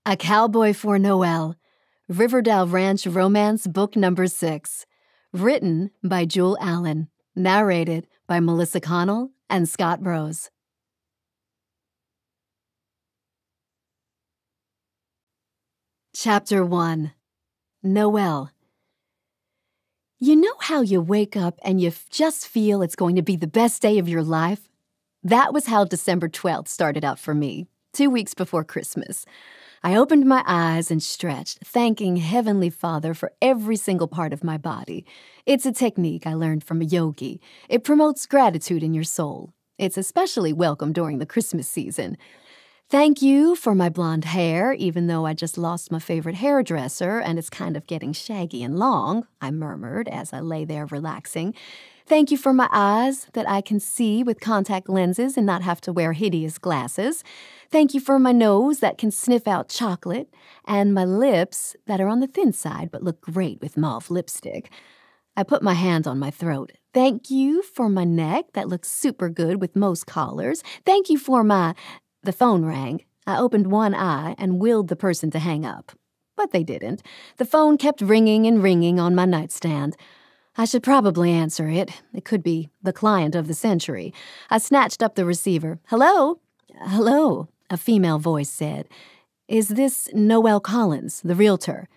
A Cowboy for Noel, Riverdale Ranch Romance Book Number 6. Written by Jewel Allen. Narrated by Melissa Connell and Scott Brose. Chapter 1. Noel. You know how you wake up and you just feel it's going to be the best day of your life? That was how December 12th started out for me, 2 weeks before Christmas. I opened my eyes and stretched, thanking Heavenly Father for every single part of my body. It's a technique I learned from a yogi. It promotes gratitude in your soul. It's especially welcome during the Christmas season. Thank you for my blonde hair, even though I just lost my favorite hairdresser and it's kind of getting shaggy and long, I murmured as I lay there relaxing. Thank you for my eyes that I can see with contact lenses and not have to wear hideous glasses. Thank you for my nose that can sniff out chocolate and my lips that are on the thin side but look great with mauve lipstick. I put my hand on my throat. Thank you for my neck that looks super good with most collars. Thank you for The phone rang. I opened one eye and willed the person to hang up. But they didn't. The phone kept ringing and ringing on my nightstand. I should probably answer it. It could be the client of the century. I snatched up the receiver. Hello? Hello, a female voice said. Is this Noelle Collins, the realtor?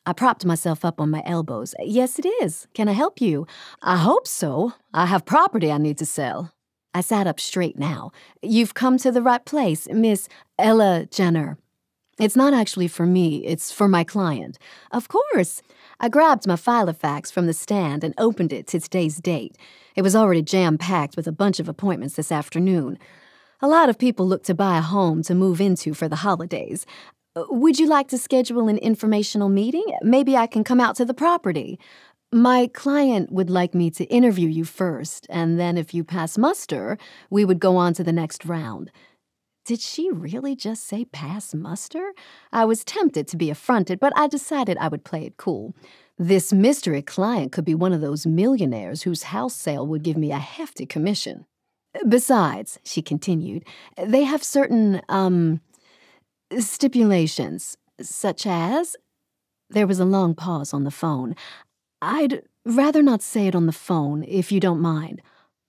I propped myself up on my elbows. Yes, it is. Can I help you? I hope so. I have property I need to sell. I sat up straight now. You've come to the right place, Miss Ella Jenner. It's not actually for me, it's for my client. Of course. I grabbed my Filofax from the stand and opened it to today's date. It was already jam-packed with a bunch of appointments this afternoon. A lot of people look to buy a home to move into for the holidays. Would you like to schedule an informational meeting? Maybe I can come out to the property. My client would like me to interview you first, and then if you pass muster, we would go on to the next round. Did she really just say pass muster? I was tempted to be affronted, but I decided I would play it cool. This mystery client could be one of those millionaires whose house sale would give me a hefty commission. Besides, she continued, they have certain, stipulations, such as... There was a long pause on the phone. I'd rather not say it on the phone, if you don't mind.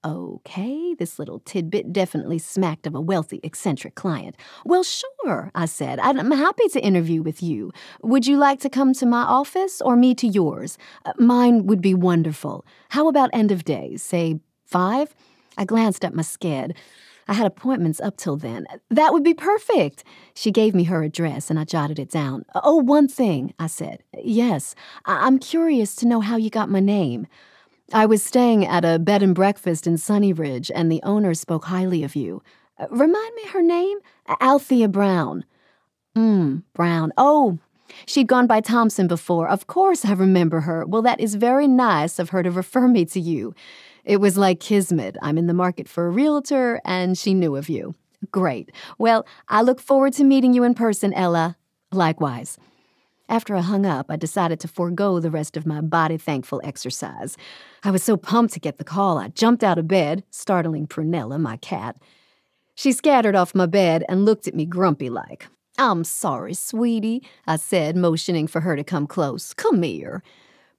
Okay, this little tidbit definitely smacked of a wealthy, eccentric client. Well, sure, I said. I'm happy to interview with you. Would you like to come to my office or me to yours? Mine would be wonderful. How about end of day, say 5? I glanced at my sched. I had appointments up till then. That would be perfect. She gave me her address, and I jotted it down. Oh, one thing, I said. Yes, I'm curious to know how you got my name. I was staying at a bed and breakfast in Sunny Ridge, and the owner spoke highly of you. Remind me her name? Althea Brown. Brown. Oh, she'd gone by Thompson before. Of course I remember her. Well, that is very nice of her to refer me to you. It was like kismet. I'm in the market for a realtor, and she knew of you. Great. Well, I look forward to meeting you in person, Ella. Likewise. After I hung up, I decided to forego the rest of my body-thankful exercise. I was so pumped to get the call, I jumped out of bed, startling Prunella, my cat. She scattered off my bed and looked at me grumpy-like. I'm sorry, sweetie, I said, motioning for her to come close. Come here.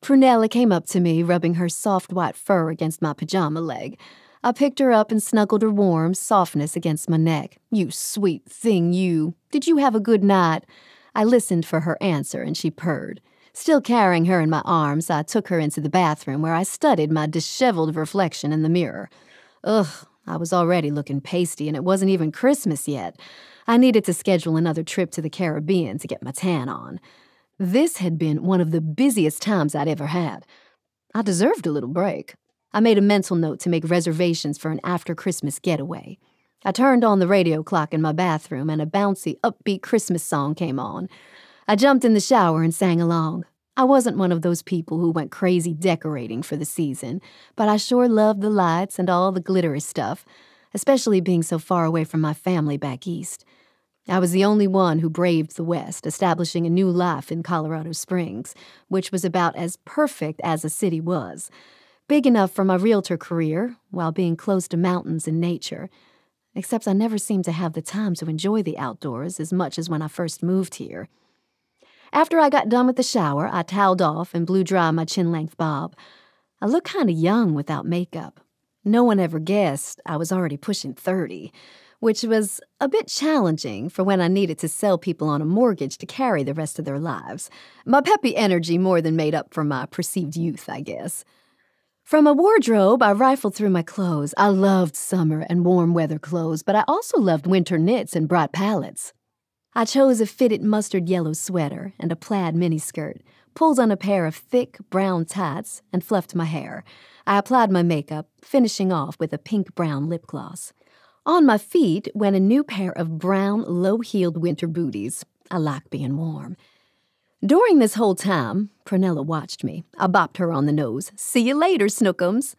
Prunella came up to me, rubbing her soft white fur against my pajama leg. I picked her up and snuggled her warm softness against my neck. You sweet thing, you. Did you have a good night? I listened for her answer, and she purred. Still carrying her in my arms, I took her into the bathroom where I studied my disheveled reflection in the mirror. Ugh, I was already looking pasty, and it wasn't even Christmas yet. I needed to schedule another trip to the Caribbean to get my tan on. This had been one of the busiest times I'd ever had. I deserved a little break. I made a mental note to make reservations for an after-Christmas getaway. I turned on the radio clock in my bathroom, and a bouncy, upbeat Christmas song came on. I jumped in the shower and sang along. I wasn't one of those people who went crazy decorating for the season, but I sure loved the lights and all the glittery stuff, especially being so far away from my family back east. I was the only one who braved the West, establishing a new life in Colorado Springs, which was about as perfect as a city was. Big enough for my realtor career, while being close to mountains and nature. except I never seemed to have the time to enjoy the outdoors as much as when I first moved here. After I got done with the shower, I toweled off and blew dry my chin-length bob. I looked kind of young without makeup. No one ever guessed I was already pushing 30, which was a bit challenging for when I needed to sell people on a mortgage to carry the rest of their lives. My peppy energy more than made up for my perceived youth, I guess. From a wardrobe, I rifled through my clothes. I loved summer and warm weather clothes, but I also loved winter knits and bright palettes. I chose a fitted mustard yellow sweater and a plaid miniskirt, pulled on a pair of thick brown tights, and fluffed my hair. I applied my makeup, finishing off with a pink-brown lip gloss. On my feet went a new pair of brown, low-heeled winter booties. I like being warm. During this whole time, Prunella watched me. I bopped her on the nose. "See you later, Snookums."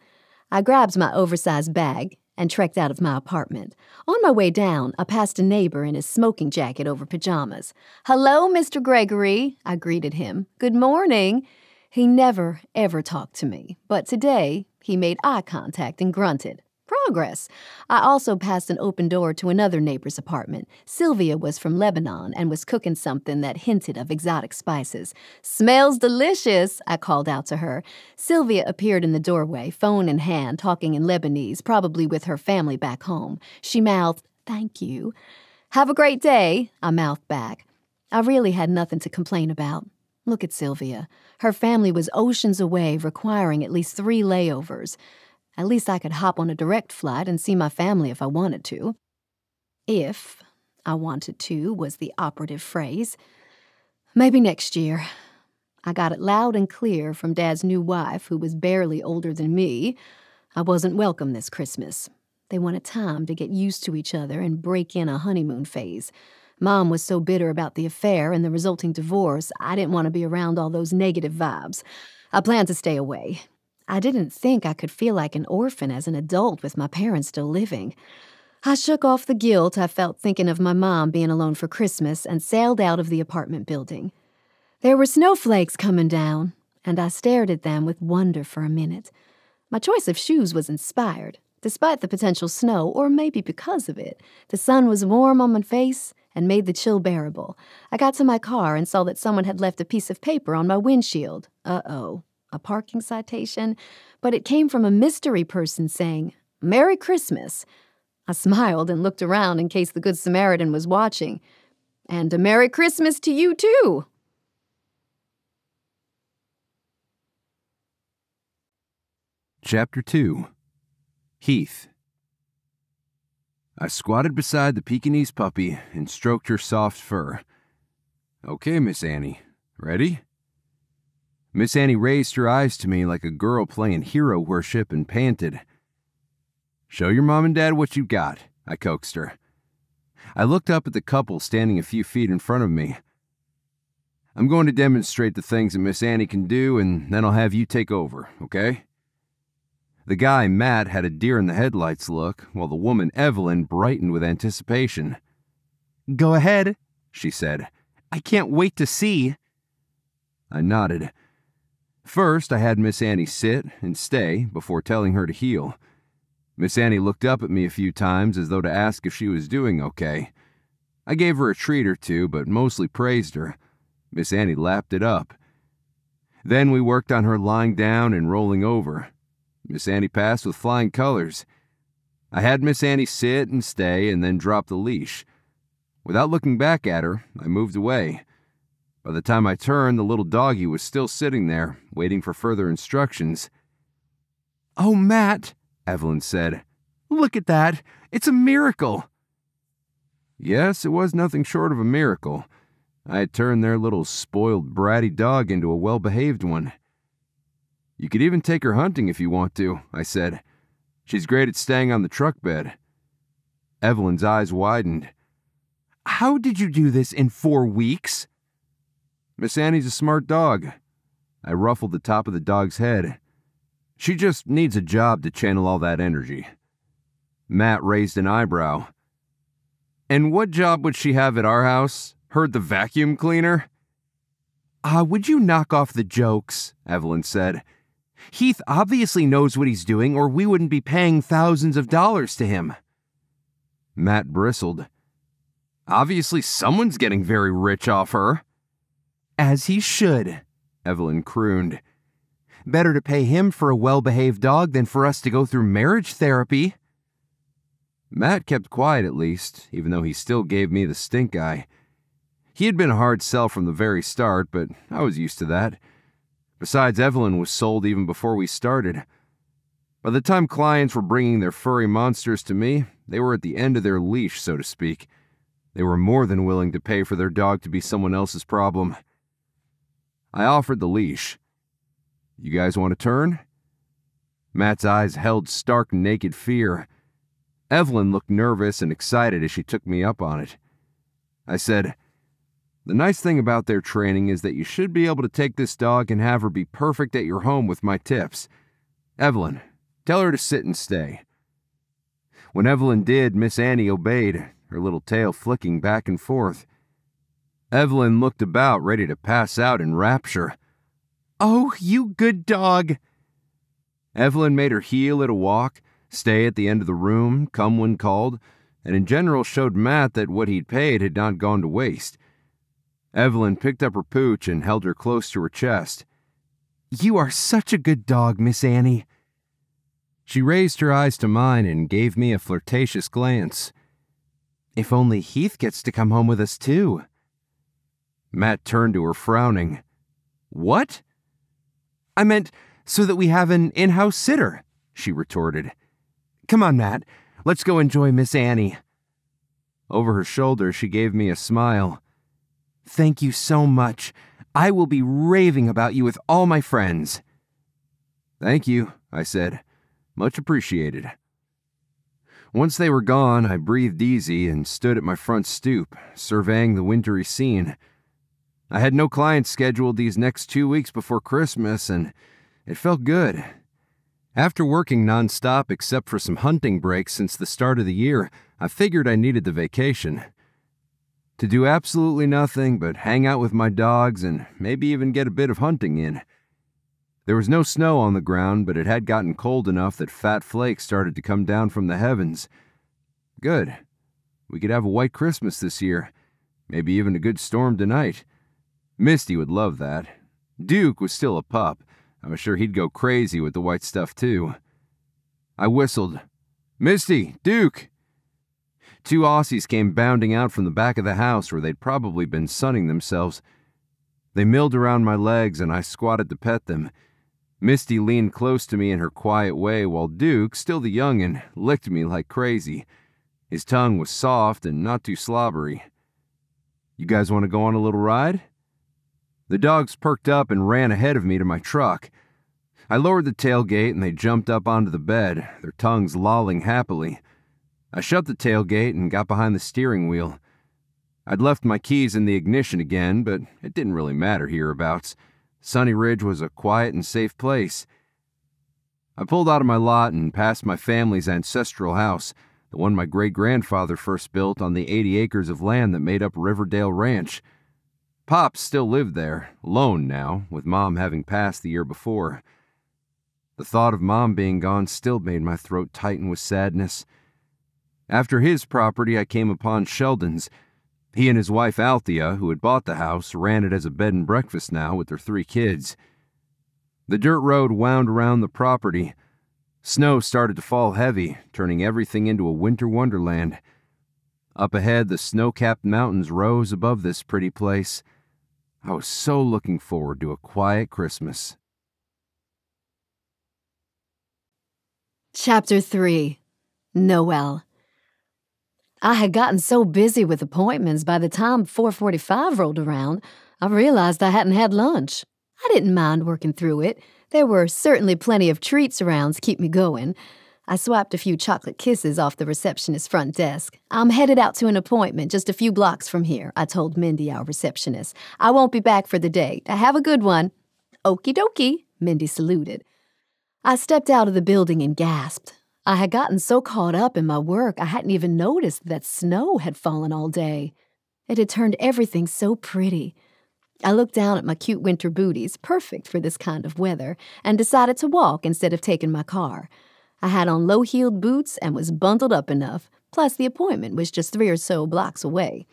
I grabbed my oversized bag and trekked out of my apartment. On my way down, I passed a neighbor in his smoking jacket over pajamas. "Hello, Mr. Gregory," I greeted him. "Good morning." He never, ever talked to me, but today he made eye contact and grunted. Progress. I also passed an open door to another neighbor's apartment. Sylvia was from Lebanon and was cooking something that hinted of exotic spices. "Smells delicious," I called out to her. Sylvia appeared in the doorway, phone in hand, talking in Lebanese, probably with her family back home. She mouthed, "Thank you." "Have a great day," I mouthed back. I really had nothing to complain about. Look at Sylvia. Her family was oceans away, requiring at least 3 layovers. At least I could hop on a direct flight and see my family if I wanted to. If I wanted to was the operative phrase. Maybe next year. I got it loud and clear from Dad's new wife, who was barely older than me. I wasn't welcome this Christmas. They wanted time to get used to each other and break in a honeymoon phase. Mom was so bitter about the affair and the resulting divorce, I didn't want to be around all those negative vibes. I planned to stay away. I didn't think I could feel like an orphan as an adult with my parents still living. I shook off the guilt I felt thinking of my mom being alone for Christmas and sailed out of the apartment building. There were snowflakes coming down, and I stared at them with wonder for a minute. My choice of shoes was inspired, despite the potential snow, or maybe because of it. The sun was warm on my face and made the chill bearable. I got to my car and saw that someone had left a piece of paper on my windshield. Uh-oh. A parking citation, but it came from a mystery person saying, "Merry Christmas." I smiled and looked around in case the Good Samaritan was watching. "And a Merry Christmas to you, too." Chapter 2. Heath. I squatted beside the Pekingese puppy and stroked her soft fur. "Okay, Miss Annie. Ready?" Miss Annie raised her eyes to me like a girl playing hero worship and panted. "Show your mom and dad what you got," I coaxed her. I looked up at the couple standing a few feet in front of me. "I'm going to demonstrate the things that Miss Annie can do, and then I'll have you take over, okay?" The guy, Matt, had a deer-in-the-headlights look, while the woman, Evelyn, brightened with anticipation. "Go ahead," she said. "I can't wait to see." I nodded. First, I had Miss Annie sit and stay before telling her to heel. Miss Annie looked up at me a few times as though to ask if she was doing okay. I gave her a treat or two, but mostly praised her. Miss Annie lapped it up. Then we worked on her lying down and rolling over. Miss Annie passed with flying colors. I had Miss Annie sit and stay and then drop the leash. Without looking back at her, I moved away. By the time I turned, the little doggie was still sitting there, waiting for further instructions. "Oh, Matt," Evelyn said. "Look at that. It's a miracle." Yes, it was nothing short of a miracle. I had turned their little spoiled, bratty dog into a well-behaved one. "You could even take her hunting if you want to," I said. "She's great at staying on the truck bed." Evelyn's eyes widened. "How did you do this in 4 weeks?" "Miss Annie's a smart dog." I ruffled the top of the dog's head. "She just needs a job to channel all that energy." Matt raised an eyebrow. "And what job would she have at our house? Herd the vacuum cleaner?" Would you knock off the jokes?" Evelyn said. "Heath obviously knows what he's doing, or we wouldn't be paying thousands of dollars to him." Matt bristled. Obviously someone's getting very rich off her. As he should, Evelyn crooned. Better to pay him for a well-behaved dog than for us to go through marriage therapy. Matt kept quiet at least, even though he still gave me the stink eye. He had been a hard sell from the very start, but I was used to that. Besides, Evelyn was sold even before we started. By the time clients were bringing their furry monsters to me, they were at the end of their leash, so to speak. They were more than willing to pay for their dog to be someone else's problem. I offered the leash. You guys want to turn? Matt's eyes held stark, naked fear. Evelyn looked nervous and excited as she took me up on it. I said, the nice thing about their training is that you should be able to take this dog and have her be perfect at your home with my tips. Evelyn, tell her to sit and stay. When Evelyn did, Miss Annie obeyed, her little tail flicking back and forth. Evelyn looked about, ready to pass out in rapture. Oh, you good dog! Evelyn made her heel at a walk, stay at the end of the room, come when called, and in general showed Matt that what he'd paid had not gone to waste. Evelyn picked up her pooch and held her close to her chest. You are such a good dog, Miss Annie. She raised her eyes to mine and gave me a flirtatious glance. If only Heath gets to come home with us, too. Matt turned to her, frowning. What? I meant so that we have an in-house sitter, she retorted. Come on, Matt. Let's go enjoy Miss Annie. Over her shoulder, she gave me a smile. Thank you so much. I will be raving about you with all my friends. Thank you, I said. Much appreciated. Once they were gone, I breathed easy and stood at my front stoop, surveying the wintry scene. I had no clients scheduled these next 2 weeks before Christmas, and it felt good. After working nonstop except for some hunting breaks since the start of the year, I figured I needed the vacation. To do absolutely nothing but hang out with my dogs and maybe even get a bit of hunting in. There was no snow on the ground, but it had gotten cold enough that fat flakes started to come down from the heavens. Good. We could have a white Christmas this year. Maybe even a good storm tonight. Misty would love that. Duke was still a pup. I was sure he'd go crazy with the white stuff, too. I whistled. Misty! Duke! 2 Aussies came bounding out from the back of the house where they'd probably been sunning themselves. They milled around my legs and I squatted to pet them. Misty leaned close to me in her quiet way while Duke, still the young'un, licked me like crazy. His tongue was soft and not too slobbery. You guys want to go on a little ride? The dogs perked up and ran ahead of me to my truck. I lowered the tailgate and they jumped up onto the bed, their tongues lolling happily. I shut the tailgate and got behind the steering wheel. I'd left my keys in the ignition again, but it didn't really matter hereabouts. Sunny Ridge was a quiet and safe place. I pulled out of my lot and passed my family's ancestral house, the one my great-grandfather first built on the 80 acres of land that made up Riverdale Ranch. Pops still lived there, alone now, with Mom having passed the year before. The thought of Mom being gone still made my throat tighten with sadness. After his property, I came upon Sheldon's. He and his wife Althea, who had bought the house, ran it as a bed and breakfast now with their 3 kids. The dirt road wound around the property. Snow started to fall heavy, turning everything into a winter wonderland. Up ahead, the snow-capped mountains rose above this pretty place. I was so looking forward to a quiet Christmas. Chapter 3. Noel. I had gotten so busy with appointments by the time 4:45 rolled around, I realized I hadn't had lunch. I didn't mind working through it. There were certainly plenty of treats around to keep me going. I swiped a few chocolate kisses off the receptionist's front desk. I'm headed out to an appointment just a few blocks from here, I told Mindy, our receptionist. I won't be back for the day. Have a good one. Okie dokie, Mindy saluted. I stepped out of the building and gasped. I had gotten so caught up in my work I hadn't even noticed that snow had fallen all day. It had turned everything so pretty. I looked down at my cute winter booties, perfect for this kind of weather, and decided to walk instead of taking my car. I had on low-heeled boots and was bundled up enough. Plus, the appointment was just 3 or so blocks away.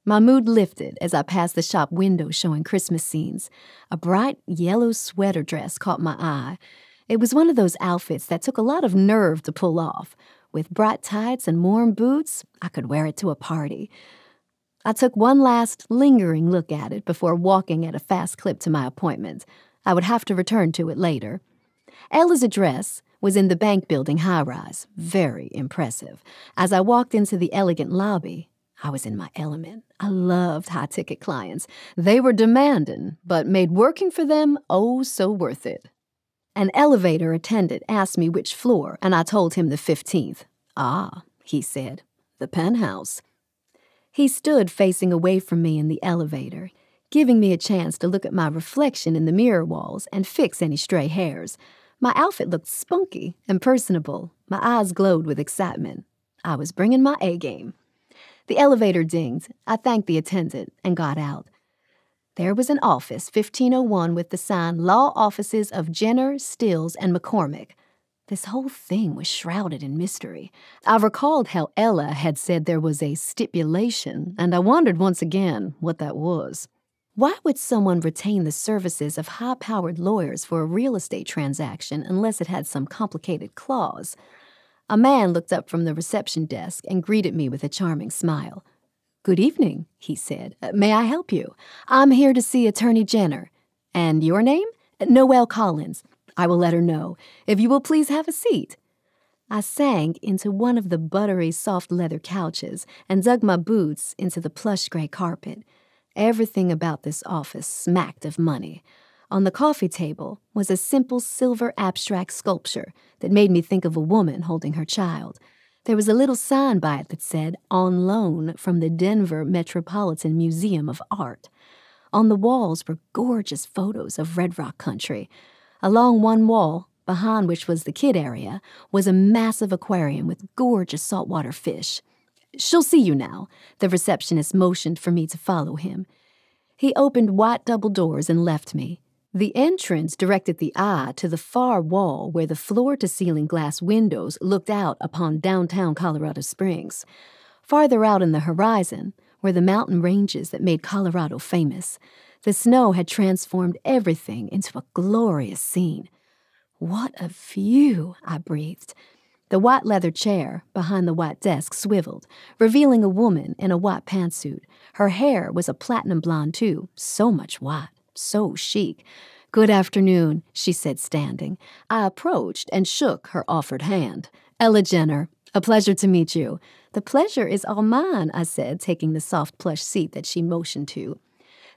My mood lifted as I passed the shop window showing Christmas scenes. A bright yellow sweater dress caught my eye. It was one of those outfits that took a lot of nerve to pull off. With bright tights and warm boots, I could wear it to a party. I took one last lingering look at it before walking at a fast clip to my appointment. I would have to return to it later. Ella's address was in the bank building high-rise, very impressive. As I walked into the elegant lobby, I was in my element. I loved high-ticket clients. They were demanding, but made working for them oh so worth it. An elevator attendant asked me which floor, and I told him the 15th. "Ah," he said, "the penthouse." He stood facing away from me in the elevator, giving me a chance to look at my reflection in the mirror walls and fix any stray hairs. My outfit looked spunky and personable. My eyes glowed with excitement. I was bringing my A-game. The elevator dinged. I thanked the attendant and got out. There was an office, 1501, with the sign Law Offices of Jenner, Stills, and McCormick. This whole thing was shrouded in mystery. I recalled how Ella had said there was a stipulation, and I wondered once again what that was. Why would someone retain the services of high-powered lawyers for a real estate transaction unless it had some complicated clause? A man looked up from the reception desk and greeted me with a charming smile. "Good evening," he said. "May I help you? I'm here to see Attorney Jenner. And your name?" "Noelle Collins. I will let her know. If you will please have a seat." I sank into one of the buttery, soft leather couches and dug my boots into the plush gray carpet. Everything about this office smacked of money. On the coffee table was a simple silver abstract sculpture that made me think of a woman holding her child. There was a little sign by it that said, "On loan from the Denver Metropolitan Museum of Art." On the walls were gorgeous photos of Red Rock country. Along one wall, behind which was the kid area, was a massive aquarium with gorgeous saltwater fish. "She'll see you now." The receptionist motioned for me to follow him. He opened white double doors and left me. The entrance directed the eye to the far wall where the floor-to-ceiling glass windows looked out upon downtown Colorado Springs. Farther out in the horizon were the mountain ranges that made Colorado famous. The snow had transformed everything into a glorious scene. "What a view," I breathed. The white leather chair behind the white desk swiveled, revealing a woman in a white pantsuit. Her hair was a platinum blonde, too, so much white, so chic. "Good afternoon," she said, standing. I approached and shook her offered hand. "Ella Jenner, a pleasure to meet you." "The pleasure is all mine," I said, taking the soft plush seat that she motioned to.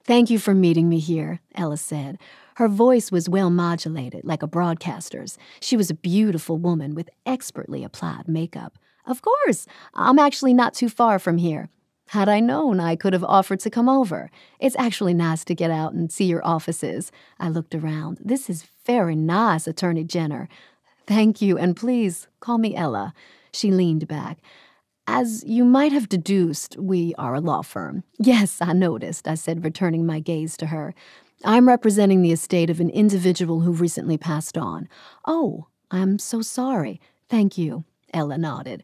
"Thank you for meeting me here," Ella said. Her voice was well modulated, like a broadcaster's. She was a beautiful woman with expertly applied makeup. "Of course, I'm actually not too far from here. Had I known, I could have offered to come over. It's actually nice to get out and see your offices." I looked around. "This is very nice, Attorney Jenner." "Thank you, and please call me Ella." She leaned back. "As you might have deduced, we are a law firm." "Yes, I noticed," I said, returning my gaze to her. "I'm representing the estate of an individual who recently passed on." "Oh, I'm so sorry." "Thank you," Ella nodded.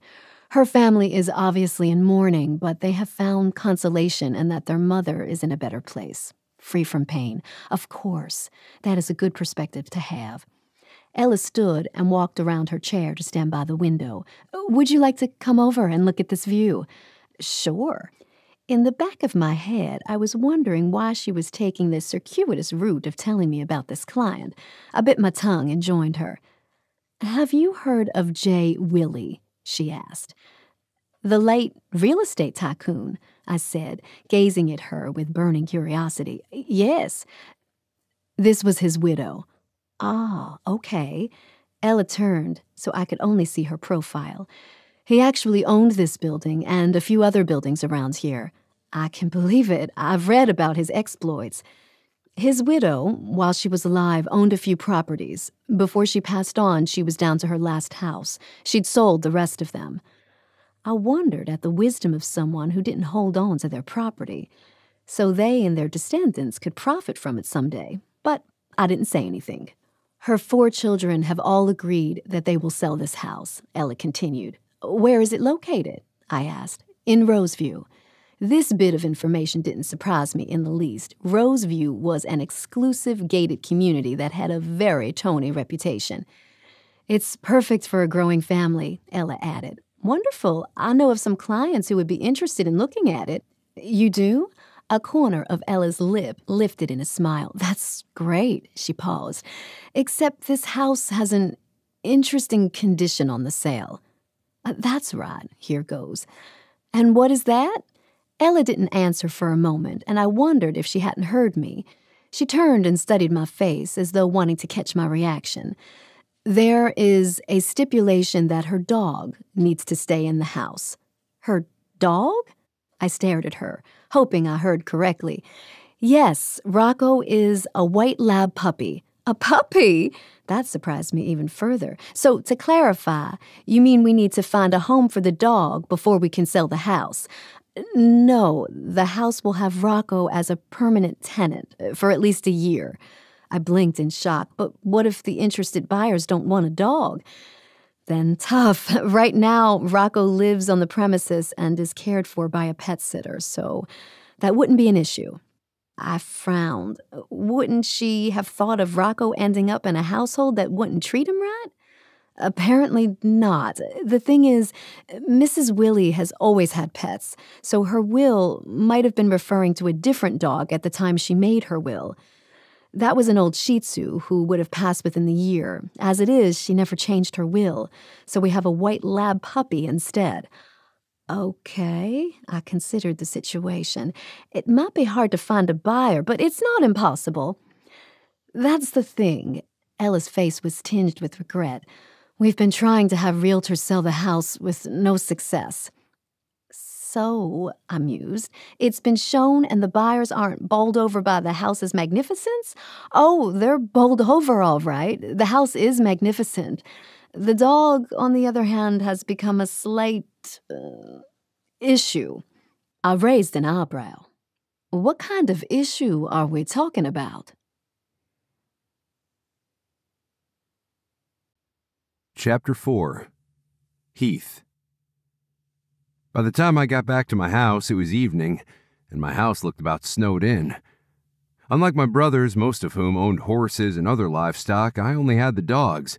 "Her family is obviously in mourning, but they have found consolation in that their mother is in a better place, free from pain." "Of course, that is a good perspective to have." Ella stood and walked around her chair to stand by the window. "Would you like to come over and look at this view?" "Sure." In the back of my head, I was wondering why she was taking this circuitous route of telling me about this client. I bit my tongue and joined her. "Have you heard of J. Willie?" she asked. "The late real estate tycoon," I said, gazing at her with burning curiosity. "Yes." "This was his widow." "Ah, okay." Ella turned so I could only see her profile. "He actually owned this building and a few other buildings around here. I can believe it. I've read about his exploits. His widow, while she was alive, owned a few properties. Before she passed on, she was down to her last house. She'd sold the rest of them." I wondered at the wisdom of someone who didn't hold on to their property, so they and their descendants could profit from it someday. But I didn't say anything. "Her 4 children have all agreed that they will sell this house," Ella continued. Where is it located? I asked. In Roseview. This bit of information didn't surprise me in the least. Roseview was an exclusive gated community that had a very Tony reputation. It's perfect for a growing family, Ella added. Wonderful. I know of some clients who would be interested in looking at it. You do? A corner of Ella's lip lifted in a smile. That's great, she paused. Except this house has an interesting condition on the sale. That's right. Here goes. And what is that? Ella didn't answer for a moment, and I wondered if she hadn't heard me. She turned and studied my face as though wanting to catch my reaction. There is a stipulation that her dog needs to stay in the house. Her dog? I stared at her, hoping I heard correctly. Yes, Rocco is a white lab puppy. A puppy? That surprised me even further. So, to clarify, you mean we need to find a home for the dog before we can sell the house? No, the house will have Rocco as a permanent tenant for at least a year. I blinked in shock, but what if the interested buyers don't want a dog? Then tough. Right now, Rocco lives on the premises and is cared for by a pet sitter, so that wouldn't be an issue. I frowned. Wouldn't she have thought of Rocco ending up in a household that wouldn't treat him right? Apparently not. The thing is, Mrs. Willie has always had pets, so her will might have been referring to a different dog at the time she made her will. That was an old Shih Tzu who would have passed within the year. As it is, she never changed her will, so we have a white lab puppy instead. Okay, I considered the situation. It might be hard to find a buyer, but it's not impossible. That's the thing. Ella's face was tinged with regret. We've been trying to have realtors sell the house with no success. So, I mused, it's been shown and the buyers aren't bowled over by the house's magnificence? Oh, they're bowled over all right. The house is magnificent. The dog, on the other hand, has become a slight issue. I raised an eyebrow. What kind of issue are we talking about? Chapter 4. Heath. By the time I got back to my house, it was evening, and my house looked about snowed in. Unlike my brothers, most of whom owned horses and other livestock, I only had the dogs.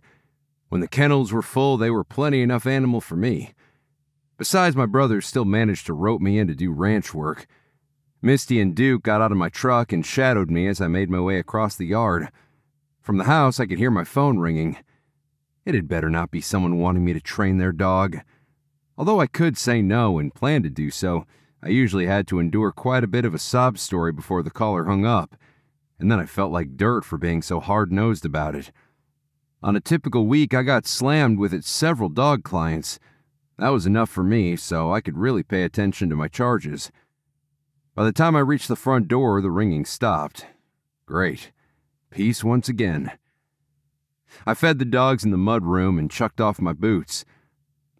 When the kennels were full, they were plenty enough animal for me. Besides, my brothers still managed to rope me in to do ranch work. Misty and Duke got out of my truck and shadowed me as I made my way across the yard. From the house, I could hear my phone ringing. It had better not be someone wanting me to train their dog. Although I could say no and planned to do so, I usually had to endure quite a bit of a sob story before the caller hung up, and then I felt like dirt for being so hard-nosed about it. On a typical week, I got slammed with it several dog clients. That was enough for me, so I could really pay attention to my charges. By the time I reached the front door, the ringing stopped. Great. Peace once again. I fed the dogs in the mudroom and chucked off my boots.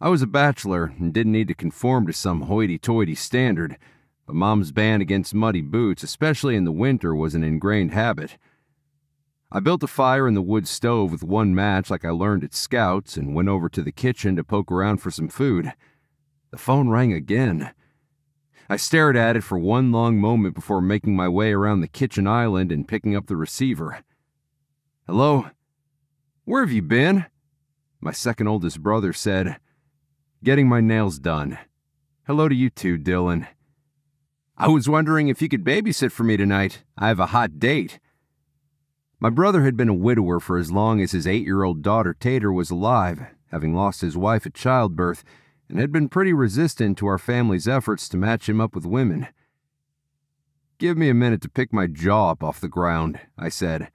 I was a bachelor and didn't need to conform to some hoity-toity standard, but Mom's ban against muddy boots, especially in the winter, was an ingrained habit. I built a fire in the wood stove with one match like I learned at Scouts and went over to the kitchen to poke around for some food. The phone rang again. I stared at it for one long moment before making my way around the kitchen island and picking up the receiver. Hello? Where have you been? My second oldest brother said. Getting my nails done. Hello to you too, Dylan. I was wondering if you could babysit for me tonight. I have a hot date. My brother had been a widower for as long as his 8-year-old daughter Tater was alive, having lost his wife at childbirth, and had been pretty resistant to our family's efforts to match him up with women. Give me a minute to pick my jaw up off the ground, I said.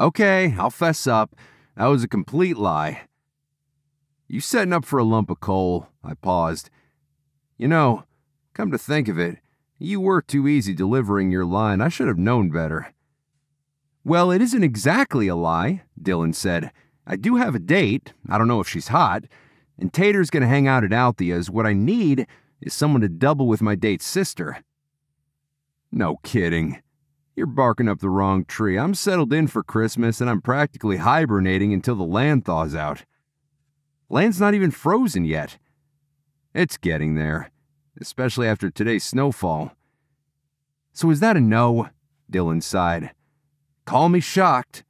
Okay, I'll fess up. That was a complete lie. You setting up for a lump of coal? I paused. You know, come to think of it, you were too easy delivering your line. I should have known better. Well, it isn't exactly a lie, Dylan said. I do have a date. I don't know if she's hot. And Tater's going to hang out at Althea's. What I need is someone to double with my date's sister. No kidding. You're barking up the wrong tree. I'm settled in for Christmas, and I'm practically hibernating until the land thaws out. Land's not even frozen yet. It's getting there, especially after today's snowfall. So is that a no? Dylan sighed. Call me shocked.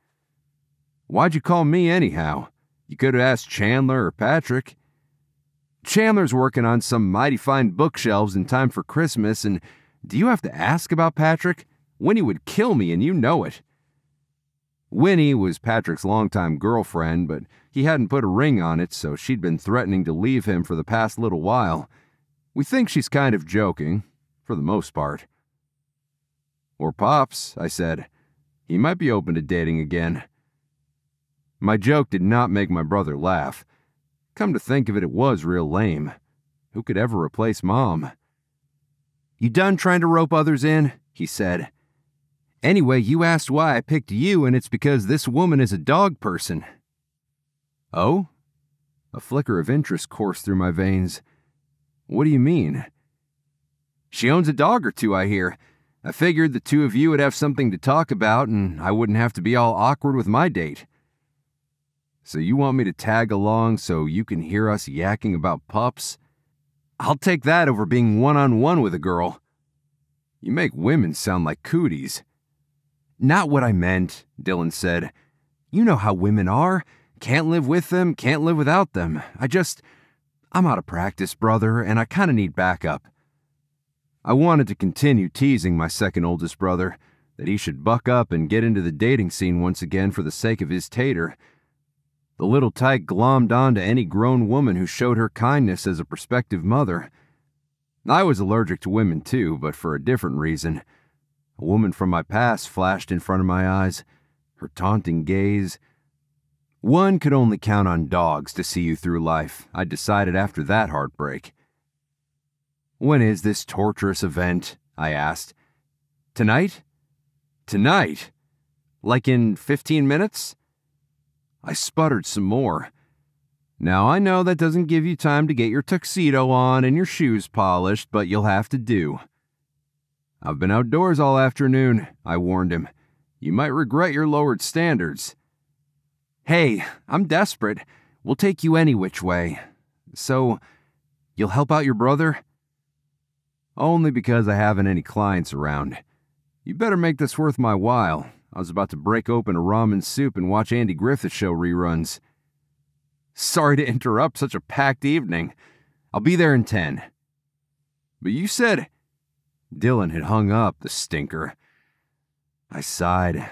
Why'd you call me anyhow? You could have asked Chandler or Patrick. Chandler's working on some mighty fine bookshelves in time for Christmas, and do you have to ask about Patrick? Winnie would kill me, and you know it. Winnie was Patrick's longtime girlfriend, but he hadn't put a ring on it, so she'd been threatening to leave him for the past little while. We think she's kind of joking, for the most part. Or Pops, I said. He might be open to dating again. My joke did not make my brother laugh. Come to think of it, it was real lame. Who could ever replace Mom? You done trying to rope others in? He said. Anyway, you asked why I picked you, and it's because this woman is a dog person. Oh? A flicker of interest coursed through my veins. What do you mean? She owns a dog or two, I hear. I figured the two of you would have something to talk about, and I wouldn't have to be all awkward with my date. So you want me to tag along so you can hear us yakking about pups? I'll take that over being one-on-one with a girl. You make women sound like cooties. Not what I meant, Dylan said. You know how women are. Can't live with them, can't live without them. I'm out of practice, brother, and I kind of need backup. I wanted to continue teasing my second oldest brother, that he should buck up and get into the dating scene once again for the sake of his tater. The little tyke glommed on to any grown woman who showed her kindness as a prospective mother. I was allergic to women too, but for a different reason. A woman from my past flashed in front of my eyes, her taunting gaze. One could only count on dogs to see you through life, I decided after that heartbreak. When is this torturous event? I asked. Tonight? Tonight? Like in 15 minutes? I sputtered some more. Now I know that doesn't give you time to get your tuxedo on and your shoes polished, but you'll have to do. I've been outdoors all afternoon, I warned him. You might regret your lowered standards. Hey, I'm desperate. We'll take you any which way. So, you'll help out your brother? Only because I haven't any clients around. You better make this worth my while. I was about to break open a ramen soup and watch Andy Griffith Show reruns. Sorry to interrupt such a packed evening. I'll be there in 10. But you said... Dylan had hung up, the stinker. I sighed.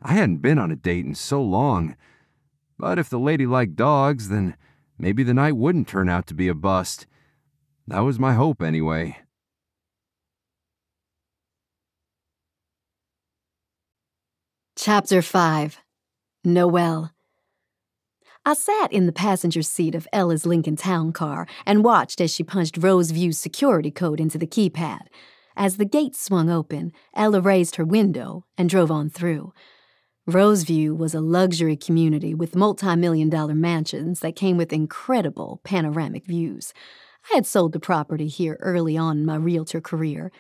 I hadn't been on a date in so long. But if the lady liked dogs, then maybe the night wouldn't turn out to be a bust. That was my hope anyway. Chapter 5. Noel. I sat in the passenger seat of Ella's Lincoln Town car and watched as she punched Roseview's security code into the keypad. As the gate swung open, Ella raised her window and drove on through. Roseview was a luxury community with multi-million-dollar mansions that came with incredible panoramic views. I had sold the property here early on in my realtor career.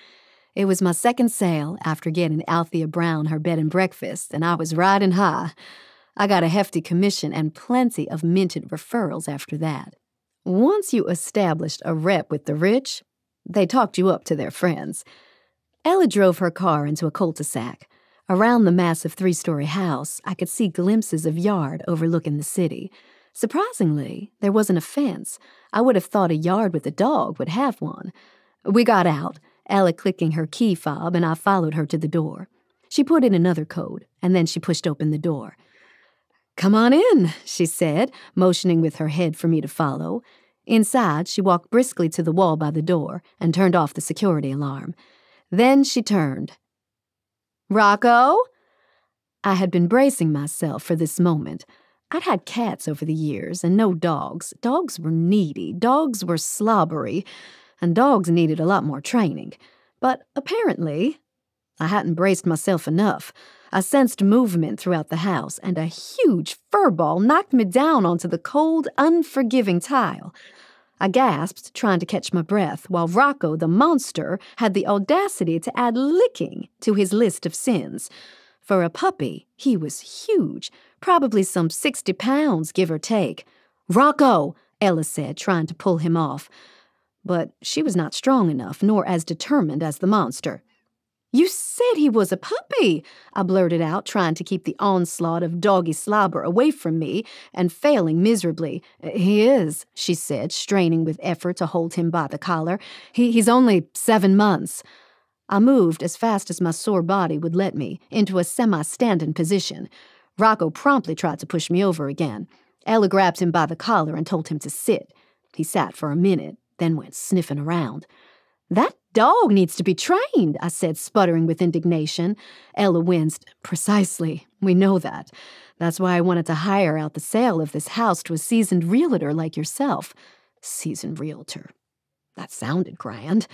It was my second sale after getting Althea Brown her bed and breakfast, and I was riding high. I got a hefty commission and plenty of minted referrals after that. Once you established a rep with the rich, they talked you up to their friends. Ella drove her car into a cul-de-sac. Around the massive 3-story house, I could see glimpses of yard overlooking the city. Surprisingly, there wasn't a fence. I would have thought a yard with a dog would have one. We got out, Ella clicking her key fob, and I followed her to the door. She put in another code, and then she pushed open the door. "Come on in," she said, motioning with her head for me to follow. Inside, she walked briskly to the wall by the door and turned off the security alarm. Then she turned. "Rocco?" I had been bracing myself for this moment. I'd had cats over the years and no dogs. Dogs were needy, dogs were slobbery, and dogs needed a lot more training. But apparently, I hadn't braced myself enough. I sensed movement throughout the house, and a huge furball knocked me down onto the cold, unforgiving tile. I gasped, trying to catch my breath, while Rocco, the monster, had the audacity to add licking to his list of sins. For a puppy, he was huge, probably some 60 pounds, give or take. "Rocco," Ella said, trying to pull him off. but she was not strong enough nor as determined as the monster. "You said he was a puppy," I blurted out, trying to keep the onslaught of 𝗨𝗏𝗁𝗶 away from me and failing miserably. "He is," she said, straining with effort to hold him by the collar. He's only 7 months." I moved as fast as my sore body would let me into a semi-standing position. Rocco promptly tried to push me over again. Ella grabbed him by the collar and told him to sit. He sat for a minute, then went sniffing around. "That dog needs to be trained," I said, sputtering with indignation. Ella winced. "Precisely. We know that. That's why I wanted to hire out the sale of this house to a seasoned realtor like yourself." Seasoned realtor. That sounded grand.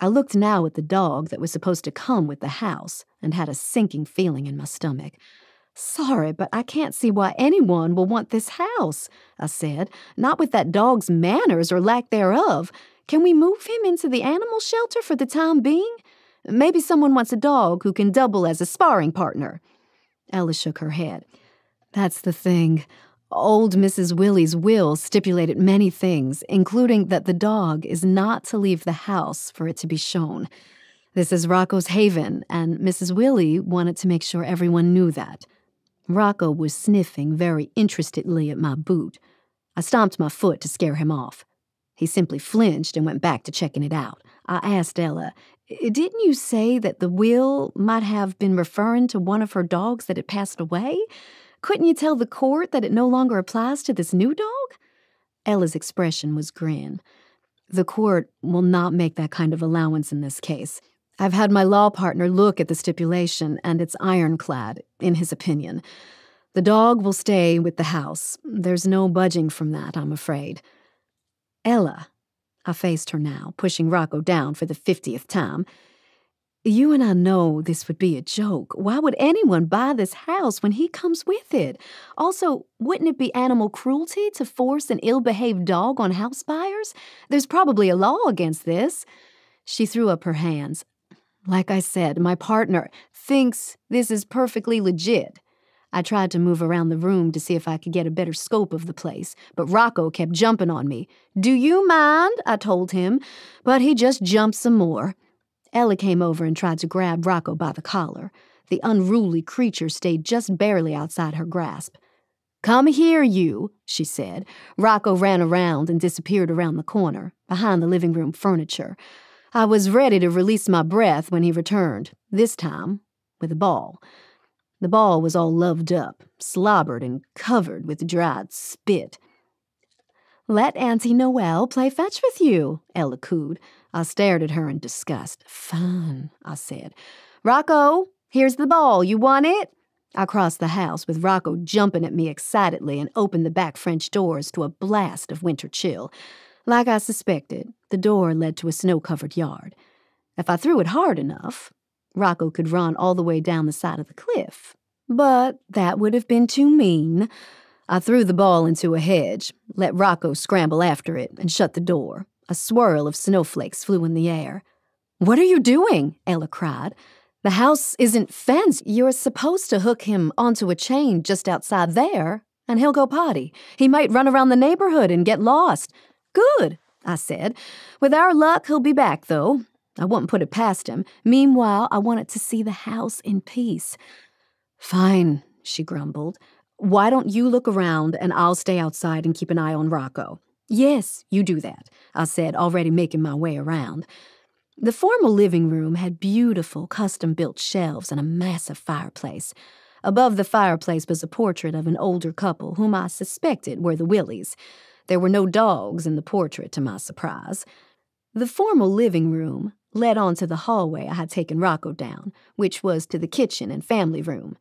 I looked now at the dog that was supposed to come with the house and had a sinking feeling in my stomach. "Sorry, but I can't see why anyone will want this house," I said. "Not with that dog's manners or lack thereof. Can we move him into the animal shelter for the time being? Maybe someone wants a dog who can double as a sparring partner." Ella shook her head. "That's the thing. Old Mrs. Willie's will stipulated many things, including that the dog is not to leave the house for it to be shown. This is Rocco's haven, and Mrs. Willie wanted to make sure everyone knew that." Rocco was sniffing very interestedly at my boot. I stomped my foot to scare him off. He simply flinched and went back to checking it out. I asked Ella, "Didn't you say that the will might have been referring to one of her dogs that had passed away? Couldn't you tell the court that it no longer applies to this new dog?" Ella's expression was grim. "The court will not make that kind of allowance in this case. I've had my law partner look at the stipulation, and it's ironclad, in his opinion. The dog will stay with the house. There's no budging from that, I'm afraid." "Ella," I faced her now, pushing Rocco down for the 50th time, "you and I know this would be a joke. Why would anyone buy this house when he comes with it? Also, wouldn't it be animal cruelty to force an ill-behaved dog on house buyers? There's probably a law against this." She threw up her hands. "Like I said, my partner thinks this is perfectly legit." I tried to move around the room to see if I could get a better scope of the place, but Rocco kept jumping on me. "Do you mind?" I told him, but he just jumped some more. Ella came over and tried to grab Rocco by the collar. The unruly creature stayed just barely outside her grasp. "Come here, you," she said. Rocco ran around and disappeared around the corner, behind the living room furniture. I was ready to release my breath when he returned, this time with a ball. The ball was all loved up, slobbered, and covered with dried spit. "Let Auntie Noel play fetch with you," Ella cooed. I stared at her in disgust. "Fine," I said. "Rocco, here's the ball. You want it?" I crossed the house with Rocco jumping at me excitedly and opened the back French doors to a blast of winter chill. Like I suspected, the door led to a snow-covered yard. If I threw it hard enough, Rocco could run all the way down the side of the cliff. But that would have been too mean. I threw the ball into a hedge, let Rocco scramble after it, and shut the door. A swirl of snowflakes flew in the air. "What are you doing?" Ella cried. "The house isn't fenced. You're supposed to hook him onto a chain just outside there, and he'll go potty. He might run around the neighborhood and get lost." "Good," I said. "With our luck, he'll be back, though. I wouldn't put it past him. Meanwhile, I wanted to see the house in peace." "Fine," she grumbled. "Why don't you look around and I'll stay outside and keep an eye on Rocco?" "Yes, you do that," I said, already making my way around. The formal living room had beautiful custom-built shelves and a massive fireplace. Above the fireplace was a portrait of an older couple whom I suspected were the Willies. There were no dogs in the portrait, to my surprise. The formal living room led onto the hallway I had taken Rocco down, which was to the kitchen and family room.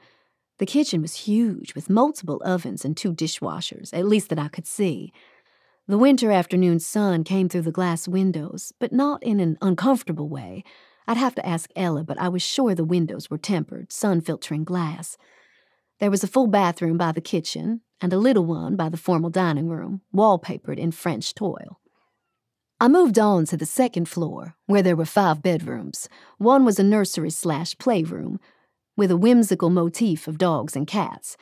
The kitchen was huge, with multiple ovens and 2 dishwashers, at least that I could see. The winter afternoon sun came through the glass windows, but not in an uncomfortable way. I'd have to ask Ella, but I was sure the windows were tempered, sun-filtering glass. There was a full bathroom by the kitchen, and a little one by the formal dining room, wallpapered in French toile. I moved on to the second floor, where there were 5 bedrooms. One was a nursery/playroom, with a whimsical motif of dogs and cats.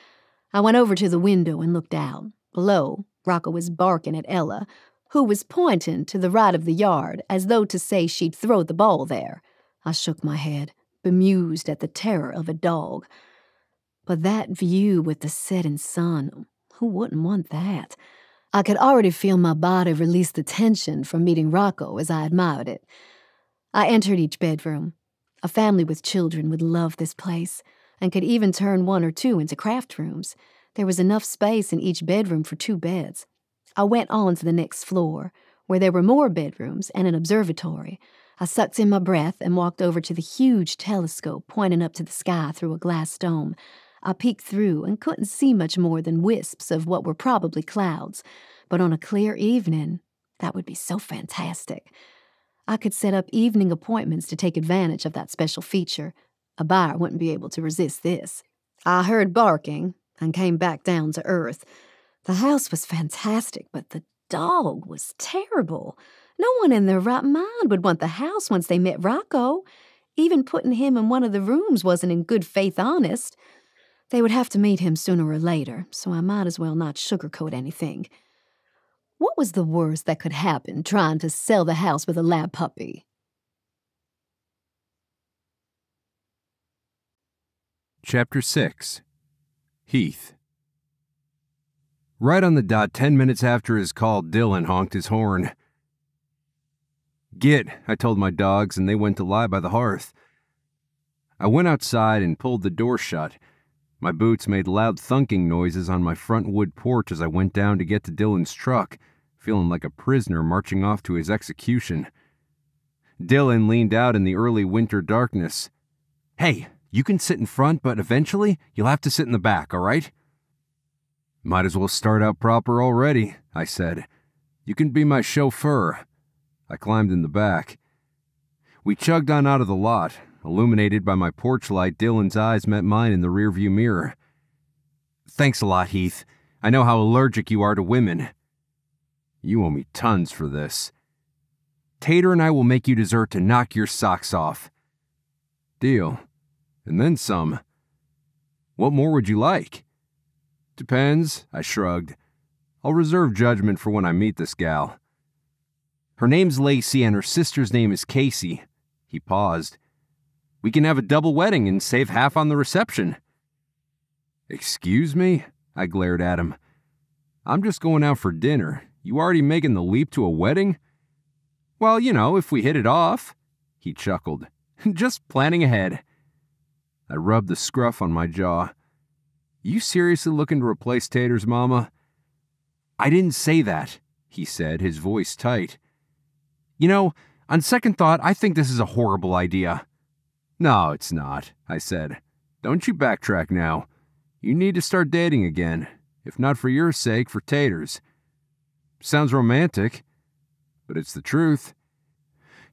I went over to the window and looked out. Below, Rocco was barking at Ella. who was pointing to the right of the yard as though to say she'd throw the ball there. I shook my head, bemused at the terror of a dog. But that view with the setting sun, who wouldn't want that? I could already feel my body release the tension from meeting Rocco as I admired it. I entered each bedroom. A family with children would love this place, and could even turn one or two into craft rooms. There was enough space in each bedroom for 2 beds. I went on to the next floor, where there were more bedrooms and an observatory. I sucked in my breath and walked over to the huge telescope pointing up to the sky through a glass dome. I peeked through and couldn't see much more than wisps of what were probably clouds, but on a clear evening, that would be so fantastic. I could set up evening appointments to take advantage of that special feature. A buyer wouldn't be able to resist this. I heard barking and came back down to earth. The house was fantastic, but the dog was terrible. No one in their right mind would want the house once they met Rocco. Even putting him in one of the rooms wasn't in good faith honest. They would have to meet him sooner or later, so I might as well not sugarcoat anything. What was the worst that could happen trying to sell the house with a lab puppy? Chapter 6. Heath. Right on the dot 10 minutes after his call, Dylan honked his horn. "Git," I told my dogs, and they went to lie by the hearth. I went outside and pulled the door shut. My boots made loud thunking noises on my front wood porch as I went down to get to Dylan's truck, feeling like a prisoner marching off to his execution. Dylan leaned out in the early winter darkness. "Hey, you can sit in front, but eventually you'll have to sit in the back, all right?" "Might as well start out proper already," I said. "You can be my chauffeur." I climbed in the back. We chugged on out of the lot. Illuminated by my porch light, Dylan's eyes met mine in the rearview mirror. "Thanks a lot, Heath. I know how allergic you are to women." "You owe me tons for this." "Tater and I will make you dessert to knock your socks off." "Deal. And then some." "What more would you like?" "Depends," I shrugged. "I'll reserve judgment for when I meet this gal." "Her name's 𝗭𝚬 and her sister's name is Casey." He paused. "We can have a double wedding and save half on the reception." "Excuse me?" I glared at him. "I'm just going out for dinner. You already making the leap to a wedding?" "Well, you know, if we hit it off." He chuckled. "Just planning ahead." I rubbed the scruff on my jaw. "You seriously looking to replace Tater's mama?" "I didn't say that," he said, his voice tight. "You know, on second thought, I think this is a horrible idea." "No, it's not," I said. "Don't you backtrack now. You need to start dating again, if not for your sake, for Tater's." "Sounds romantic, but it's the truth."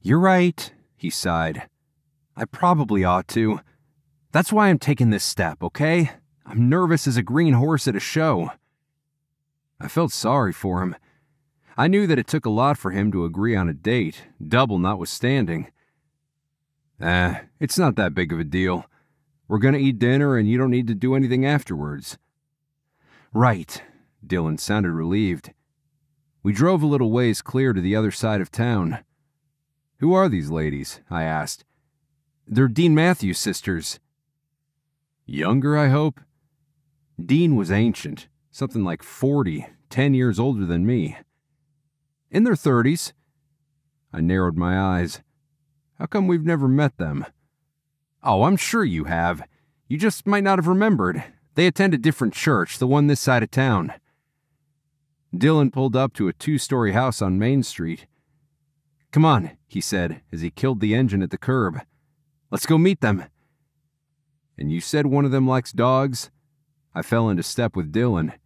"You're right," he sighed. "I probably ought to. That's why I'm taking this step, okay? I'm nervous as a green horse at a show." I felt sorry for him. I knew that it took a lot for him to agree on a date, double notwithstanding. It's not that big of a deal. We're gonna eat dinner and you don't need to do anything afterwards." "Right." Dylan sounded relieved. We drove a little ways clear to the other side of town. "Who are these ladies?" I asked. "They're Dean Matthews' sisters." "Younger, I hope?" Dean was ancient, something like 40, 10 years older than me. "In their 30s. I narrowed my eyes. "How come we've never met them?" "Oh, I'm sure you have. You just might not have remembered. They attend a different church, the one this side of town." Dylan pulled up to a 2-story house on Main Street. "Come on," he said as he killed the engine at the curb. "Let's go meet them." "And you said one of them likes dogs?" I fell into step with Dylan.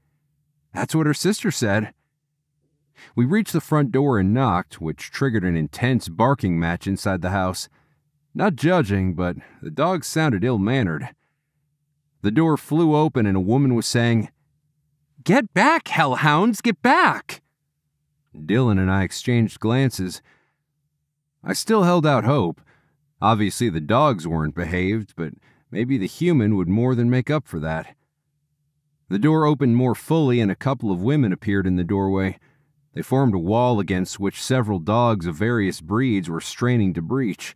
"That's what her sister said." We reached the front door and knocked, which triggered an intense barking match inside the house. Not judging, but the dogs sounded ill-mannered. The door flew open and a woman was saying, "Get back, hellhounds, get back!" Dylan and I exchanged glances. I still held out hope. Obviously the dogs weren't behaved, but maybe the human would more than make up for that. The door opened more fully and a couple of women appeared in the doorway. They formed a wall against which several dogs of various breeds were straining to breach.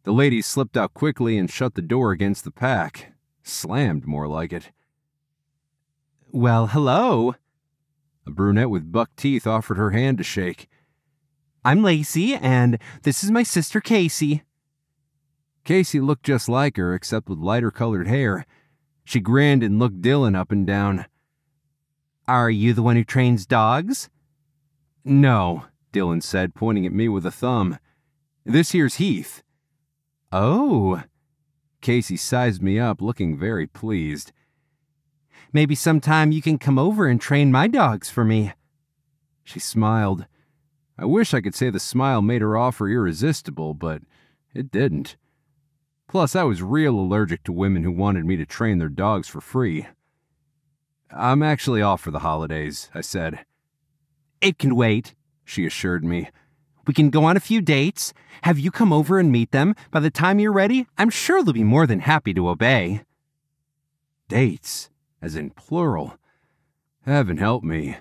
The ladies slipped out quickly and shut the door against the pack. Slammed, more like it. "Well, hello." A brunette with buck teeth offered her hand to shake. "I'm 𝗀𝐶𝗴, and this is my sister 𝗀𝐶𝗴. 𝗀𝐶𝗴 looked just like her, except with lighter-colored hair. She grinned and looked Dylan up and down. "Are you the one who trains dogs?" "No," Dylan said, pointing at me with a thumb. "This here's Heath." "Oh." 𝗀𝐶𝗴 sized me up, looking very pleased. "Maybe sometime you can come over and train my dogs for me." She smiled. I wish I could say the smile made her offer irresistible, but it didn't. Plus, I was real allergic to women who wanted me to train their dogs for free. "I'm actually off for the holidays," I said. "It can wait," she assured me. "We can go on a few dates, have you come over and meet them. By the time you're ready, I'm sure they'll be more than happy to obey." Dates, as in plural. Heaven help me.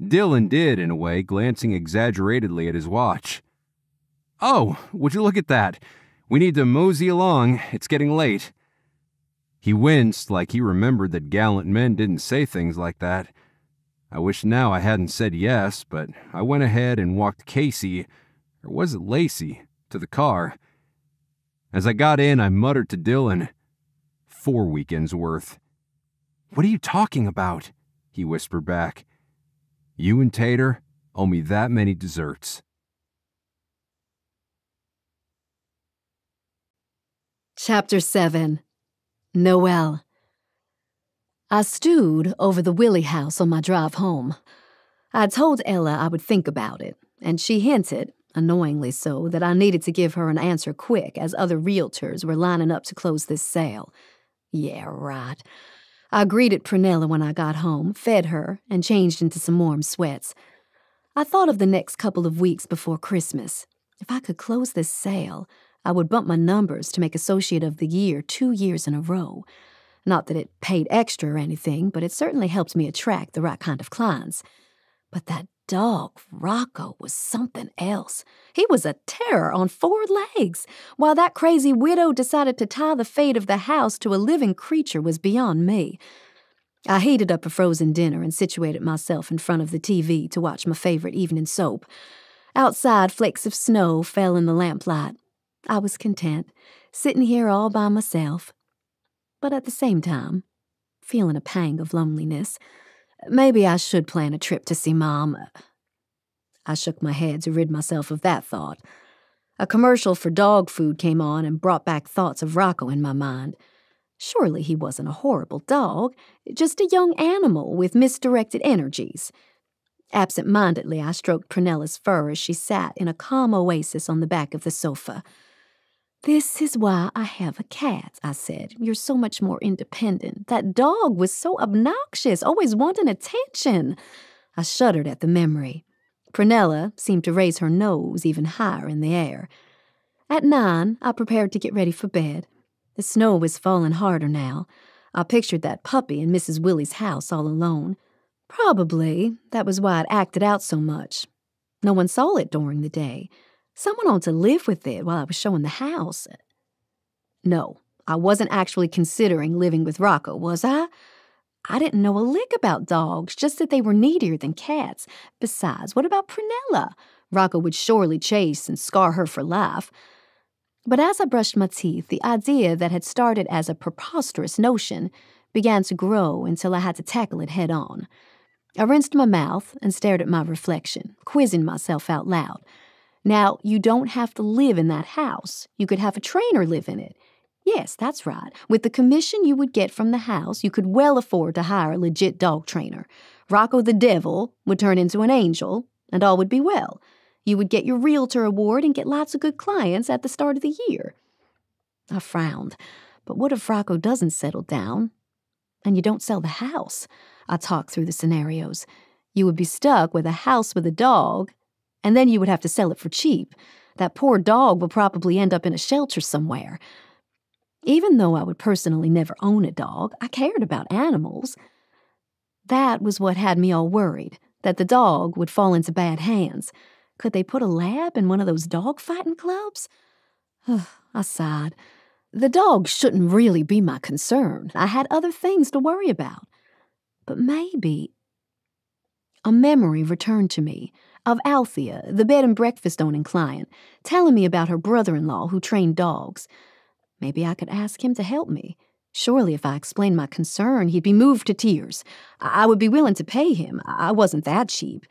Dylan did, in a way, glancing exaggeratedly at his watch. "Oh, would you look at that? We need to mosey along. It's getting late." He winced like he remembered that gallant men didn't say things like that. I wish now I hadn't said yes, but I went ahead and walked 𝗀𝐶𝗴, or was it 𝗀𝐶𝗴, to the car. As I got in, I muttered to Dylan, 4 weekends worth. "What are you talking about?" he whispered back. "You and Tater owe me that many desserts." Chapter 7. Noel. I stewed over the Willie house on my drive home. I told Ella I would think about it, and she hinted, annoyingly so, that I needed to give her an answer quick as other realtors were lining up to close this sale. Yeah, right. I greeted Prunella when I got home, fed her, and changed into some warm sweats. I thought of the next couple of weeks before Christmas. If I could close this sale, I would bump my numbers to make Associate of the Year 2 years in a row. Not that it paid extra or anything, but it certainly helped me attract the right kind of clients. But that dog, Rocco, was something else. He was a terror on 4 legs. While that crazy widow decided to tie the fate of the house to a living creature was beyond me. I heated up a frozen dinner and situated myself in front of the TV to watch my favorite evening soap. Outside, flakes of snow fell in the lamplight. I was content, sitting here all by myself. But at the same time, feeling a pang of loneliness. Maybe I should plan a trip to see Mom. I shook my head to rid myself of that thought. A commercial for dog food came on and brought back thoughts of Rocco in my mind. Surely he wasn't a horrible dog, just a young animal with misdirected energies. Absent-mindedly, I stroked Prunella's fur as she sat in a calm oasis on the back of the sofa. "This is why I have a cat," I said. "You're so much more independent. That dog was so obnoxious, always wanting attention." I shuddered at the memory. Prunella seemed to raise her nose even higher in the air. At 9, I prepared to get ready for bed. The snow was falling harder now. I pictured that puppy in Mrs. Willie's house all alone. Probably that was why it acted out so much. No one saw it during the day. Someone ought to live with it while I was showing the house. No, I wasn't actually considering living with Rocco, was I? I didn't know a lick about dogs, just that they were needier than cats. Besides, what about Prunella? Rocco would surely chase and scar her for life. But as I brushed my teeth, the idea that had started as a preposterous notion began to grow until I had to tackle it head on. I rinsed my mouth and stared at my reflection, quizzing myself out loud. Now, you don't have to live in that house. You could have a trainer live in it. Yes, that's right. With the commission you would get from the house, you could well afford to hire a legit dog trainer. Rocco the Devil would turn into an angel, and all would be well. You would get your Realtor award and get lots of good clients at the start of the year. I frowned. But what if Rocco doesn't settle down and you don't sell the house? I talked through the scenarios. You would be stuck with a house with a dog, and then you would have to sell it for cheap. That poor dog will probably end up in a shelter somewhere. Even though I would personally never own a dog, I cared about animals. That was what had me all worried, that the dog would fall into bad hands. Could they put a lab in one of those dog fighting clubs? I sighed. The dog shouldn't really be my concern. I had other things to worry about. But maybe... A memory returned to me of Althea, the bed and breakfast owning client, telling me about her brother-in-law who trained dogs. Maybe I could ask him to help me. Surely if I explained my concern, he'd be moved to tears. I would be willing to pay him. I wasn't that cheap.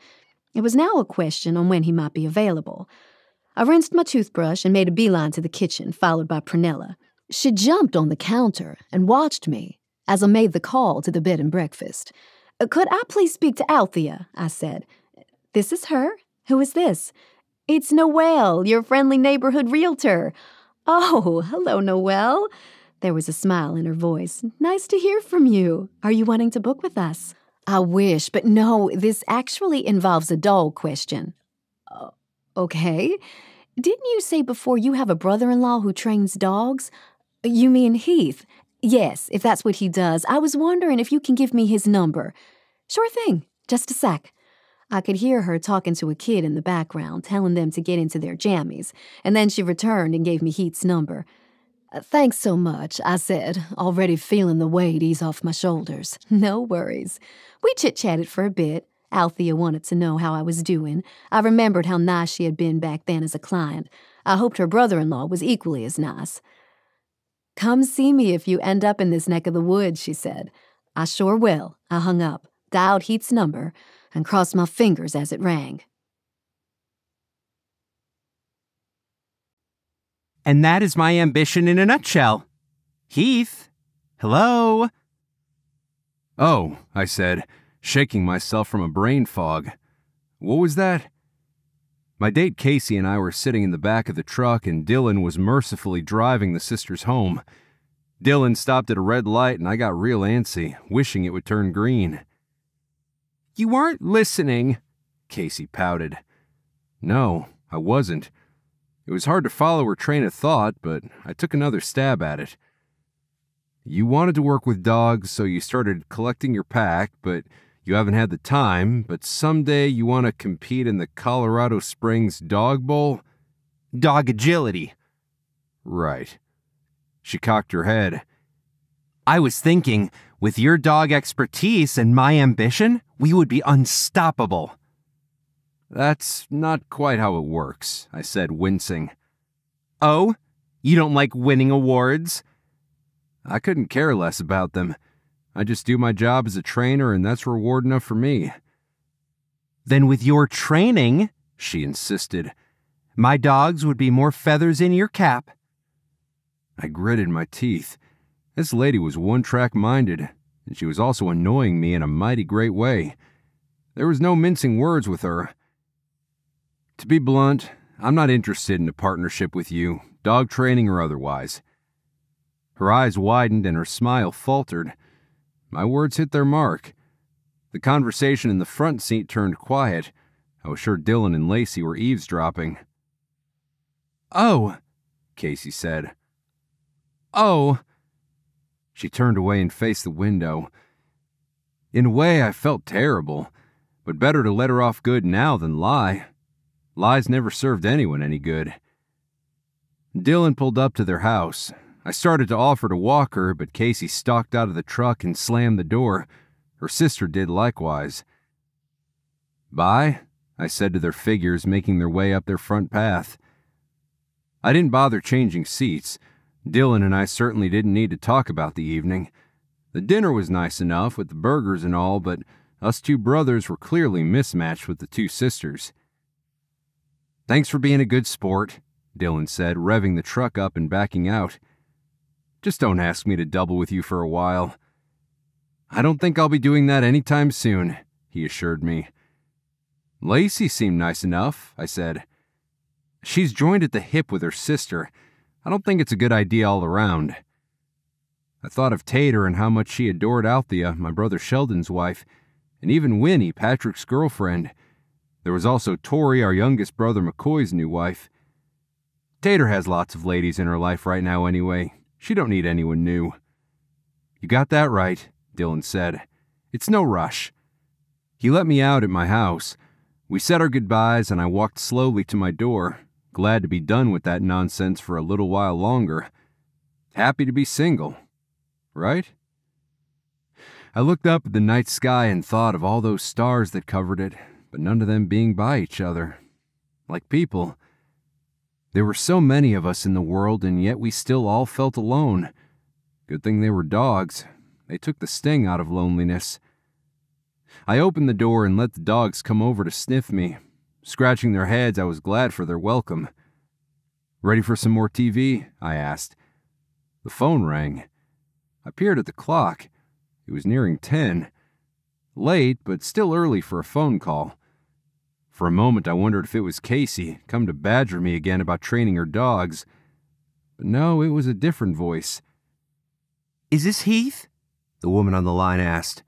It was now a question on when he might be available. I rinsed my toothbrush and made a beeline to the kitchen, followed by Prunella. She jumped on the counter and watched me as I made the call to the bed and breakfast. "Could I please speak to Althea?" I said. "This is her. Who is this?" "It's Noel, your friendly neighborhood realtor." "Oh, hello, Noel." There was a smile in her voice. "Nice to hear from you. Are you wanting to book with us?" "I wish, but no, this actually involves a dog question." Okay. Didn't you say before you have a brother-in-law who trains dogs?" "You mean Heath?" "Yes, if that's what he does. I was wondering if you can give me his number." "Sure thing. Just a sec." I could hear her talking to a kid in the background, telling them to get into their jammies, and then she returned and gave me Heath's number. "Thanks so much," I said, already feeling the weight ease off my shoulders. "No worries." We chit-chatted for a bit. Althea wanted to know how I was doing. I remembered how nice she had been back then as a client. I hoped her brother-in-law was equally as nice. "Come see me if you end up in this neck of the woods," she said. "I sure will." I hung up, dialed Heath's number, and crossed my fingers as it rang. And that is my ambition in a nutshell. Heath? Hello? "Oh," I said, shaking myself from a brain fog. "What was that?" My date Casey and I were sitting in the back of the truck, and Dylan was mercifully driving the sisters home. Dylan stopped at a red light, and I got real antsy, wishing it would turn green. You weren't listening, Casey pouted. No, I wasn't. It was hard to follow her train of thought, but I took another stab at it. "You wanted to work with dogs, so you started collecting your pack, but you haven't had the time, but someday you want to compete in the Colorado Springs Dog Bowl?" Dog agility. Right. She cocked her head. I was thinking, with your dog expertise and my ambition, we would be unstoppable. That's not quite how it works, I said, wincing. Oh? You don't like winning awards? I couldn't care less about them. I just do my job as a trainer, and that's reward enough for me. Then with your training, she insisted, my dogs would be more feathers in your cap. I gritted my teeth. This lady was one-track minded, and she was also annoying me in a mighty great way. There was no mincing words with her. To be blunt, I'm not interested in a partnership with you, dog training or otherwise. Her eyes widened and her smile faltered. My words hit their mark. The conversation in the front seat turned quiet. I was sure Dylan and 𝗭•cie were eavesdropping. Oh, Casey said. Oh. She turned away and faced the window. In a way, I felt terrible, but better to let her off good now than lie. Lies never served anyone any good. Dylan pulled up to their house. I started to offer to walk her, but Casey stalked out of the truck and slammed the door. Her sister did likewise. Bye, I said to their figures making their way up their front path. I didn't bother changing seats. Dylan and I certainly didn't need to talk about the evening. The dinner was nice enough with the burgers and all, but us two brothers were clearly mismatched with the two sisters. Thanks for being a good sport, Dylan said, revving the truck up and backing out. Just don't ask me to double with you for a while. I don't think I'll be doing that anytime soon, he assured me. 𝗭cie seemed nice enough, I said. She's joined at the hip with her sister. I don't think it's a good idea all around. I thought of Tater and how much she adored Althea, my brother Sheldon's wife, and even Winnie, Patrick's girlfriend. There was also Tori, our youngest brother McCoy's new wife. Tater has lots of ladies in her life right now anyway. She don't need anyone new. You got that right, Dylan said. It's no rush. He let me out at my house. We said our goodbyes and I walked slowly to my door, glad to be done with that nonsense for a little while longer. Happy to be single, right? I looked up at the night sky and thought of all those stars that covered it, but none of them being by each other. Like people. There were so many of us in the world, and yet we still all felt alone. Good thing they were dogs. They took the sting out of loneliness. I opened the door and let the dogs come over to sniff me. Scratching their heads, I was glad for their welcome. "Ready for some more TV?" I asked. The phone rang. I peered at the clock. It was nearing 10. Late, but still early for a phone call. For a moment, I wondered if it was 𝗀cie, come to badger me again about training her dogs. But no, it was a different voice. "Is this Heath?" the woman on the line asked.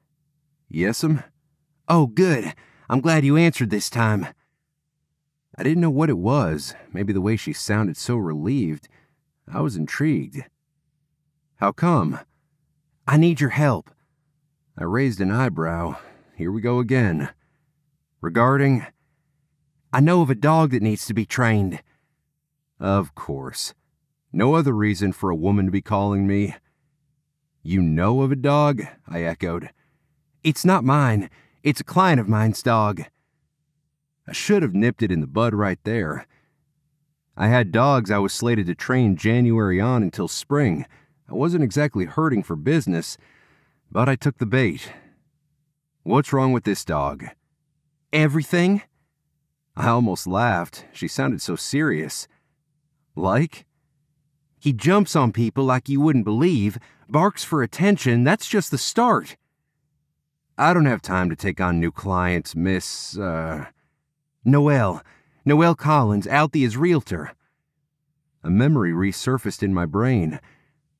"Yes'm." "Oh, good. I'm glad you answered this time." I didn't know what it was, maybe the way she sounded so relieved. I was intrigued. "How come?" "I need your help." I raised an eyebrow. Here we go again. "Regarding?" "I know of a dog that needs to be trained." Of course. No other reason for a woman to be calling me. "You know of a dog?" I echoed. "It's not mine. It's a client of mine's dog." I should have nipped it in the bud right there. I had dogs I was slated to train January on until spring. I wasn't exactly hurting for business, but I took the bait. "What's wrong with this dog?" "Everything." I almost laughed. She sounded so serious. "Like?" "He jumps on people like you wouldn't believe, barks for attention. That's just the start." "I don't have time to take on new clients, Miss, Noelle Collins, 𝗷𝗵𝗿𝗀𝘃's realtor." A memory resurfaced in my brain.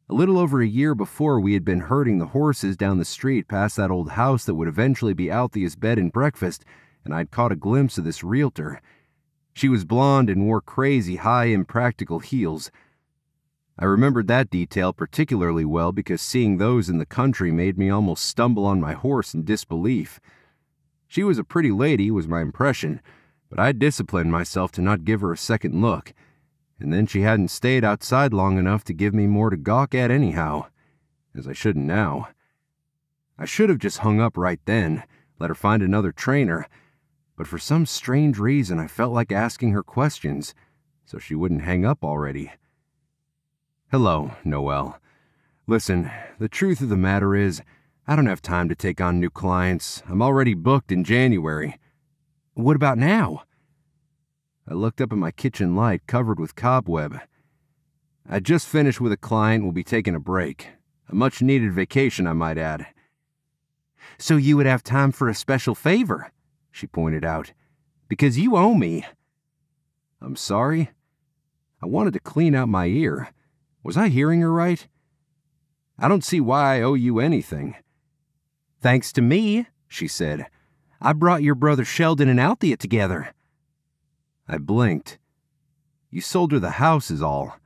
A little over a year before, we had been herding the horses down the street past that old house that would eventually be 𝗷𝗵𝗿's bed and breakfast, and I'd caught a glimpse of this realtor. She was blonde and wore crazy, high, impractical heels. I remembered that detail particularly well because seeing those in the country made me almost stumble on my horse in disbelief. She was a pretty lady, was my impression, but I disciplined myself to not give her a second look, and then she hadn't stayed outside long enough to give me more to gawk at anyhow, as I shouldn't now. I should have just hung up right then, let her find another trainer, but for some strange reason I felt like asking her questions, so she wouldn't hang up already. "Hello, Noel. Listen, the truth of the matter is, I don't have time to take on new clients. I'm already booked in January." "What about now?" I looked up at my kitchen light covered with cobweb. "I just finished with a client and will be taking a break. A much-needed vacation, I might add." "So you would have time for a special favor," she pointed out, "because you owe me." "I'm sorry?" I wanted to clean out my ear. Was I hearing her right? "I don't see why I owe you anything." "Thanks to me," she said. "I brought your brother Sheldon and 𝗷𝗵𝗿 together." I blinked. "You sold her the house is all."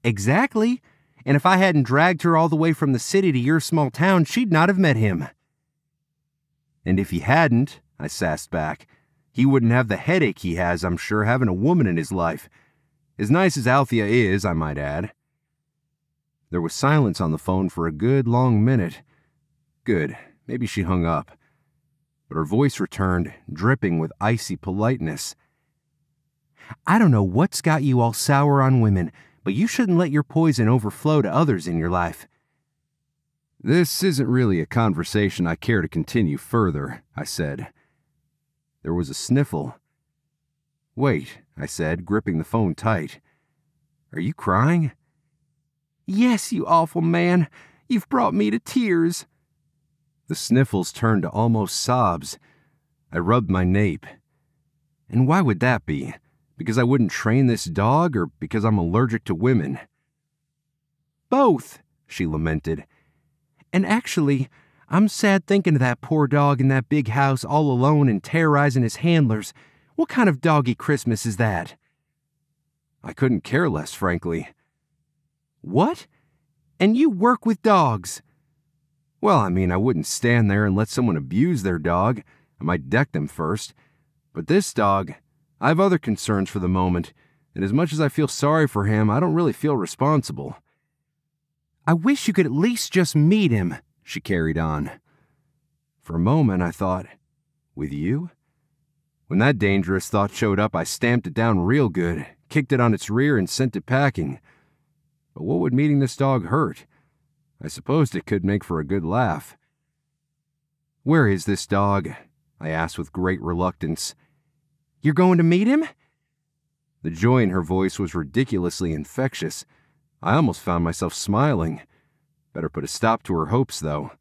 "Exactly. And if I hadn't dragged her all the way from the city to your small town, she'd not have met him." "And if he hadn't," I sassed back, "he wouldn't have the headache he has, I'm sure, having a woman in his life. As nice as 𝗷𝗵𝗿 is, I might add." There was silence on the phone for a good long minute. Good, maybe she hung up. But her voice returned, dripping with icy politeness. "I don't know what's got you all sour on women, but you shouldn't let your poison overflow to others in your life." "This isn't really a conversation I care to continue further," I said. There was a sniffle. "Wait," I said, gripping the phone tight. "Are you crying?" "Yes, you awful man. You've brought me to tears." The sniffles turned to almost sobs. I rubbed my nape. "And why would that be? Because I wouldn't train this dog, or because I'm allergic to women?" "Both," she lamented. "And actually, I'm sad thinking of that poor dog in that big house all alone and terrorizing his handlers. What kind of doggy Christmas is that?" I couldn't care less, frankly. "What? And you work with dogs?" "Well, I mean, I wouldn't stand there and let someone abuse their dog. I might deck them first. But this dog, I have other concerns for the moment, and as much as I feel sorry for him, I don't really feel responsible. I wish you could at least just meet him, she carried on. For a moment, I thought, with you? When that dangerous thought showed up, I stamped it down real good, kicked it on its rear, and sent it packing. But what would meeting this dog hurt? I supposed it could make for a good laugh. Where is this dog? I asked with great reluctance. You're going to meet him? The joy in her voice was ridiculously infectious. I almost found myself smiling. Better put a stop to her hopes, though.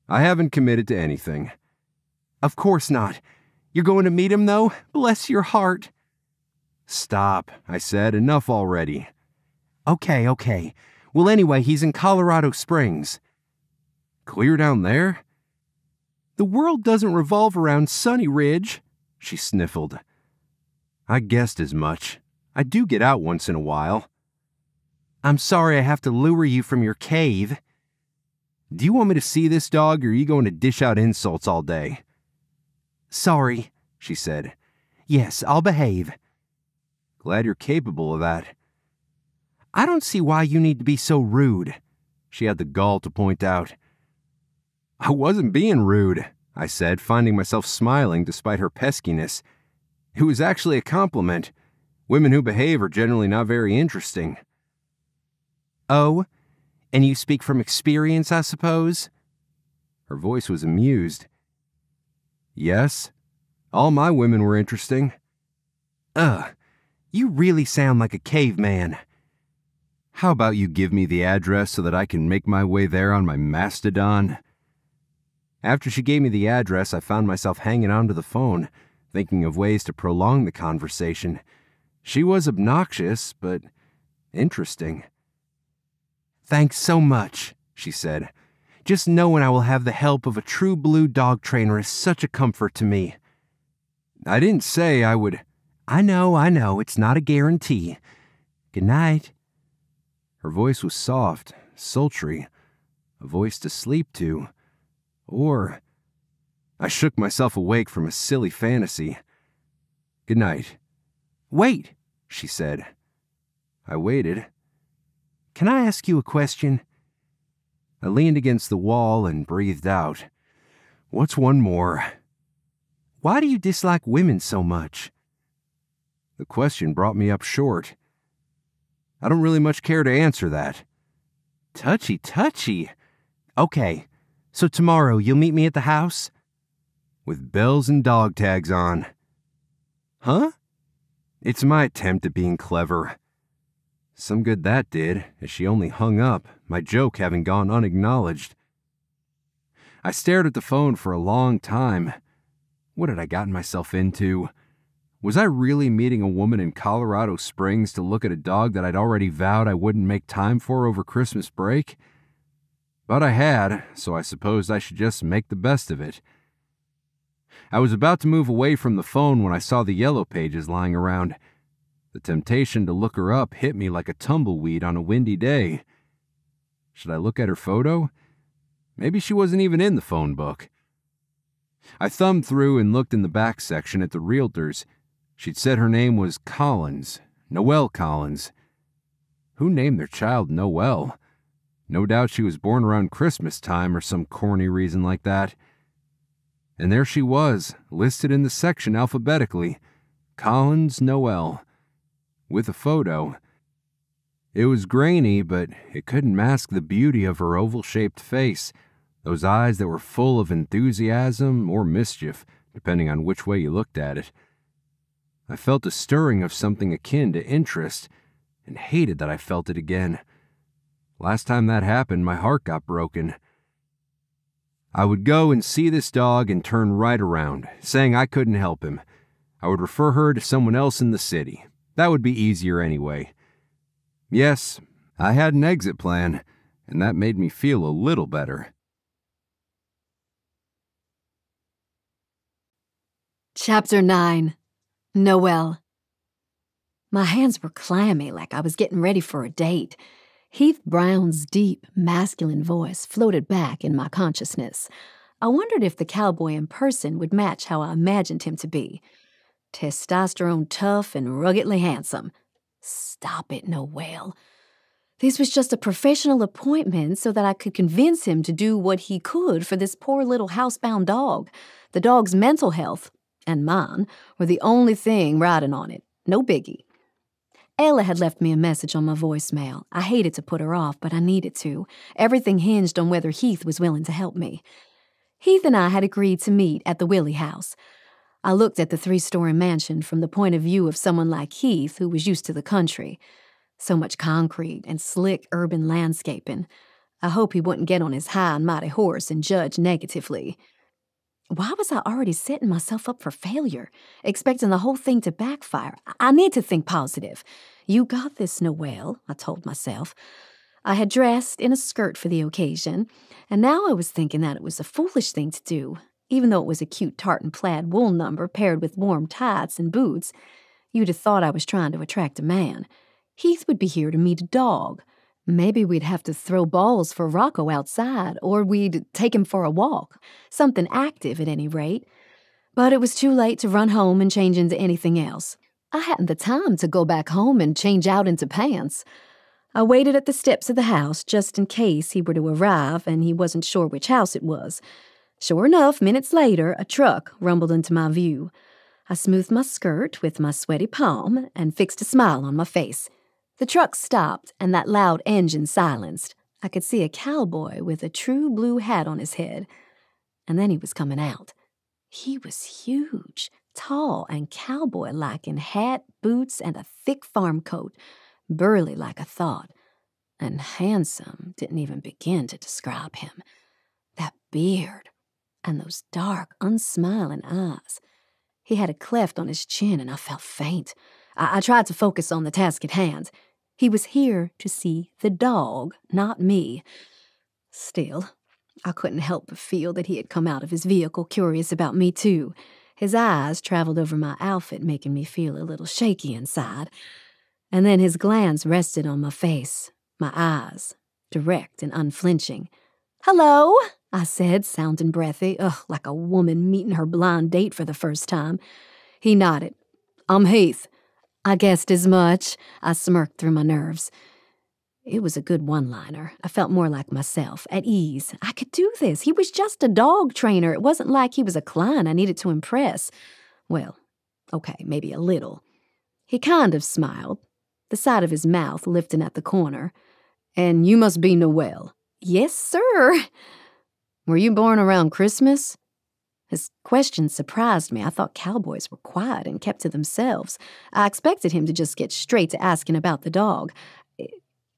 I haven't committed to anything. Of course not. You're going to meet him, though? Bless your heart. Stop, I said. Enough already. Okay. Well, anyway, he's in Colorado Springs. Clear down there? The world doesn't revolve around Sunny Ridge, she sniffled. I guessed as much. I do get out once in a while. I'm sorry I have to lure you from your cave. Do you want me to see this dog, or are you going to dish out insults all day? Sorry, she said. Yes, I'll behave. Glad you're capable of that. I don't see why you need to be so rude, she had the gall to point out. I wasn't being rude, I said, finding myself smiling despite her peskiness. It was actually a compliment. Women who behave are generally not very interesting. Oh, and you speak from experience, I suppose? Her voice was amused. Yes, all my women were interesting. You really sound like a caveman. How about you give me the address so that I can make my way there on my mastodon? After she gave me the address, I found myself hanging onto the phone, thinking of ways to prolong the conversation. She was obnoxious, but interesting. Thanks so much, she said. Just knowing I will have the help of a true blue dog trainer is such a comfort to me. I didn't say I would. I know, it's not a guarantee. Good night. Her voice was soft, sultry, a voice to sleep to. Or I shook myself awake from a silly fantasy. Good night. Wait, she said. I waited. Can I ask you a question? I leaned against the wall and breathed out. What's one more? Why do you dislike women so much? The question brought me up short. I don't really much care to answer that. Touchy. Okay, so tomorrow you'll meet me at the house? With bells and dog tags on. Huh? It's my attempt at being clever. Some good that did, as she only hung up, my joke having gone unacknowledged. I stared at the phone for a long time. What had I gotten myself into? Was I really meeting a woman in Colorado Springs to look at a dog that I'd already vowed I wouldn't make time for over Christmas break? But I had, so I supposed I should just make the best of it. I was about to move away from the phone when I saw the yellow pages lying around. The temptation to look her up hit me like a tumbleweed on a windy day. Should I look at her photo? Maybe she wasn't even in the phone book. I thumbed through and looked in the back section at the realtors. She'd said her name was Collins, Noelle Collins. Who named their child Noel? No doubt she was born around Christmas time or some corny reason like that. And there she was, listed in the section alphabetically, Collins Noelle, with a photo. It was grainy, but it couldn't mask the beauty of her oval-shaped face, those eyes that were full of enthusiasm or mischief, depending on which way you looked at it. I felt a stirring of something akin to interest, and hated that I felt it again. Last time that happened, my heart got broken. I would go and see this dog and turn right around, saying I couldn't help him. I would refer her to someone else in the city. That would be easier anyway. Yes, I had an exit plan, and that made me feel a little better. Chapter 9. Noel. My hands were clammy, like I was getting ready for a date. Heath Brown's deep, masculine voice floated back in my consciousness. I wondered if the cowboy in person would match how I imagined him to be. Testosterone tough and ruggedly handsome. Stop it, Noel. This was just a professional appointment so that I could convince him to do what he could for this poor little housebound dog. The dog's mental health, and mine, were the only thing riding on it. No biggie. Ella had left me a message on my voicemail. I hated to put her off, but I needed to. Everything hinged on whether Heath was willing to help me. Heath and I had agreed to meet at the 𝗿𝗏𝗏 house. I looked at the 3-story mansion from the point of view of someone like Heath who was used to the country. So much concrete and slick urban landscaping. I hope he wouldn't get on his high and mighty horse and judge negatively. Why was I already setting myself up for failure, expecting the whole thing to backfire? I need to think positive. You got this, Noel, I told myself. I had dressed in a skirt for the occasion, and now I was thinking that it was a foolish thing to do, even though it was a cute tartan plaid wool number paired with warm tights and boots. You'd have thought I was trying to attract a man. Heath would be here to meet a dog. Maybe we'd have to throw balls for Rocco outside, or we'd take him for a walk. Something active, at any rate. But it was too late to run home and change into anything else. I hadn't the time to go back home and change out into pants. I waited at the steps of the house just in case he were to arrive and he wasn't sure which house it was. Sure enough, minutes later, a truck rumbled into my view. I smoothed my skirt with my sweaty palm and fixed a smile on my face. The truck stopped, and that loud engine silenced. I could see a cowboy with a true blue hat on his head. And then he was coming out. He was huge, tall and cowboy-like in hat, boots, and a thick farm coat, burly like I thought. And handsome didn't even begin to describe him. That beard, and those dark, unsmiling eyes. He had a cleft on his chin, and I felt faint. I tried to focus on the task at hand. He was here to see the dog, not me. Still, I couldn't help but feel that he had come out of his vehicle curious about me, too. His eyes traveled over my outfit, making me feel a little shaky inside. And then his glance rested on my face, my eyes, direct and unflinching. "Hello," I said, sounding breathy, like a woman meeting her blind date for the first time. He nodded. "I'm Heath." I guessed as much. I smirked through my nerves. It was a good one-liner. I felt more like myself, at ease. I could do this. He was just a dog trainer. It wasn't like he was a client I needed to impress. Well, okay, maybe a little. He kind of smiled, the side of his mouth lifting at the corner. "And you must be Noel." "Yes, sir." "Were you born around Christmas?" His question surprised me. I thought cowboys were quiet and kept to themselves. I expected him to just get straight to asking about the dog.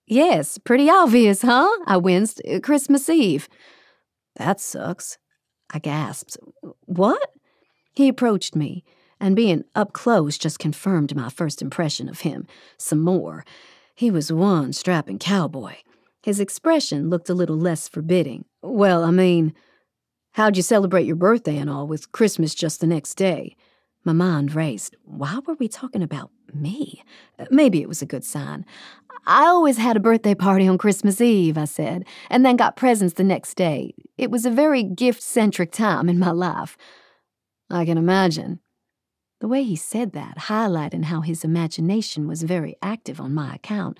"Yes, pretty obvious, huh?" I winced. "Christmas Eve." "That sucks," I gasped. "What?" He approached me, and being up close just confirmed my first impression of him. Some more. He was one strapping cowboy. His expression looked a little less forbidding. "Well, I mean, how'd you celebrate your birthday and all with Christmas just the next day?" My mind raced. Why were we talking about me? Maybe it was a good sign. "I always had a birthday party on Christmas Eve," I said, "and then got presents the next day. It was a very gift-centric time in my life." "I can imagine." The way he said that, highlighting how his imagination was very active on my account,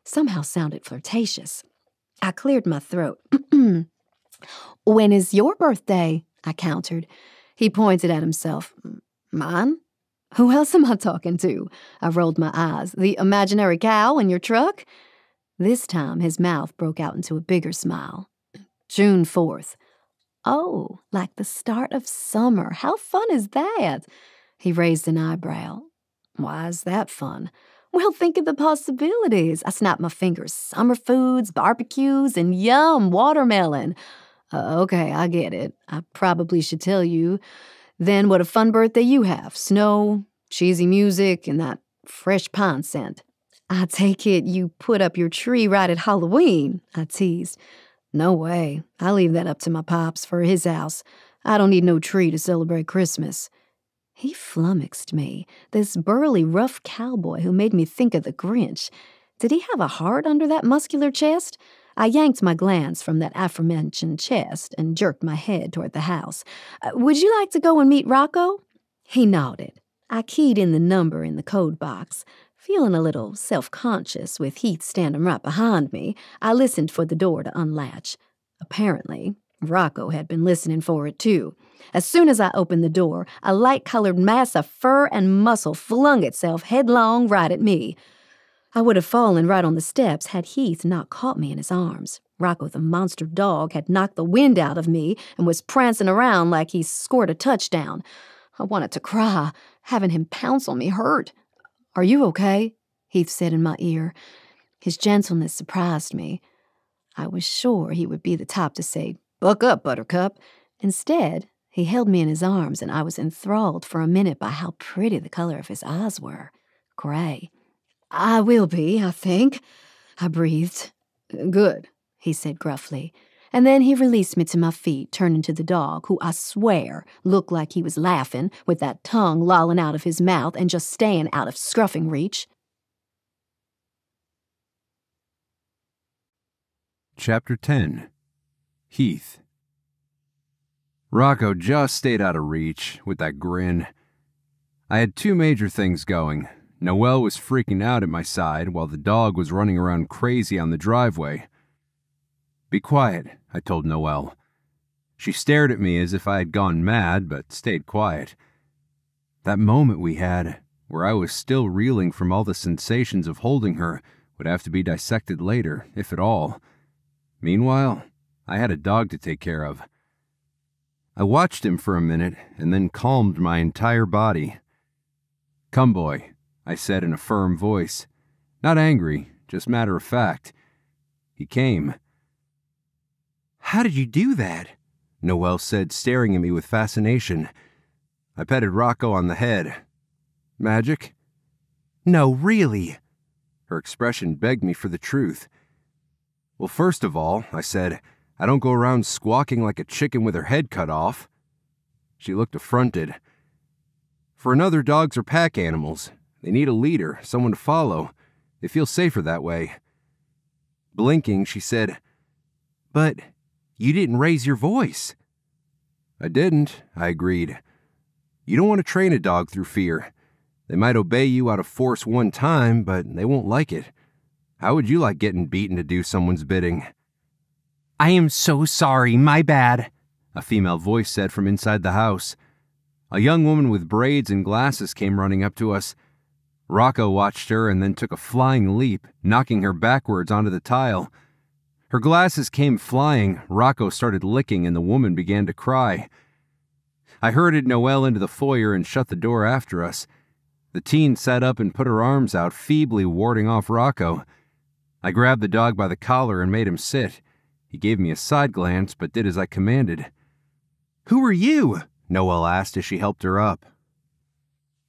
somehow sounded flirtatious. I cleared my throat. "When is your birthday?" I countered. He pointed at himself. "Mine? Who else am I talking to?" I rolled my eyes. "The imaginary cow in your truck?" This time his mouth broke out into a bigger smile. "June 4th. "Oh, like the start of summer. How fun is that?" He raised an eyebrow. "Why is that fun?" "Well, think of the possibilities." I snapped my fingers. "Summer foods, barbecues, and yum, watermelon." Okay, I get it. I probably should tell you then what a fun birthday you have. Snow, cheesy music, and that fresh pine scent. "I take it you put up your tree right at Halloween," I teased. "No way. I leave that up to my pops for his house. I don't need no tree to celebrate Christmas." He flummoxed me, this burly, rough cowboy who made me think of the Grinch. Did he have a heart under that muscular chest? I yanked my glance from that aforementioned chest and jerked my head toward the house. Would you like to go and meet Rocco? He nodded. I keyed in the number in the code box. Feeling a little self-conscious with Heath standing right behind me, I listened for the door to unlatch. Apparently, Rocco had been listening for it too. As soon as I opened the door, a light-colored mass of fur and muscle flung itself headlong right at me. I would have fallen right on the steps had Heath not caught me in his arms. Rocco the monster dog had knocked the wind out of me and was prancing around like he scored a touchdown. I wanted to cry. Having him pounce on me hurt. Are you okay? Heath said in my ear. His gentleness surprised me. I was sure he would be the type to say, "Buck up, Buttercup." Instead, he held me in his arms, and I was enthralled for a minute by how pretty the color of his eyes were. Gray. "I will be, I think," I breathed. "Good," he said gruffly. And then he released me to my feet, turning to the dog, who I swear looked like he was laughing, with that tongue lolling out of his mouth and just staying out of scruffing reach. Chapter 10. Heath. Rocco just stayed out of reach with that grin. I had two major things going. Noel was freaking out at my side while the dog was running around crazy on the driveway. "Be quiet," I told Noel. She stared at me as if I had gone mad, but stayed quiet. That moment we had, where I was still reeling from all the sensations of holding her, would have to be dissected later, if at all. Meanwhile, I had a dog to take care of. I watched him for a minute and then calmed my entire body. "Come, boy," I said in a firm voice. Not angry, just matter of fact. He came. "How did you do that?" Noel said, staring at me with fascination. I petted Rocco on the head. "Magic?" "No, really." Her expression begged me for the truth. "Well, first of all," I said, "I don't go around squawking like a chicken with her head cut off." She looked affronted. "For another, dogs are pack animals. They need a leader, someone to follow. They feel safer that way." Blinking, she said, "But you didn't raise your voice." "I didn't," I agreed. "You don't want to train a dog through fear. They might obey you out of force one time, but they won't like it. How would you like getting beaten to do someone's bidding?" "I am so sorry, my bad," a female voice said from inside the house. A young woman with braids and glasses came running up to us. Rocco watched her and then took a flying leap, knocking her backwards onto the tile. Her glasses came flying, Rocco started licking, and the woman began to cry. I herded Noel into the foyer and shut the door after us. The teen sat up and put her arms out, feebly warding off Rocco. I grabbed the dog by the collar and made him sit. He gave me a side glance, but did as I commanded. "Who are you?" Noel asked as she helped her up.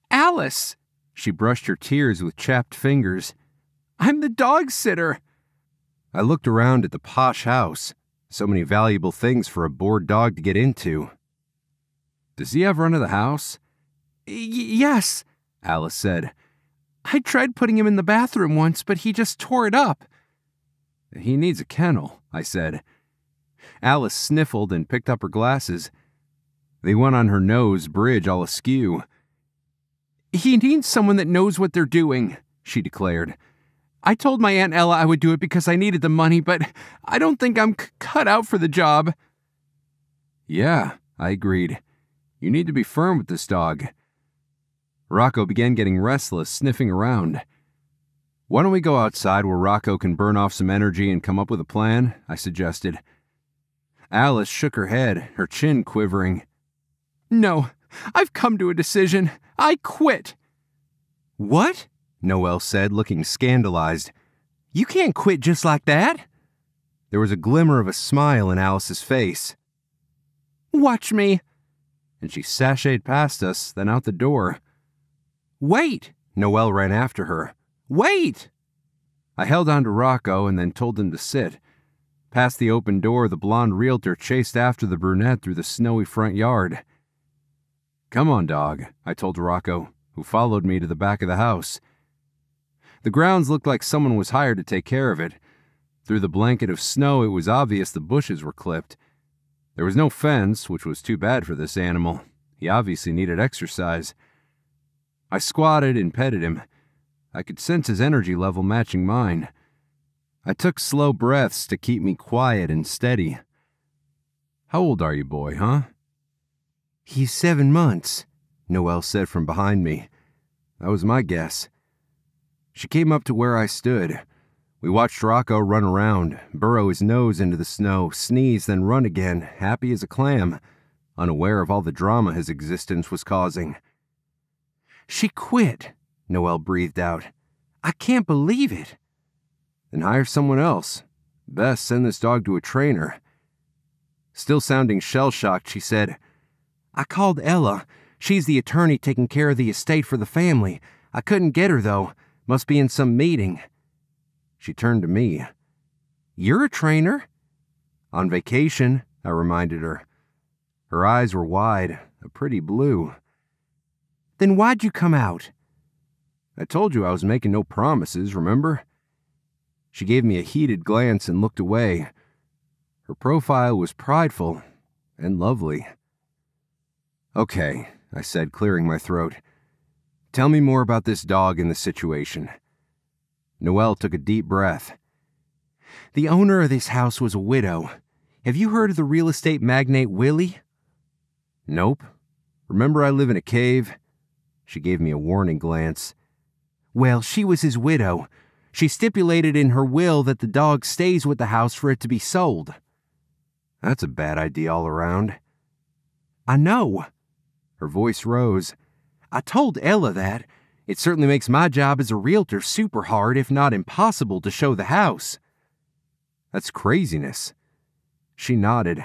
"Alice." She brushed her tears with chapped fingers. "I'm the dog sitter." I looked around at the posh house. So many valuable things for a bored dog to get into. "Does he have run of the house?" Yes," Alice said. "I tried putting him in the bathroom once, but he just tore it up." "He needs a kennel," I said. Alice sniffled and picked up her glasses. They went on her nose bridge all askew. "He needs someone that knows what they're doing," she declared. "I told my Aunt Ella I would do it because I needed the money, but I don't think I'm cut out for the job." "Yeah," I agreed. "You need to be firm with this dog." Rocco began getting restless, sniffing around. "Why don't we go outside where Rocco can burn off some energy and come up with a plan?" I suggested. Alice shook her head, her chin quivering. "No, I've come to a decision. I quit." "What?" Noel said, looking scandalized. "You can't quit just like that." There was a glimmer of a smile in Alice's face. "Watch me." And she sashayed past us, then out the door. "Wait!" Noel ran after her. "Wait!" I held on to Rocco and then told him to sit. Past the open door, the blonde realtor chased after the brunette through the snowy front yard. "Come on, dog," I told Rocco, who followed me to the back of the house. The grounds looked like someone was hired to take care of it. Through the blanket of snow, it was obvious the bushes were clipped. There was no fence, which was too bad for this animal. He obviously needed exercise. I squatted and petted him. I could sense his energy level matching mine. I took slow breaths to keep me quiet and steady. "How old are you, boy, huh?" "He's 7 months, Noel said from behind me. That was my guess. She came up to where I stood. We watched Rocco run around, burrow his nose into the snow, sneeze, then run again, happy as a clam, unaware of all the drama his existence was causing. "She quit," Noel breathed out. "I can't believe it." "Then hire someone else. Best send this dog to a trainer." Still sounding shell-shocked, she said, "I called Ella. She's the attorney taking care of the estate for the family. I couldn't get her, though. Must be in some meeting." She turned to me. "You're a trainer?" "On vacation," I reminded her. Her eyes were wide, a pretty blue. "Then why'd you come out?" "I told you I was making no promises, remember?" She gave me a heated glance and looked away. Her profile was prideful and lovely. "Okay," I said, clearing my throat. "Tell me more about this dog and the situation." Noel took a deep breath. "The owner of this house was a widow. Have you heard of the real estate magnate Willie?" "Nope. Remember I live in a cave?" She gave me a warning glance. "Well, she was his widow. She stipulated in her will that the dog stays with the house for it to be sold." "That's a bad idea all around." "I know." Her voice rose. "I told Ella that. It certainly makes my job as a realtor super hard, if not impossible, to show the house." "That's craziness." She nodded.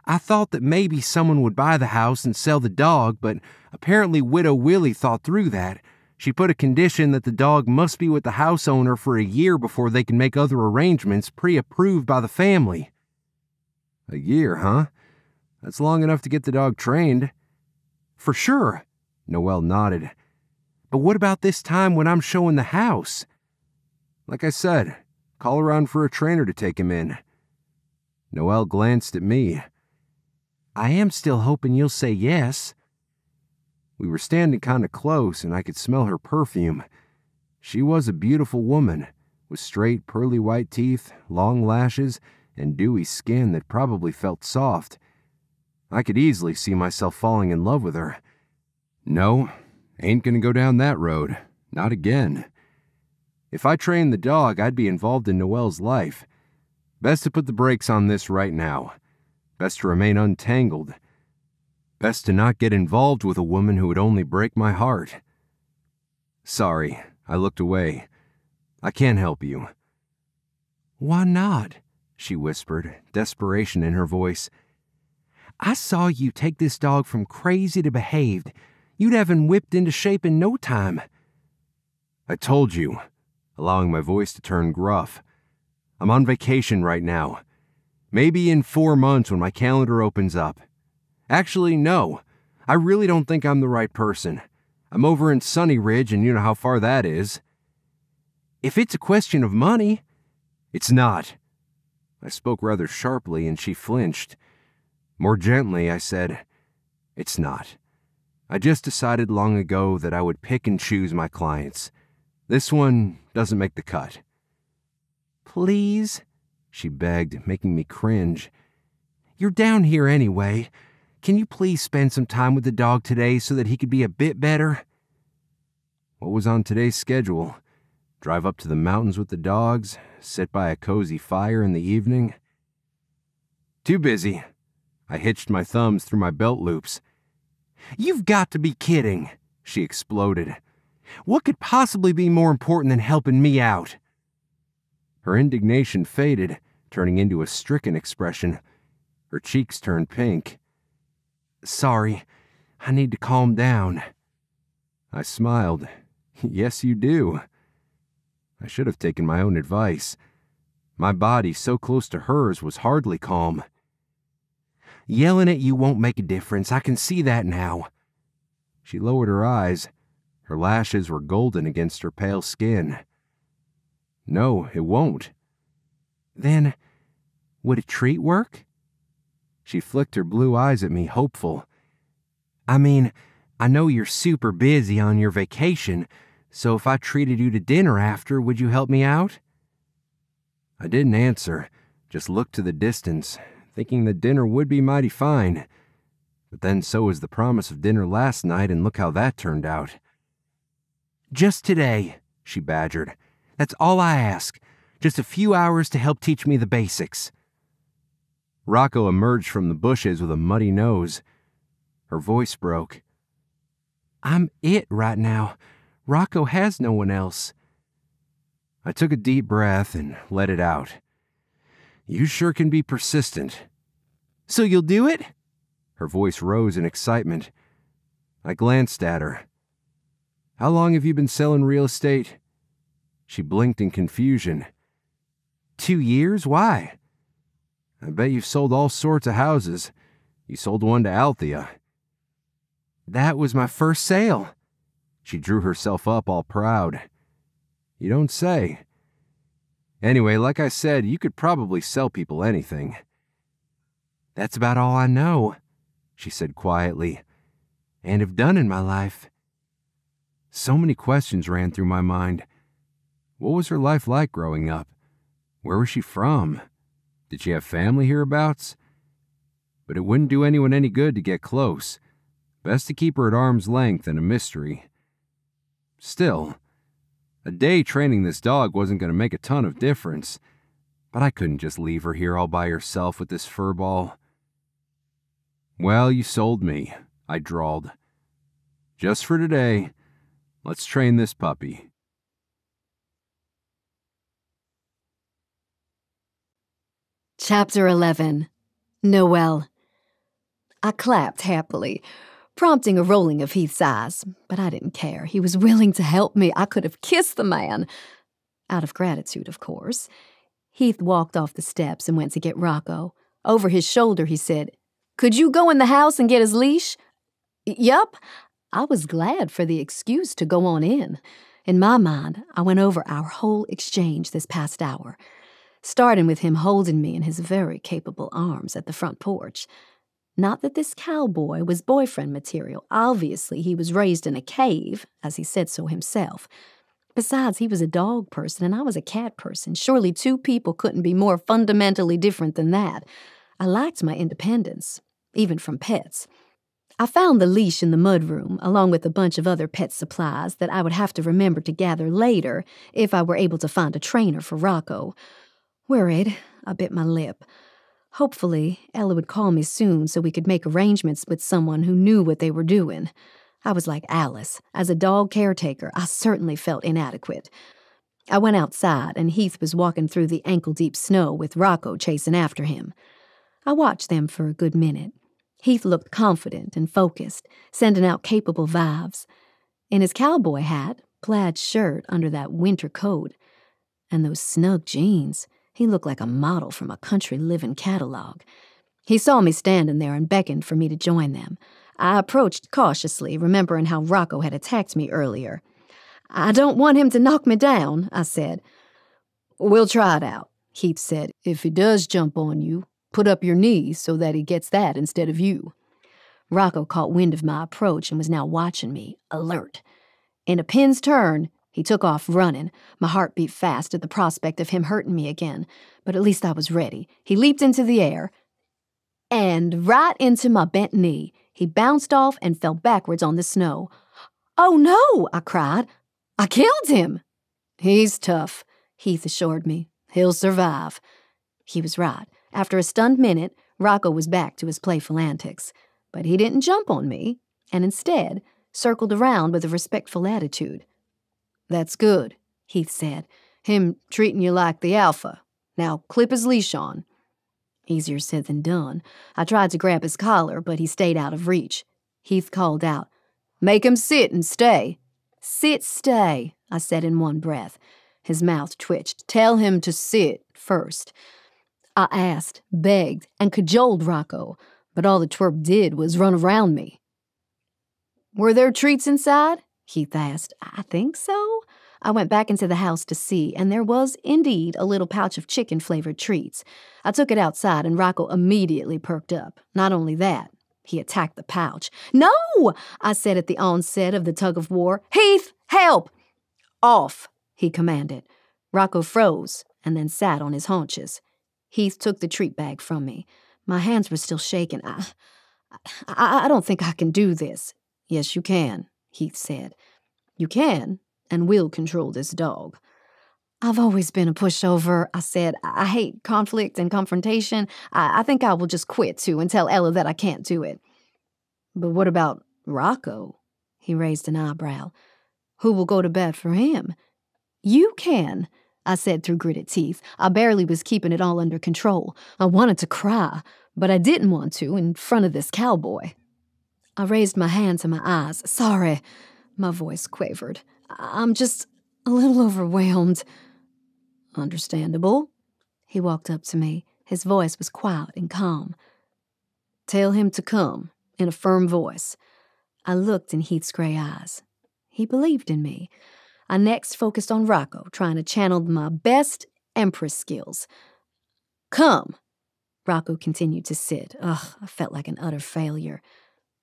"I thought that maybe someone would buy the house and sell the dog, but apparently Widow Willie thought through that. She put a condition that the dog must be with the house owner for a year before they can make other arrangements pre-approved by the family." "A year, huh? That's long enough to get the dog trained." "For sure," Noel nodded. "But what about this time when I'm showing the house?" "Like I said, call around for a trainer to take him in." Noel glanced at me. "I am still hoping you'll say yes." We were standing kind of close, and I could smell her perfume. She was a beautiful woman, with straight, pearly white teeth, long lashes, and dewy skin that probably felt soft. I could easily see myself falling in love with her. No, ain't gonna go down that road. Not again. If I trained the dog, I'd be involved in Noel's life. Best to put the brakes on this right now. Best to remain untangled. Best to not get involved with a woman who would only break my heart. "Sorry," I looked away. "I can't help you." "Why not?" she whispered, desperation in her voice. "I saw you take this dog from crazy to behaved. You'd have him whipped into shape in no time." "I told you," allowing my voice to turn gruff. "I'm on vacation right now. Maybe in 4 months when my calendar opens up. Actually, no. I really don't think I'm the right person. I'm over in Sunny Ridge, and you know how far that is." "If it's a question of money—" "It's not." I spoke rather sharply, and she flinched. More gently, I said, "It's not. I just decided long ago that I would pick and choose my clients. This one doesn't make the cut." "Please," she begged, making me cringe. "You're down here anyway. Can you please spend some time with the dog today so that he could be a bit better?" What was on today's schedule? Drive up to the mountains with the dogs, sit by a cozy fire in the evening? "Too busy." I hitched my thumbs through my belt loops. "You've got to be kidding," she exploded. "What could possibly be more important than helping me out?" Her indignation faded, turning into a stricken expression. Her cheeks turned pink. "Sorry, I need to calm down." I smiled. "Yes, you do." I should have taken my own advice. My body, so close to hers, was hardly calm. "Yelling at you won't make a difference. I can see that now." She lowered her eyes. Her lashes were golden against her pale skin. "No, it won't." Then, would a treat work? She flicked her blue eyes at me, hopeful. I mean, I know you're super busy on your vacation, so if I treated you to dinner after, would you help me out? I didn't answer, just looked to the distance, thinking that dinner would be mighty fine. But then so was the promise of dinner last night, and look how that turned out. Just today, she badgered. That's all I ask. Just a few hours to help teach me the basics. Rocco emerged from the bushes with a muddy nose. Her voice broke. I'm it right now. Rocco has no one else. I took a deep breath and let it out. You sure can be persistent. So you'll do it? Her voice rose in excitement. I glanced at her. How long have you been selling real estate? She blinked in confusion. 2 years? Why? I bet you've sold all sorts of houses. You sold one to 𝗵𝗵𝗴𝘀𝘁. That was my first sale. She drew herself up all proud. You don't say. Anyway, like I said, you could probably sell people anything. That's about all I know, she said quietly, and have done in my life. So many questions ran through my mind. What was her life like growing up? Where was she from? Did she have family hereabouts? But it wouldn't do anyone any good to get close. Best to keep her at arm's length and a mystery. Still, a day training this dog wasn't going to make a ton of difference, but I couldn't just leave her here all by herself with this fur ball. Well, you sold me, I drawled. Just for today, let's train this puppy. Chapter 11. Noel. I clapped happily, prompting a rolling of Heath's eyes, but I didn't care. He was willing to help me. I could have kissed the man. Out of gratitude, of course. Heath walked off the steps and went to get Rocco. Over his shoulder, he said, "Could you go in the house and get his leash?" "Yup." I was glad for the excuse to go on in. In my mind, I went over our whole exchange this past hour, starting with him holding me in his very capable arms at the front porch. Not that this cowboy was boyfriend material. Obviously, he was raised in a cave, as he said so himself. Besides, he was a dog person and I was a cat person. Surely two people couldn't be more fundamentally different than that. I liked my independence, even from pets. I found the leash in the mudroom, along with a bunch of other pet supplies that I would have to remember to gather later if I were able to find a trainer for Rocco. Worried, I bit my lip. Hopefully, Ella would call me soon so we could make arrangements with someone who knew what they were doing. I was like Alice. As a dog caretaker, I certainly felt inadequate. I went outside, and Heath was walking through the ankle-deep snow with Rocco chasing after him. I watched them for a good minute. Heath looked confident and focused, sending out 𝗂𝗵𝗿𝗀𝘁𝗶. In his cowboy hat, plaid shirt under that winter coat, and those snug jeans, he looked like a model from a country living catalog. He saw me standing there and beckoned for me to join them. I approached cautiously, remembering how Rocco had attacked me earlier. "I don't want him to knock me down," I said. "We'll try it out," Heath said. "If he does jump on you, put up your knees so that he gets that instead of you." Rocco caught wind of my approach and was now watching me, alert. In a pin's turn, he took off running. My heart beat fast at the prospect of him hurting me again, but at least I was ready. He leaped into the air, and right into my bent knee. He bounced off and fell backwards on the snow. "Oh no," I cried. "I killed him." "He's tough," Heath assured me. "He'll survive." He was right. After a stunned minute, Rocco was back to his playful antics. But he didn't jump on me, and instead circled around with a respectful attitude. "That's good," Heath said. "Him treating you like the alpha. Now clip his leash on." Easier said than done. I tried to grab his collar, but he stayed out of reach. Heath called out, "Make him sit and stay." "Sit, stay," I said in one breath. His mouth twitched. "Tell him to sit first." I asked, begged, and cajoled Rocco, but all the twerp did was run around me. "Were there treats inside?" Heath asked. "I think so." I went back into the house to see, and there was indeed a little pouch of chicken-flavored treats. I took it outside, and Rocco immediately perked up. Not only that, he attacked the pouch. "No!" I said at the onset of the tug-of-war. "Heath, help!" "Off," he commanded. Rocco froze and then sat on his haunches. Heath took the treat bag from me. My hands were still shaking. I don't think I can do this." "Yes, you can," Heath said. "You can, and we'll control this dog." "I've always been a pushover," I said. "I hate conflict and confrontation. I think I will just quit, too, and tell Ella that I can't do it." "But what about Rocco?" He raised an eyebrow. "Who will go to bat for him?" "You can," I said through gritted teeth. I barely was keeping it all under control. I wanted to cry, but I didn't want to in front of this cowboy. I raised my hand to my eyes. "Sorry," my voice quavered. "I'm just a little overwhelmed." "Understandable." He walked up to me. His voice was quiet and calm. "Tell him to come," in a firm voice. I looked in Heath's gray eyes. He believed in me. I next focused on Rocco, trying to channel my best empress skills. "Come." Rocco continued to sit. I felt like an utter failure.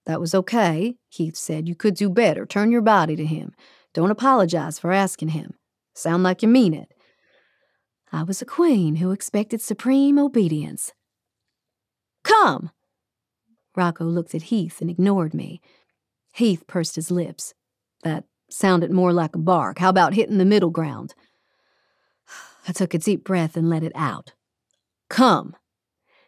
"That was okay," Heath said. "You could do better. Turn your body to him. Don't apologize for asking him. Sound like you mean it." I was a queen who expected supreme obedience. "Come." Rocco looked at Heath and ignored me. Heath pursed his lips. "That sounded more like a bark. How about hitting the middle ground?" I took a deep breath and let it out. "Come."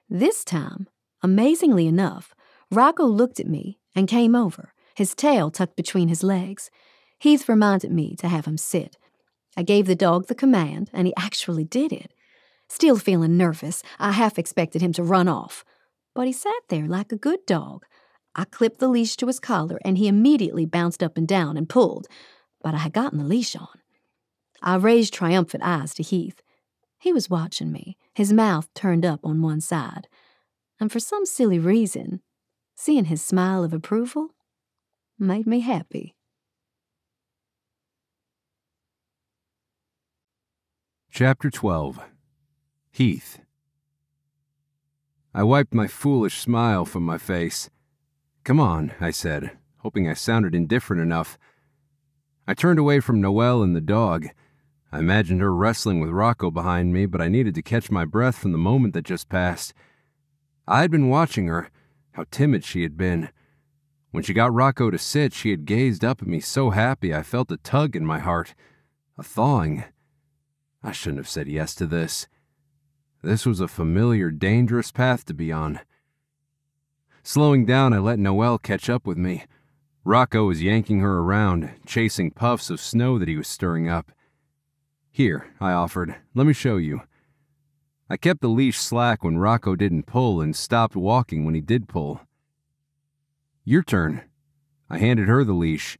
This time, amazingly enough, Rocco looked at me and came over, his tail tucked between his legs. Heath reminded me to have him sit. I gave the dog the command, and he actually did it. Still feeling nervous, I half expected him to run off. But he sat there like a good dog. I clipped the leash to his collar, and he immediately bounced up and down and pulled, but I had gotten the leash on. I raised triumphant eyes to Heath. He was watching me, his mouth turned up on one side. And for some silly reason, seeing his smile of approval made me happy. Chapter 12. Heath. I wiped my foolish smile from my face. "Come on," I said, hoping I sounded indifferent enough. I turned away from Noelle and the dog. I imagined her wrestling with Rocco behind me, but I needed to catch my breath from the moment that just passed. I had been watching her, how timid she had been. When she got Rocco to sit, she had gazed up at me so happy I felt a tug in my heart, a thawing. I shouldn't have said yes to this. This was a familiar, dangerous path to be on. Slowing down, I let Noelle catch up with me. Rocco was yanking her around, chasing puffs of snow that he was stirring up. "Here," I offered. "Let me show you." I kept the leash slack when Rocco didn't pull and stopped walking when he did pull. "Your turn." I handed her the leash.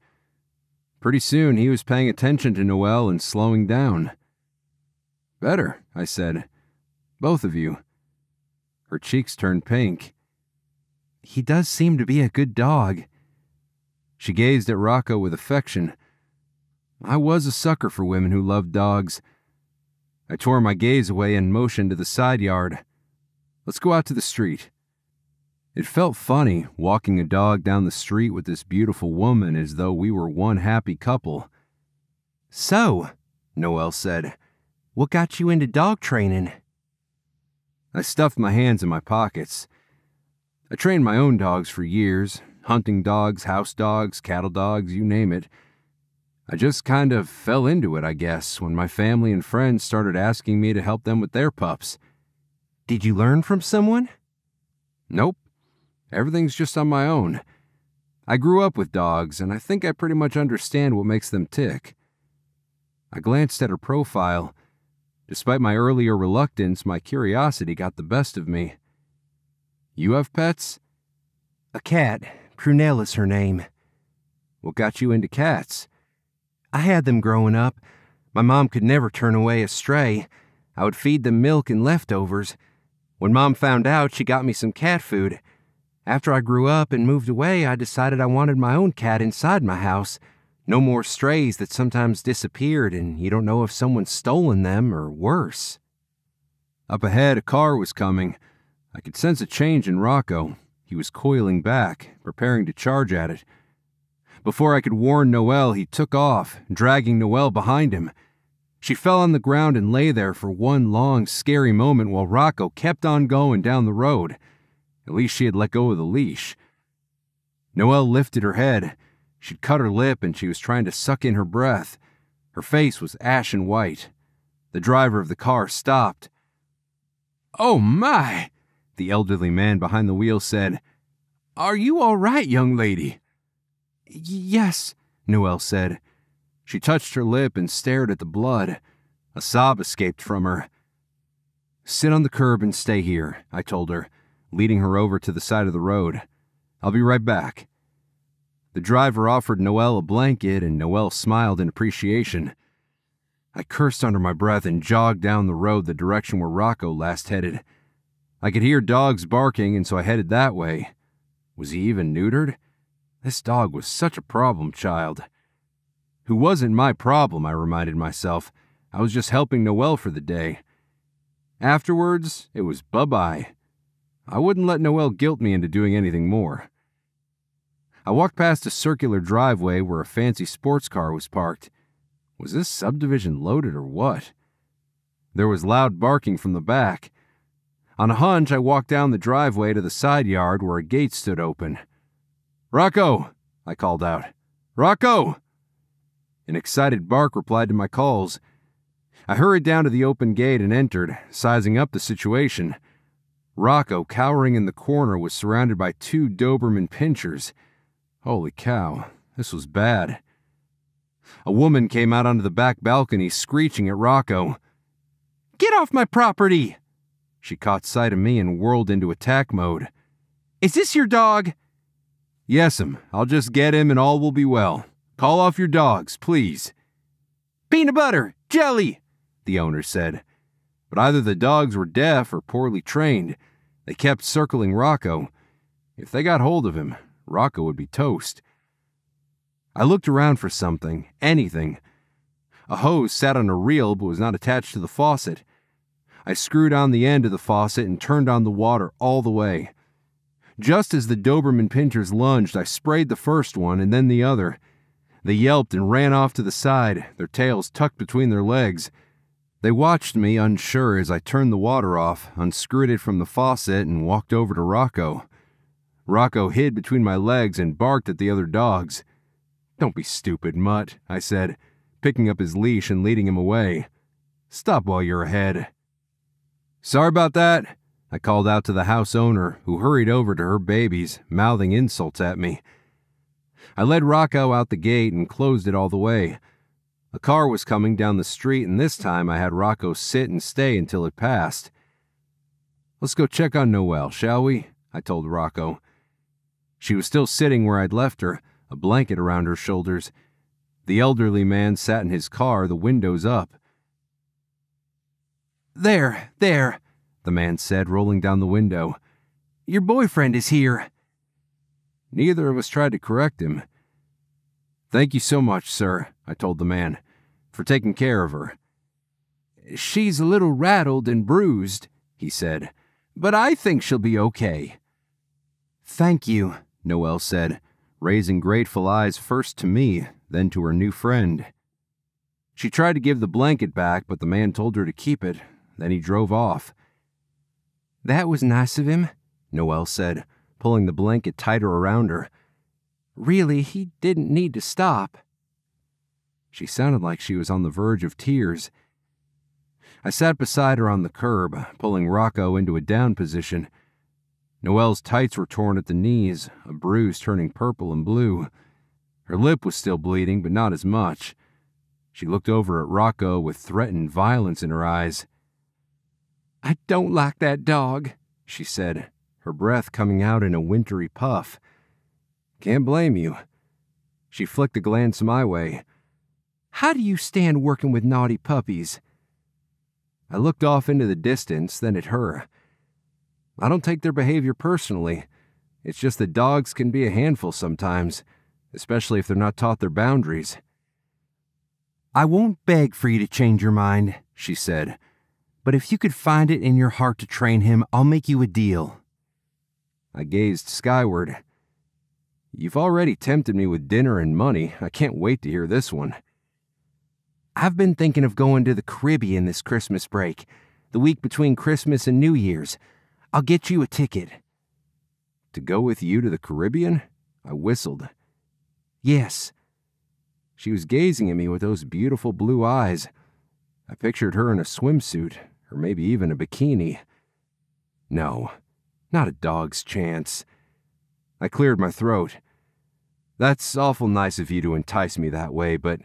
Pretty soon, he was paying attention to Noelle and slowing down. "Better," I said. "Both of you." Her cheeks turned pink. "He does seem to be a good dog." She gazed at Rocco with affection. I was a sucker for women who loved dogs. I tore my gaze away and motioned to the side yard. "Let's go out to the street." It felt funny, walking a dog down the street with this beautiful woman as though we were one happy couple. "So," Noelle said, "what got you into dog training?" I stuffed my hands in my pockets. I trained my own dogs for years, hunting dogs, house dogs, cattle dogs, you name it. I just kind of fell into it, I guess, when my family and friends started asking me to help them with their pups. "Did you learn from someone?" Nope. Everything's just on my own. I grew up with dogs, and I think I pretty much understand what makes them tick. I glanced at her profile. Despite my earlier reluctance, my curiosity got the best of me. "You have pets?" "A cat. Prunelle is her name." "What got you into cats?" "I had them growing up. My mom could never turn away a stray. I would feed them milk and leftovers. When Mom found out, she got me some cat food. After I grew up and moved away, I decided I wanted my own cat inside my house. No more strays that sometimes disappeared and you don't know if someone's stolen them or worse. Up ahead, a car was coming. I could sense a change in Rocco. He was coiling back, preparing to charge at it. Before I could warn Noel, he took off, dragging Noel behind him. She fell on the ground and lay there for one long, scary moment while Rocco kept on going down the road. At least she had let go of the leash. Noel lifted her head. She'd cut her lip and she was trying to suck in her breath. Her face was ashen white. The driver of the car stopped. "Oh my," the elderly man behind the wheel said. "Are you all right, young lady?" "Yes," Noel said. She touched her lip and stared at the blood. A sob escaped from her. "Sit on the curb and stay here," I told her, leading her over to the side of the road. "I'll be right back." The driver offered Noel a blanket, and Noel smiled in appreciation. I cursed under my breath and jogged down the road the direction where Rocco last headed. I could hear dogs barking, and so I headed that way. Was he even neutered? This dog was such a problem child. Who wasn't my problem, I reminded myself. I was just helping Noel for the day. Afterwards, it was bye-bye. I wouldn't let Noel guilt me into doing anything more. I walked past a circular driveway where a fancy sports car was parked. Was this subdivision loaded or what? There was loud barking from the back. On a hunch, I walked down the driveway to the side yard where a gate stood open. "Rocco!" I called out. "Rocco!" An excited bark replied to my calls. I hurried down to the open gate and entered, sizing up the situation. Rocco, cowering in the corner, was surrounded by 2 Doberman pinschers. Holy cow, this was bad. A woman came out onto the back balcony, screeching at Rocco. "Get off my property!" She caught sight of me and whirled into attack mode. "Is this your dog?" "Yes'm, I'll just get him and all will be well. Call off your dogs, please." "Peanut butter, jelly," the owner said. But either the dogs were deaf or poorly trained. They kept circling Rocco. If they got hold of him, Rocco would be toast. I looked around for something, anything. A hose sat on a reel but was not attached to the faucet. I screwed on the end of the faucet and turned on the water all the way. Just as the Doberman pinschers lunged, I sprayed the first one and then the other. They yelped and ran off to the side, their tails tucked between their legs. They watched me, unsure, as I turned the water off, unscrewed it from the faucet, and walked over to Rocco. Rocco hid between my legs and barked at the other dogs. "Don't be stupid, Mutt," I said, picking up his leash and leading him away. "Stop while you're ahead." "Sorry about that," I called out to the house owner, who hurried over to her babies, mouthing insults at me. I led Rocco out the gate and closed it all the way. A car was coming down the street, and this time I had Rocco sit and stay until it passed. "Let's go check on Noel, shall we?" I told Rocco. She was still sitting where I'd left her, a blanket around her shoulders. The elderly man sat in his car, the windows up. There, the man said, rolling down the window. "Your boyfriend is here." Neither of us tried to correct him. "Thank you so much, sir," I told the man, "for taking care of her." "She's a little rattled and bruised," he said, "but I think she'll be okay." "Thank you," Noel said, raising grateful eyes first to me, then to her new friend. She tried to give the blanket back, but the man told her to keep it. Then he drove off. "That was nice of him," Noel said, pulling the blanket tighter around her. "Really, he didn't need to stop." She sounded like she was on the verge of tears. I sat beside her on the curb, pulling Rocco into a down position. Noelle's tights were torn at the knees, a bruise turning purple and blue. Her lip was still bleeding, but not as much. She looked over at Rocco with threatened violence in her eyes. "I don't like that dog," she said, her breath coming out in a wintry puff. "Can't blame you." She flicked a glance my way. "How do you stand working with naughty puppies?" I looked off into the distance, then at her. I don't take their behavior personally. It's just that dogs can be a handful sometimes. especially if they're not taught their boundaries. I won't beg for you to change your mind, she said, but if you could find it in your heart to train him, I'll make you a deal. I gazed skyward. You've already tempted me with dinner and money. I can't wait to hear this one. I've been thinking of going to the Caribbean this Christmas break, the week between Christmas and New Year's. I'll get you a ticket. To go with you to the Caribbean? I whistled. Yes. She was gazing at me with those beautiful blue eyes. I pictured her in a swimsuit, or maybe even a bikini. No, not a dog's chance. I cleared my throat. That's awful nice of you to entice me that way, but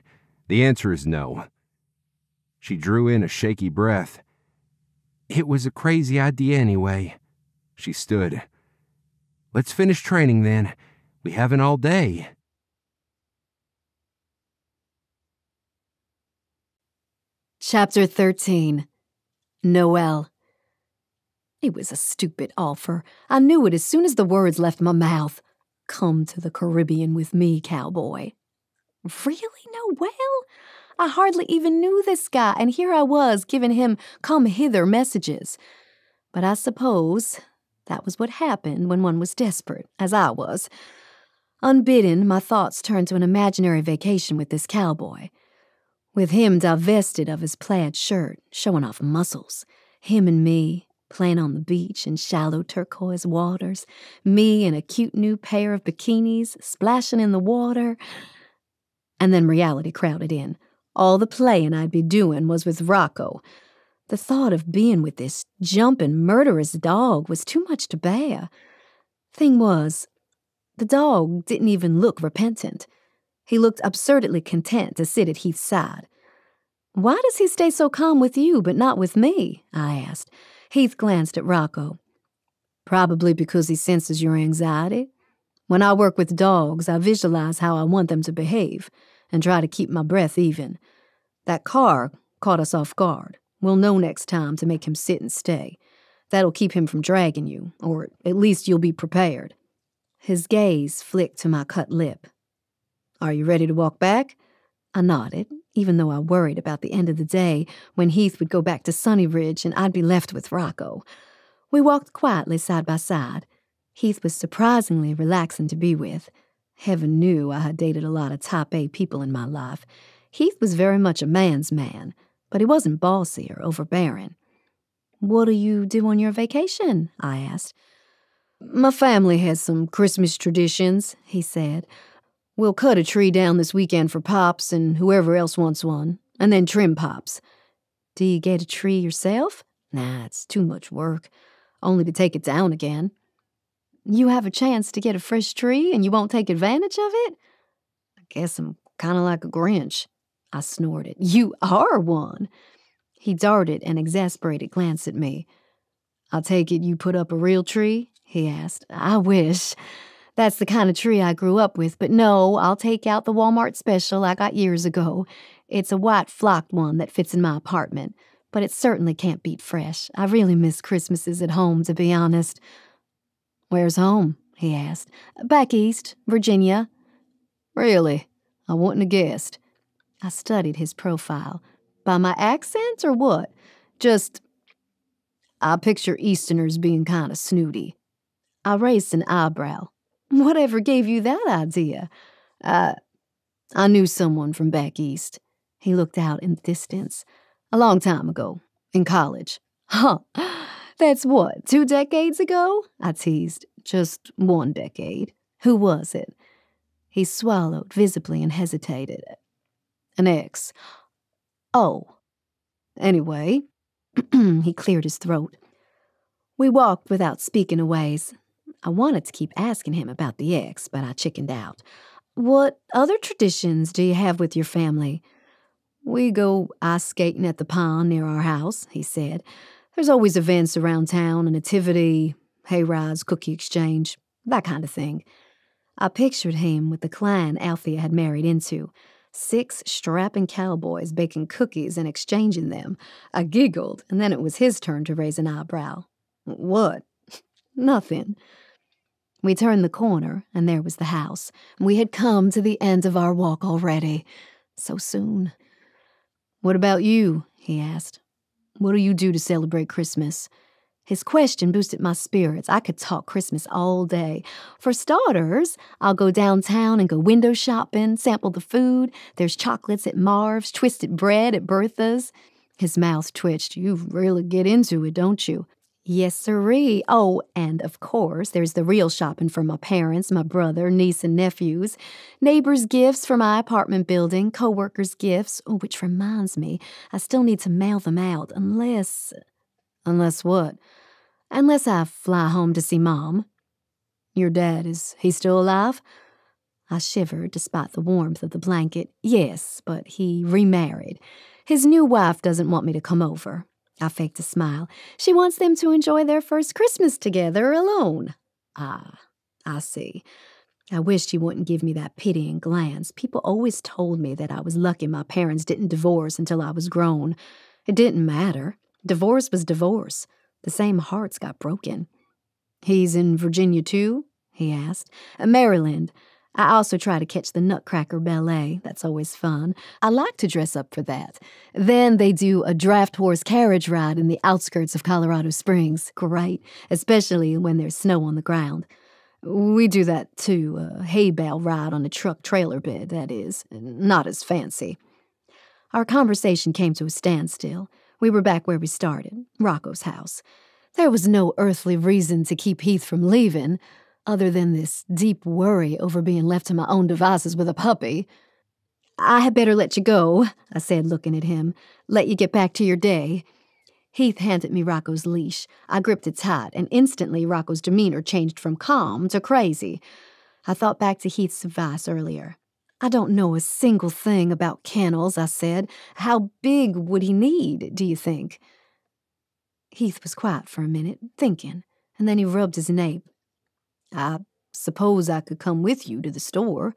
the answer is no. She drew in a shaky breath. It was a crazy idea anyway. She stood. Let's finish training then. We haven't all day. Chapter 13. Noel. It was a stupid offer. I knew it as soon as the words left my mouth. Come to the Caribbean with me, Cowboy. Really, Noel? I hardly even knew this guy, and here I was giving him come hither messages. But I suppose that was what happened when one was desperate, as I was. Unbidden, my thoughts turned to an imaginary vacation with this cowboy. With him divested of his plaid shirt, showing off muscles. Him and me, playing on the beach in shallow turquoise waters. Me in a cute new pair of bikinis, splashing in the water. And then reality crowded in. All the playing I'd be doing was with Rocco. The thought of being with this jumping, murderous dog was too much to bear. Thing was, the dog didn't even look repentant. He looked absurdly content to sit at Heath's side. "Why does he stay so calm with you but not with me?" I asked. Heath glanced at Rocco. "Probably because he senses your anxiety. When I work with dogs, I visualize how I want them to behave and try to keep my breath even. That car caught us off guard. We'll know next time to make him sit and stay. That'll keep him from dragging you, or at least you'll be prepared." His gaze flicked to my cut lip. "Are you ready to walk back?" I nodded, even though I worried about the end of the day when Heath would go back to Sunny Ridge and I'd be left with Rocco. We walked quietly side by side. Heath was surprisingly relaxing to be with. Heaven knew I had dated a lot of type A people in my life. Heath was very much a man's man, but he wasn't bossy or overbearing. "What do you do on your vacation?" I asked. "My family has some Christmas traditions," he said. "We'll cut a tree down this weekend for Pops and whoever else wants one, and then trim Pops." "Do you get a tree yourself?" "Nah, it's too much work, only to take it down again." "You have a chance to get a fresh tree and you won't take advantage of it?" "I guess I'm kind of like a Grinch." I snorted. "You are one." He darted an exasperated glance at me. "I take it you put up a real tree?" he asked. "I wish. That's the kind of tree I grew up with, but no, I'll take out the Walmart special I got years ago. It's a white flocked one that fits in my apartment, but it certainly can't beat fresh. I really miss Christmases at home, to be honest." "Where's home?" he asked. "Back east, Virginia." "Really? I wouldn't have guessed." I studied his profile. "By my accent or what?" "Just, I picture Easterners being kind of snooty." I raised an eyebrow. "Whatever gave you that idea?" I knew someone from back east." He looked out in the distance. "A long time ago, in college." "Huh, that's what, 2 decades ago?" I teased. "Just 1 decade. Who was it?" He swallowed visibly and hesitated. "An ex." "Oh. Anyway," he cleared his throat. We walked without speaking a ways. I wanted to keep asking him about the ex, but I chickened out. "What other traditions do you have with your family?" "We go ice skating at the pond near our house," he said. "There's always events around town, a nativity, hay rides, cookie exchange, that kind of thing." I pictured him with the clan Althea had married into. 6 strapping cowboys baking cookies and exchanging them. I giggled, and then it was his turn to raise an eyebrow. "What?" "Nothing." We turned the corner, and there was the house. We had come to the end of our walk already. So soon. "What about you?" he asked. "What do you do to celebrate Christmas?" His question boosted my spirits. I could talk Christmas all day. For starters, I'll go downtown and go window shopping, sample the food. There's chocolates at Marv's, twisted bread at Bertha's. His mouth twitched. "You really get into it, don't you?" "Yes, sirree. Oh, and of course, there's the real shopping for my parents, my brother, niece, and nephews. Neighbors' gifts for my apartment building, co-workers' gifts. Oh, which reminds me, I still need to mail them out, unless... "Unless what?" "Unless I fly home to see Mom." "Your dad, is he still alive?" I shivered despite the warmth of the blanket. "Yes, but he remarried. His new wife doesn't want me to come over." I faked a smile. "She wants them to enjoy their first Christmas together alone." "Ah, I see." I wished he wouldn't give me that pitying glance. People always told me that I was lucky my parents didn't divorce until I was grown. It didn't matter. Divorce was divorce. The same hearts got broken. "He's in Virginia too?" he asked. "Maryland. I also try to catch the Nutcracker Ballet. That's always fun. I like to dress up for that. Then they do a draft horse carriage ride in the outskirts of Colorado Springs. Great, especially when there's snow on the ground. We do that too, a hay bale ride on a truck trailer bed, that is. Not as fancy." Our conversation came to a standstill. We were back where we started, Rocco's house. There was no earthly reason to keep Heath from leaving, other than this deep worry over being left to my own devices with a puppy. "I had better let you go," I said, looking at him. "Let you get back to your day." Heath handed me Rocco's leash. I gripped it tight, and instantly Rocco's demeanor changed from calm to crazy. I thought back to Heath's advice earlier. "I don't know a single thing about kennels," I said. "How big would he need, do you think?" Heath was quiet for a minute, thinking, and then he rubbed his nape. "I suppose I could come with you to the store."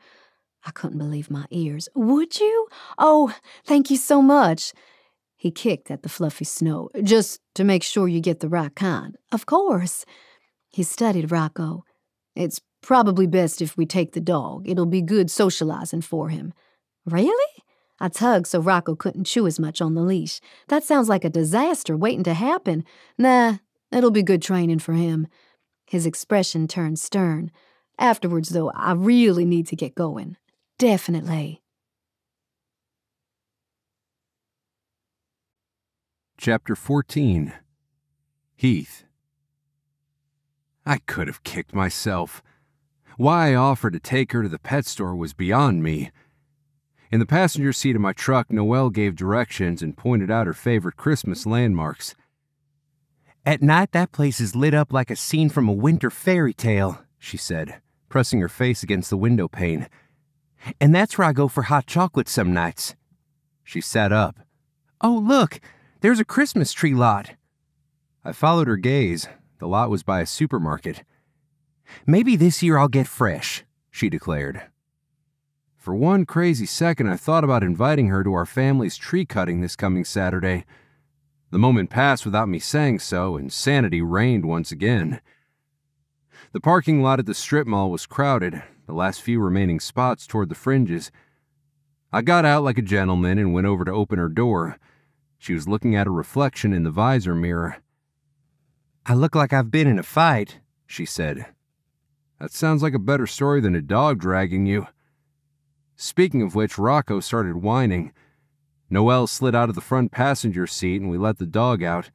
I couldn't believe my ears. "Would you? Oh, thank you so much." He kicked at the fluffy snow. "Just to make sure you get the right kind." "Of course." He studied Rocco. "It's probably best if we take the dog. It'll be good socializing for him." "Really?" I tugged so Rocco couldn't chew as much on the leash. "That sounds like a disaster waiting to happen." "Nah, it'll be good training for him." His expression turned stern. "Afterwards, though, I really need to get going." "Definitely." Chapter 14. Heath. I could have kicked myself. Why I offered to take her to the pet store was beyond me. In the passenger seat of my truck, Noelle gave directions and pointed out her favorite Christmas landmarks. "At night, that place is lit up like a scene from a winter fairy tale," she said, pressing her face against the window pane. "And that's where I go for hot chocolate some nights." She sat up. "Oh, look, there's a Christmas tree lot." I followed her gaze. The lot was by a supermarket. "Maybe this year I'll get 𝗱cie," she declared. For one crazy second, I thought about inviting her to our family's tree cutting this coming Saturday. The moment passed without me saying so, and sanity reigned once again. The parking lot at the strip mall was crowded, the last few remaining spots toward the fringes. I got out like a gentleman and went over to open her door. She was looking at her reflection in the visor mirror. "I look like I've been in a fight," she said. "That sounds like a better story than a dog dragging you." Speaking of which, Rocco started whining. Noelle slid out of the front passenger seat and we let the dog out.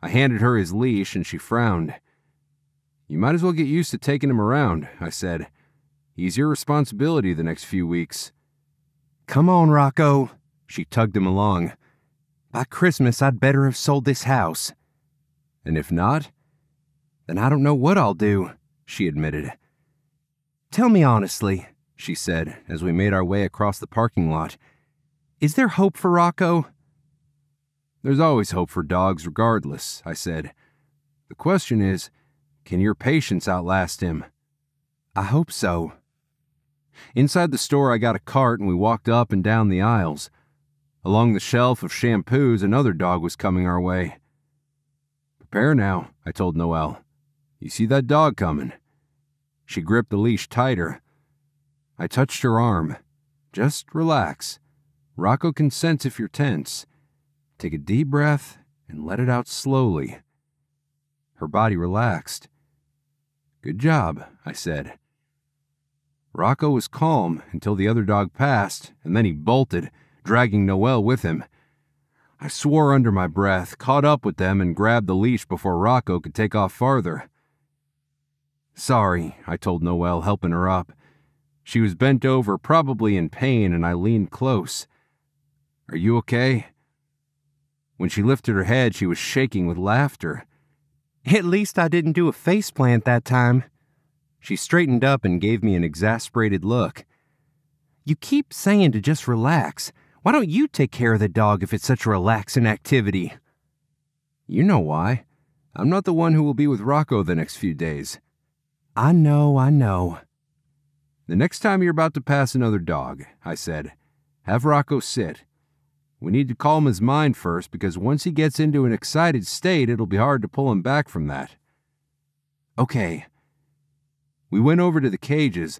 I handed her his leash and she frowned. "You might as well get used to taking him around," I said. "He's your responsibility the next few weeks." "Come on, Rocco." She tugged him along. "By Christmas, I'd better have sold this house." "And if not?" "Then I don't know what I'll do," she admitted. "Tell me honestly," she said as we made our way across the parking lot. "Is there hope for Rocco?" "There's always hope for dogs regardless," I said. "The question is, can your patience outlast him?" "I hope so." Inside the store, I got a cart and we walked up and down the aisles. Along the shelf of shampoos, another dog was coming our way. "Prepare now," I told Noelle. "You see that dog coming?" She gripped the leash tighter. I touched her arm. Just relax. Rocco can sense if you're tense. Take a deep breath and let it out slowly. Her body relaxed. Good job, I said. Rocco was calm until the other dog passed, and then he bolted, dragging Noel with him. I swore under my breath, caught up with them, and grabbed the leash before Rocco could take off farther. Sorry, I told Noel, helping her up. She was bent over, probably in pain, and I leaned close. Are you okay? When she lifted her head, she was shaking with laughter. At least I didn't do a faceplant that time. She straightened up and gave me an exasperated look. You keep saying to just relax. Why don't you take care of the dog if it's such a relaxing activity? You know why. I'm not the one who will be with Rocco the next few days. I know. The next time you're about to pass another dog, I said, have Rocco sit. We need to calm his mind first because once he gets into an excited state, it'll be hard to pull him back from that. Okay. We went over to the cages.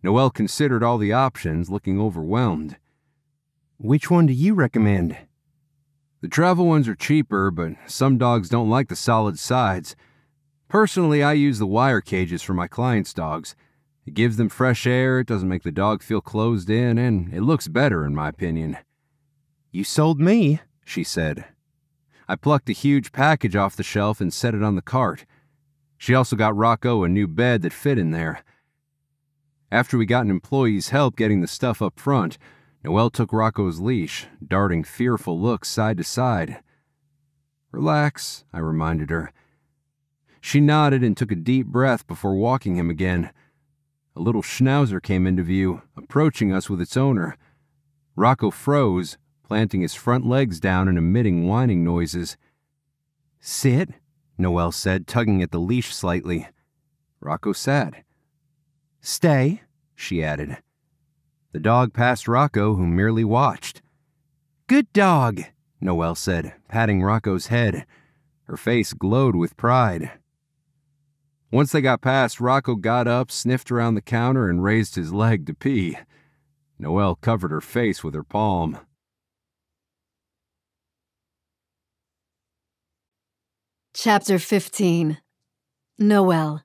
Noel considered all the options, looking overwhelmed. Which one do you recommend? The travel ones are cheaper, but some dogs don't like the solid sides. Personally, I use the wire cages for my clients' dogs. It gives them fresh air, it doesn't make the dog feel closed in, and it looks better in my opinion. You sold me, she said. I plucked a huge package off the shelf and set it on the cart. She also got Rocco a new bed that fit in there. After we got an employee's help getting the stuff up front, Noel took Rocco's leash, darting fearful looks side to side. Relax, I reminded her. She nodded and took a deep breath before walking him again. A little schnauzer came into view, approaching us with its owner. Rocco froze, planting his front legs down and emitting whining noises. Sit, Noel said, tugging at the leash slightly. Rocco sat. Stay, she added. The dog passed Rocco, who merely watched. Good dog, Noel said, patting Rocco's head. Her face glowed with pride. Once they got past, Rocco got up, sniffed around the counter, and raised his leg to pee. Noel covered her face with her palm. Chapter 15. Noel.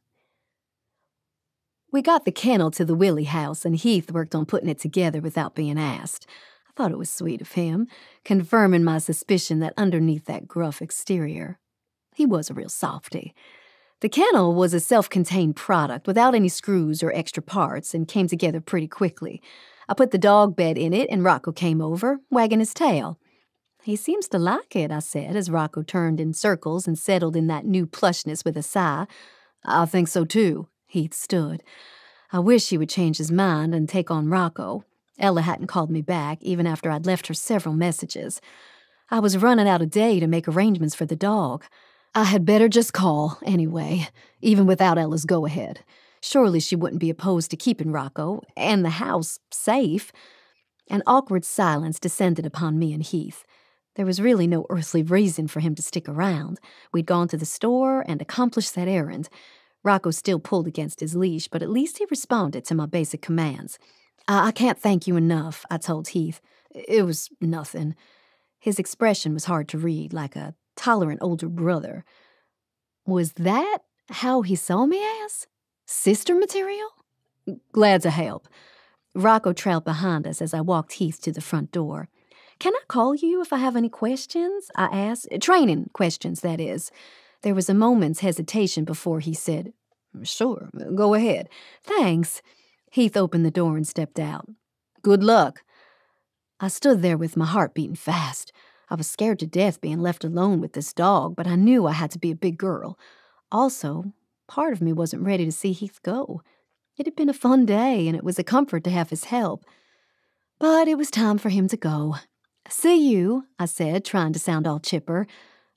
We got the kennel to the Willie house, and Heath worked on putting it together without being asked. I thought it was sweet of him, confirming my suspicion that underneath that gruff exterior, he was a real softy. The kennel was a self-contained product without any screws or extra parts and came together pretty quickly. I put the dog bed in it, and Rocco came over, wagging his tail. He seems to like it, I said, as Rocco turned in circles and settled in that new plushness with a sigh. I think so, too. Heath stood. I wish he would change his mind and take on Rocco. Ella hadn't called me back, even after I'd left her several messages. I was running out of day to make arrangements for the dog. I had better just call, anyway, even without Ella's go-ahead. Surely she wouldn't be opposed to keeping Rocco, and the house, safe. An awkward silence descended upon me and Heath. There was really no earthly reason for him to stick around. We'd gone to the store and accomplished that errand. Rocco still pulled against his leash, but at least he responded to my basic commands. I can't thank you enough, I told Heath. It was nothing. His expression was hard to read, like a tolerant older brother. Was that how he saw me as? Sister material? Glad to help. Rocco trailed behind us as I walked Heath to the front door. Can I call you if I have any questions? I asked. Training questions, that is. There was a moment's hesitation before he said, Sure, go ahead. Thanks. Heath opened the door and stepped out. Good luck. I stood there with my heart beating fast. I was scared to death being left alone with this dog, but I knew I had to be a big girl. Also, part of me wasn't ready to see Heath go. It had been a fun day, and it was a comfort to have his help. But it was time for him to go. See you, I said, trying to sound all chipper.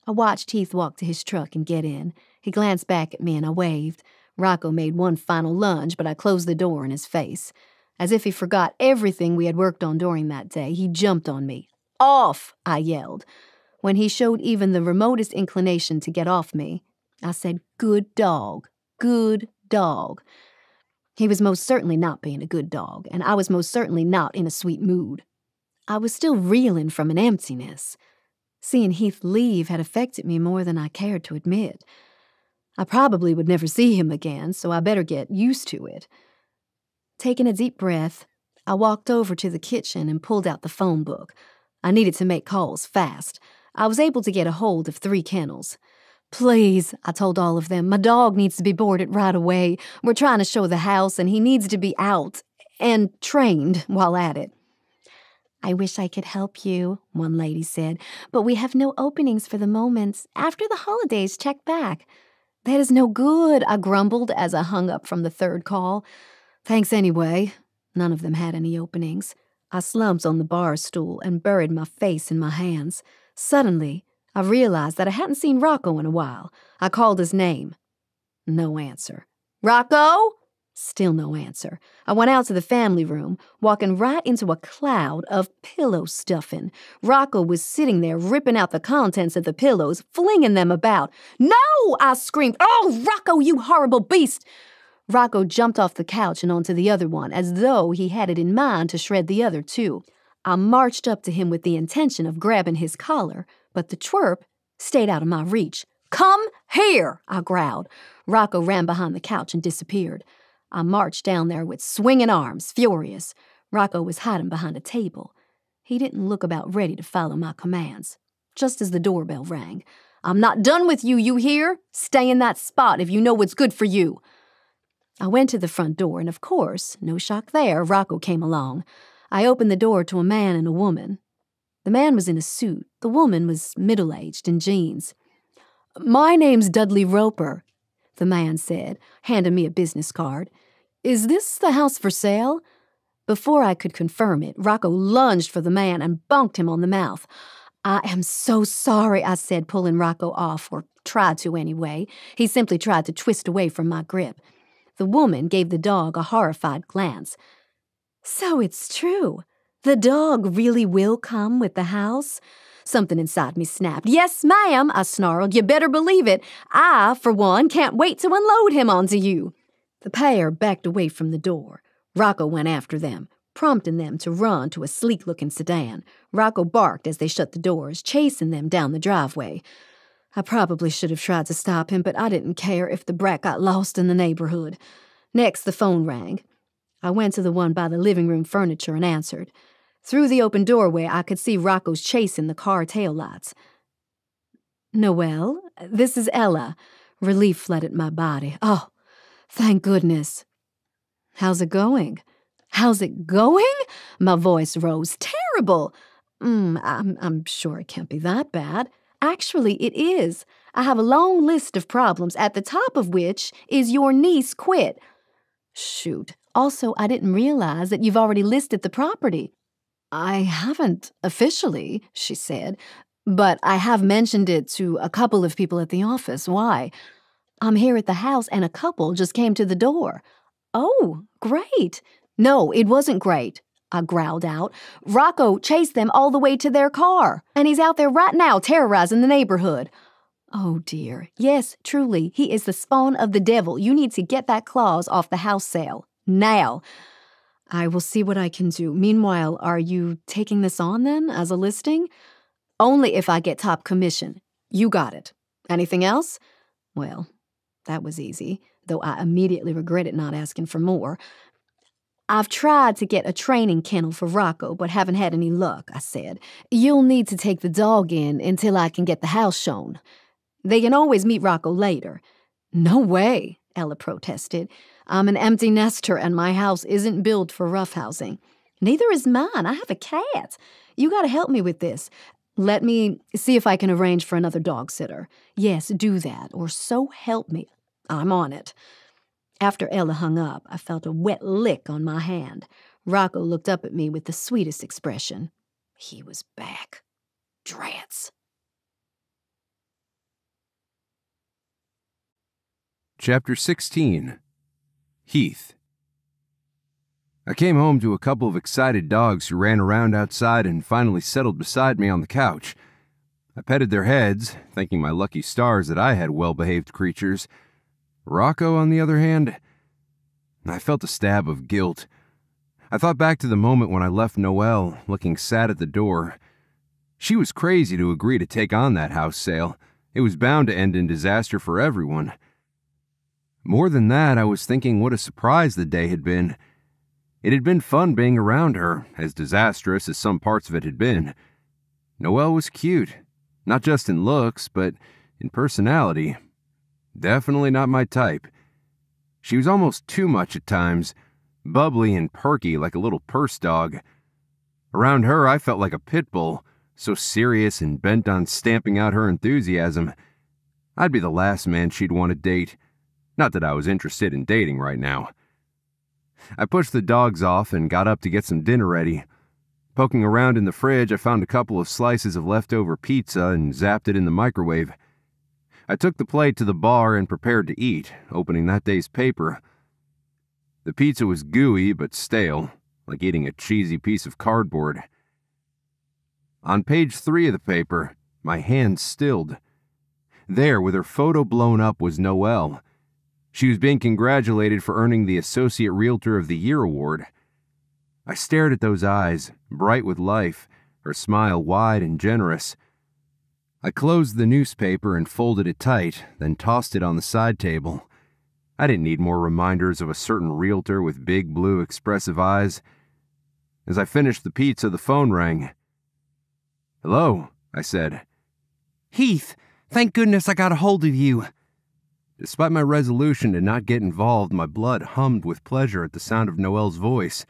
I watched Heath walk to his truck and get in. He glanced back at me and I waved. Rocco made one final lunge, but I closed the door in his face. As if he forgot everything we had worked on during that day, he jumped on me. Off, I yelled. When he showed even the remotest inclination to get off me, I said, Good dog, good dog. He was most certainly not being a good dog, and I was most certainly not in a sweet mood. I was still reeling from an emptiness. Seeing Heath leave had affected me more than I cared to admit. I probably would never see him again, so I better get used to it. Taking a deep breath, I walked over to the kitchen and pulled out the phone book. I needed to make calls fast. I was able to get a hold of 3 kennels. "Please," I told all of them, "my dog needs to be boarded right away. We're trying to show the house, and he needs to be out and trained while at it." "I wish I could help you," one lady said, "but we have no openings for the moment. After the holidays, check back." "That is no good," I grumbled as I hung up from the 3rd call. "Thanks anyway." None of them had any openings. I slumped on the bar stool and buried my face in my hands. Suddenly, I realized that I hadn't seen Rocco in a while. I called his name. No answer. "Rocco?" Still no answer. I went out to the family room, walking right into a cloud of pillow stuffing. Rocco was sitting there ripping out the contents of the pillows, flinging them about. "No!" I screamed. "Oh, Rocco, you horrible beast!" Rocco jumped off the couch and onto the other one, as though he had it in mind to shred the other too. I marched up to him with the intention of grabbing his collar, but the twerp stayed out of my reach. "Come here!" I growled. Rocco ran behind the couch and disappeared. I marched down there with swinging arms, furious. Rocco was hiding behind a table. He didn't look about ready to follow my commands. Just as the doorbell rang. "I'm not done with you, you hear? Stay in that spot if you know what's good for you." I went to the front door, and of course, no shock there, Rocco came along. I opened the door to a man and a woman. The man was in a suit. The woman was middle-aged in jeans. "My name's Dudley Roper," the man said, handing me a business card. "Is this the house for sale?" Before I could confirm it, Rocco lunged for the man and bonked him on the mouth. "I am so sorry," I said, pulling Rocco off, or tried to anyway. He simply tried to twist away from my grip. The woman gave the dog a horrified glance. "So it's true. The dog really will come with the house?" Something inside me snapped. "Yes, ma'am," I snarled. "You better believe it. I, for one, can't wait to unload him onto you." The pair backed away from the door. Rocco went after them, prompting them to run to a sleek-looking sedan. Rocco barked as they shut the doors, chasing them down the driveway. I probably should have tried to stop him, but I didn't care if the brat got lost in the neighborhood. Next, the phone rang. I went to the one by the living room furniture and answered. Through the open doorway, I could see Rocco's chasing the car taillights. "Noel, this is Ella." Relief flooded my body. "Oh, thank goodness." "How's it going?" "How's it going?" My voice rose. "Terrible." I'm sure it can't be that bad." "Actually, it is. I have a long list of problems, at the top of which is your niece quit." "Shoot. Also, I didn't realize that you've already listed the property." "I haven't officially," she said, "but I have mentioned it to a couple of people at the office. Why?" "I'm here at the house and a couple just came to the door." "Oh, great." "No, it wasn't great," I growled out. "Rocco chased them all the way to their car, and he's out there right now terrorizing the neighborhood." "Oh, dear. Yes, truly, he is the spawn of the devil. You need to get that clause off the house sale. Now." "I will see what I can do. Meanwhile, are you taking this on, then, as a listing?" "Only if I get top commission." "You got it. Anything else?" Well, that was easy, though I immediately regretted not asking for more. "I've tried to get a training kennel for Rocco, but haven't had any luck," I said. "You'll need to take the dog in until I can get the house shown. They can always meet Rocco later." "No way," Ella protested. "I'm an empty nester, and my house isn't built for roughhousing." "Neither is mine. I have a cat. You gotta help me with this." "Let me see if I can arrange for another dog sitter." "Yes, do that, or so help me. I'm on it." After Ella hung up, I felt a wet lick on my hand. Rocco looked up at me with the sweetest expression. He was back. Drats. Chapter 16. Heath. I came home to a couple of excited dogs who ran around outside and finally settled beside me on the couch. I petted their heads, thanking my lucky stars that I had well-behaved creatures. Rocco, on the other hand, I felt a stab of guilt. I thought back to the moment when I left Noel, looking sad at the door. She was crazy to agree to take on that house sale. It was bound to end in disaster for everyone. More than that, I was thinking what a surprise the day had been. It had been fun being around her, as disastrous as some parts of it had been. Noel was cute, not just in looks, but in personality. Definitely not my type. She was almost too much at times, bubbly and perky like a little purse dog. Around her, I felt like a pit bull, so serious and bent on stamping out her enthusiasm. I'd be the last man she'd want to date. Not that I was interested in dating right now. I pushed the dogs off and got up to get some dinner ready. Poking around in the fridge, I found a couple of slices of leftover pizza and zapped it in the microwave. I took the plate to the bar and prepared to eat, opening that day's paper. The pizza was gooey but stale, like eating a cheesy piece of cardboard. On page 3 of the paper, my hand stilled. There, with her photo blown up, was Noelle. She was being congratulated for earning the Associate Realtor of the Year award. I stared at those eyes, bright with life, her smile wide and generous. I closed the newspaper and folded it tight, then tossed it on the side table. I didn't need more reminders of a certain realtor with big blue expressive eyes. As I finished the pizza, the phone rang. "Hello," I said. "Heath, thank goodness I got a hold of you." Despite my resolution to not get involved, my blood hummed with pleasure at the sound of Noelle's voice.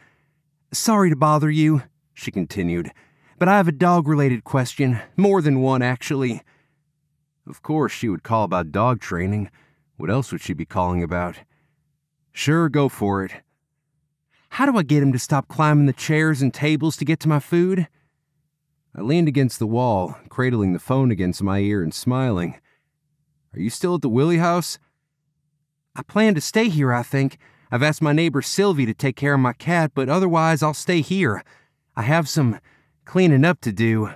"Sorry to bother you," she continued, "but I have a dog-related question. More than one, actually." Of course she would call about dog training. What else would she be calling about? Sure, go for it. "How do I get him to stop climbing the chairs and tables to get to my food?" I leaned against the wall, cradling the phone against my ear and smiling. "Are you still at the Willie house?" "I plan to stay here, I think. I've asked my neighbor Sylvie to take care of my cat, but otherwise I'll stay here. I have some cleaning up to do."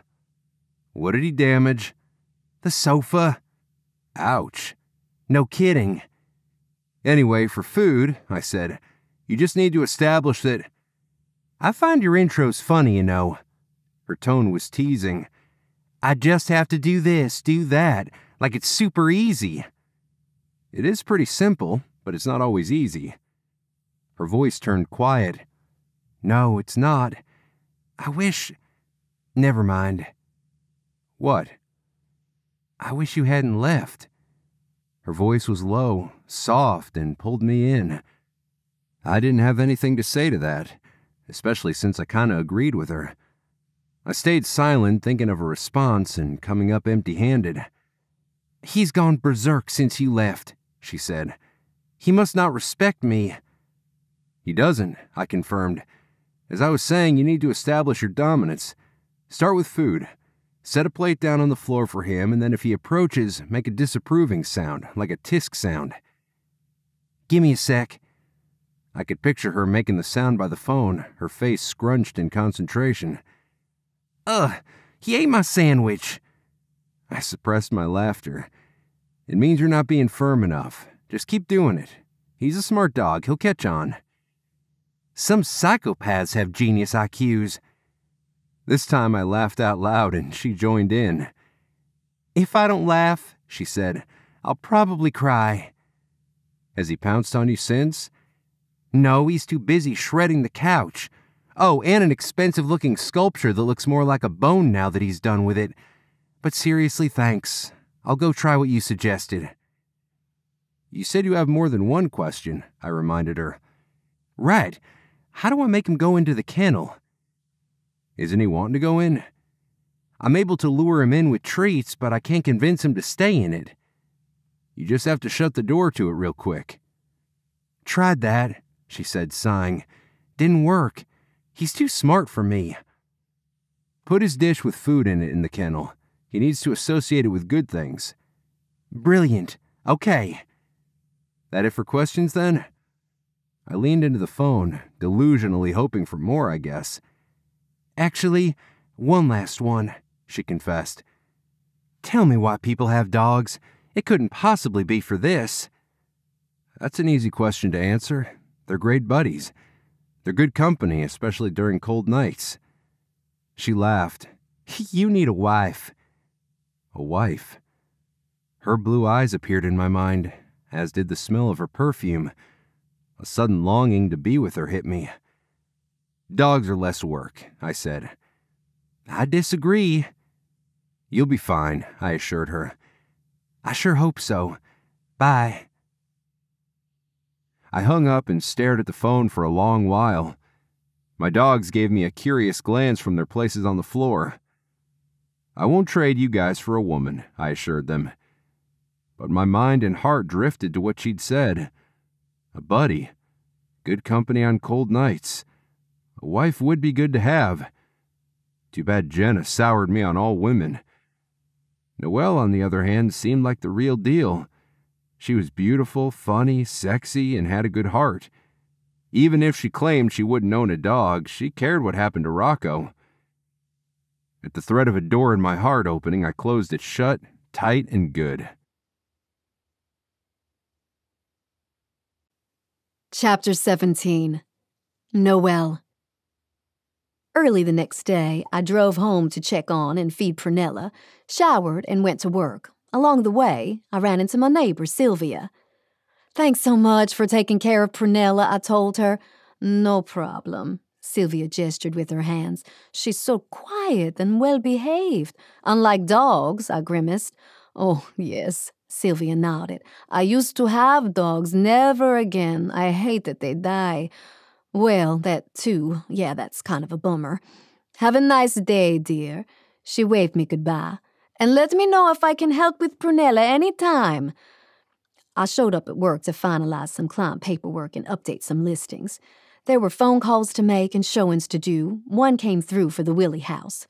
"What did he damage?" "The sofa." "Ouch." "No kidding." "Anyway, for food," I said, "you just need to establish that—" "I find your intros funny, you know." Her tone was teasing. "I just have to do this, do that, like it's super easy." "It is pretty simple, but it's not always easy." Her voice turned quiet. "No, it's not. I wish... Never mind." "What?" "I wish you hadn't left." Her voice was low, soft, and pulled me in. I didn't have anything to say to that, especially since I kinda agreed with her. I stayed silent, thinking of a response and coming up empty-handed. "He's gone berserk since you left," she said. "He must not respect me." "He doesn't," I confirmed. "As I was saying, you need to establish your dominance. Start with food. Set a plate down on the floor for him, and then if he approaches, make a disapproving sound, like a tisk sound." "Give me a sec." I could picture her making the sound by the phone, her face scrunched in concentration. "Ugh, he ate my sandwich." I suppressed my laughter. "It means you're not being firm enough. Just keep doing it. He's a smart dog. He'll catch on." "Some psychopaths have genius IQs." This time I laughed out loud and she joined in. "If I don't laugh," she said, "I'll probably cry." "Has he pounced on you since?" "No, he's too busy shredding the couch. Oh, and an expensive-looking sculpture that looks more like a bone now that he's done with it. But seriously, thanks. I'll go try what you suggested." "You said you have more than one question," I reminded her. "Right. How do I make him go into the kennel?" "Isn't he wanting to go in?" "I'm able to lure him in with treats, but I can't convince him to stay in it." "You just have to shut the door to it real quick." "Tried that," she said, sighing. "Didn't work. He's too smart for me." "Put his dish with food in it in the kennel. He needs to associate it with good things." "Brilliant. Okay." "That it for questions, then?" I leaned into the phone, delusionally hoping for more, I guess. "Actually, one last one," she confessed. "Tell me why people have dogs. It couldn't possibly be for this." "That's an easy question to answer. They're great buddies. They're good company, especially during cold nights. She laughed. You need a wife. A wife? Her blue eyes appeared in my mind, as did the smell of her perfume. A sudden longing to be with her hit me. Dogs are less work, I said. I disagree. You'll be fine, I assured her. I sure hope so. Bye. I hung up and stared at the phone for a long while. My dogs gave me a curious glance from their places on the floor. I won't trade you guys for a woman, I assured them. But my mind and heart drifted to what she'd said. A buddy. Good company on cold nights. A wife would be good to have. Too bad Jenna soured me on all women. Noelle, on the other hand, seemed like the real deal. She was beautiful, funny, sexy, and had a good heart. Even if she claimed she wouldn't own a dog, she cared what happened to Rocco. At the threat of a door in my heart opening, I closed it shut, tight, and good. Chapter 17. Noel. Early the next day, I drove home to check on and feed Prunella, showered, and went to work. Along the way, I ran into my neighbor, Sylvia. Thanks so much for taking care of Prunella, I told her. No problem. Sylvia gestured with her hands. She's so quiet and well-behaved. Unlike dogs, I grimaced. Oh, yes, Sylvia nodded. I used to have dogs. Never again. I hate that they die. Well, that too. Yeah, that's kind of a bummer. Have a nice day, dear. She waved me goodbye. And let me know if I can help with Prunella any time. I showed up at work to finalize some client paperwork and update some listings. There were phone calls to make and showings to do. One came through for the Willie house.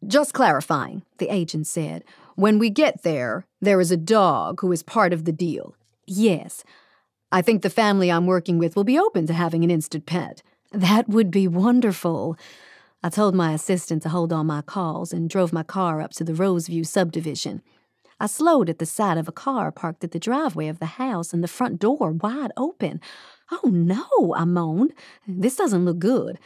Just clarifying, the agent said. When we get there, there is a dog who is part of the deal. Yes. I think the family I'm working with will be open to having an instant pet. That would be wonderful. I told my assistant to hold all my calls and drove my car up to the Roseview subdivision. I slowed at the side of a car parked at the driveway of the house and the front door wide open. Oh no, I moaned. This doesn't look good.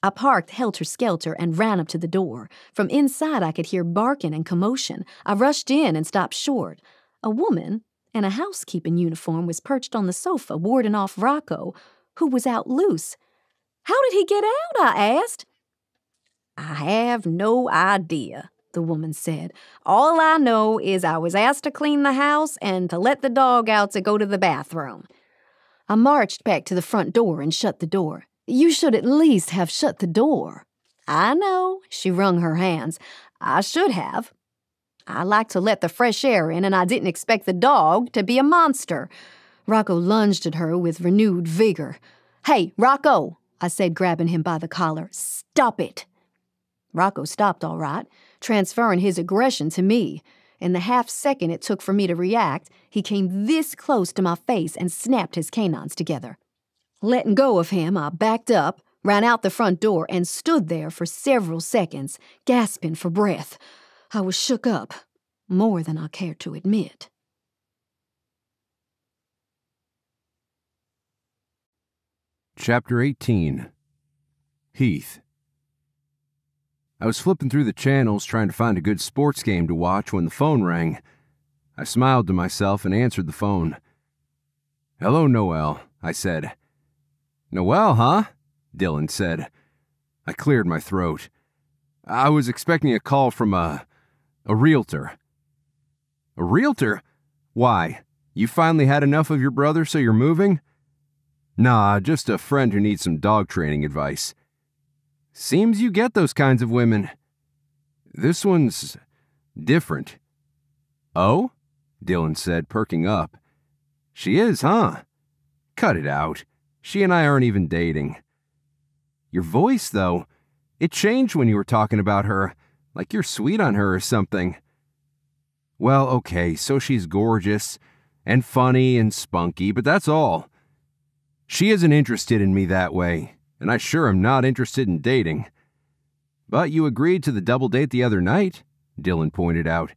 I parked helter-skelter and ran up to the door. From inside I could hear barking and commotion. I rushed in and stopped short. A woman in a housekeeping uniform was perched on the sofa warding off Rocco, who was out loose. How did he get out? I asked. I have no idea, the woman said. All I know is I was asked to clean the house and to let the dog out to go to the bathroom. I marched back to the front door and shut the door. You should at least have shut the door. I know, she wrung her hands. I should have. I like to let the fresh air in, and I didn't expect the dog to be a monster. Rocco lunged at her with renewed vigor. Hey, Rocco, I said, grabbing him by the collar. Stop it. Rocco stopped all right, transferring his aggression to me. In the half-second it took for me to react, he came this close to my face and snapped his canines together. Letting go of him, I backed up, ran out the front door, and stood there for several seconds, gasping for breath. I was shook up, more than I cared to admit. Chapter 18. Heath. I was flipping through the channels trying to find a good sports game to watch when the phone rang. I smiled to myself and answered the phone. Hello, Noel, I said. Noel, huh? Dylan said. I cleared my throat. I was expecting a call from a realtor. A realtor? Why? You finally had enough of your brother, so you're moving? Nah, just a friend who needs some dog training advice. Seems you get those kinds of women. This one's different. Oh? Dylan said, perking up. She is, huh? Cut it out. She and I aren't even dating. Your voice, though, it changed when you were talking about her, like you're sweet on her or something. Well, okay, so she's gorgeous and funny and spunky, but that's all. She isn't interested in me that way, and I sure am not interested in dating. But you agreed to the double date the other night, Dylan pointed out.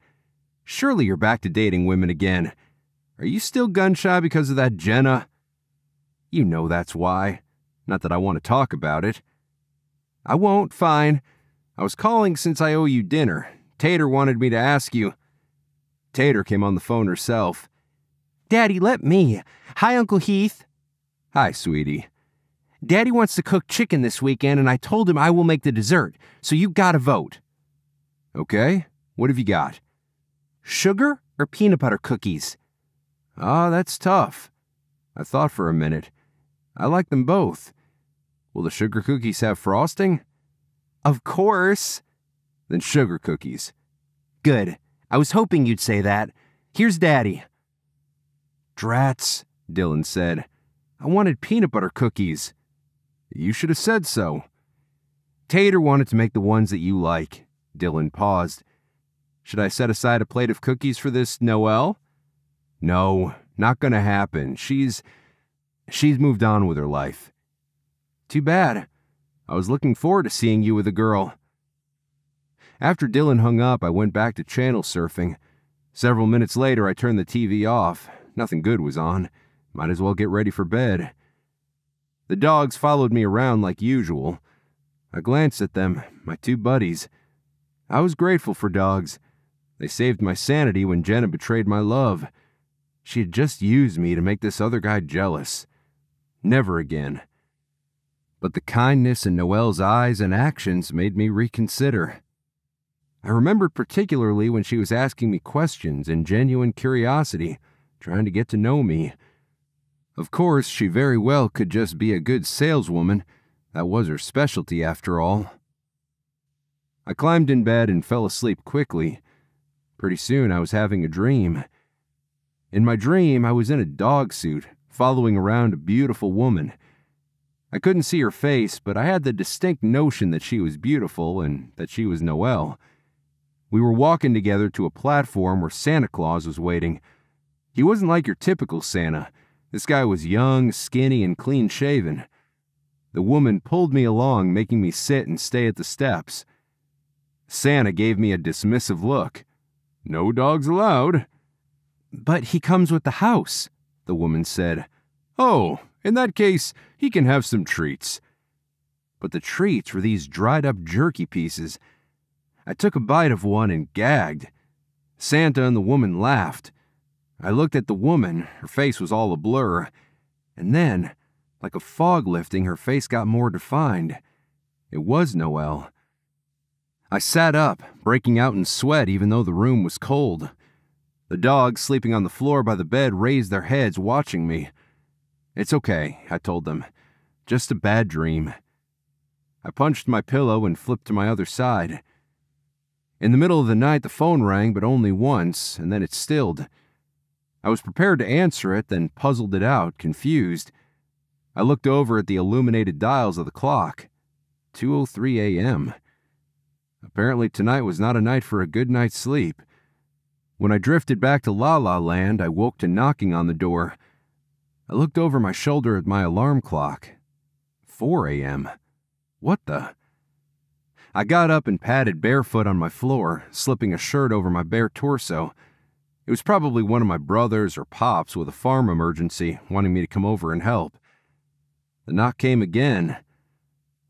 Surely you're back to dating women again. Are you still gun-shy because of that Jenna? You know that's why. Not that I want to talk about it. I won't, fine. I was calling since I owe you dinner. Tater wanted me to ask you. Tater came on the phone herself. Daddy, let me. Hi, Uncle Heath. Hi, sweetie. Daddy wants to cook chicken this weekend, and I told him I will make the dessert, so you gotta vote. Okay, what have you got? Sugar or peanut butter cookies? Ah, that's tough. I thought for a minute. I like them both. Will the sugar cookies have frosting? Of course. Then sugar cookies. Good. I was hoping you'd say that. Here's Daddy. Drats, Dylan said. I wanted peanut butter cookies. You should have said so. Tater wanted to make the ones that you like. Dylan paused. Should I set aside a plate of cookies for this Noel? No, not gonna happen. She's moved on with her life. Too bad. I was looking forward to seeing you with a girl. After Dylan hung up, I went back to channel surfing. Several minutes later, I turned the TV off. Nothing good was on. Might as well get ready for bed. The dogs followed me around like usual. I glanced at them, my two buddies. I was grateful for dogs. They saved my sanity when Jenna betrayed my love. She had just used me to make this other guy jealous. Never again. But the kindness in Noelle's eyes and actions made me reconsider. I remembered particularly when she was asking me questions in genuine curiosity, trying to get to know me. Of course, she very well could just be a good saleswoman. That was her specialty, after all. I climbed in bed and fell asleep quickly. Pretty soon, I was having a dream. In my dream, I was in a dog suit, following around a beautiful woman. I couldn't see her face, but I had the distinct notion that she was beautiful and that she was Noelle. We were walking together to a platform where Santa Claus was waiting. He wasn't like your typical Santa. This guy was young, skinny, and clean-shaven. The woman pulled me along, making me sit and stay at the steps. Santa gave me a dismissive look. No dogs allowed. But he comes with the house, the woman said. Oh, in that case, he can have some treats. But the treats were these dried-up jerky pieces. I took a bite of one and gagged. Santa and the woman laughed. I looked at the woman, her face was all a blur. And then, like a fog lifting, her face got more defined. It was Noelle. I sat up, breaking out in sweat even though the room was cold. The dogs sleeping on the floor by the bed raised their heads, watching me. It's okay, I told them. Just a bad dream. I punched my pillow and flipped to my other side. In the middle of the night, the phone rang, but only once, and then it stilled. I was prepared to answer it, then puzzled it out, confused. I looked over at the illuminated dials of the clock. 2:03 a.m. Apparently tonight was not a night for a good night's sleep. When I drifted back to La La Land, I woke to knocking on the door. I looked over my shoulder at my alarm clock. 4 a.m. What the? I got up and padded barefoot on my floor, slipping a shirt over my bare torso. It was probably one of my brothers or Pops with a farm emergency, wanting me to come over and help. The knock came again.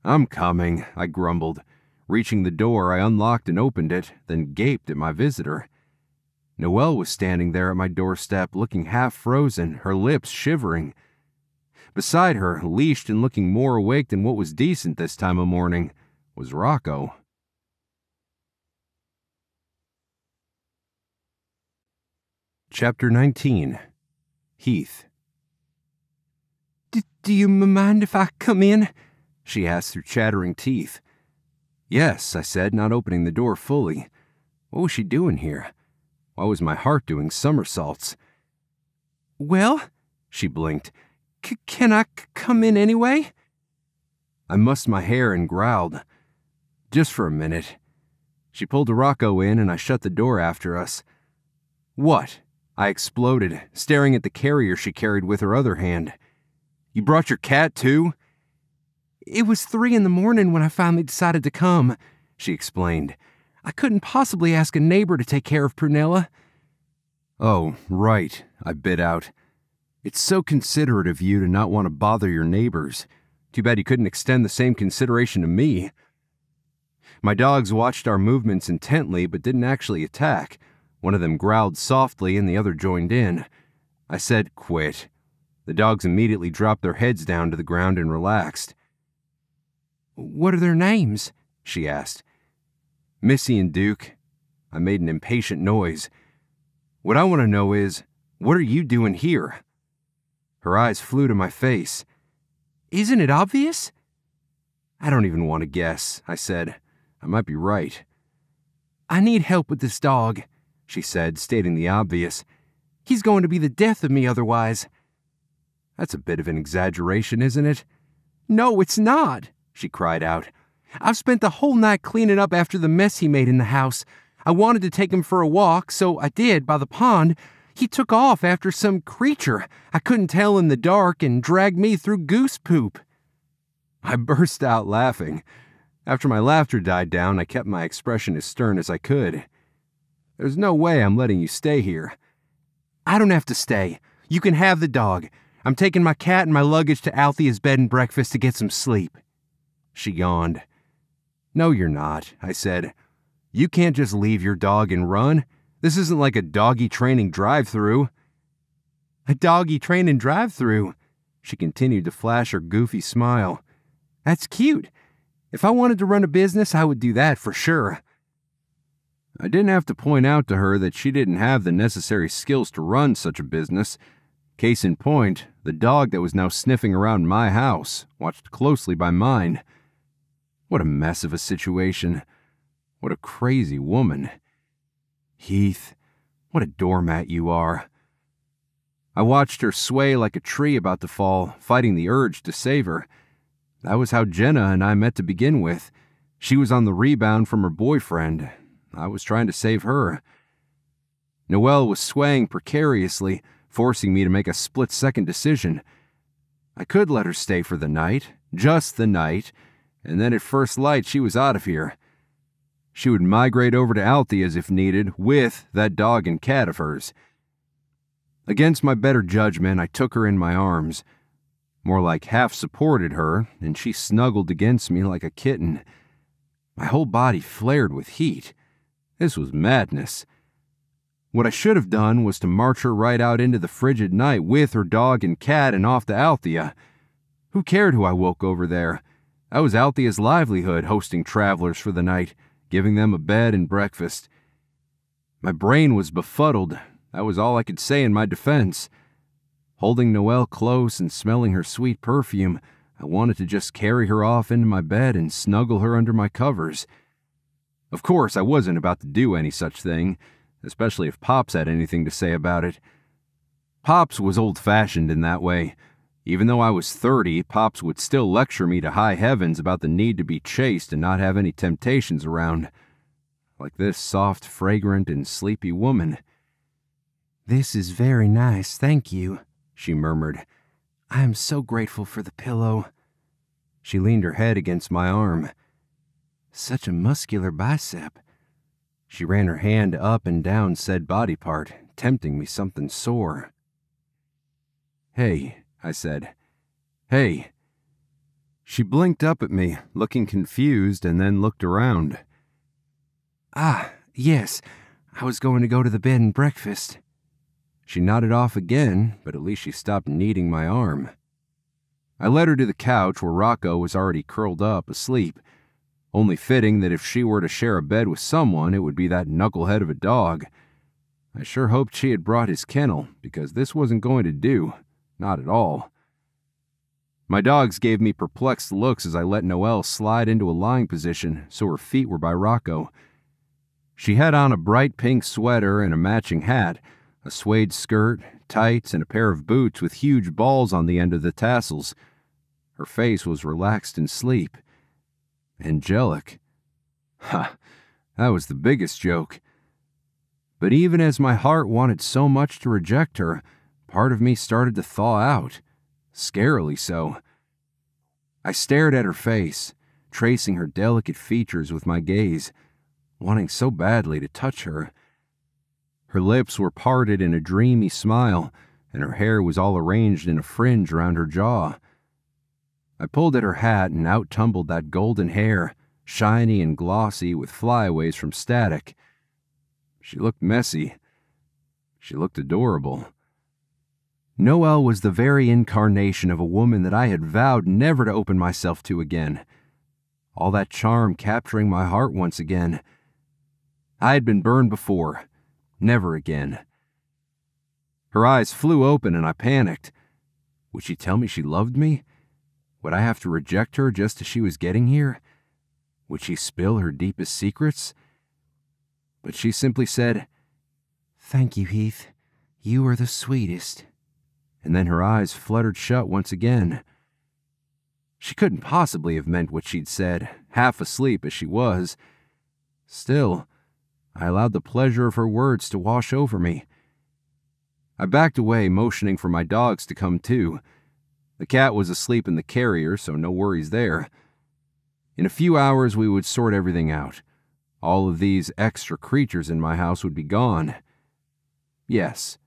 I'm coming, I grumbled. Reaching the door, I unlocked and opened it, then gaped at my visitor. Noelle was standing there at my doorstep, looking half frozen, her lips shivering. Beside her, leashed and looking more awake than what was decent this time of morning, was Rocco. Chapter 19. Heath. Do you mind if I come in? She asked through chattering teeth. Yes, I said, not opening the door fully. What was she doing here? Why was my heart doing somersaults? Well, she blinked. Can I come in anyway? I mussed my hair and growled. Just for a minute. She pulled Rocco in and I shut the door after us. What? I exploded, staring at the carrier she carried with her other hand. You brought your cat too? It was 3 a.m. when I finally decided to come, she explained. I couldn't possibly ask a neighbor to take care of Prunella. Oh, right, I bit out. It's so considerate of you to not want to bother your neighbors. Too bad you couldn't extend the same consideration to me." My dogs watched our movements intently but didn't actually attack. One of them growled softly and the other joined in. I said, "Quit." The dogs immediately dropped their heads down to the ground and relaxed. "What are their names?" she asked. "Missy and Duke." I made an impatient noise. "What I want to know is, what are you doing here?" Her eyes flew to my face. "Isn't it obvious?" "I don't even want to guess," I said. I might be right. "I need help with this dog," she said, stating the obvious. "He's going to be the death of me otherwise." "That's a bit of an exaggeration, isn't it?" "No, it's not," she cried out. "I've spent the whole night cleaning up after the mess he made in the house. I wanted to take him for a walk, so I did by the pond. He took off after some creature I couldn't tell in the dark and dragged me through goose poop." I burst out laughing. After my laughter died down, I kept my expression as stern as I could. "There's no way I'm letting you stay here." "I don't have to stay. You can have the dog. I'm taking my cat and my luggage to Althea's bed and breakfast to get some sleep." She yawned. "No, you're not," I said. "You can't just leave your dog and run. This isn't like a doggy training drive-through." "A doggy training drive-through?" She continued to flash her goofy smile. "That's cute. If I wanted to run a business, I would do that for sure." I didn't have to point out to her that she didn't have the necessary skills to run such a business. Case in point, the dog that was now sniffing around my house, watched closely by mine. What a mess of a situation. What a crazy woman. Heath, what a doormat you are. I watched her sway like a tree about to fall, fighting the urge to save her. That was how Jenna and I met to begin with. She was on the rebound from her boyfriend. I was trying to save her. Noel was swaying precariously, forcing me to make a split-second decision. I could let her stay for the night, just the night, and then at first light she was out of here. She would migrate over to Althea's if needed, with that dog and cat of hers. Against my better judgment, I took her in my arms. More like half-supported her, and she snuggled against me like a kitten. My whole body flared with heat. This was madness. What I should have done was to march her right out into the frigid night with her dog and cat and off to Althea. Who cared who I woke over there? That was Althea's livelihood, hosting travelers for the night, giving them a bed and breakfast. My brain was befuddled. That was all I could say in my defense. Holding Noelle close and smelling her sweet perfume, I wanted to just carry her off into my bed and snuggle her under my covers. Of course, I wasn't about to do any such thing, especially if Pops had anything to say about it. Pops was old-fashioned in that way. Even though I was 30, Pops would still lecture me to high heavens about the need to be chaste and not have any temptations around. Like this soft, fragrant, and sleepy woman. "This is very nice, thank you," she murmured. "I am so grateful for the pillow." She leaned her head against my arm. "Such a muscular bicep." She ran her hand up and down said body part, tempting me something sore. "Hey," I said. "Hey." She blinked up at me, looking confused, and then looked around. "Ah, yes, I was going to go to the bed and breakfast." She nodded off again, but at least she stopped kneading my arm. I led her to the couch where Rocco was already curled up, asleep. Only fitting that if she were to share a bed with someone, it would be that knucklehead of a dog. I sure hoped she had brought his kennel, because this wasn't going to do. Not at all. My dogs gave me perplexed looks as I let Noelle slide into a lying position so her feet were by Rocco. She had on a bright pink sweater and a matching hat, a suede skirt, tights, and a pair of boots with huge balls on the end of the tassels. Her face was relaxed in sleep. Angelic. Ha! That was the biggest joke. But even as my heart wanted so much to reject her, part of me started to thaw out, scarily so. I stared at her face, tracing her delicate features with my gaze, wanting so badly to touch her. Her lips were parted in a dreamy smile, and her hair was all arranged in a fringe around her jaw. I pulled at her hat, and out tumbled that golden hair, shiny and glossy with flyaways from static. She looked messy. She looked adorable. Noelle was the very incarnation of a woman that I had vowed never to open myself to again. All that charm capturing my heart once again. I had been burned before. Never again. Her eyes flew open and I panicked. Would she tell me she loved me? Would I have to reject her just as she was getting here? Would she spill her deepest secrets? But she simply said, "Thank you, Heath. You are the sweetest." And then her eyes fluttered shut once again. She couldn't possibly have meant what she'd said, half asleep as she was. Still, I allowed the pleasure of her words to wash over me. I backed away, motioning for my dogs to come too. The cat was asleep in the carrier, so no worries there. In a few hours we would sort everything out. All of these extra creatures in my house would be gone. Yes,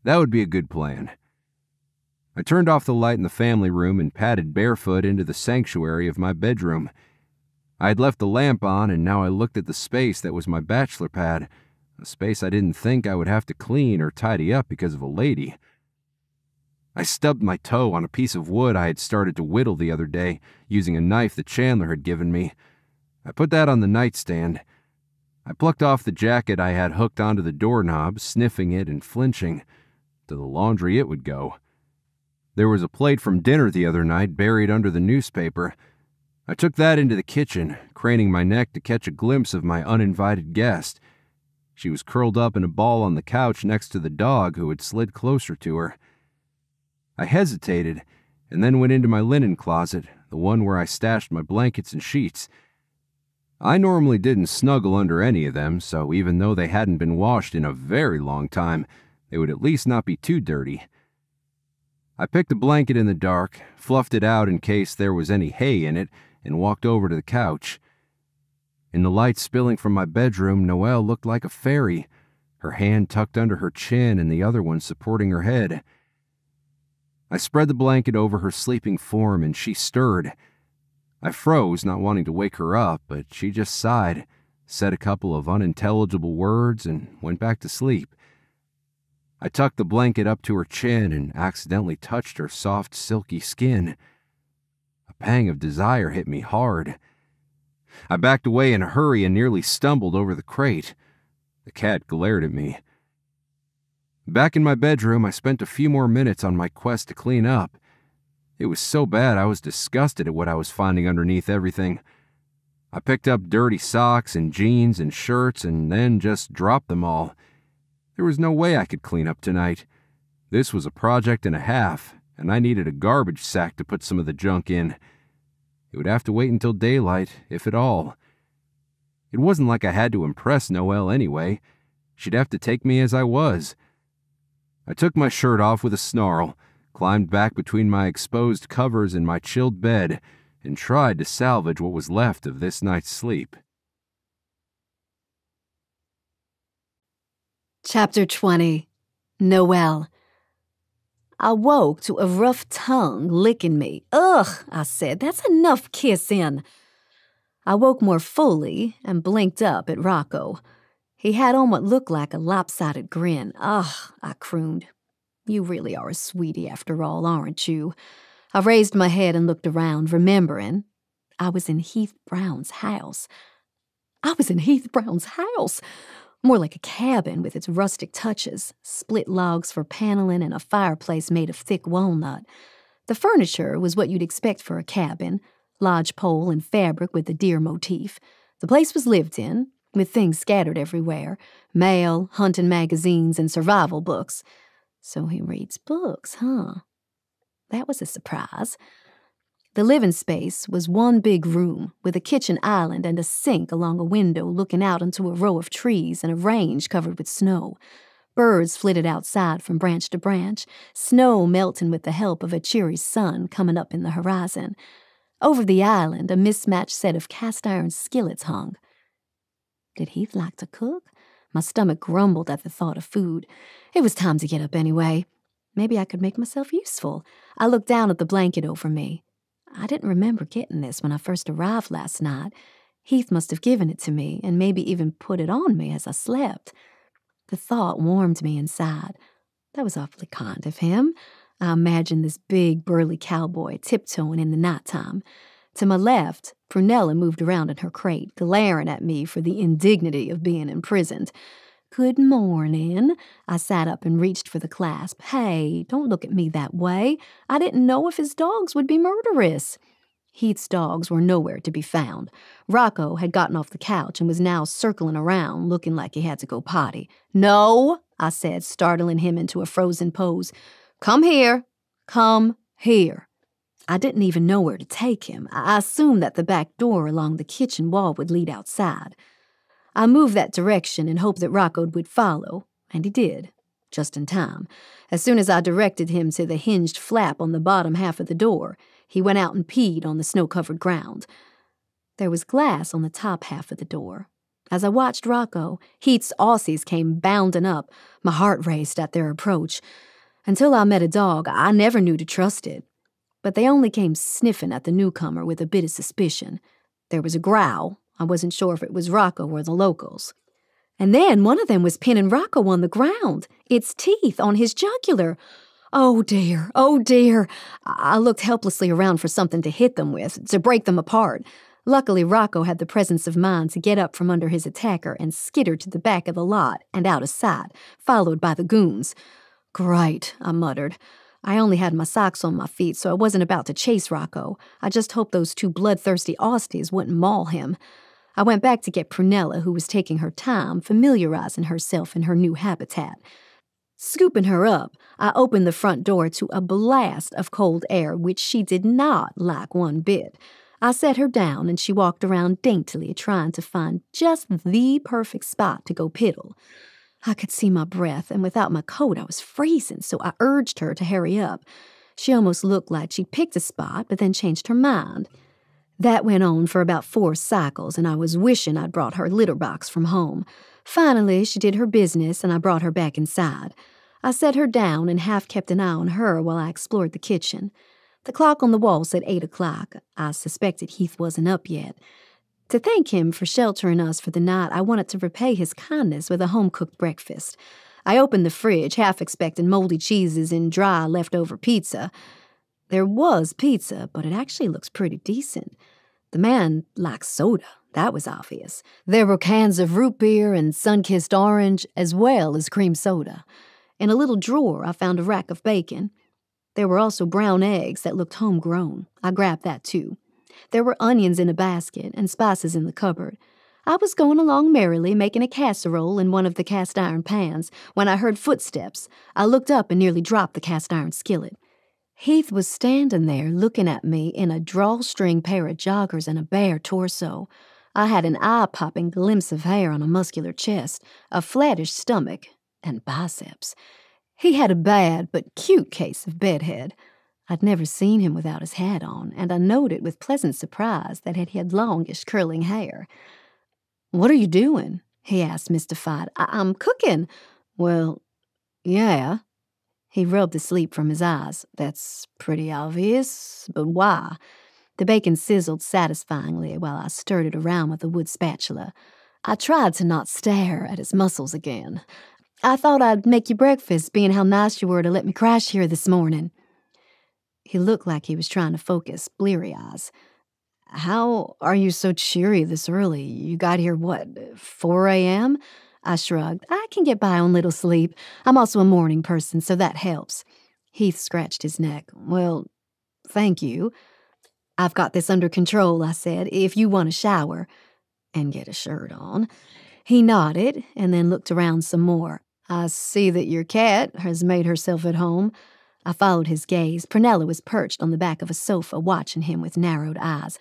that would be a good plan. I turned off the light in the family room and padded barefoot into the sanctuary of my bedroom. I had left the lamp on, and now I looked at the space that was my bachelor pad, a space I didn't think I would have to clean or tidy up because of a lady. I stubbed my toe on a piece of wood I had started to whittle the other day using a knife that Chandler had given me. I put that on the nightstand. I plucked off the jacket I had hooked onto the doorknob, sniffing it and flinching. To the laundry it would go. There was a plate from dinner the other night buried under the newspaper. I took that into the kitchen, craning my neck to catch a glimpse of my uninvited guest. She was curled up in a ball on the couch next to the dog who had slid closer to her. I hesitated, and then went into my linen closet, the one where I stashed my blankets and sheets. I normally didn't snuggle under any of them, so even though they hadn't been washed in a very long time, they would at least not be too dirty. I picked a blanket in the dark, fluffed it out in case there was any hay in it, and walked over to the couch. In the light spilling from my bedroom, Noelle looked like a fairy, her hand tucked under her chin and the other one supporting her head. I spread the blanket over her sleeping form, and she stirred. I froze, not wanting to wake her up, but she just sighed, said a couple of unintelligible words, and went back to sleep. I tucked the blanket up to her chin and accidentally touched her soft, silky skin. A pang of desire hit me hard. I backed away in a hurry and nearly stumbled over the crate. The cat glared at me. Back in my bedroom, I spent a few more minutes on my quest to clean up. It was so bad I was disgusted at what I was finding underneath everything. I picked up dirty socks and jeans and shirts and then just dropped them all. There was no way I could clean up tonight. This was a project and a half, and I needed a garbage sack to put some of the junk in. It would have to wait until daylight, if at all. It wasn't like I had to impress Noelle anyway. She'd have to take me as I was. I took my shirt off with a snarl, climbed back between my exposed covers in my chilled bed, and tried to salvage what was left of this night's sleep. Chapter 20. Noel. I woke to a rough tongue licking me. "Ugh," I said, "that's enough kissing." I woke more fully and blinked up at Rocco. He had on what looked like a lopsided grin. "Ugh," I crooned. "You really are a sweetie after all, aren't you?" I raised my head and looked around, remembering I was in Heath Brown's house. I was in Heath Brown's house! More like a cabin with its rustic touches, split logs for paneling and a fireplace made of thick walnut. The furniture was what you'd expect for a cabin, lodgepole and fabric with the deer motif. The place was lived in, with things scattered everywhere, mail, hunting magazines, and survival books. So he reads books, huh? That was a surprise. The living space was one big room with a kitchen island and a sink along a window looking out into a row of trees and a range covered with snow. Birds flitted outside from branch to branch, snow melting with the help of a cheery sun coming up in the horizon. Over the island, a mismatched set of cast-iron skillets hung. Did Heath like to cook? My stomach grumbled at the thought of food. It was time to get up anyway. Maybe I could make myself useful. I looked down at the blanket over me. I didn't remember getting this when I first arrived last night. Heath must have given it to me and maybe even put it on me as I slept. The thought warmed me inside. That was awfully kind of him. I imagined this big, burly cowboy tiptoeing in the nighttime. To my left, Prunella moved around in her crate, glaring at me for the indignity of being imprisoned. "Good morning." I sat up and reached for the clasp. "Hey, don't look at me that way. I didn't know if his dogs would be murderous." Heath's dogs were nowhere to be found. Rocco had gotten off the couch and was now circling around, looking like he had to go potty. "No," I said, startling him into a frozen pose. "Come here. Come here." I didn't even know where to take him. I assumed that the back door along the kitchen wall would lead outside. I moved that direction and hoped that Rocco would follow, and he did, just in time. As soon as I directed him to the hinged flap on the bottom half of the door, he went out and peed on the snow-covered ground. There was glass on the top half of the door. As I watched Rocco, Heath's 𝗱cies came bounding up. My heart raced at their approach. Until I met a dog, I never knew to trust it. But they only came sniffing at the newcomer with a bit of suspicion. There was a growl. I wasn't sure if it was Rocco or the locals. And then one of them was pinning Rocco on the ground, its teeth on his jugular. Oh dear, oh dear. I looked helplessly around for something to hit them with, to break them apart. Luckily, Rocco had the presence of mind to get up from under his attacker and skitter to the back of the lot and out of sight, followed by the goons. "Great," I muttered. I only had my socks on my feet, so I wasn't about to chase Rocco. I just hoped those two bloodthirsty 𝗱cies wouldn't maul him. I went back to get Prunella, who was taking her time, familiarizing herself in her new habitat. Scooping her up, I opened the front door to a blast of cold air, which she did not like one bit. I set her down, and she walked around daintily, trying to find just the perfect spot to go piddle. I could see my breath, and without my coat I was freezing, so I urged her to hurry up. She almost looked like she picked a spot, but then changed her mind. That went on for about 4 cycles, and I was wishing I'd brought her litter box from home. Finally, she did her business, and I brought her back inside. I set her down and half kept an eye on her while I explored the kitchen. The clock on the wall said 8 o'clock. I suspected Heath wasn't up yet. To thank him for sheltering us for the night, I wanted to repay his kindness with a home-cooked breakfast. I opened the fridge, half expecting moldy cheeses and dry leftover pizza. There was pizza, but it actually looks pretty decent. The man likes soda, that was obvious. There were cans of root beer and sun-kissed orange, as well as cream soda. In a little drawer, I found a rack of bacon. There were also brown eggs that looked homegrown. I grabbed that too. There were onions in a basket and spices in the cupboard. I was going along merrily, making a casserole in one of the cast-iron pans, when I heard footsteps. I looked up and nearly dropped the cast-iron skillet. Heath was standing there looking at me in a drawstring pair of joggers and a bare torso. I had an eye-popping glimpse of hair on a muscular chest, a flattish stomach, and biceps. He had a bad but cute case of bedhead. I'd never seen him without his hat on, and I noted with pleasant surprise that he had longish curling hair. "What are you doing?" he asked, mystified. I'm cooking." "Well, yeah." He rubbed the sleep from his eyes. "That's pretty obvious, but why?" The bacon sizzled satisfyingly while I stirred it around with a wood spatula. I tried to not stare at his muscles again. "I thought I'd make you breakfast, being how nice you were to let me crash here this morning." He looked like he was trying to focus, bleary eyes. "How are you so cheery this early? You got here, 4 a.m.? I shrugged. "I can get by on little sleep. I'm also a morning person, so that helps." Heath scratched his neck. "Well, thank you." "I've got this under control," I said, "if you want a shower." "And get a shirt on." He nodded and then looked around some more. "I see that your cat has made herself at home." I followed his gaze. Prunella was perched on the back of a sofa, watching him with narrowed eyes.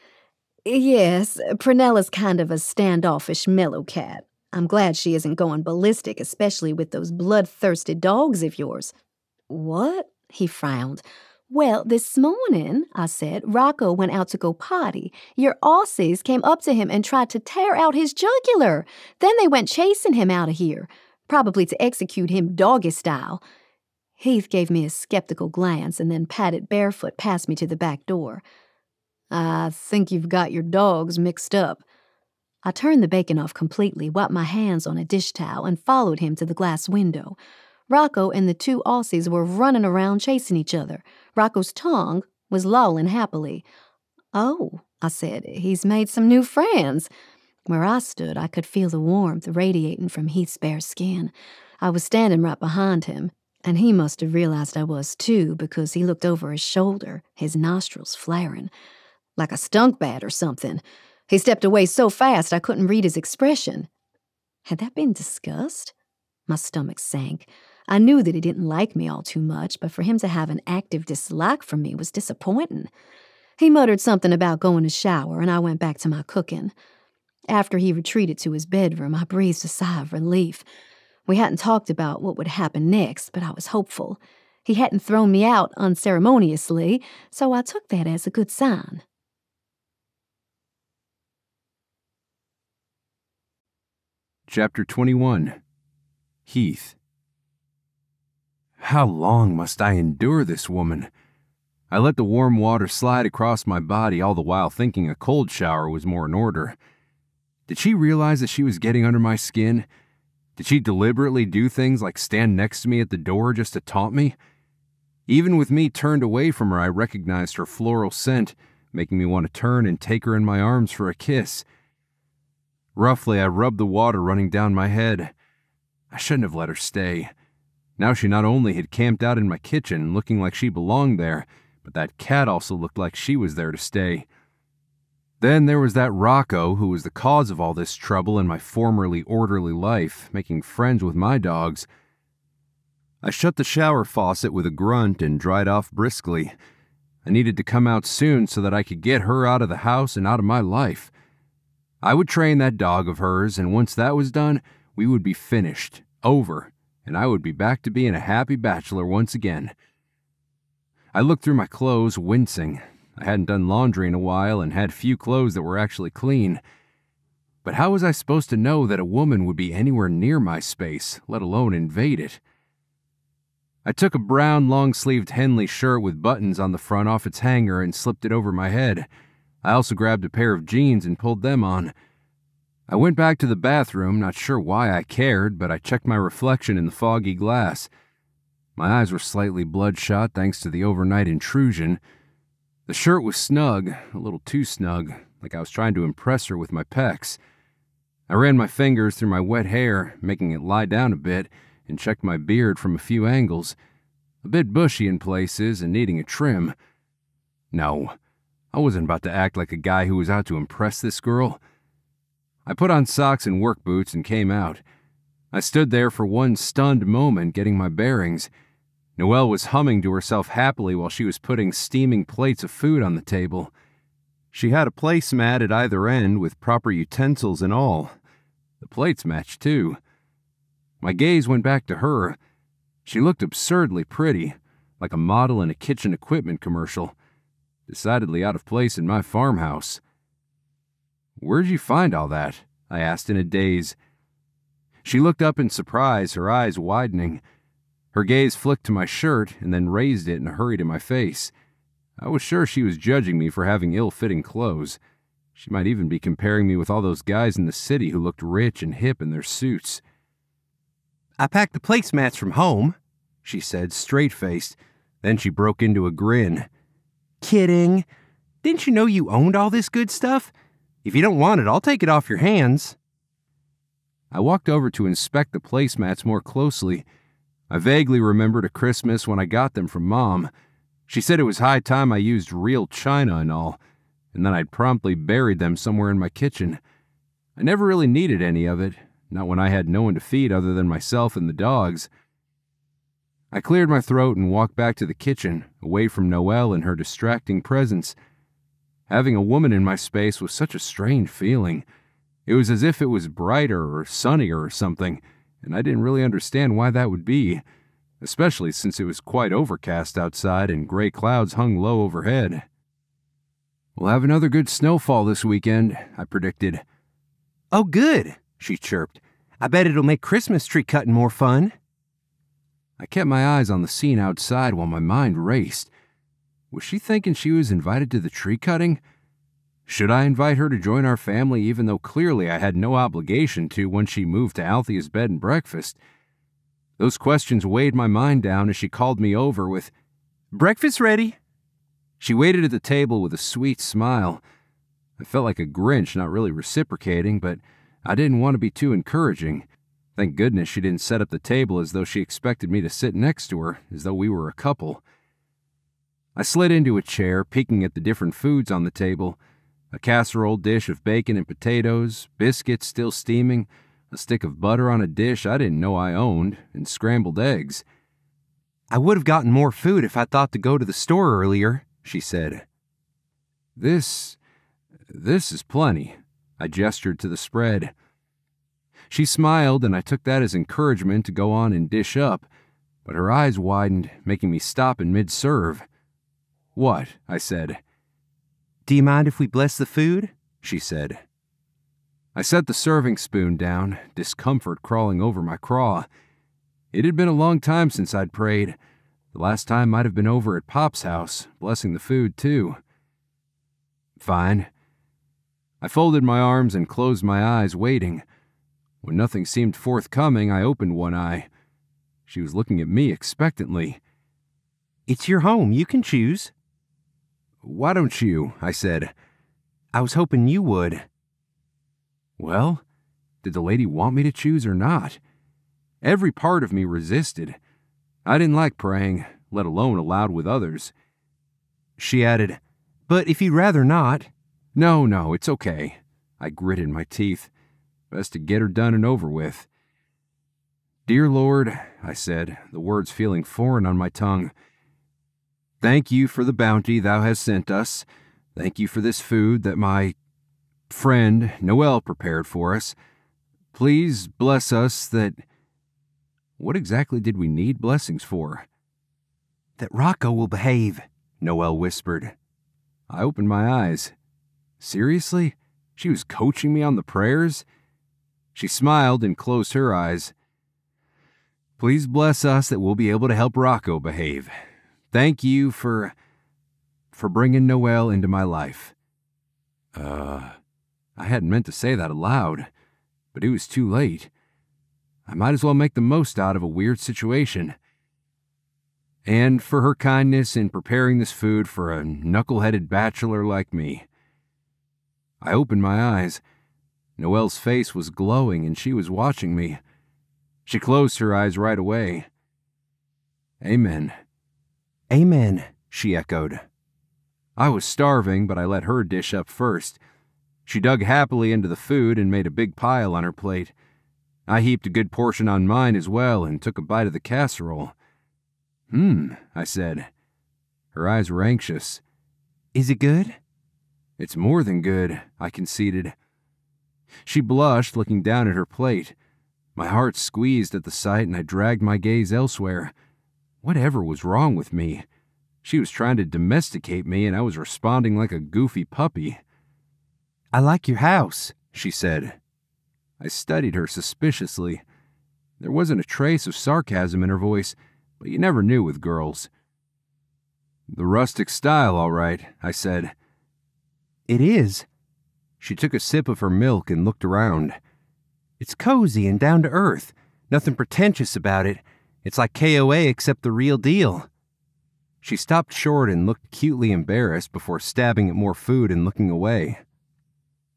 "Yes, Prunella's kind of a standoffish, mellow cat. I'm glad she isn't going ballistic, especially with those bloodthirsty dogs of yours." "What?" He frowned. "Well, this morning," I said, "Rocco went out to go potty. Your 𝗱cies came up to him and tried to tear out his jugular. Then they went chasing him out of here, probably to execute him doggy style." Heath gave me a skeptical glance and then padded barefoot past me to the back door. "I think you've got your dogs mixed up." I turned the bacon off completely, wiped my hands on a dish towel, and followed him to the glass window. Rocco and the two 𝗱cies were running around chasing each other. Rocco's tongue was lolling happily. "Oh," I said, "he's made some new friends." Where I stood, I could feel the warmth radiating from Heath's bare skin. I was standing right behind him, and he must have realized I was too, because he looked over his shoulder, his nostrils flaring, like a skunk bat or something. He stepped away so fast I couldn't read his expression. Had that been disgust? My stomach sank. I knew that he didn't like me all too much, but for him to have an active dislike for me was disappointing. He muttered something about going to shower, and I went back to my cooking. After he retreated to his bedroom, I breathed a sigh of relief. We hadn't talked about what would happen next, but I was hopeful. He hadn't thrown me out unceremoniously, so I took that as a good sign. Chapter 21. Heath. How long must I endure this woman? I let the warm water slide across my body, all the while thinking a cold shower was more in order. Did she realize that she was getting under my skin? Did she deliberately do things like stand next to me at the door just to taunt me? Even with me turned away from her, I recognized her floral scent, making me want to turn and take her in my arms for a kiss. Roughly, I rubbed the water running down my head. I shouldn't have let her stay. Now she not only had camped out in my kitchen, looking like she belonged there, but that cat also looked like she was there to stay. Then there was that Rocco, who was the cause of all this trouble in my formerly orderly life, making friends with my dogs. I shut the shower faucet with a grunt and dried off briskly. I needed to come out soon so that I could get her out of the house and out of my life. I would train that dog of hers, and once that was done, we would be finished, over, and I would be back to being a happy bachelor once again. I looked through my clothes, wincing. I hadn't done laundry in a while and had few clothes that were actually clean. But how was I supposed to know that a woman would be anywhere near my space, let alone invade it? I took a brown long-sleeved Henley shirt with buttons on the front off its hanger and slipped it over my head. I also grabbed a pair of jeans and pulled them on. I went back to the bathroom, not sure why I cared, but I checked my reflection in the foggy glass. My eyes were slightly bloodshot thanks to the overnight intrusion. The shirt was snug, a little too snug, like I was trying to impress her with my pecs. I ran my fingers through my wet hair, making it lie down a bit, and checked my beard from a few angles. A bit bushy in places and needing a trim. No, I wasn't about to act like a guy who was out to impress this girl. I put on socks and work boots and came out. I stood there for one stunned moment, getting my bearings. Noelle was humming to herself happily while she was putting steaming plates of food on the table. She had a placemat at either end with proper utensils and all. The plates matched too. My gaze went back to her. She looked absurdly pretty, like a model in a kitchen equipment commercial. Decidedly out of place in my farmhouse. "Where'd you find all that?" I asked in a daze. She looked up in surprise, her eyes widening. Her gaze flicked to my shirt and then raised it in a hurry to my face. I was sure she was judging me for having ill-fitting clothes. She might even be comparing me with all those guys in the city who looked rich and hip in their suits. "I packed the placemats from home," she said, straight-faced. Then she broke into a grin. "Kidding. Didn't you know you owned all this good stuff? If you don't want it, I'll take it off your hands." I walked over to inspect the placemats more closely. I vaguely remembered a Christmas when I got them from Mom. She said it was high time I used real china and all, and then I'd promptly buried them somewhere in my kitchen. I never really needed any of it, not when I had no one to feed other than myself and the dogs. I cleared my throat and walked back to the kitchen, away from Noelle and her distracting presence. Having a woman in my space was such a strange feeling. It was as if it was brighter or sunnier or something, and I didn't really understand why that would be, especially since it was quite overcast outside and gray clouds hung low overhead. "We'll have another good snowfall this weekend," I predicted. "Oh, good," she chirped. "I bet it'll make Christmas tree cutting more fun." I kept my eyes on the scene outside while my mind raced. Was she thinking she was invited to the tree cutting? Should I invite her to join our family even though clearly I had no obligation to once she moved to 𝗱icia's bed and breakfast? Those questions weighed my mind down as she called me over with, "Breakfast ready." She waited at the table with a sweet smile. I felt like a Grinch, not really reciprocating, but I didn't want to be too encouraging. Thank goodness she didn't set up the table as though she expected me to sit next to her, as though we were a couple. I slid into a chair, peeking at the different foods on the table. A casserole dish of bacon and potatoes, biscuits still steaming, a stick of butter on a dish I didn't know I owned, and scrambled eggs. "I would have gotten more food if I thought to go to the store earlier," she said. This is plenty." I gestured to the spread. She smiled, and I took that as encouragement to go on and dish up, but her eyes widened, making me stop in mid-serve. "What?" I said. "Do you mind if we bless the food?" she said. I set the serving spoon down, discomfort crawling over my craw. It had been a long time since I'd prayed. The last time might have been over at Pop's house, blessing the food too. Fine. I folded my arms and closed my eyes, waiting. When nothing seemed forthcoming, I opened one eye. She was looking at me expectantly. "It's your home. You can choose." "Why don't you?" I said. "I was hoping you would." Well, did the lady want me to choose or not? Every part of me resisted. I didn't like praying, let alone aloud with others. She added, "But if you'd rather not—" No, it's okay." I gritted my teeth. Best to get her done and over with. "Dear Lord," I said, the words feeling foreign on my tongue, "thank you for the bounty thou hast sent us. Thank you for this food that my friend Noel prepared for us. Please bless us that—" What exactly did we need blessings for? "That Rocco will behave," Noel whispered. I opened my eyes. Seriously? She was coaching me on the prayers? She smiled and closed her eyes. "Please bless us that we'll be able to help Rocco behave. Thank you for bringing Noel into my life." I hadn't meant to say that aloud, but it was too late. I might as well make the most out of a weird situation. "And for her kindness in preparing this food for a knuckle-headed bachelor like me." I opened my eyes. Noelle's face was glowing and she was watching me. She closed her eyes right away. "Amen." "Amen," she echoed. I was starving, but I let her dish up first. She dug happily into the food and made a big pile on her plate. I heaped a good portion on mine as well and took a bite of the casserole. I said. Her eyes were anxious. "Is it good?" "It's more than good," I conceded. She blushed, looking down at her plate. My heart squeezed at the sight and I dragged my gaze elsewhere. Whatever was wrong with me? She was trying to domesticate me and I was responding like a goofy puppy. "I like your house," she said. I studied her suspiciously. There wasn't a trace of sarcasm in her voice, but you never knew with girls. "The rustic style, all right," I said. "It is." She took a sip of her milk and looked around. "It's cozy and down to earth. Nothing pretentious about it. It's like KOA except the real deal." She stopped short and looked cutely embarrassed before stabbing at more food and looking away.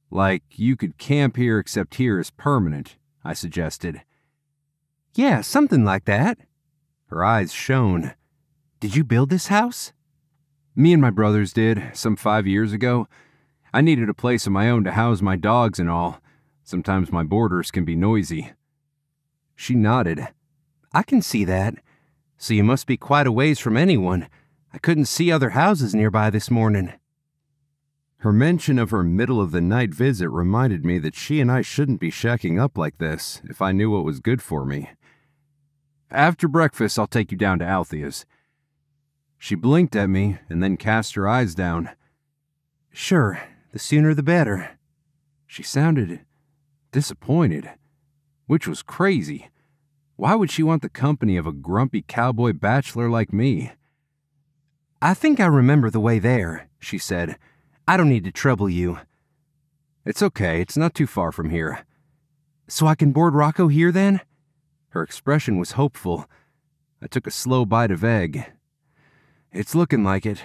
"Like you could camp here except here is permanent," I suggested. "Yeah, something like that." Her eyes shone. "Did you build this house?" "Me and my brothers did, some 5 years ago. I needed a place of my own to house my dogs and all. Sometimes my boarders can be noisy." She nodded. "I can see that. So you must be quite a ways from anyone. I couldn't see other houses nearby this morning." Her mention of her middle-of-the-night visit reminded me that she and I shouldn't be shacking up like this if I knew what was good for me. "After breakfast, I'll take you down to Althea's." She blinked at me and then cast her eyes down. "Sure, the sooner the better." She sounded disappointed, which was crazy. Why would she want the company of a grumpy cowboy bachelor like me? I think I remember the way there, she said. I don't need to trouble you. It's okay, it's not too far from here. So I can board Rocco here then? Her expression was hopeful. I took a slow bite of egg. It's looking like it.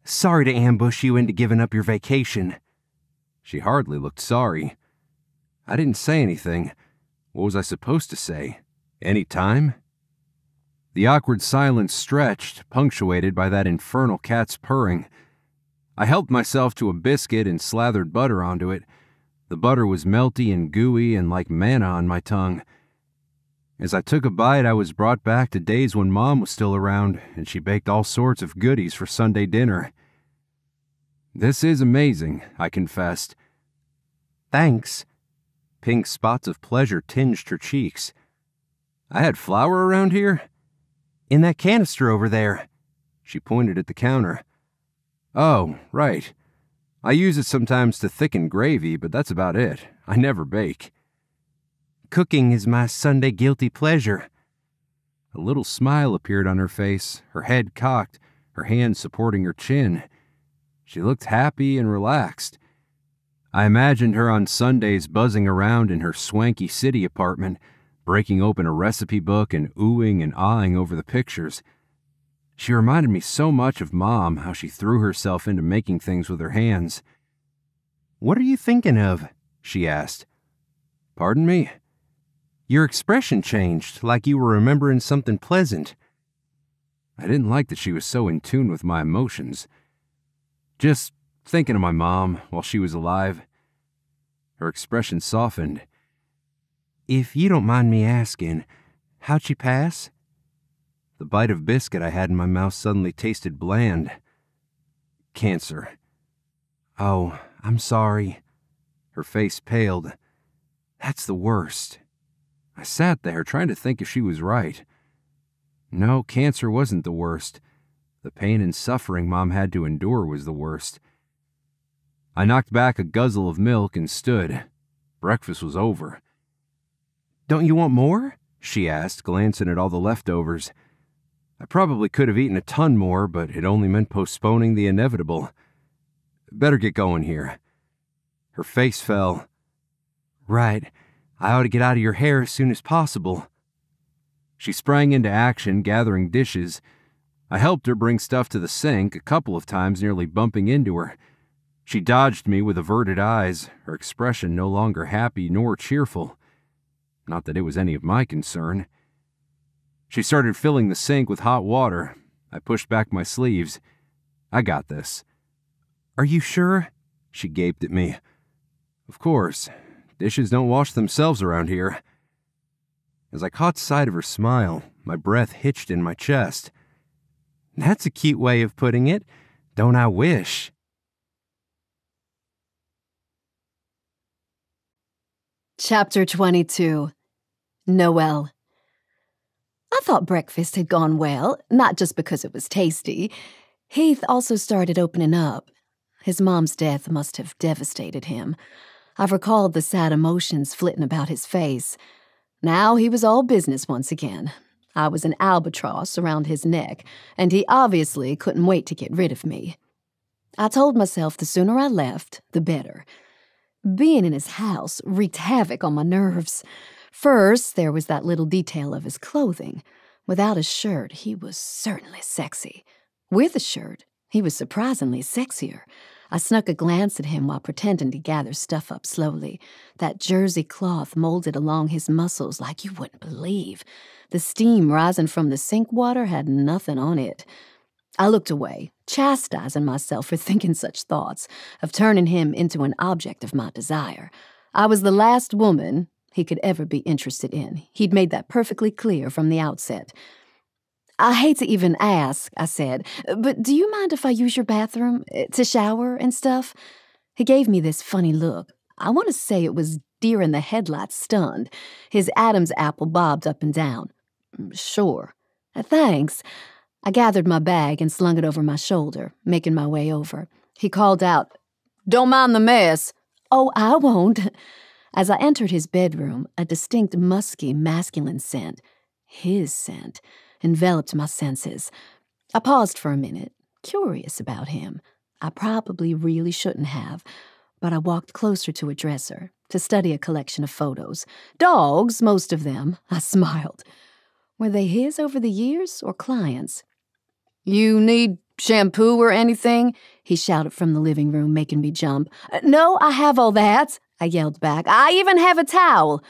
Sorry to ambush you into giving up your vacation. She hardly looked sorry. I didn't say anything. What was I supposed to say? Any time? The awkward silence stretched, punctuated by that infernal cat's purring. I helped myself to a biscuit and slathered butter onto it. The butter was melty and gooey and like manna on my tongue. As I took a bite, I was brought back to days when Mom was still around, and she baked all sorts of goodies for Sunday dinner. This is amazing, I confessed. Thanks. Pink spots of pleasure tinged her cheeks. I had flour around here? In that canister over there. She pointed at the counter. Oh, right. I use it sometimes to thicken gravy, but that's about it. I never bake. Cooking is my Sunday guilty pleasure. A little smile appeared on her face, her head cocked, her hands supporting her chin. She looked happy and relaxed. I imagined her on Sundays buzzing around in her swanky city apartment, breaking open a recipe book and oohing and aahing over the pictures. She reminded me so much of Mom, how she threw herself into making things with her hands. What are you thinking of? She asked. Pardon me? Your expression changed, like you were remembering something pleasant. I didn't like that she was so in tune with my emotions. Just thinking of my mom while she was alive. Her expression softened. If you don't mind me asking, how'd she pass? The bite of biscuit I had in my mouth suddenly tasted bland. Cancer. Oh, I'm sorry. Her face paled. That's the worst. I sat there trying to think if she was right. No, cancer wasn't the worst. The pain and suffering Mom had to endure was the worst. I knocked back a guzzle of milk and stood. Breakfast was over. Don't you want more? She asked, glancing at all the leftovers. I probably could have eaten a ton more, but it only meant postponing the inevitable. Better get going here. Her face fell. Right. I ought to get out of your hair as soon as possible. She sprang into action, gathering dishes. I helped her bring stuff to the sink, a couple of times nearly bumping into her. She dodged me with averted eyes, her expression no longer happy nor cheerful. Not that it was any of my concern. She started filling the sink with hot water. I pushed back my sleeves. I got this. Are you sure? She gaped at me. Of course. Dishes don't wash themselves around here. As I caught sight of her smile, my breath hitched in my chest. That's a cute way of putting it. Don't I wish? Chapter 22. Noel. I thought breakfast had gone well, not just because it was tasty. Heath also started opening up. His mom's death must have devastated him. I've recalled the sad emotions flitting about his face. Now he was all business once again. I was an albatross around his neck, and he obviously couldn't wait to get rid of me. I told myself the sooner I left, the better. Being in his house wreaked havoc on my nerves. First, there was that little detail of his clothing. Without a shirt, he was certainly sexy. With a shirt, he was surprisingly sexier. I snuck a glance at him while pretending to gather stuff up slowly. That jersey cloth molded along his muscles like you wouldn't believe. The steam rising from the sink water had nothing on it. I looked away, chastising myself for thinking such thoughts, of turning him into an object of my desire. I was the last woman he could ever be interested in. He'd made that perfectly clear from the outset. I hate to even ask, I said, but do you mind if I use your bathroom to shower and stuff? He gave me this funny look. I want to say it was deer in the headlights stunned. His Adam's apple bobbed up and down. Sure. Thanks. I gathered my bag and slung it over my shoulder, making my way over. He called out, "Don't mind the mess." "Oh, I won't." As I entered his bedroom, a distinct musky masculine scent, his scent, enveloped my senses. I paused for a minute, curious about him. I probably really shouldn't have, but I walked closer to a dresser to study a collection of photos. Dogs, most of them. I smiled. Were they his over the years or clients? "You need shampoo or anything?" he shouted from the living room, making me jump. "No, I have all that," I yelled back. "I even have a towel."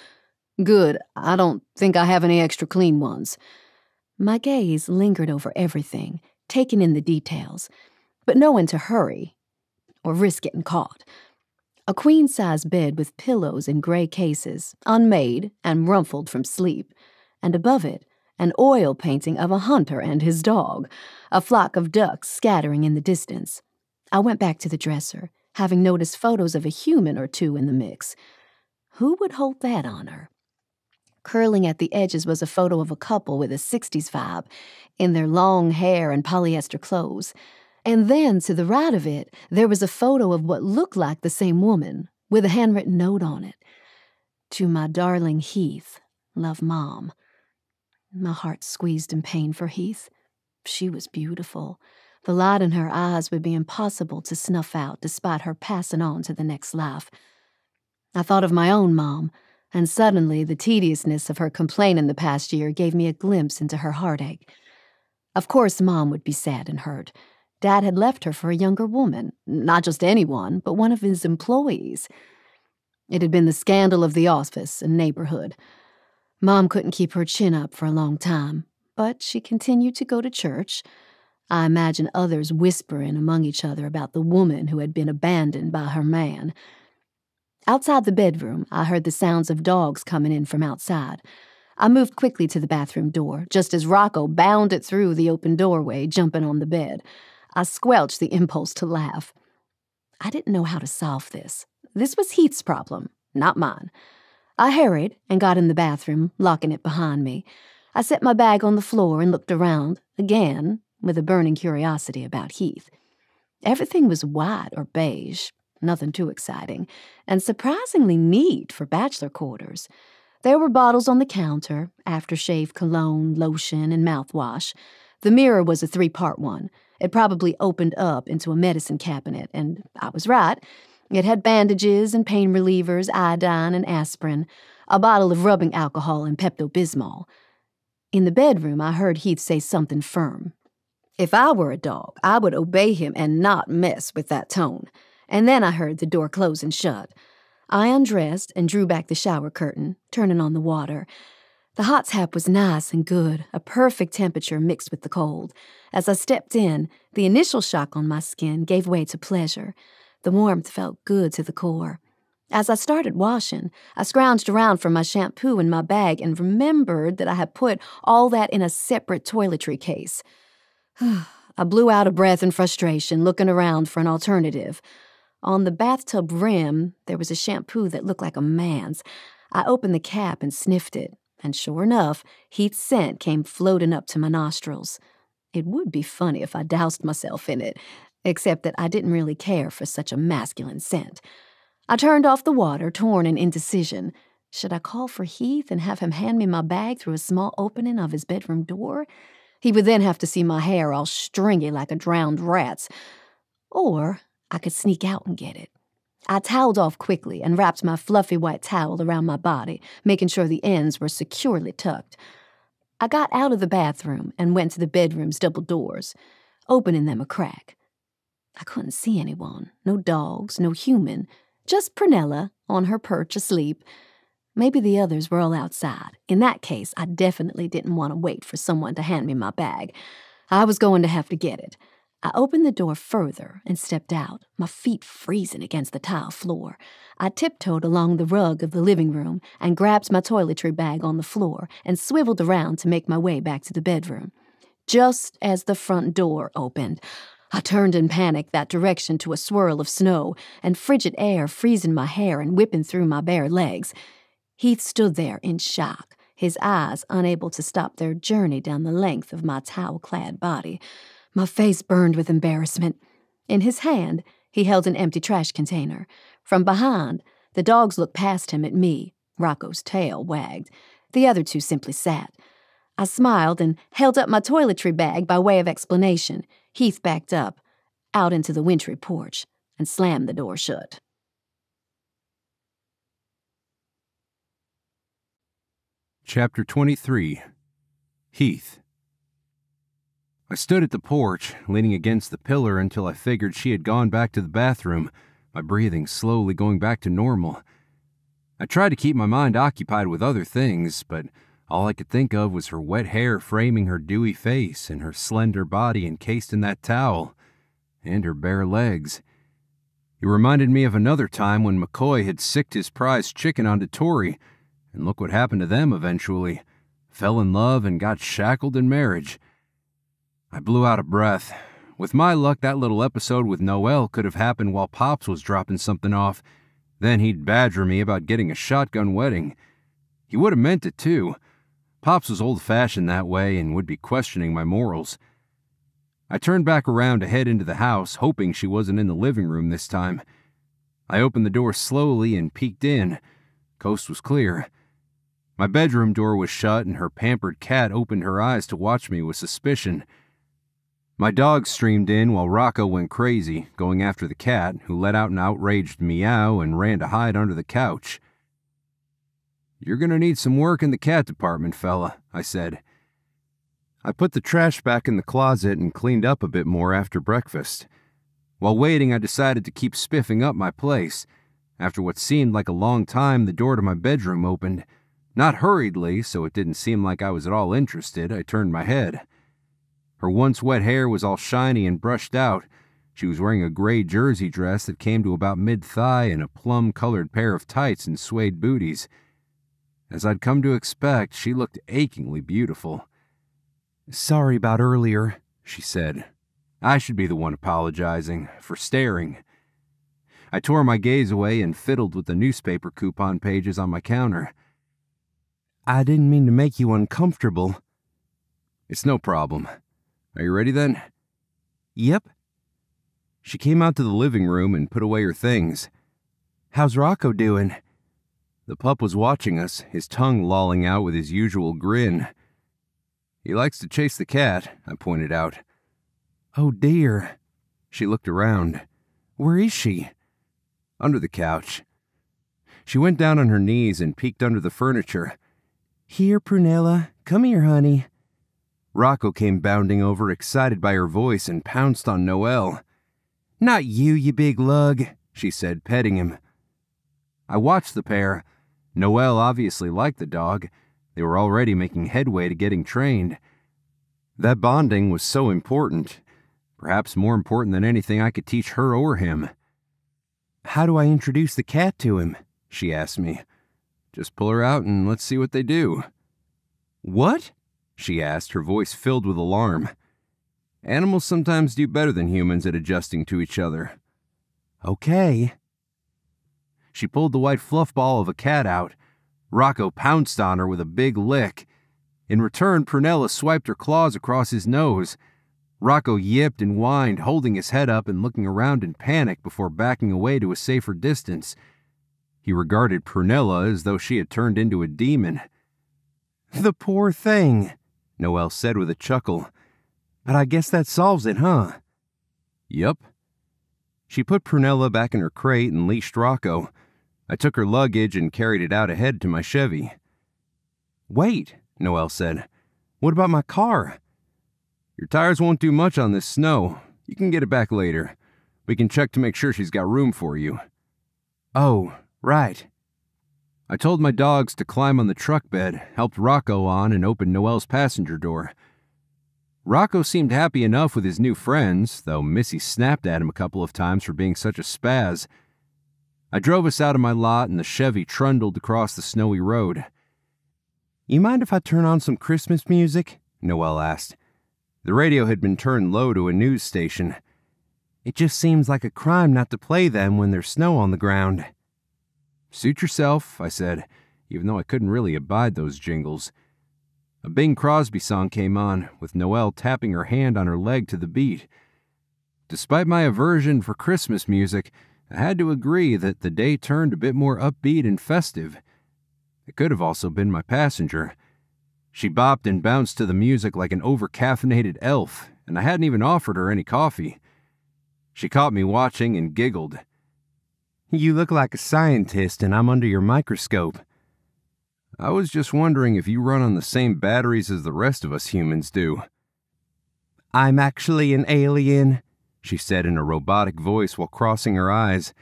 "Good. I don't think I have any extra clean ones." My gaze lingered over everything, taking in the details, but knowing to hurry or risk getting caught. A queen-size bed with pillows in gray cases, unmade and rumpled from sleep, and above it, an oil painting of a hunter and his dog, a flock of ducks scattering in the distance. I went back to the dresser, having noticed photos of a human or two in the mix. Who would hold that honor? Curling at the edges was a photo of a couple with a 60s vibe in their long hair and polyester clothes. And then, to the right of it, there was a photo of what looked like the same woman, with a handwritten note on it. "To my darling Heath, love Mom." My heart squeezed in pain for Heath. She was beautiful. The light in her eyes would be impossible to snuff out despite her passing on to the next life. I thought of my own mom, and suddenly the tediousness of her complaining the past year gave me a glimpse into her heartache. Of course, Mom would be sad and hurt. Dad had left her for a younger woman, not just anyone, but one of his employees. It had been the scandal of the office and neighborhood. Mom couldn't keep her chin up for a long time, but she continued to go to church. I imagine others whispering among each other about the woman who had been abandoned by her man. Outside the bedroom, I heard the sounds of dogs coming in from outside. I moved quickly to the bathroom door, just as Rocco bounded through the open doorway, jumping on the bed. I squelched the impulse to laugh. I didn't know how to solve this. This was Heath's problem, not mine. I hurried and got in the bathroom, locking it behind me. I set my bag on the floor and looked around, again, with a burning curiosity about Heath. Everything was white or beige, nothing too exciting, and surprisingly neat for bachelor quarters. There were bottles on the counter, aftershave cologne, lotion, and mouthwash. The mirror was a 3-part one. It probably opened up into a medicine cabinet, and I was right. It had bandages and pain relievers, iodine and aspirin, a bottle of rubbing alcohol and Pepto-Bismol. In the bedroom, I heard Heath say something firm. If I were a dog, I would obey him and not mess with that tone. And then I heard the door close and shut. I undressed and drew back the shower curtain, turning on the water. The hot tap was nice and good, a perfect temperature mixed with the cold. As I stepped in, the initial shock on my skin gave way to pleasure. The warmth felt good to the core. As I started washing, I scrounged around for my shampoo in my bag and remembered that I had put all that in a separate toiletry case. I blew out of breath and frustration, looking around for an alternative. On the bathtub rim, there was a shampoo that looked like a man's. I opened the cap and sniffed it, and sure enough, Heath's scent came floating up to my nostrils. It would be funny if I doused myself in it, except that I didn't really care for such a masculine scent. I turned off the water, torn in indecision. Should I call for Heath and have him hand me my bag through a small opening of his bedroom door? He would then have to see my hair all stringy like a drowned rat's. Or I could sneak out and get it. I toweled off quickly and wrapped my fluffy white towel around my body, making sure the ends were securely tucked. I got out of the bathroom and went to the bedroom's double doors, opening them a crack. I couldn't see anyone, no dogs, no human, just Prunella on her perch asleep. Maybe the others were all outside. In that case, I definitely didn't want to wait for someone to hand me my bag. I was going to have to get it. I opened the door further and stepped out, my feet freezing against the tile floor. I tiptoed along the rug of the living room and grabbed my toiletry bag on the floor and swiveled around to make my way back to the bedroom. Just as the front door opened, I turned in panic that direction to a swirl of snow and frigid air freezing my hair and whipping through my bare legs. Heath stood there in shock, his eyes unable to stop their journey down the length of my towel-clad body. My face burned with embarrassment. In his hand, he held an empty trash container. From behind, The dogs looked past him at me. Rocco's tail wagged. The other two simply sat. I smiled and held up my toiletry bag by way of explanation. Heath backed up, out into the wintry porch, and slammed the door shut. Chapter 23. Heath. I stood at the porch, leaning against the pillar until I figured she had gone back to the bathroom, my breathing slowly going back to normal. I tried to keep my mind occupied with other things, but all I could think of was her wet hair framing her dewy face and her slender body encased in that towel, and her bare legs. It reminded me of another time when McCoy had sicked his prize chicken onto Tori, and look what happened to them eventually. Fell in love and got shackled in marriage. I blew out a breath. With my luck, that little episode with Noel could have happened while Pops was dropping something off. Then he'd badger me about getting a shotgun wedding. He would have meant it, too. Pops was old-fashioned that way and would be questioning my morals. I turned back around to head into the house, hoping she wasn't in the living room this time. I opened the door slowly and peeked in. Coast was clear. My bedroom door was shut, and her pampered cat opened her eyes to watch me with suspicion. My dog streamed in while Rocco went crazy, going after the cat, who let out an outraged meow and ran to hide under the couch. "You're gonna need some work in the cat department, fella," I said. I put the trash back in the closet and cleaned up a bit more after breakfast. While waiting, I decided to keep spiffing up my place. After what seemed like a long time, the door to my bedroom opened. Not hurriedly, so it didn't seem like I was at all interested, I turned my head. Her once wet hair was all shiny and brushed out. She was wearing a gray jersey dress that came to about mid-thigh and a plum-colored pair of tights and suede booties. As I'd come to expect, she looked achingly beautiful. "Sorry about earlier," she said. I should be the one apologizing, for staring. I tore my gaze away and fiddled with the newspaper coupon pages on my counter. "I didn't mean to make you uncomfortable." "It's no problem. Are you ready then?" "Yep." She came out to the living room and put away her things. "How's Rocco doing?" The pup was watching us, his tongue lolling out with his usual grin. "He likes to chase the cat," I pointed out. "Oh dear." She looked around. "Where is she?" "Under the couch." She went down on her knees and peeked under the furniture. "Here, Prunella. Come here, honey." Rocco came bounding over, excited by her voice, and pounced on Noel. "Not you big lug," she said, petting him. I watched the pair. Noel obviously liked the dog. They were already making headway to getting trained. That bonding was so important, perhaps more important than anything I could teach her or him. "How do I introduce the cat to him?" she asked me. "Just pull her out and let's see what they do." "What?" she asked, her voice filled with alarm. "Animals sometimes do better than humans at adjusting to each other." "Okay." She pulled the white fluff ball of a cat out. Rocco pounced on her with a big lick. In return, Prunella swiped her claws across his nose. Rocco yipped and whined, holding his head up and looking around in panic before backing away to a safer distance. He regarded Prunella as though she had turned into a demon. "The poor thing," Noel said with a chuckle. "But I guess that solves it, huh?" "Yup." She put Prunella back in her crate and leashed Rocco. I took her luggage and carried it out ahead to my Chevy. "Wait," Noel said. "What about my car?" "Your tires won't do much on this snow. You can get it back later. We can check to make sure she's got room for you." "Oh, right." I told my dogs to climb on the truck bed, helped Rocco on, and opened Noel's passenger door. Rocco seemed happy enough with his new friends, though Missy snapped at him a couple of times for being such a spaz. I drove us out of my lot and the Chevy trundled across the snowy road. "You mind if I turn on some Christmas music?" Noel asked. The radio had been turned low to a news station. "It just seems like a crime not to play them when there's snow on the ground." "Suit yourself," I said, even though I couldn't really abide those jingles. A Bing Crosby song came on, with Noelle tapping her hand on her leg to the beat. Despite my aversion for Christmas music, I had to agree that the day turned a bit more upbeat and festive. It could have also been my passenger. She bopped and bounced to the music like an over-caffeinated elf, and I hadn't even offered her any coffee. She caught me watching and giggled. You look like a scientist and I'm under your microscope. I was just wondering if you run on the same batteries as the rest of us humans do. I'm actually an alien, she said in a robotic voice while crossing her eyes.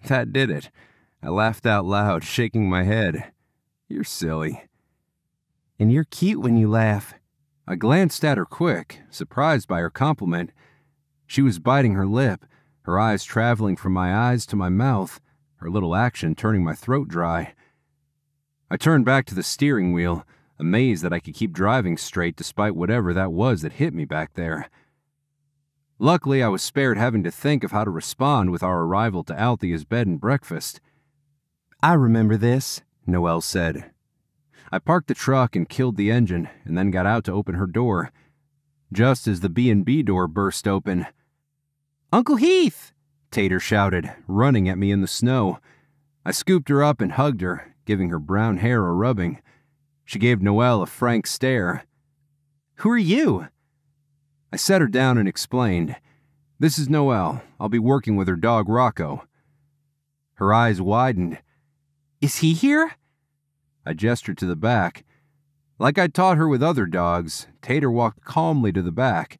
That did it. I laughed out loud, shaking my head. You're silly. And you're cute when you laugh. I glanced at her quick, surprised by her compliment. She was biting her lip, her eyes traveling from my eyes to my mouth, her little action turning my throat dry. I turned back to the steering wheel, amazed that I could keep driving straight despite whatever that was that hit me back there. Luckily, I was spared having to think of how to respond with our arrival to 𝗷𝗵𝗴𝘀𝗀's bed and breakfast. I remember this, Noel said. I parked the truck and killed the engine, and then got out to open her door. Just as the B&B door burst open, Uncle Heath! Tater shouted, running at me in the snow. I scooped her up and hugged her, giving her brown hair a rubbing. She gave Noel a frank stare. Who are you? I set her down and explained. This is Noel. I'll be working with her dog Rocco. Her eyes widened. Is he here? I gestured to the back. Like I'd taught her with other dogs, Tater walked calmly to the back.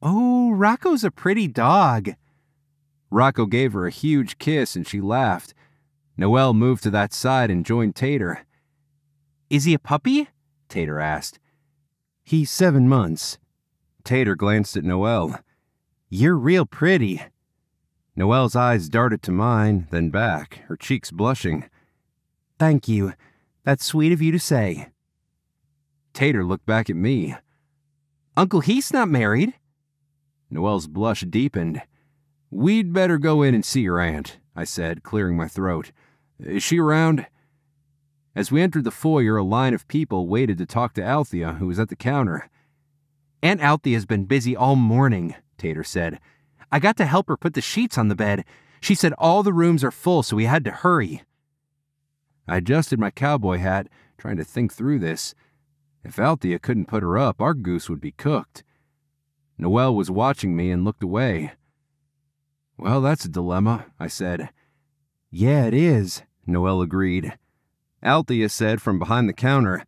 Oh, Rocco's a pretty dog. Rocco gave her a huge kiss and she laughed. Noel moved to that side and joined Tater. Is he a puppy? Tater asked. He's 7 months. Tater glanced at Noel. You're real pretty. Noel's eyes darted to mine, then back, her cheeks blushing. Thank you. That's sweet of you to say. Tater looked back at me. Uncle Heath's not married. Noel's blush deepened. We'd better go in and see your aunt, I said, clearing my throat. Is she around? As we entered the foyer, a line of people waited to talk to 𝗷𝗵𝗴, who was at the counter. Aunt 𝗷𝗵𝗴 has been busy all morning, Tater said. I got to help her put the sheets on the bed. She said all the rooms are full, so we had to hurry. I adjusted my cowboy hat, trying to think through this. If 𝗷𝗵𝗴 couldn't put her up, our goose would be cooked. Noel was watching me and looked away. Well, that's a dilemma, I said. Yeah, it is, Noel agreed. 𝗷𝗵𝗴 said from behind the counter,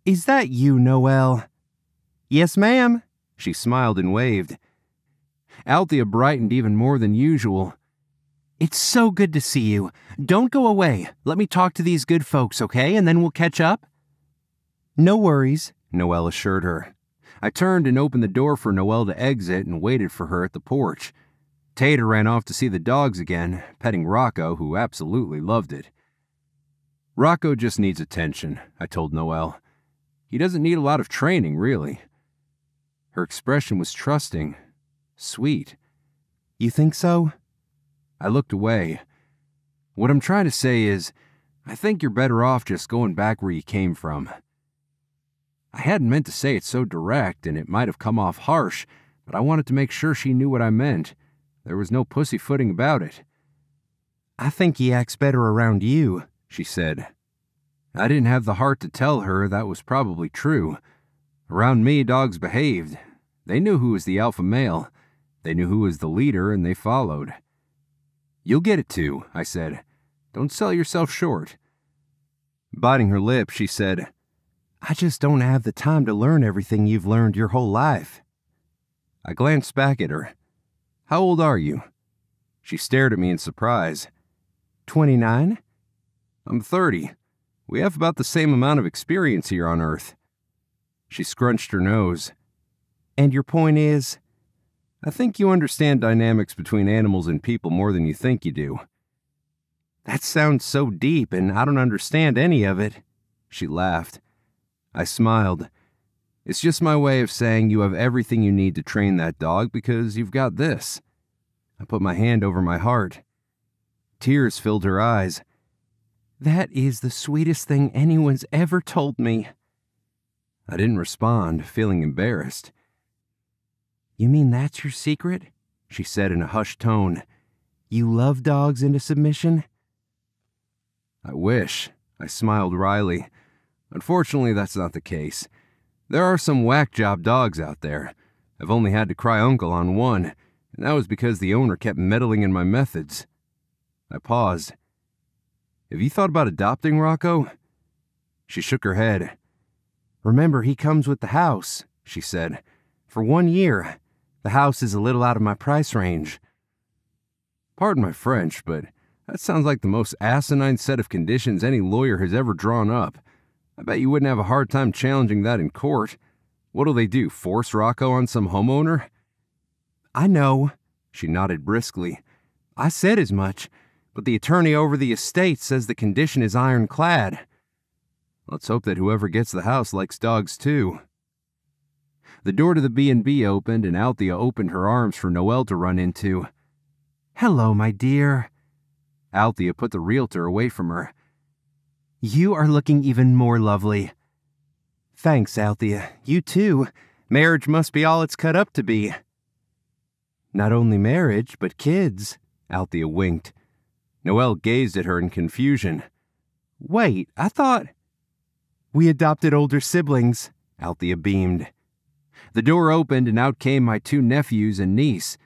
Is that you, Noel? Yes, ma'am. She smiled and waved. 𝗷𝗵𝗴 brightened even more than usual. It's so good to see you. Don't go away. Let me talk to these good folks, okay? And then we'll catch up. No worries, Noel assured her. I turned and opened the door for Noel to exit and waited for her at the porch. Tater ran off to see the dogs again, petting Rocco, who absolutely loved it. Rocco just needs attention, I told Noel. He doesn't need a lot of training, really. Her expression was trusting, sweet. You think so? I looked away. What I'm trying to say is, I think you're better off just going back where you came from. I hadn't meant to say it so direct, and it might have come off harsh, but I wanted to make sure she knew what I meant. There was no pussyfooting about it. I think he acts better around you, she said. I didn't have the heart to tell her that was probably true. Around me, dogs behaved. They knew who was the alpha male. They knew who was the leader, and they followed. You'll get it too, I said. Don't sell yourself short. Biting her lip, she said, I just don't have the time to learn everything you've learned your whole life. I glanced back at her. How old are you? She stared at me in surprise. 29? I'm 30. We have about the same amount of experience here on Earth. She scrunched her nose. And your point is? I think you understand dynamics between animals and people more than you think you do. That sounds so deep, and I don't understand any of it. She laughed. I smiled. It's just my way of saying you have everything you need to train that dog because you've got this. I put my hand over my heart. Tears filled her eyes. That is the sweetest thing anyone's ever told me. I didn't respond, feeling embarrassed. You mean that's your secret? She said in a hushed tone. You love dogs into submission? I wish. I smiled wryly. Unfortunately, that's not the case. There are some whack job dogs out there. I've only had to cry uncle on one, and that was because the owner kept meddling in my methods. I paused. Have you thought about adopting Rocco? She shook her head. Remember, he comes with the house, she said. For 1 year. The house is a little out of my price range. Pardon my French, but that sounds like the most asinine set of conditions any lawyer has ever drawn up. I bet you wouldn't have a hard time challenging that in court. What'll they do, force Rocco on some homeowner? I know, she nodded briskly. I said as much, but the attorney over the estate says the condition is ironclad. Let's hope that whoever gets the house likes dogs too. The door to the B&B opened, and Althea opened her arms for Noel to run into. Hello, my dear. Althea put the realtor away from her. You are looking even more lovely. Thanks, Althea. You too. Marriage must be all it's cut up to be. Not only marriage, but kids. Althea winked. Noel gazed at her in confusion. Wait, I thought... We adopted older siblings, Althea beamed. The door opened, and out came my 2 nephews and niece.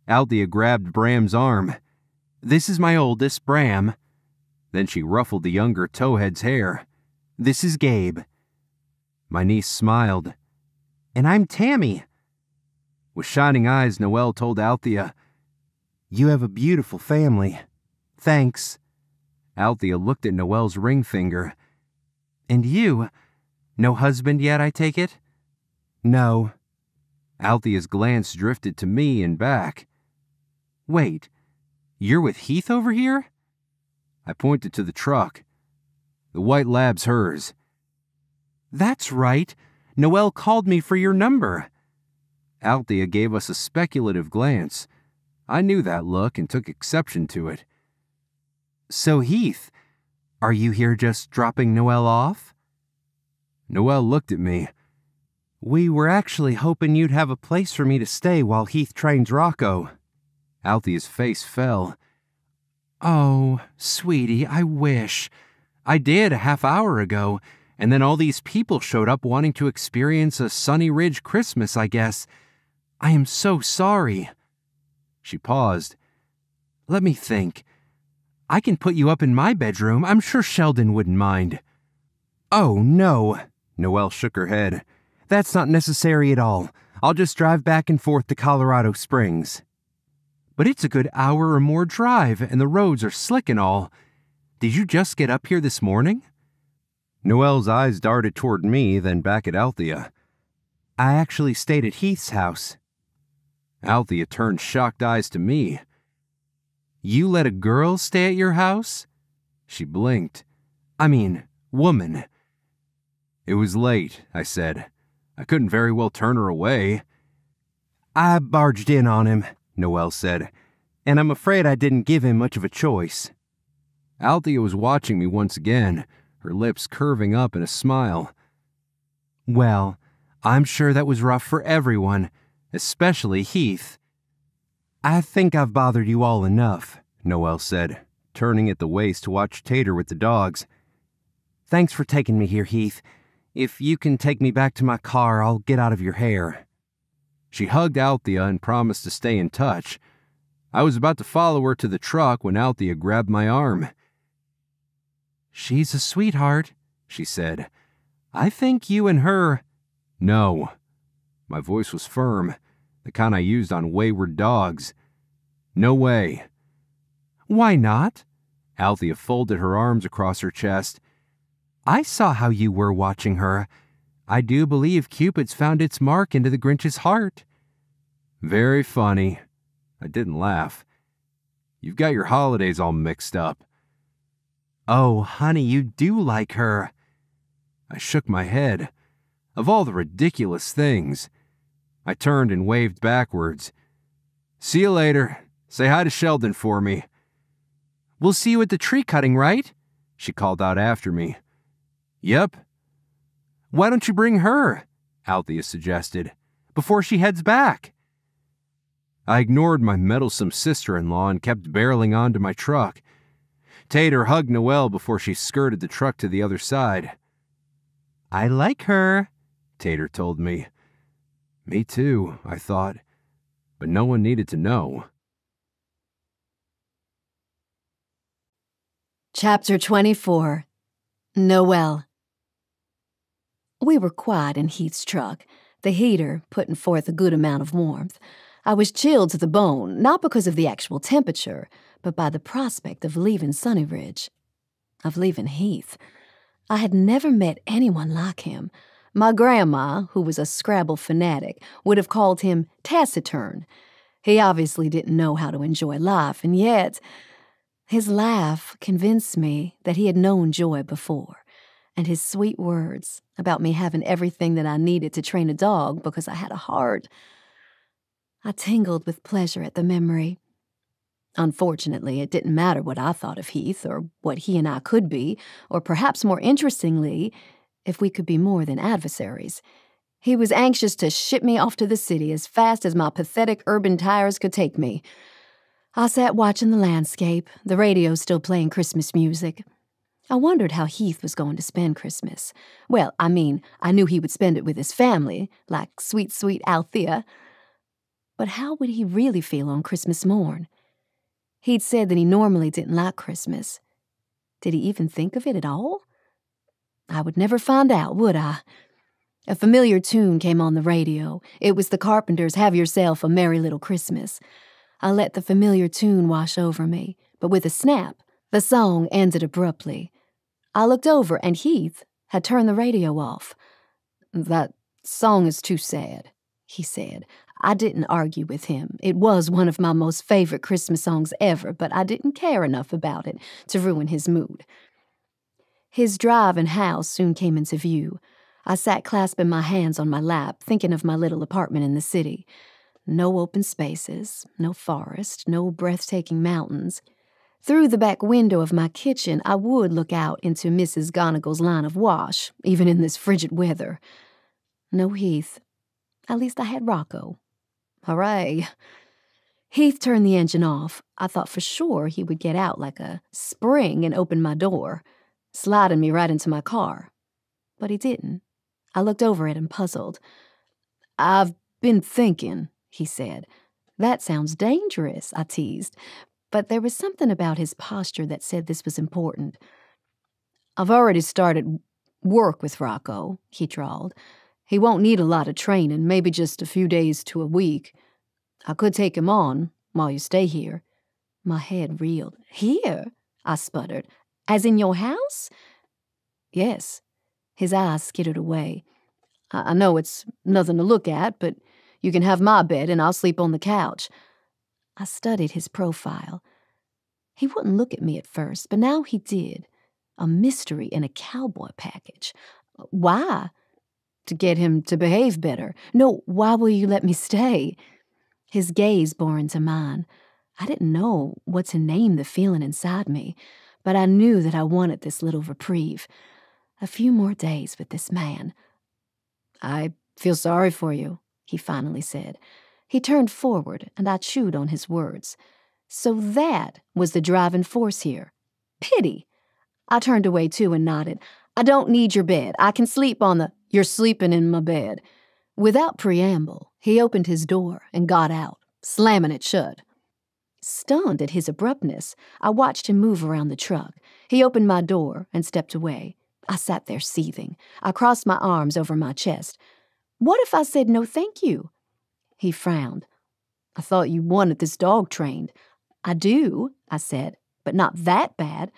Althea grabbed Bram's arm. This is my oldest, Bram. Then she ruffled the younger towhead's hair. This is Gabe. My niece smiled. And I'm Tammy. With shining eyes, Noel told Althea, You have a beautiful family. Thanks. Althea looked at Noel's ring finger. And you? No husband yet, I take it? No. Althea's glance drifted to me and back. Wait, you're with Heath over here? I pointed to the truck. The white lab's hers. That's right. Noel called me for your number. Althea gave us a speculative glance. I knew that look and took exception to it. So, Heath, are you here just dropping Noel off? Noel looked at me. We were actually hoping you'd have a place for me to stay while Heath trains Rocco. Althea's face fell. Oh, sweetie, I wish. I did a half hour ago, and then all these people showed up wanting to experience a Sunny Ridge Christmas, I guess. I am so sorry. She paused. Let me think. I can put you up in my bedroom. I'm sure Sheldon wouldn't mind. Oh, no. Noel shook her head. That's not necessary at all. I'll just drive back and forth to Colorado Springs. But it's a good hour or more drive, and the roads are slick and all. Did you just get up here this morning? Noel's eyes darted toward me, then back at Althea. I actually stayed at Heath's house. Althea turned shocked eyes to me. You let a girl stay at your house? She blinked. I mean, woman. It was late, I said. I couldn't very well turn her away. I barged in on him, Noel said, and I'm afraid I didn't give him much of a choice. Althea was watching me once again, her lips curving up in a smile. Well, I'm sure that was rough for everyone, especially Heath. I think I've bothered you all enough, Noel said, turning at the waist to watch Tater with the dogs. Thanks for taking me here, Heath. If you can take me back to my car, I'll get out of your hair. She hugged Althea and promised to stay in touch. I was about to follow her to the truck when Althea grabbed my arm. She's a sweetheart, she said. I think you and her... No. My voice was firm, the kind I used on wayward dogs. No way. Why not? Althea folded her arms across her chest. I saw how you were watching her. I do believe Cupid's found its mark into the Grinch's heart. Very funny. I didn't laugh. You've got your holidays all mixed up. Oh, honey, you do like her. I shook my head. Of all the ridiculous things. I turned and waved backwards. See you later. Say hi to Sheldon for me. We'll see you at the tree cutting, right? She called out after me. Yep. Why don't you bring her? Althea suggested, before she heads back. I ignored my meddlesome sister-in-law and kept barreling onto my truck. Tater hugged Noelle before she skirted the truck to the other side. "I like her," Tater told me. Me too, I thought, but no one needed to know. Chapter 24. Noel. We were quiet in Heath's truck, the heater putting forth a good amount of warmth. I was chilled to the bone, not because of the actual temperature, but by the prospect of leaving Sunny Ridge. Of leaving Heath. I had never met anyone like him. My grandma, who was a Scrabble fanatic, would have called him taciturn. He obviously didn't know how to enjoy life, and yet his laugh convinced me that he had known joy before, and his sweet words about me having everything that I needed to train a dog because I had a heart. I tingled with pleasure at the memory. Unfortunately, it didn't matter what I thought of Heath or what he and I could be, or perhaps more interestingly, if we could be more than adversaries. He was anxious to ship me off to the city as fast as my pathetic urban tires could take me. I sat watching the landscape, the radio still playing Christmas music. I wondered how Heath was going to spend Christmas. Well, I mean, I knew he would spend it with his family, like 𝗻𝗵𝗿𝗁𝘂. But how would he really feel on Christmas morn? He'd said that he normally didn't like Christmas. Did he even think of it at all? I would never find out, would I? A familiar tune came on the radio. It was the Carpenters' Have Yourself a Merry Little Christmas. I let the familiar tune wash over me, but with a snap, the song ended abruptly. I looked over, and Heath had turned the radio off. "That song is too sad," he said. I didn't argue with him. It was one of my most favorite Christmas songs ever, but I didn't care enough about it to ruin his mood. His drive and house soon came into view. I sat clasping my hands on my lap, thinking of my little apartment in the city. No open spaces, no forest, no breathtaking mountains. Through the back window of my kitchen, I would look out into Mrs. Gonagall's line of wash, even in this frigid weather. No Heath. At least I had Rocco. Hooray. Heath turned the engine off. I thought for sure he would get out like a spring and open my door, sliding me right into my car. But he didn't. I looked over at him, puzzled. "I've been thinking," he said. "That sounds dangerous," I teased. But there was something about his posture that said this was important. "I've already started work with Rocco," he drawled. "He won't need a lot of training, maybe just a few days to a week. I could take him on while you stay here." My head reeled. "Here?" I sputtered. "As in your house?" "Yes." His eyes skittered away. I know it's nothing to look at, but you can have my bed and I'll sleep on the couch." I studied his profile. He wouldn't look at me at first, but now he did. A mystery in a cowboy package. "Why?" "To get him to behave better." "No, why will you let me stay?" His gaze bore into mine. I didn't know what to name the feeling inside me, but I knew that I wanted this little reprieve. A few more days with this man. "I feel sorry for you," he finally said. He turned forward, and I chewed on his words. So that was the driving force here. Pity. I turned away too and nodded. "I don't need your bed. I can sleep on the—" "You're sleeping in my bed." Without preamble, he opened his door and got out, slamming it shut. Stunned at his abruptness, I watched him move around the truck. He opened my door and stepped away. I sat there seething. I crossed my arms over my chest. What if I said no thank you? He frowned. "I thought you wanted this dog trained." "I do," I said, "but not that bad."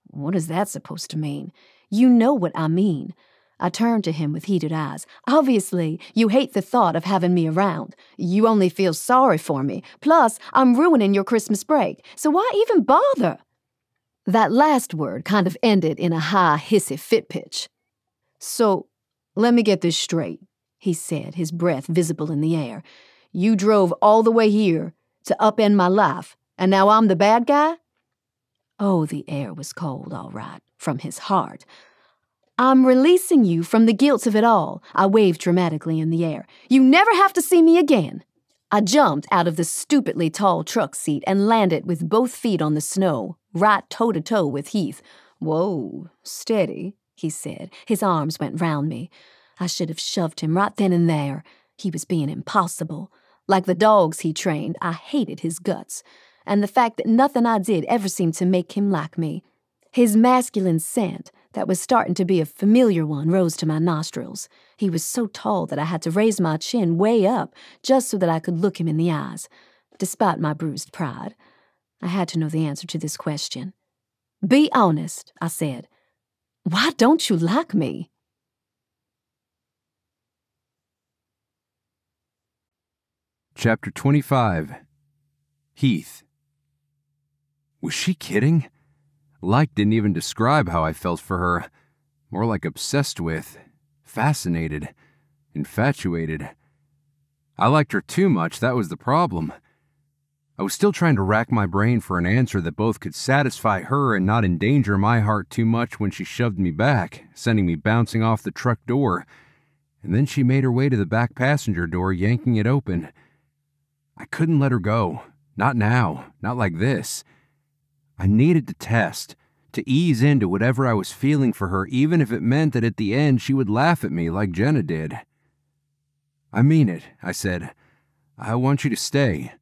"What is that supposed to mean?" "You know what I mean." I turned to him with heated eyes. "Obviously, you hate the thought of having me around. You only feel sorry for me. Plus, I'm ruining your Christmas break. So why even bother?" That last word kind of ended in a high, hissy fit pitch. "So, let me get this straight," he said, his breath visible in the air. "You drove all the way here to upend my life, and now I'm the bad guy?" Oh, the air was cold, all right, from his heart. "I'm releasing you from the guilt of it all," I waved dramatically in the air. "You never have to see me again." I jumped out of the stupidly tall truck seat and landed with both feet on the snow, right toe-to-toe with Heath. "Whoa, steady," he said. His arms went round me. I should have shoved him right then and there. He was being impossible. Like the dogs he trained, I hated his guts, and the fact that nothing I did ever seemed to make him like me. His masculine scent, that was starting to be a familiar one, rose to my nostrils. He was so tall that I had to raise my chin way up just so that I could look him in the eyes. Despite my bruised pride, I had to know the answer to this question. "Be honest," I said. "Why don't you like me?" Chapter 25. Heath. Was she kidding? Like didn't even describe how I felt for her. More like obsessed with, fascinated, infatuated. I liked her too much, that was the problem. I was still trying to rack my brain for an answer that both could satisfy her and not endanger my heart too much when she shoved me back, sending me bouncing off the truck door. And then she made her way to the back passenger door, yanking it open. I couldn't let her go. Not now. Not like this. I needed to test, to ease into whatever I was feeling for her, even if it meant that at the end she would laugh at me like Jenna did. "I mean it," I said. "I want you to stay."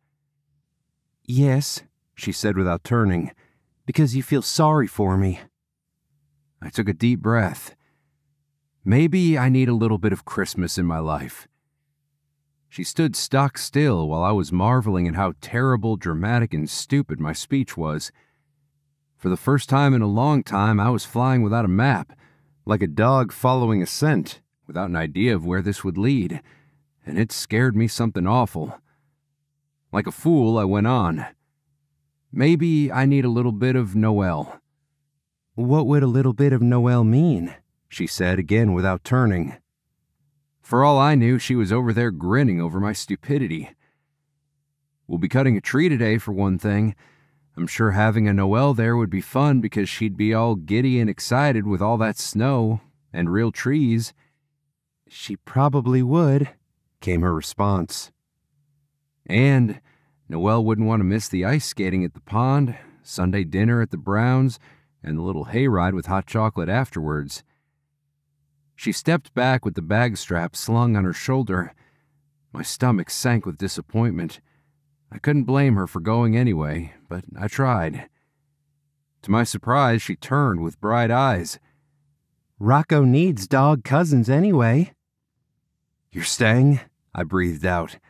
"Yes," she said without turning, "because you feel sorry for me." I took a deep breath. Maybe I need a little bit of Christmas in my life. She stood stock still while I was marveling at how terrible, dramatic, and stupid my speech was. For the first time in a long time, I was flying without a map, like a dog following a scent, without an idea of where this would lead, and it scared me something awful. Like a fool, I went on. "Maybe I need a little bit of Noel." "What would a little bit of Noel mean?" she said again without turning. For all I knew, she was over there grinning over my stupidity. "We'll be cutting a tree today, for one thing. I'm sure having a Noel there would be fun because she'd be all giddy and excited with all that snow and real trees." "She probably would," came her response. "And Noel wouldn't want to miss the ice skating at the pond, Sunday dinner at the Browns, and the little hayride with hot chocolate afterwards." She stepped back with the bag strap slung on her shoulder. My stomach sank with disappointment. I couldn't blame her for going anyway, but I tried. To my surprise, she turned with bright eyes. "Rocco needs dog cousins anyway." "You're staying?" I breathed out.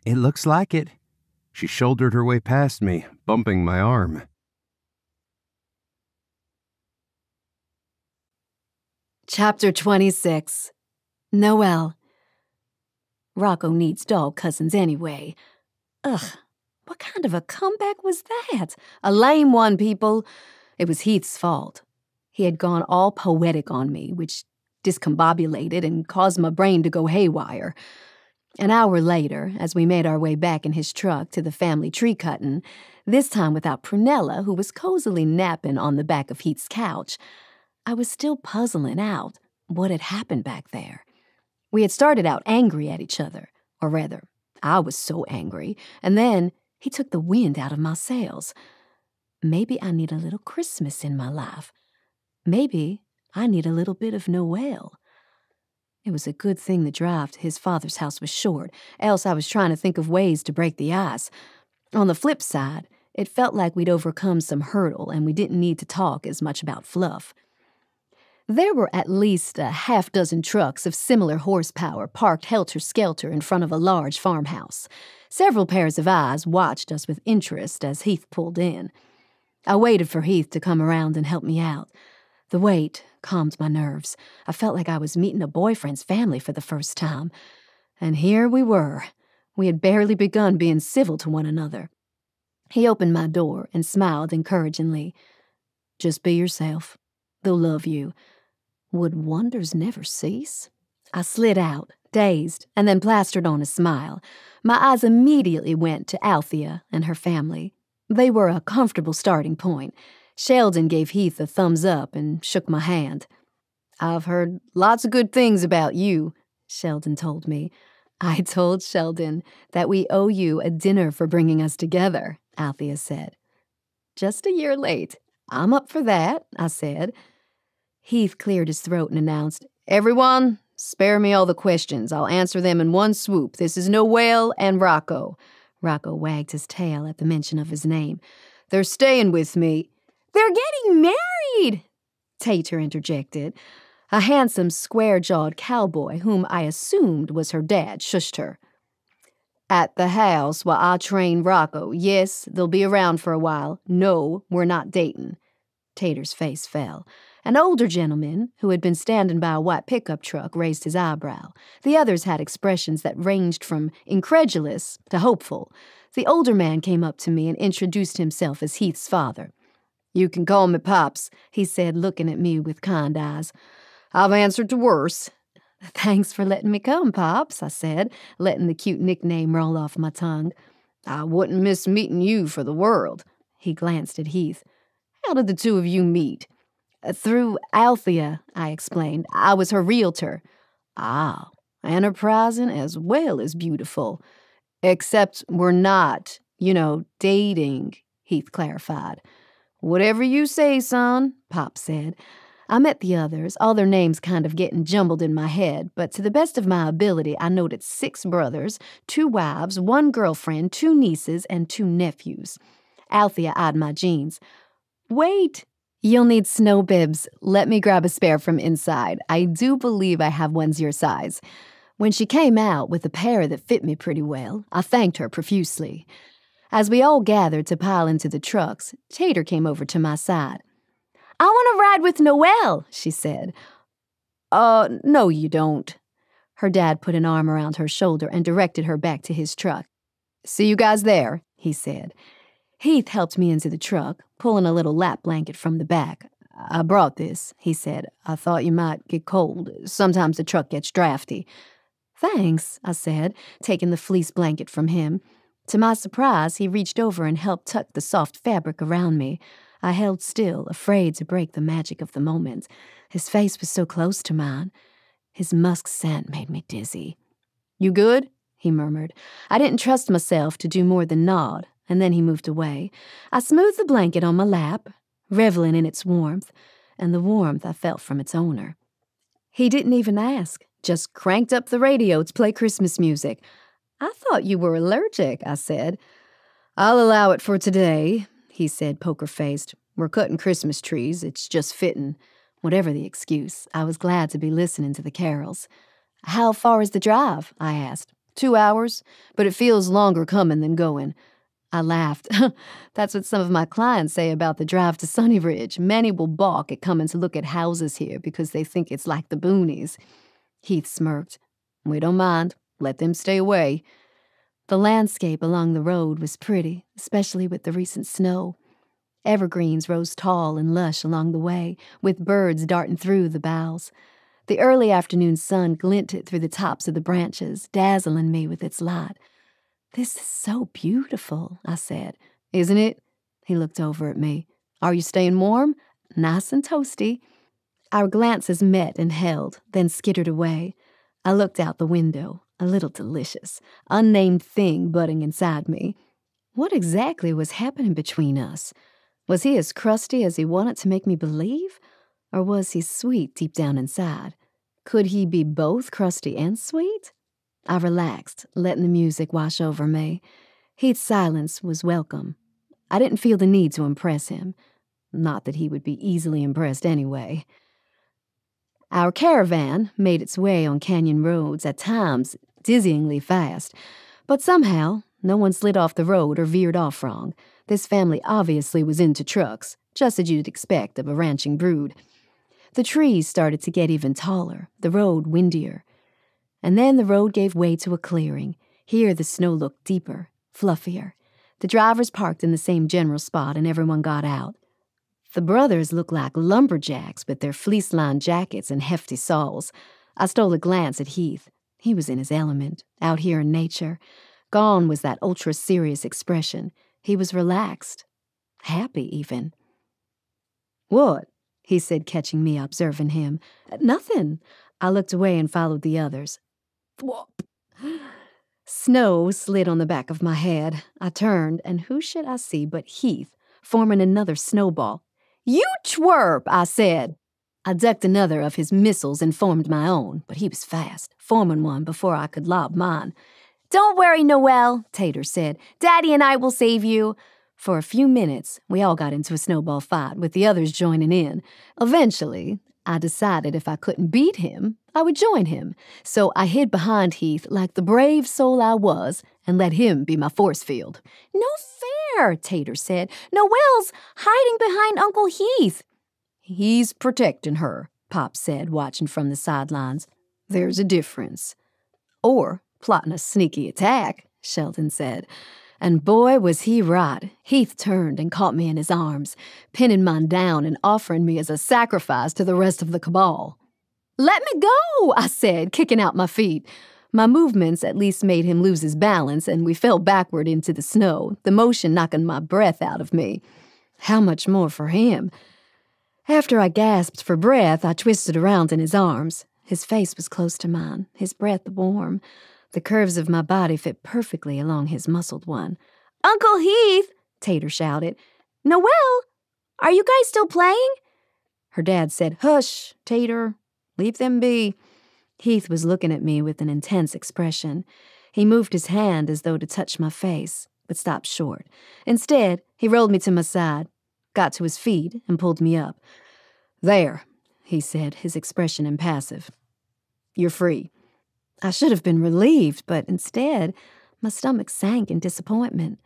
"It looks like it." She shouldered her way past me, bumping my arm. Chapter 26. Noel. Rocco needs dog cousins anyway. Ugh, what kind of a comeback was that? A lame one, people. It was Heath's fault. He had gone all poetic on me, which discombobulated and caused my brain to go haywire. An hour later, as we made our way back in his truck to the family tree cutting, this time without Prunella, who was cozily napping on the back of Heath's couch, I was still puzzling out what had happened back there. We had started out angry at each other, or rather, I was so angry, and then he took the wind out of my sails. Maybe I need a little Christmas in my life. Maybe I need a little bit of Noel. It was a good thing the drive to his father's house was short, else I was trying to think of ways to break the ice. On the flip side, it felt like we'd overcome some hurdle and we didn't need to talk as much about fluff. There were at least a half-dozen trucks of similar horsepower parked helter-skelter in front of a large farmhouse. Several pairs of eyes watched us with interest as Heath pulled in. I waited for Heath to come around and help me out. The wait calmed my nerves. I felt like I was meeting a boyfriend's family for the first time. And here we were. We had barely begun being civil to one another. He opened my door and smiled encouragingly. "Just be yourself. They'll love you. Would wonders never cease?" I slid out, dazed, and then plastered on a smile. My eyes immediately went to Althea and her family. They were a comfortable starting point. Sheldon gave Heath a thumbs up and shook my hand. "I've heard lots of good things about you," Sheldon told me. I told Sheldon that we owe you a dinner for bringing us together, Althea said. Just a year late. I'm up for that, I said. Heath cleared his throat and announced, Everyone, spare me all the questions. I'll answer them in one swoop. This is Noel and Rocco. Rocco wagged his tail at the mention of his name. They're staying with me. They're getting married, Tater interjected. A handsome, square-jawed cowboy, whom I assumed was her dad, shushed her. At the house while I train Rocco. Yes, they'll be around for a while. No, we're not dating. Tater's face fell. An older gentleman, who had been standing by a white pickup truck, raised his eyebrow. The others had expressions that ranged from incredulous to hopeful. The older man came up to me and introduced himself as Heath's father. You can call me Pops, he said, looking at me with kind eyes. I've answered to worse. Thanks for letting me come, Pops, I said, letting the cute nickname roll off my tongue. I wouldn't miss meeting you for the world. He glanced at Heath. How did the two of you meet? Through Althea, I explained. I was her realtor. Ah, enterprising as well as beautiful. Except we're not, dating, Heath clarified. Whatever you say, son, Pop said. I met the others, all their names kind of getting jumbled in my head, but to the best of my ability, I noted 6 brothers, 2 wives, 1 girlfriend, 2 nieces, and 2 nephews. Althea eyed my jeans. Wait, you'll need snow bibs. Let me grab a spare from inside. I do believe I have ones your size. When she came out with a pair that fit me pretty well, I thanked her profusely. As we all gathered to pile into the trucks, Tater came over to my side. I want to ride with Noel, she said. No, you don't. Her dad put an arm around her shoulder and directed her back to his truck. See you guys there, he said. Heath helped me into the truck, pulling a little lap blanket from the back. I brought this, he said. I thought you might get cold. Sometimes the truck gets drafty. Thanks, I said, taking the fleece blanket from him. To my surprise, he reached over and helped tuck the soft fabric around me. I held still, afraid to break the magic of the moment. His face was so close to mine. His musk scent made me dizzy. You good? He murmured. I didn't trust myself to do more than nod, and then he moved away. I smoothed the blanket on my lap, reveling in its warmth, and the warmth I felt from its owner. He didn't even ask, just cranked up the radio to play Christmas music. I thought you were allergic, I said. I'll allow it for today, he said, poker-faced. We're cutting Christmas trees. It's just fitting. Whatever the excuse, I was glad to be listening to the carols. How far is the drive? I asked. 2 hours, but it feels longer coming than going. I laughed. That's what some of my clients say about the drive to Sunnyridge. Many will balk at coming to look at houses here because they think it's like the boonies. Heath smirked. We don't mind. Let them stay away. The landscape along the road was pretty, especially with the recent snow. Evergreens rose tall and lush along the way, with birds darting through the boughs. The early afternoon sun glinted through the tops of the branches, dazzling me with its light. This is so beautiful, I said. Isn't it? He looked over at me. Are you staying warm? Nice and toasty. Our glances met and held, then skittered away. I looked out the window, a little delicious, unnamed thing budding inside me. What exactly was happening between us? Was he as crusty as he wanted to make me believe? Or was he sweet deep down inside? Could he be both crusty and sweet? I relaxed, letting the music wash over me. Heath's silence was welcome. I didn't feel the need to impress him. Not that he would be easily impressed anyway. Our caravan made its way on canyon roads, at times dizzyingly fast, but somehow no one slid off the road or veered off wrong. This family obviously was into trucks, just as you'd expect of a ranching brood. The trees started to get even taller, the road windier. And then the road gave way to a clearing. Here the snow looked deeper, fluffier. The drivers parked in the same general spot and everyone got out. The brothers looked like lumberjacks with their fleece-lined jackets and hefty saws. I stole a glance at Heath. He was in his element, out here in nature. Gone was that ultra-serious expression. He was relaxed, happy even. What? He said, catching me observing him. Nothing. I looked away and followed the others. Thwop. Snow slid on the back of my head. I turned, and who should I see but Heath, forming another snowball. "You 𝗀𝗴𝗏," I said. I ducked another of his missiles and formed my own, but he was fast, forming one before I could lob mine. "Don't worry, Noel," Tater said. "Daddy and I will save you." For a few minutes, we all got into a snowball fight, with the others joining in. Eventually, I decided if I couldn't beat him, I would join him. So I hid behind Heath like the brave soul I was and let him be my force field. "No fair," Tater said. "Noel's hiding behind Uncle Heath." "He's protecting her," Pop said, watching from the sidelines. "There's a difference." "Or plotting a sneaky attack," Sheldon said. And boy, was he right. Heath turned and caught me in his arms, pinning mine down and offering me as a sacrifice to the rest of the cabal. "Let me go," I said, kicking out my feet. My movements at least made him lose his balance, and we fell backward into the snow, the motion knocking my breath out of me. How much more for him? After I gasped for breath, I twisted around in his arms. His face was close to mine, his breath warm. The curves of my body fit perfectly along his muscled one. "Uncle Heath," Tater shouted. "Noel, are you guys still playing?" Her dad said, "Hush, Tater. Leave them be." Heath was looking at me with an intense expression. He moved his hand as though to touch my face, but stopped short. Instead, he rolled me to my side, got to his feet, and pulled me up. "There," he said, his expression impassive. "You're free." I should have been relieved, but instead, my stomach sank in disappointment.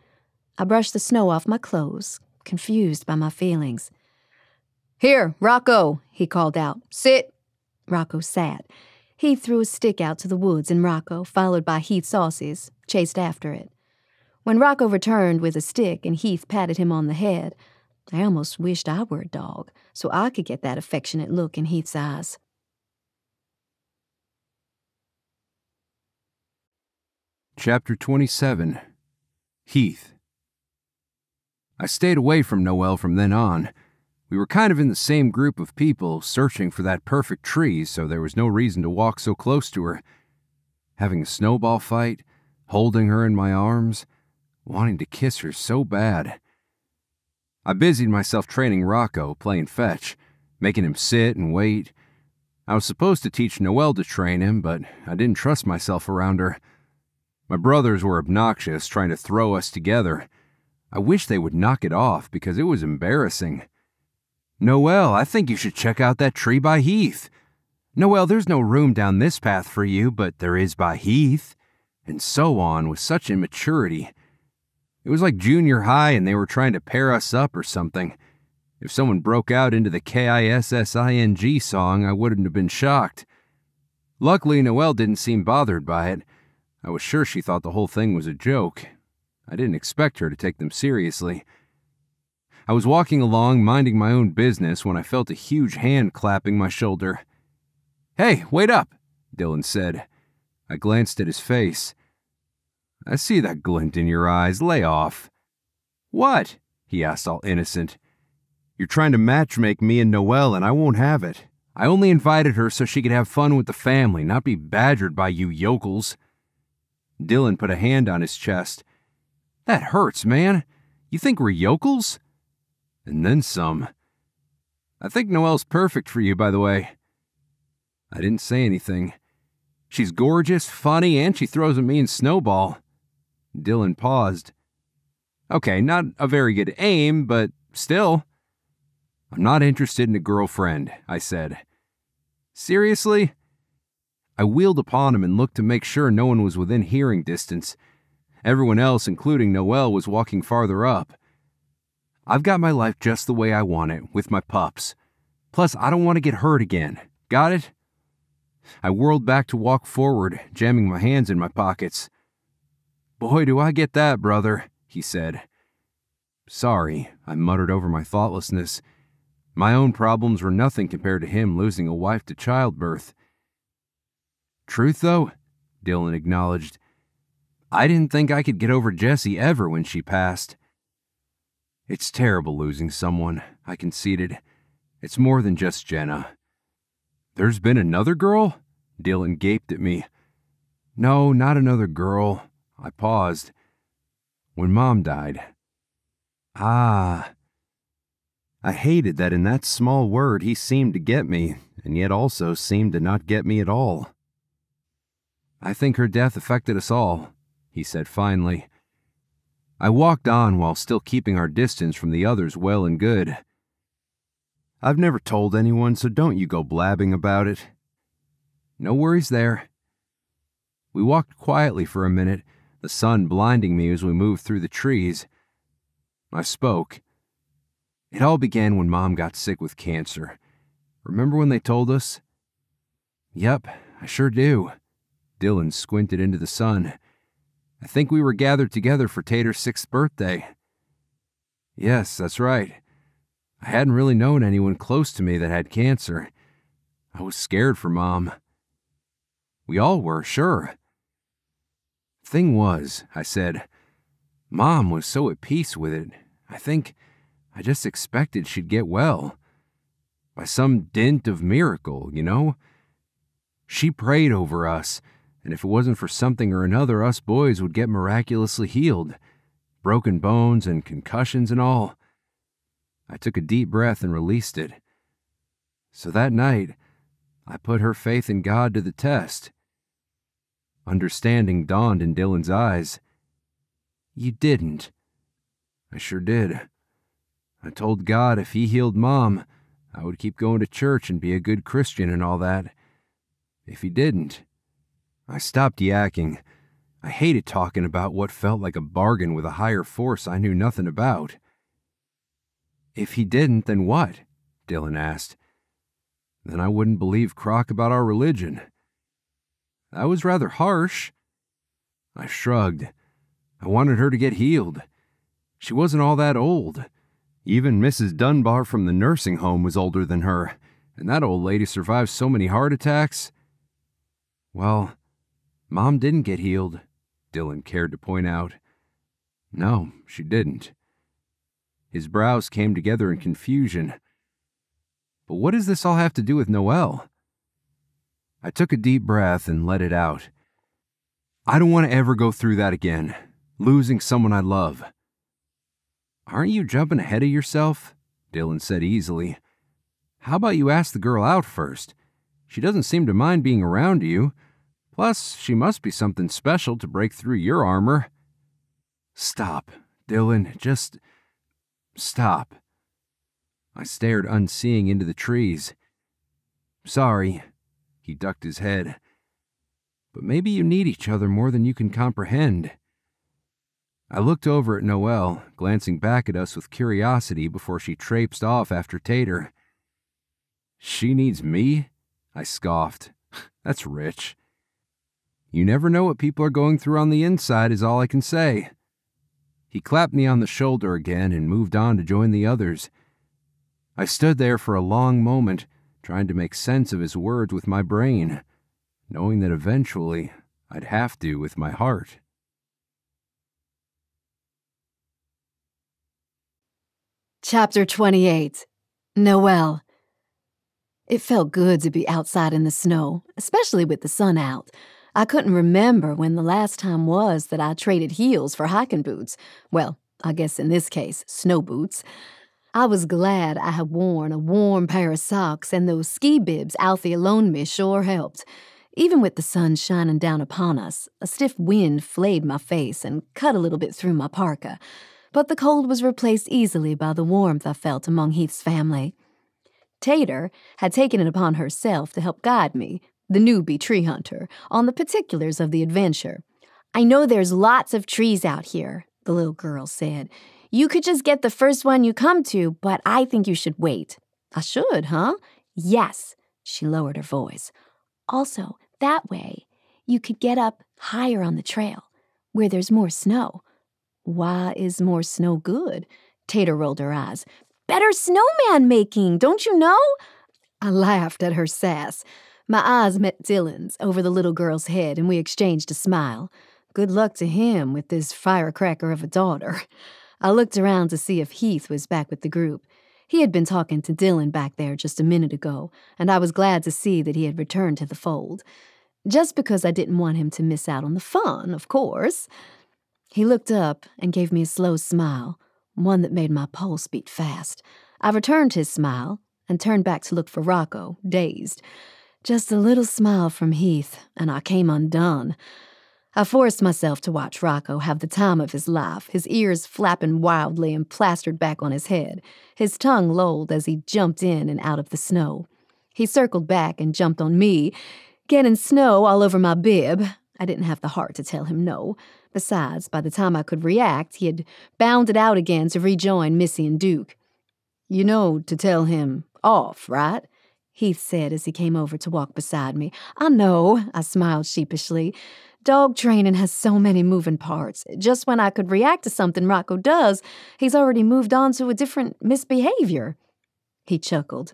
I brushed the snow off my clothes, confused by my feelings. "Here, Rocco," he called out. "Sit." Rocco sat. He threw a stick out to the woods, and Rocco, followed by Heath's aussies, chased after it. When Rocco returned with a stick and Heath patted him on the head, I almost wished I were a dog, so I could get that affectionate look in Heath's eyes. Chapter 27. Heath. I stayed away from Noelle from then on. We were kind of in the same group of people searching for that perfect tree, so there was no reason to walk so close to her. Having a snowball fight, holding her in my arms, wanting to kiss her so bad. I busied myself training Rocco, playing fetch, making him sit and wait. I was supposed to teach Noelle to train him, but I didn't trust myself around her. My brothers were obnoxious, trying to throw us together. I wish they would knock it off because it was embarrassing. "Noelle, I think you should check out that tree by Heath." "Noelle, there's no room down this path for you, but there is by Heath." And so on with such immaturity. It was like junior high and they were trying to pair us up or something. If someone broke out into the 𝗂𝗚𝗁𝑔 song, I wouldn't have been shocked. Luckily, Noelle didn't seem bothered by it. I was sure she thought the whole thing was a joke. I didn't expect her to take them seriously. I was walking along, minding my own business, when I felt a huge hand clapping my shoulder. "Hey, wait up," Dylan said. I glanced at his face. "I see that glint in your eyes. Lay off." "What?" he asked, all innocent. "You're trying to matchmake me and Noelle, and I won't have it. I only invited her so she could have fun with the family, not be badgered by you yokels." Dylan put a hand on his chest. "That hurts, man. You think we're yokels?" "And then some. I think Noelle's perfect for you, by the way." I didn't say anything. "She's gorgeous, funny, and she throws a mean snowball." Dylan paused. "Okay, not a very good aim, but still." "I'm not interested in a girlfriend," I said. "Seriously?" I wheeled upon him and looked to make sure no one was within hearing distance. Everyone else, including Noelle, was walking farther up. "I've got my life just the way I want it, with my pups. Plus, I don't want to get hurt again. Got it?" I whirled back to walk forward, jamming my hands in my pockets. "Boy, do I get that, brother," he said. "Sorry," I muttered over my thoughtlessness. My own problems were nothing compared to him losing a wife to childbirth. "Truth, though," Dylan acknowledged, "I didn't think I could get over 𝗎cie ever when she passed." "It's terrible losing someone," I conceded. "It's more than just Jenna." "There's been another girl?" Dylan gaped at me. "No, not another girl. I paused. When Mom died. Ah. I hated that in that small word he seemed to get me, and yet also seemed to not get me at all. I think her death affected us all, he said finally. I walked on while still keeping our distance from the others well and good. I've never told anyone, so don't you go blabbing about it. No worries there. We walked quietly for a minute, the sun blinding me as we moved through the trees. I spoke. It all began when Mom got sick with cancer. Remember when they told us? Yep, I sure do. Dylan squinted into the sun. I think we were gathered together for Tater's 6th birthday. Yes, that's right. I hadn't really known anyone close to me that had cancer. I was scared for Mom. We all were, sure. Thing was, I said, Mom was so at peace with it. I just expected she'd get well. By some dint of miracle, you know? She prayed over us, and if it wasn't for something or another, us boys would get miraculously healed. Broken bones and concussions and all. I took a deep breath and released it. So that night, I put her faith in God to the test. Understanding dawned in Dylan's eyes. You didn't. I sure did. I told God if he healed Mom, I would keep going to church and be a good Christian and all that. If he didn't, I stopped yakking. I hated talking about what felt like a bargain with a higher force I knew nothing about. If he didn't, then what? Dylan asked. Then I wouldn't believe crock about our religion. That was rather harsh. I shrugged. I wanted her to get healed. She wasn't all that old. Even Mrs. Dunbar from the nursing home was older than her, and that old lady survived so many heart attacks. Well, Mom didn't get healed, Dylan cared to point out. No, she didn't. His brows came together in confusion. But what does this all have to do with Noel? I took a deep breath and let it out. I don't want to ever go through that again, losing someone I love. Aren't you jumping ahead of yourself? Dylan said easily. How about you ask the girl out first? She doesn't seem to mind being around you. Plus, she must be something special to break through your armor. Stop, Dylan, just stop. I stared unseeing into the trees. Sorry, he ducked his head. But maybe you need each other more than you can comprehend. I looked over at Noelle, glancing back at us with curiosity before she traipsed off after Tater. She needs me? I scoffed. That's rich. You never know what people are going through on the inside is all I can say. He clapped me on the shoulder again and moved on to join the others. I stood there for a long moment, trying to make sense of his words with my brain, knowing that eventually I'd have to with my heart. Chapter 28. Noel. It felt good to be outside in the snow, especially with the sun out. I couldn't remember when the last time was that I traded heels for hiking boots. Well, I guess in this case, snow boots. I was glad I had worn a warm pair of socks, and those ski bibs Alfie loaned me sure helped. Even with the sun shining down upon us, a stiff wind flayed my face and cut a little bit through my parka. But the cold was replaced easily by the warmth I felt among Heath's family. Tater had taken it upon herself to help guide me, the newbie tree hunter, on the particulars of the adventure. I know there's lots of trees out here, the little girl said. You could just get the first one you come to, but I think you should wait. I should, huh? Yes, she lowered her voice. Also, that way, you could get up higher on the trail, where there's more snow. Why is more snow good? Tater rolled her eyes. Better snowman making, don't you know? I laughed at her sass. My eyes met Dylan's over the little girl's head, and we exchanged a smile. Good luck to him with this firecracker of a daughter. I looked around to see if Heath was back with the group. He had been talking to Dylan back there just a minute ago, and I was glad to see that he had returned to the fold. Just because I didn't want him to miss out on the fun, of course. He looked up and gave me a slow smile, one that made my pulse beat fast. I returned his smile and turned back to look for Rocco, dazed. Just a little smile from Heath, and I came undone. I forced myself to watch Rocco have the time of his life, his ears flapping wildly and plastered back on his head. His tongue lolled as he jumped in and out of the snow. He circled back and jumped on me, getting snow all over my bib. I didn't have the heart to tell him no. Besides, by the time I could react, he had bounded out again to rejoin Missy and Duke. "You know to tell him off, right?" Heath said as he came over to walk beside me. "I know," I smiled sheepishly. "Dog training has so many moving parts. Just when I could react to something Rocco does, he's already moved on to a different misbehavior." He chuckled.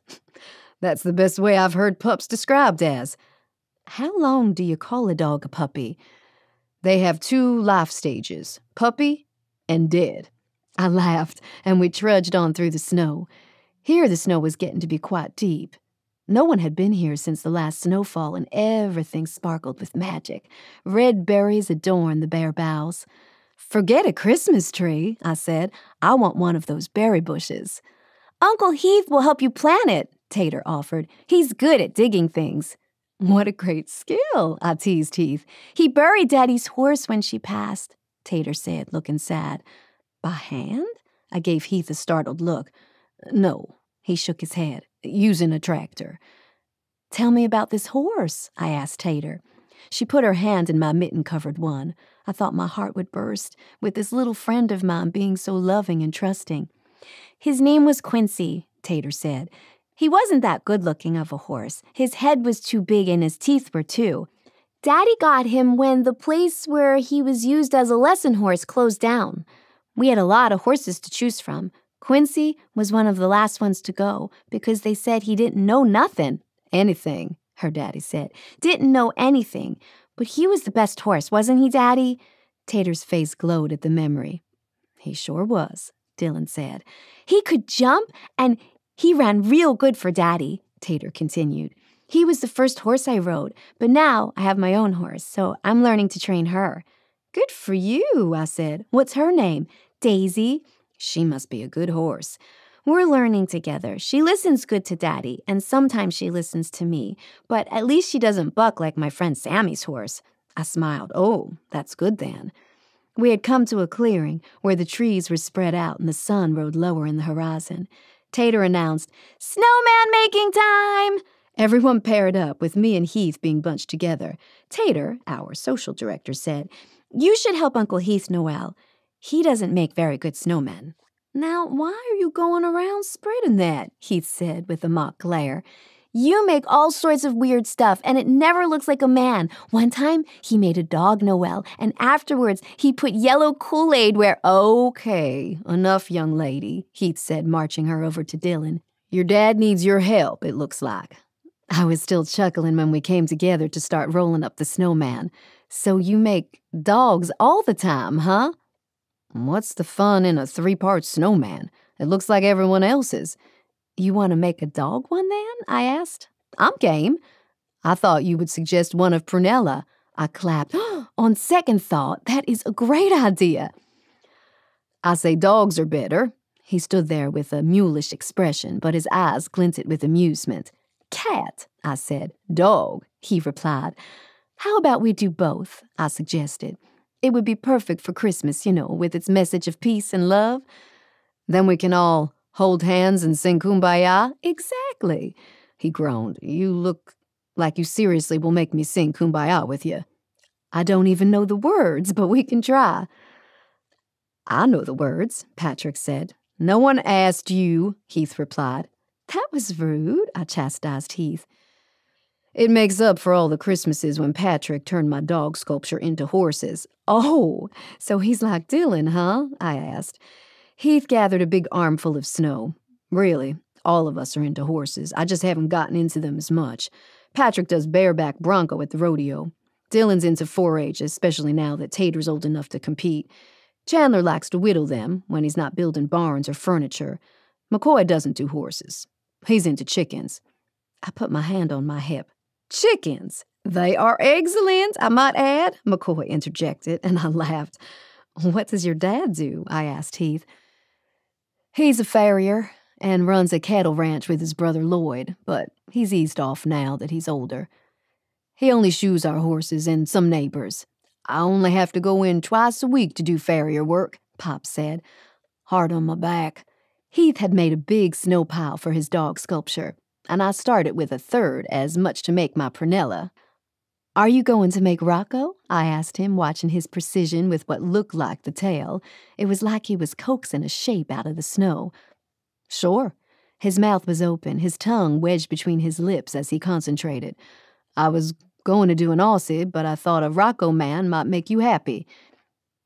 "That's the best way I've heard pups described as." "How long do you call a dog a puppy?" "They have 2 life stages, puppy and dead." I laughed, and we trudged on through the snow. Here the snow was getting to be quite deep. No one had been here since the last snowfall, and everything sparkled with magic. Red berries adorned the bare boughs. "Forget a Christmas tree," I said. "I want one of those berry bushes." "Uncle Heath will help you plant it," Tater offered. "He's good at digging things." "What a great skill," I teased Heath. "He buried Daddy's horse when she passed," Tater said, looking sad. "By hand?" I gave Heath a startled look. "No," he shook his head, "using a tractor." "Tell me about this horse," I asked Tater. She put her hand in my mitten-covered one. I thought my heart would burst, with this little friend of mine being so loving and trusting. "His name was Quincy," Tater said. "He wasn't that good-looking of a horse. His head was too big and his teeth were too. Daddy got him when the place where he was used as a lesson horse closed down. We had a lot of horses to choose from. Quincy was one of the last ones to go because they said he didn't know nothing." "Anything," her daddy said. "Didn't know anything. But he was the best horse, wasn't he, Daddy?" Tater's face glowed at the memory. "He sure was," Dylan said. "He could jump and he ran real good for Daddy," Tater continued. "He was the first horse I rode, but now I have my own horse, so I'm learning to train her." "Good for you," I said. "What's her name?" "Daisy." "She must be a good horse." "We're learning together. She listens good to Daddy, and sometimes she listens to me, but at least she doesn't buck like my friend Sammy's horse." I smiled. "Oh, that's good then." We had come to a clearing where the trees were spread out and the sun rode lower in the horizon. Tater announced, "Snowman making time!" Everyone paired up, with me and Heath being bunched together. Tater, our social director, said, "You should help Uncle Heath, Noel. He doesn't make very good snowmen." "Now, why are you going around spreading that?" Heath said with a mock glare. "You make all sorts of weird stuff, and it never looks like a man. One time, he made a dog, Noel, and afterwards, he put yellow Kool-Aid where—" "Okay, enough, young lady," Heath said, marching her over to Dylan. "Your dad needs your help, it looks like." I was still chuckling when we came together to start rolling up the snowman. "So you make dogs all the time, huh?" "What's the fun in a 3-part snowman? It looks like everyone else's." "You want to make a dog one then?" I asked. "I'm game." "I thought you would suggest one of Prunella." I clapped. "On second thought, that is a great idea." "I say dogs are better." He stood there with a mulish expression, but his eyes glinted with amusement. "Cat," I said. "Dog," he replied. "How about we do both?" I suggested. "It would be perfect for Christmas, you know, with its message of peace and love." "Then we can all hold hands and sing Kumbaya?" "Exactly." He groaned. "You look like you seriously will make me sing Kumbaya with you." "I don't even know the words, but we can try." "I know the words," Patrick said. "No one asked you," Heath replied. "That was rude," I chastised Heath. "It makes up for all the Christmases when Patrick turned my dog sculpture into horses." "Oh, so he's like Dylan, huh?" I asked. Heath gathered a big armful of snow. "Really, all of us are into horses. I just haven't gotten into them as much. Patrick does bareback bronco at the rodeo. Dylan's into 4-H, especially now that Tater's old enough to compete. Chandler likes to whittle them when he's not building barns or furniture. McCoy doesn't do horses. He's into chickens." I put my hand on my hip. "Chickens? "They are excellent, I might add," McCoy interjected, and I laughed. "What does your dad do?" I asked Heath. "He's a farrier and runs a cattle ranch with his brother Lloyd, but he's eased off now that he's older. He only shoes our horses and some neighbors. I only have to go in twice a week to do farrier work," Pop said. Hard on my back. Heath had made a big snow pile for his dog sculpture, and I started with a third as much to make my Prunella. "Are you going to make Rocco?" I asked him, watching his precision with what looked like the tail. It was like he was coaxing a shape out of the snow. "Sure." His mouth was open, his tongue wedged between his lips as he concentrated. "I was going to do an 𝗱cie, but I thought a Rocco man might make you happy."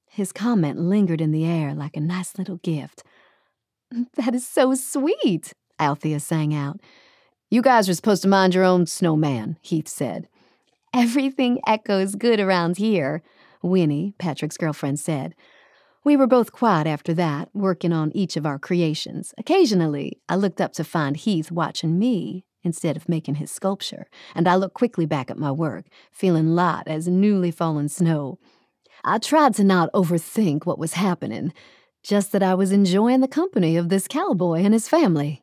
His comment lingered in the air like a nice little gift. "That is so sweet," Althea sang out. "You guys are supposed to mind your own snowman," Heath said. "Everything echoes good around here," Winnie, Patrick's girlfriend, said. We were both quiet after that, working on each of our creations. Occasionally, I looked up to find Heath watching me instead of making his sculpture, and I looked quickly back at my work, feeling light as newly fallen snow. I tried to not overthink what was happening, just that I was enjoying the company of this cowboy and his family.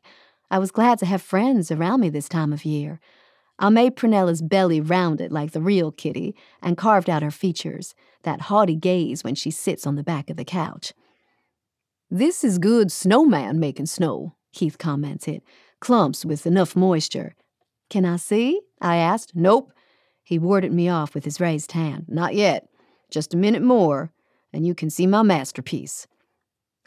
I was glad to have friends around me this time of year. I made Prunella's belly rounded like the real kitty and carved out her features, that haughty gaze when she sits on the back of the couch. "This is good snowman making snow," Heath commented. "Clumps with enough moisture." "Can I see?" I asked. "Nope." He warded me off with his raised hand. "Not yet. Just a minute more, and you can see my masterpiece."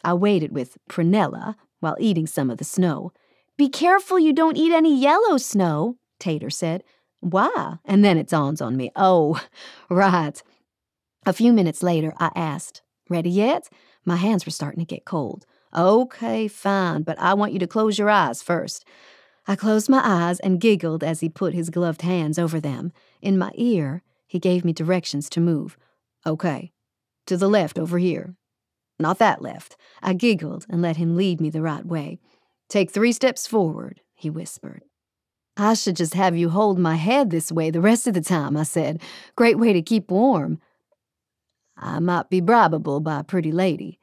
I waited with Prunella while eating some of the snow. "Be careful you don't eat any yellow snow," Tater said. "Why?" And then it dawns on me. Oh, right. A few minutes later, I asked, "Ready yet?" My hands were starting to get cold. "Okay, fine, but I want you to close your eyes first." I closed my eyes and giggled as he put his gloved hands over them. In my ear, he gave me directions to move. "Okay, to the left over here." "Not that left." I giggled and let him lead me the right way. "Take 3 steps forward," he whispered. "I should just have you hold my head this way the rest of the time," I said. "Great way to keep warm." "I might be bribable by a pretty lady."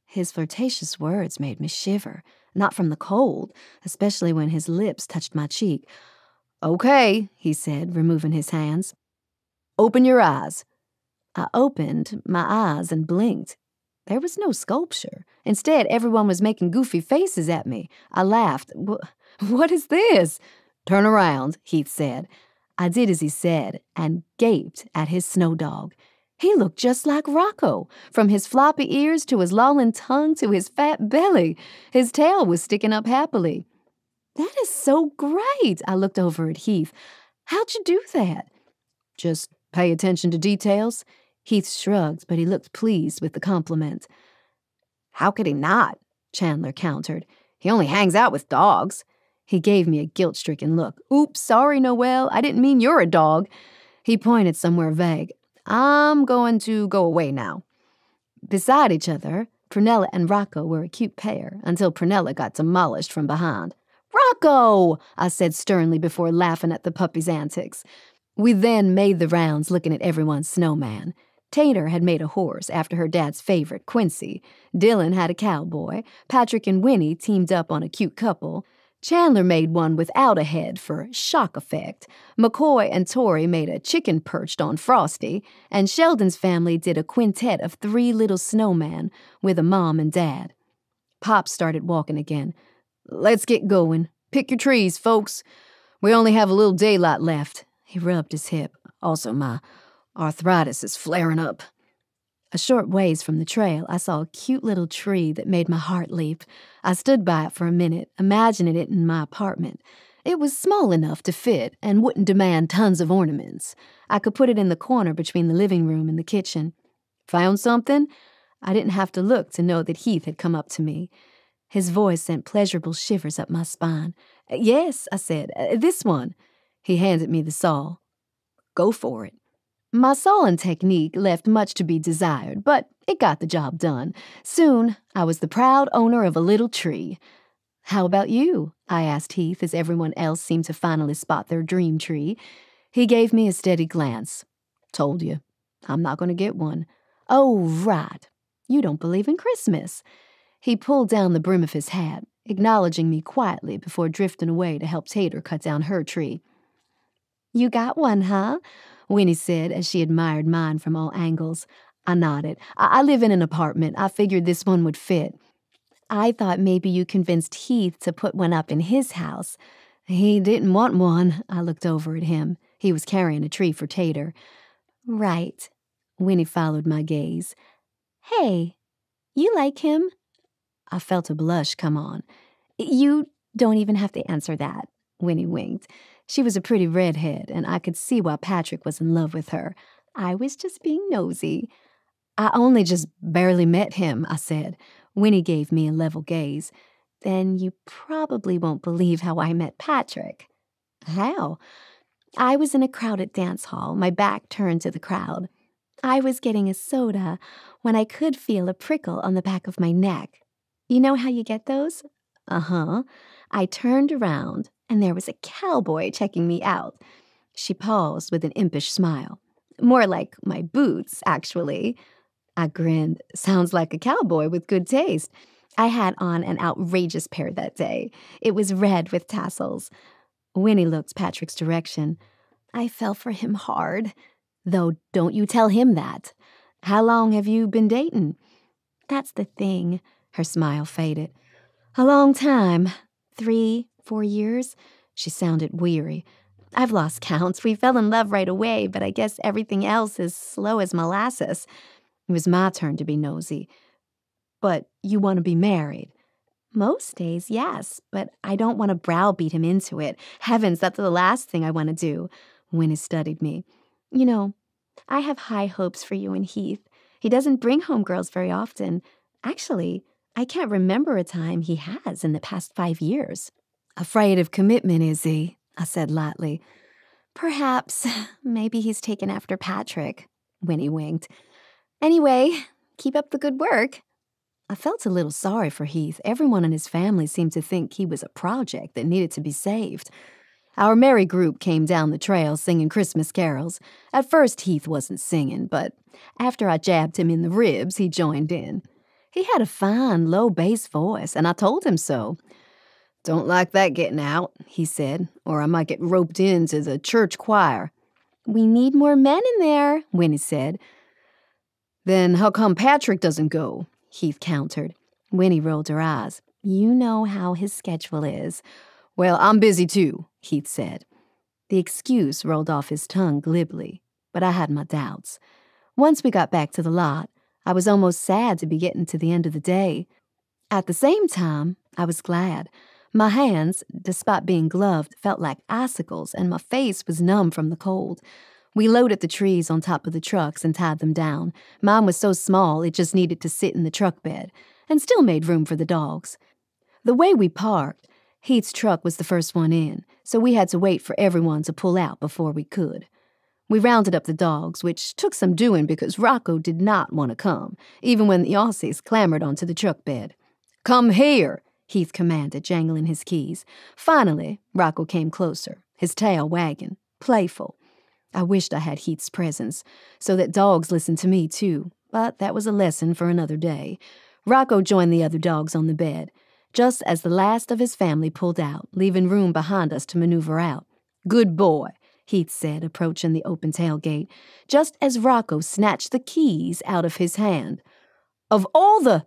His flirtatious words made me shiver, not from the cold, especially when his lips touched my cheek. "Okay," he said, removing his hands. "Open your eyes." I opened my eyes and blinked. There was no sculpture. Instead, everyone was making goofy faces at me. I laughed. "What is this?" "Turn around," Heath said. I did as he said and gaped at his snow dog. He looked just like Rocco, from his floppy ears to his lolling tongue to his fat belly. His tail was sticking up happily. "That is so great," I looked over at Heath. "How'd you do that?" "Just pay attention to details." Heath shrugged, but he looked pleased with the compliment. "How could he not?" Chandler countered. "He only hangs out with dogs." He gave me a guilt-stricken look. "Oops, sorry, Noel. I didn't mean you're a dog." He pointed somewhere vague. "I'm going to go away now." Beside each other, Prunella and Rocco were a cute pair until Prunella got demolished from behind. "Rocco!" I said sternly before laughing at the puppy's antics. We then made the rounds looking at everyone's snowman. Tater had made a horse after her dad's favorite, Quincy. Dylan had a cowboy. Patrick and Winnie teamed up on a cute couple. Chandler made one without a head for shock effect. McCoy and Tori made a chicken perched on Frosty. And Sheldon's family did a quintet of 3 little snowmen with a mom and dad. Pop started walking again. "Let's get going. Pick your trees, folks. We only have a little daylight left." He rubbed his hip. "Also, my arthritis is flaring up." A short ways from the trail, I saw a cute little tree that made my heart leap. I stood by it for a minute, imagining it in my apartment. It was small enough to fit and wouldn't demand tons of ornaments. I could put it in the corner between the living room and the kitchen. "Found something?" I didn't have to look to know that Heath had come up to me. His voice sent pleasurable shivers up my spine. "Yes," I said, "this one." He handed me the saw. "Go for it." My sawing technique left much to be desired, but it got the job done. Soon, I was the proud owner of a little tree. "How about you?" I asked Heath as everyone else seemed to finally spot their dream tree. He gave me a steady glance. Told you, I'm not going to get one. Oh, right. You don't believe in Christmas. He pulled down the brim of his hat, acknowledging me quietly before drifting away to help Tater cut down her tree. You got one, huh? Winnie said as she admired mine from all angles. I nodded. I live in an apartment. I figured this one would fit. I thought maybe you convinced Heath to put one up in his house. He didn't want one. I looked over at him. He was carrying a tree for Tater. Right. Winnie followed my gaze. Hey, you like him? I felt a blush come on. You don't even have to answer that, Winnie winked. She was a pretty redhead, and I could see why Patrick was in love with her. I was just being nosy. I only just barely met him, I said. Winnie gave me a level gaze. Then you probably won't believe how I met Patrick. How? I was in a crowded dance hall, my back turned to the crowd. I was getting a soda when I could feel a prickle on the back of my neck. You know how you get those? Uh-huh. I turned around, and there was a cowboy checking me out. She paused with an impish smile. More like my boots, actually. I grinned. Sounds like a cowboy with good taste. I had on an outrageous pair that day. It was red with tassels. Winnie looked Patrick's direction. I fell for him hard. Though don't you tell him that. How long have you been dating? That's the thing. Her smile faded. A long time. 3, 4 years. She sounded weary. I've lost count. We fell in love right away, but I guess everything else is slow as molasses. It was my turn to be nosy. But you want to be married? Most days, yes, but I don't want to browbeat him into it. Heavens, that's the last thing I want to do. Winnie studied me. You know, I have high hopes for you and Heath. He doesn't bring home girls very often. Actually, I can't remember a time he has in the past 5 years. Afraid of commitment, is he? I said lightly. Perhaps. Maybe he's taken after Patrick. Winnie winked. Anyway, keep up the good work. I felt a little sorry for Heath. Everyone in his family seemed to think he was a project that needed to be saved. Our merry group came down the trail singing Christmas carols. At first, Heath wasn't singing, but after I jabbed him in the ribs, he joined in. He had a fine, low bass voice, and I told him so. Don't like that getting out, he said, or I might get roped into the church choir. We need more men in there, Winnie said. Then how come Patrick doesn't go? Heath countered. Winnie rolled her eyes. You know how his schedule is. Well, I'm busy too, Heath said. The excuse rolled off his tongue glibly, but I had my doubts. Once we got back to the lot, I was almost sad to be getting to the end of the day. At the same time, I was glad. My hands, despite being gloved, felt like icicles, and my face was numb from the cold. We loaded the trees on top of the trucks and tied them down. Mine was so small it just needed to sit in the truck bed, and still made room for the dogs. The way we parked, Heath's truck was the first one in, so we had to wait for everyone to pull out before we could. We rounded up the dogs, which took some doing because Rocco did not want to come, even when the Aussies clambered onto the truck bed. Come here, Heath commanded, jangling his keys. Finally, Rocco came closer, his tail wagging, playful. I wished I had Heath's presence, so that dogs listened to me too, but that was a lesson for another day. Rocco joined the other dogs on the bed, just as the last of his family pulled out, leaving room behind us to maneuver out. Good boy, Heath said, approaching the open tailgate, just as Rocco snatched the keys out of his hand. Of all the...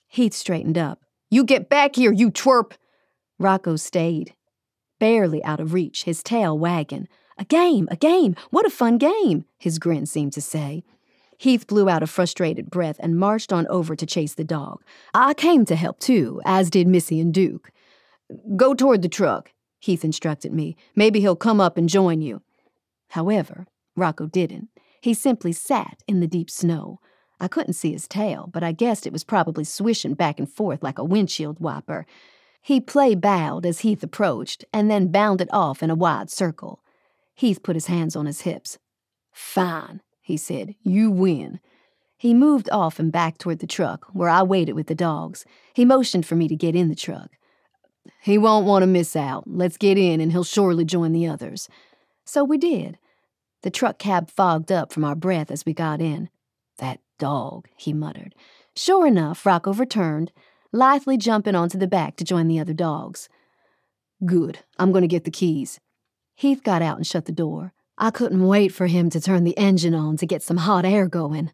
Heath straightened up. You get back here, you twerp! Rocco stayed, barely out of reach, his tail wagging. A game, what a fun game, his grin seemed to say. Heath blew out a frustrated breath and marched on over to chase the dog. I came to help too, as did Missy and Duke. Go toward the truck, Heath instructed me. Maybe he'll come up and join you. However, Rocco didn't. He simply sat in the deep snow. I couldn't see his tail, but I guessed it was probably swishing back and forth like a windshield wiper. He play-bowed as Heath approached and then bounded off in a wide circle. Heath put his hands on his hips. Fine, he said. You win. He moved off and back toward the truck, where I waited with the dogs. He motioned for me to get in the truck. He won't want to miss out. Let's get in, and he'll surely join the others. So we did. The truck cab fogged up from our breath as we got in. "That dog," he muttered. Sure enough, Rocco returned, lithely jumping onto the back to join the other dogs. "Good. I'm going to get the keys." Heath got out and shut the door. I couldn't wait for him to turn the engine on to get some hot air going.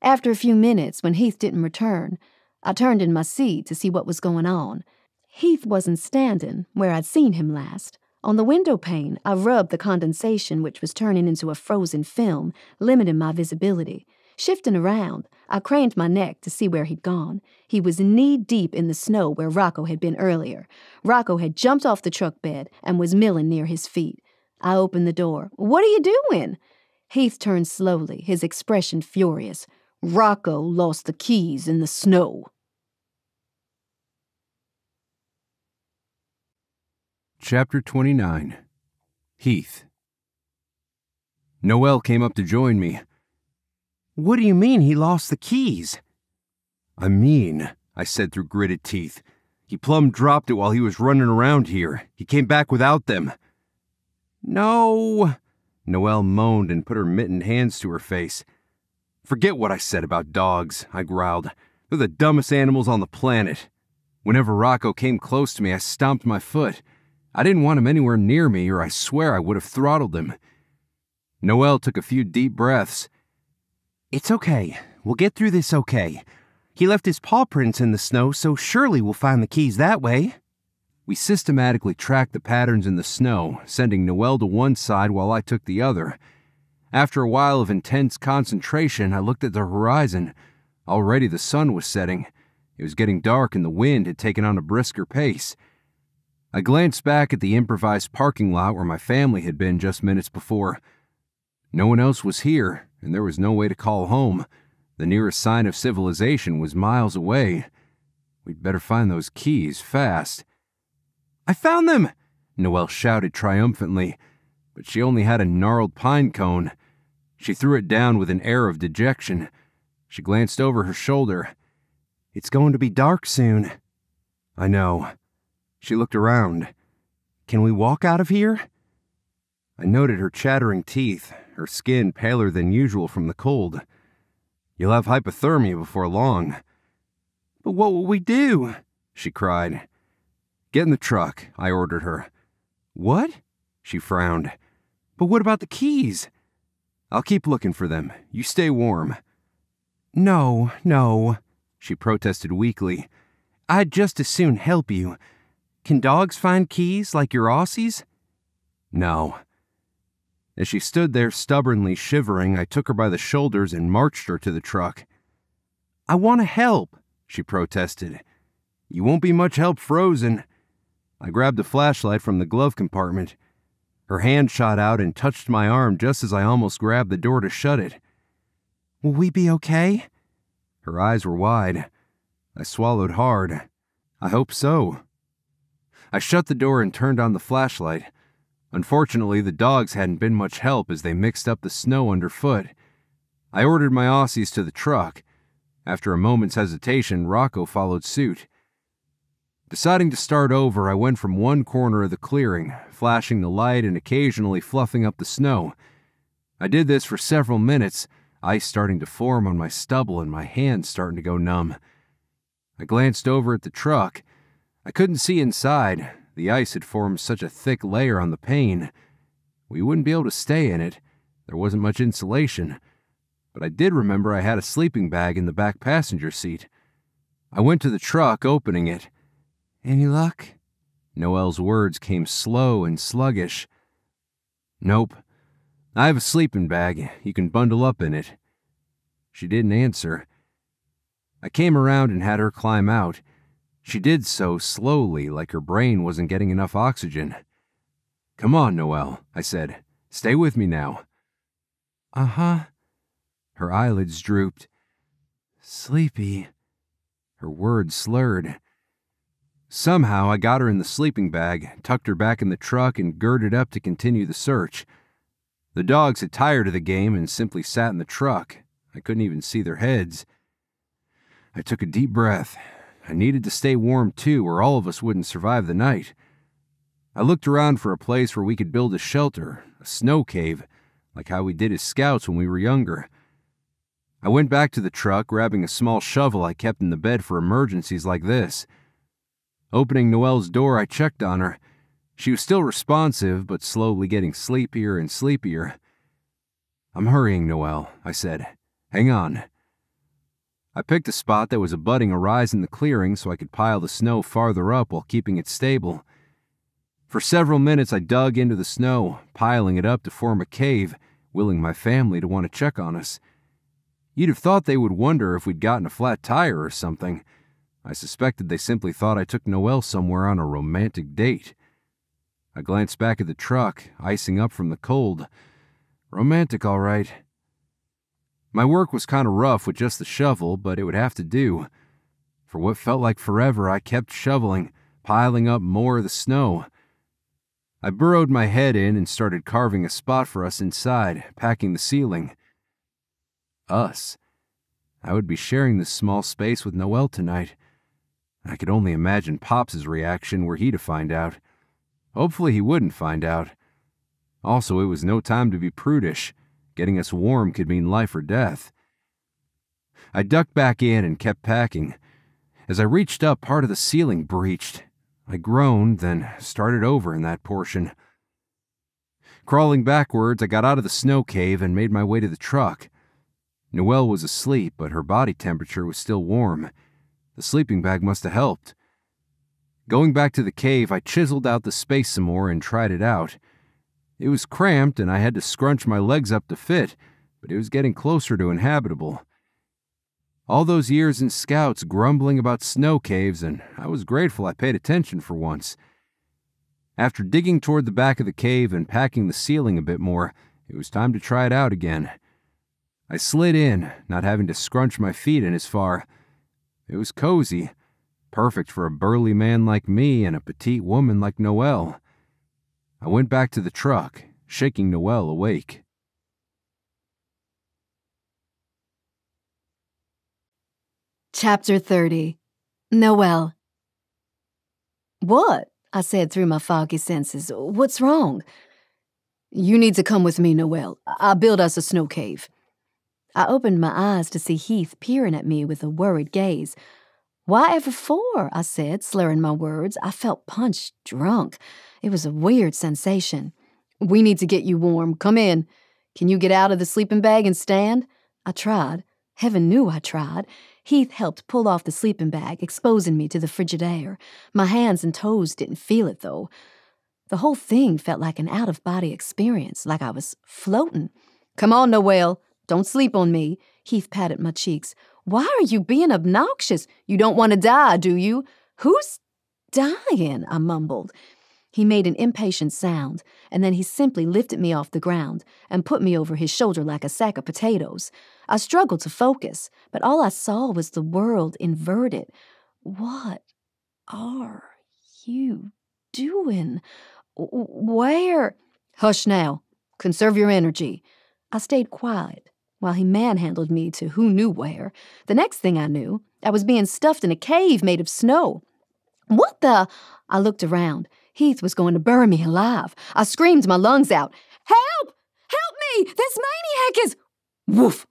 After a few minutes, when Heath didn't return, I turned in my seat to see what was going on. Heath wasn't standing where I'd seen him last. On the window pane, I rubbed the condensation, which was turning into a frozen film, limiting my visibility. Shifting around, I craned my neck to see where he'd gone. He was knee-deep in the snow where Rocco had been earlier. Rocco had jumped off the truck bed and was milling near his feet. I opened the door. "What are you doing?" Heath turned slowly, his expression furious. "Rocco lost the keys in the snow." Chapter 29. Heath. Noel came up to join me. "What do you mean he lost the keys?" "I mean," I said through gritted teeth, "he plumb dropped it while he was running around here. He came back without them." "No," Noelle moaned and put her mittened hands to her face. "Forget what I said about dogs," I growled. "They're the dumbest animals on the planet. Whenever Rocco came close to me, I stomped my foot. I didn't want him anywhere near me, or I swear I would have throttled him." Noelle took a few deep breaths. "It's okay. We'll get through this okay. He left his paw prints in the snow, so surely we'll find the keys that way." We systematically tracked the patterns in the snow, sending Noelle to one side while I took the other. After a while of intense concentration, I looked at the horizon. Already the sun was setting. It was getting dark and the wind had taken on a brisker pace. I glanced back at the improvised parking lot where my family had been just minutes before. No one else was here, and there was no way to call home. The nearest sign of civilization was miles away. We'd better find those keys fast. "I found them!" Noelle shouted triumphantly, but she only had a gnarled pine cone. She threw it down with an air of dejection. She glanced over her shoulder. "It's going to be dark soon." "I know." She looked around. "Can we walk out of here?" I noted her chattering teeth, her skin paler than usual from the cold. "You'll have hypothermia before long." "But what will we do?" she cried. "Get in the truck," I ordered her. "What?" She frowned. "But what about the keys?" "I'll keep looking for them. You stay warm." No, she protested weakly. "I'd just as soon help you. Can dogs find keys like your 𝗱cies? "No." As she stood there stubbornly shivering, I took her by the shoulders and marched her to the truck. "I want to help," she protested. "You won't be much help frozen." I grabbed a flashlight from the glove compartment. Her hand shot out and touched my arm just as I almost grabbed the door to shut it. "Will we be okay?" Her eyes were wide. I swallowed hard. "I hope so." I shut the door and turned on the flashlight. Unfortunately, the dogs hadn't been much help as they mixed up the snow underfoot. I ordered my 𝗱cies to the truck. After a moment's hesitation, Rocco followed suit. Deciding to start over, I went from one corner of the clearing, flashing the light and occasionally fluffing up the snow. I did this for several minutes, ice starting to form on my stubble and my hands starting to go numb. I glanced over at the truck. I couldn't see inside. The ice had formed such a thick layer on the pane. We wouldn't be able to stay in it. There wasn't much insulation. But I did remember I had a sleeping bag in the back passenger seat. I went to the truck, opening it. "Any luck?" Noelle's words came slow and sluggish. "Nope. I have a sleeping bag. You can bundle up in it." She didn't answer. I came around and had her climb out. She did so slowly, like her brain wasn't getting enough oxygen. "Come on, Noelle," I said. "Stay with me now." "Uh-huh." Her eyelids drooped. "Sleepy." Her words slurred. Somehow I got her in the sleeping bag, tucked her back in the truck, and girded up to continue the search. The dogs had tired of the game and simply sat in the truck. I couldn't even see their heads. I took a deep breath. I needed to stay warm too, or all of us wouldn't survive the night. I looked around for a place where we could build a shelter, a snow cave, like how we did as scouts when we were younger. I went back to the truck, grabbing a small shovel I kept in the bed for emergencies like this. Opening Noelle's door, I checked on her. She was still responsive, but slowly getting sleepier and sleepier. "I'm hurrying, Noelle," I said. "Hang on." I picked a spot that was abutting a rise in the clearing so I could pile the snow farther up while keeping it stable. For several minutes I dug into the snow, piling it up to form a cave, willing my family to want to check on us. You'd have thought they would wonder if we'd gotten a flat tire or something. I suspected they simply thought I took Noelle somewhere on a romantic date. I glanced back at the truck, icing up from the cold. Romantic, all right. My work was kind of rough with just the shovel, but it would have to do. For what felt like forever, I kept shoveling, piling up more of the snow. I burrowed my head in and started carving a spot for us inside, packing the ceiling. Us. I would be sharing this small space with Noel tonight. I could only imagine Pop's reaction were he to find out. Hopefully he wouldn't find out. Also, it was no time to be prudish. Getting us warm could mean life or death. I ducked back in and kept packing. As I reached up, part of the ceiling breached. I groaned, then started over in that portion. Crawling backwards, I got out of the snow cave and made my way to the truck. Noelle was asleep, but her body temperature was still warm. The sleeping bag must have helped. Going back to the cave, I chiseled out the space some more and tried it out. It was cramped and I had to scrunch my legs up to fit, but it was getting closer to inhabitable. All those years in Scouts grumbling about snow caves, and I was grateful I paid attention for once. After digging toward the back of the cave and packing the ceiling a bit more, it was time to try it out again. I slid in, not having to scrunch my feet in as far. It was cozy, perfect for a burly man like me and a petite woman like Noelle. I went back to the truck, shaking Noelle awake. Chapter 30. Noel. "What?" I said through my foggy senses. "What's wrong?" "You need to come with me, Noel. I'll build us a snow cave." I opened my eyes to see Heath peering at me with a worried gaze. "Why ever for?" I said, slurring my words. I felt punch drunk. It was a weird sensation. "We need to get you warm. Come in. Can you get out of the sleeping bag and stand?" I tried. Heaven knew I tried. Heath helped pull off the sleeping bag, exposing me to the frigid air. My hands and toes didn't feel it, though. The whole thing felt like an out-of-body experience, like I was floating. "Come on, Noel. Don't sleep on me." Heath patted my cheeks. "Why are you being obnoxious? You don't want to die, do you?" "Who's dying?" I mumbled. He made an impatient sound, and then he simply lifted me off the ground and put me over his shoulder like a sack of potatoes. I struggled to focus, but all I saw was the world inverted. "What are you doing? Where?" "Hush now. Conserve your energy." I stayed quiet while he manhandled me to who knew where. The next thing I knew, I was being stuffed in a cave made of snow. "What the?" I looked around. Heath was going to bury me alive. I screamed my lungs out. "Help! Help me! This maniac is—" Woof!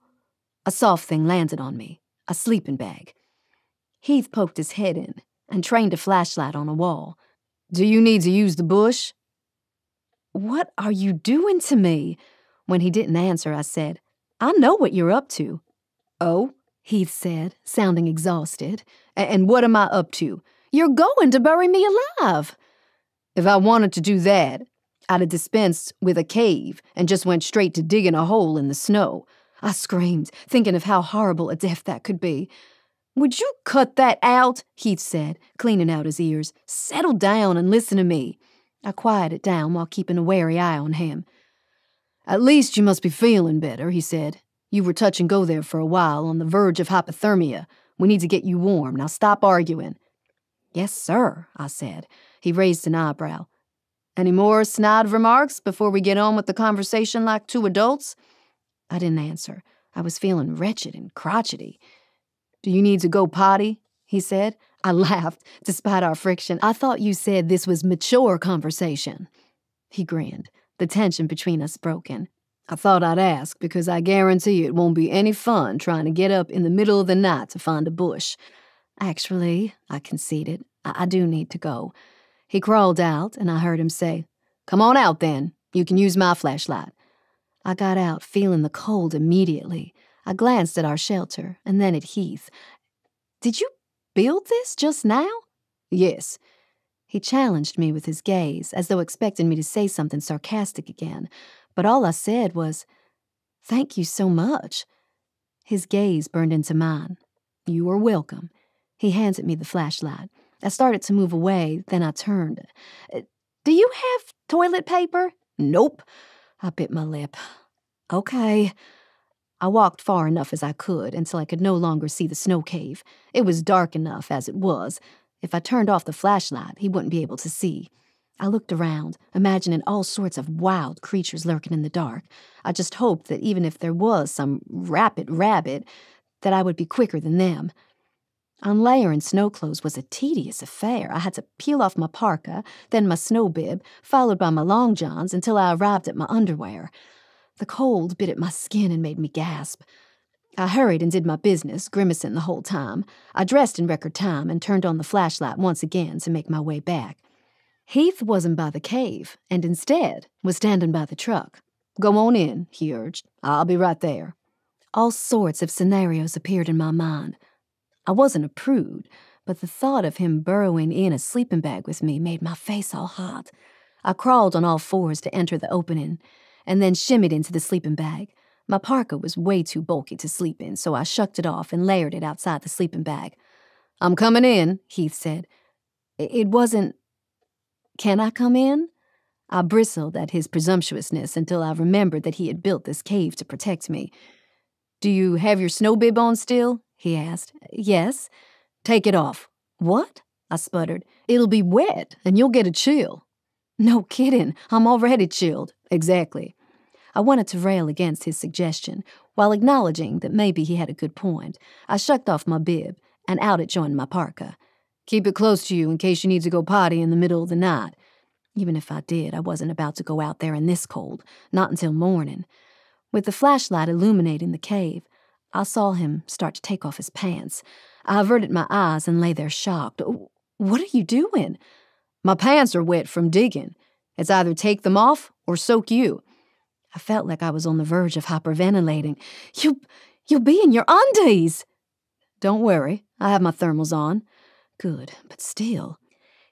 A soft thing landed on me, a sleeping bag. Heath poked his head in and trained a flashlight on a wall. "Do you need to use the bush?" "What are you doing to me?" When he didn't answer, I said, "I know what you're up to." "Oh?" Heath said, sounding exhausted. "And what am I up to?" "You're going to bury me alive." "If I wanted to do that, I'd have dispensed with a cave and just went straight to digging a hole in the snow." I screamed, thinking of how horrible a death that could be. "Would you cut that out?" Heath said, cleaning out his ears. "Settle down and listen to me." I quieted down while keeping a wary eye on him. "At least you must be feeling better," he said. "You were touch and go there for a while, on the verge of hypothermia. We need to get you warm. Now stop arguing." "Yes, sir," I said. He raised an eyebrow. "Any more snide remarks before we get on with the conversation like two adults?" I didn't answer. I was feeling wretched and crotchety. "Do you need to go potty?" he said. I laughed, despite our friction. "I thought you said this was mature conversation." He grinned, the tension between us broken. I thought I'd ask because I guarantee it won't be any fun trying to get up in the middle of the night to find a bush. Actually, I conceded, I do need to go. He crawled out, and I heard him say, "Come on out, then. You can use my flashlight." I got out, feeling the cold immediately. I glanced at our shelter, and then at Heath. "Did you build this just now?" "Yes." He challenged me with his gaze, as though expecting me to say something sarcastic again, but all I said was, "Thank you so much." His gaze burned into mine. "You are welcome." He handed me the flashlight. I started to move away, then I turned. "Do you have toilet paper?" "Nope." I bit my lip. "Okay." I walked far enough as I could until I could no longer see the snow cave. It was dark enough as it was. If I turned off the flashlight, he wouldn't be able to see. I looked around, imagining all sorts of wild creatures lurking in the dark. I just hoped that even if there was some rapid rabbit, that I would be quicker than them. Unlayering snow clothes was a tedious affair. I had to peel off my parka, then my snow bib, followed by my long johns until I arrived at my underwear. The cold bit at my skin and made me gasp. I hurried and did my business, grimacing the whole time. I dressed in record time and turned on the flashlight once again to make my way back. Heath wasn't by the cave, and instead was standing by the truck. "Go on in," he urged. "I'll be right there." All sorts of scenarios appeared in my mind. I wasn't a prude, but the thought of him burrowing in a sleeping bag with me made my face all hot. I crawled on all fours to enter the opening, and then shimmied into the sleeping bag. My parka was way too bulky to sleep in, so I shucked it off and layered it outside the sleeping bag. "I'm coming in," Heath said. It wasn't... "Can I come in?" I bristled at his presumptuousness until I remembered that he had built this cave to protect me. "Do you have your snow bib on still?" he asked. "Yes." "Take it off." "What?" I sputtered. "It'll be wet, and you'll get a chill." "No kidding. I'm already chilled." "Exactly." I wanted to rail against his suggestion, while acknowledging that maybe he had a good point. I shucked off my bib, and out it joined my parka. "Keep it close to you in case you need to go potty in the middle of the night." Even if I did, I wasn't about to go out there in this cold, not until morning. With the flashlight illuminating the cave, I saw him start to take off his pants. I averted my eyes and lay there shocked. "What are you doing?" "My pants are wet from digging. It's either take them off or soak you." I felt like I was on the verge of hyperventilating. You'll be in your undies." "Don't worry, I have my thermals on." Good, but still.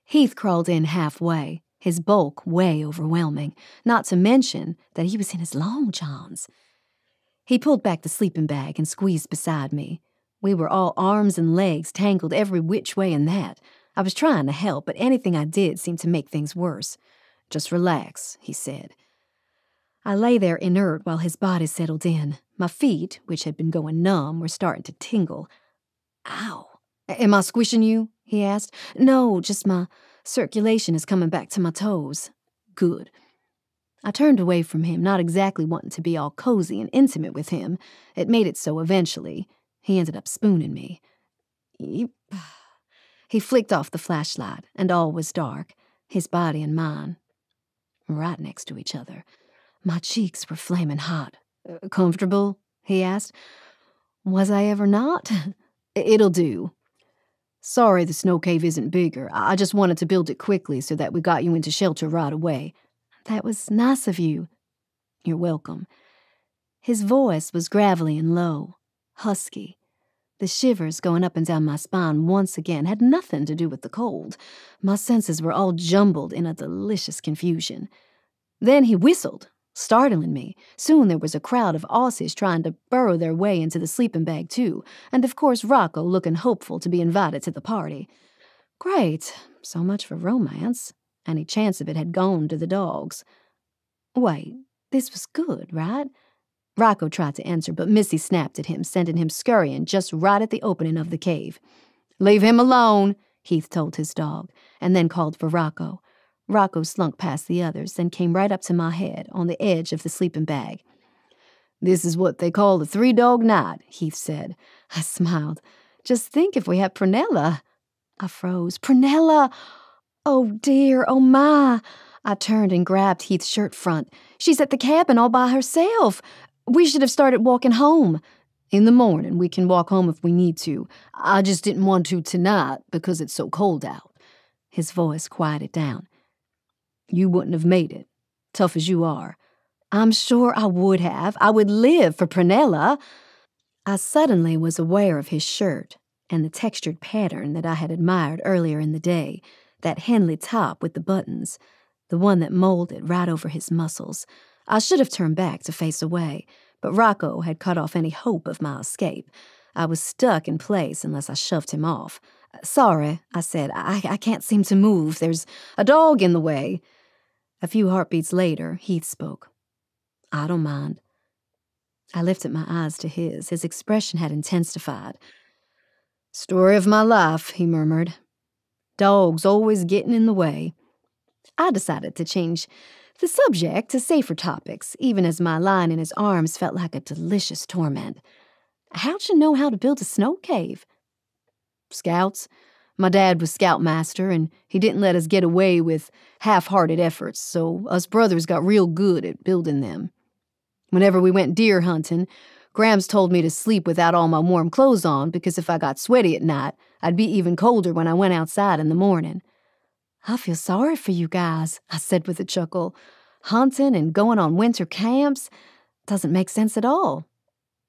Heath crawled in halfway, his bulk way overwhelming, not to mention that he was in his long johns. He pulled back the sleeping bag and squeezed beside me. We were all arms and legs tangled every which way in that. I was trying to help, but anything I did seemed to make things worse. "Just relax," he said. I lay there inert while his body settled in. My feet, which had been going numb, were starting to tingle. "Ow. Am I squishing you?" he asked. "No, just my circulation is coming back to my toes." "Good." I turned away from him, not exactly wanting to be all cozy and intimate with him. It made it so eventually. He ended up spooning me. He flicked off the flashlight, and all was dark, his body and mine, right next to each other. My cheeks were flaming hot. "Comfortable?" he asked. Was I ever not? "It'll do." "Sorry the snow cave isn't bigger. I just wanted to build it quickly so that we got you into shelter right away." "That was nice of you." "You're welcome." His voice was gravelly and low, husky. The shivers going up and down my spine once again had nothing to do with the cold. My senses were all jumbled in a delicious confusion. Then he whistled, startling me. Soon there was a crowd of Aussies trying to burrow their way into the sleeping bag too, and of course Rocco looking hopeful to be invited to the party. Great, so much for romance. Any chance of it had gone to the dogs. Wait, this was good, right? Rocco tried to answer, but Missy snapped at him, sending him scurrying just right at the opening of the cave. "Leave him alone," Heath told his dog, and then called for Rocco. Rocco slunk past the others, then came right up to my head on the edge of the sleeping bag. "This is what they call the 3-dog night," Heath said. I smiled. "Just think if we had Prunella." I froze. "Prunella! Oh dear, oh my!" I turned and grabbed Heath's shirt front. "She's at the cabin all by herself. We should have started walking home. In the morning, we can walk home if we need to. I just didn't want to tonight because it's so cold out." His voice quieted down. "You wouldn't have made it, tough as you are." "I'm sure I would have. I would live for Prunella." I suddenly was aware of his shirt and the textured pattern that I had admired earlier in the day, that Henley top with the buttons, the one that molded right over his muscles. I should have turned back to face away, but Rocco had cut off any hope of my escape. I was stuck in place unless I shoved him off. "Sorry," I said. I can't seem to move. There's a dog in the way." A few heartbeats later, Heath spoke. "I don't mind." I lifted my eyes to his. His expression had intensified. "Story of my life," he murmured. "Dogs always getting in the way." I decided to change the subject to safer topics, even as my lying in his arms felt like a delicious torment. "How'd you know how to build a snow cave?" "Scouts. My dad was scoutmaster, and he didn't let us get away with half-hearted efforts, so us brothers got real good at building them. Whenever we went deer hunting, Grams told me to sleep without all my warm clothes on because if I got sweaty at night, I'd be even colder when I went outside in the morning." "I feel sorry for you guys," I said with a chuckle. "Hunting and going on winter camps doesn't make sense at all."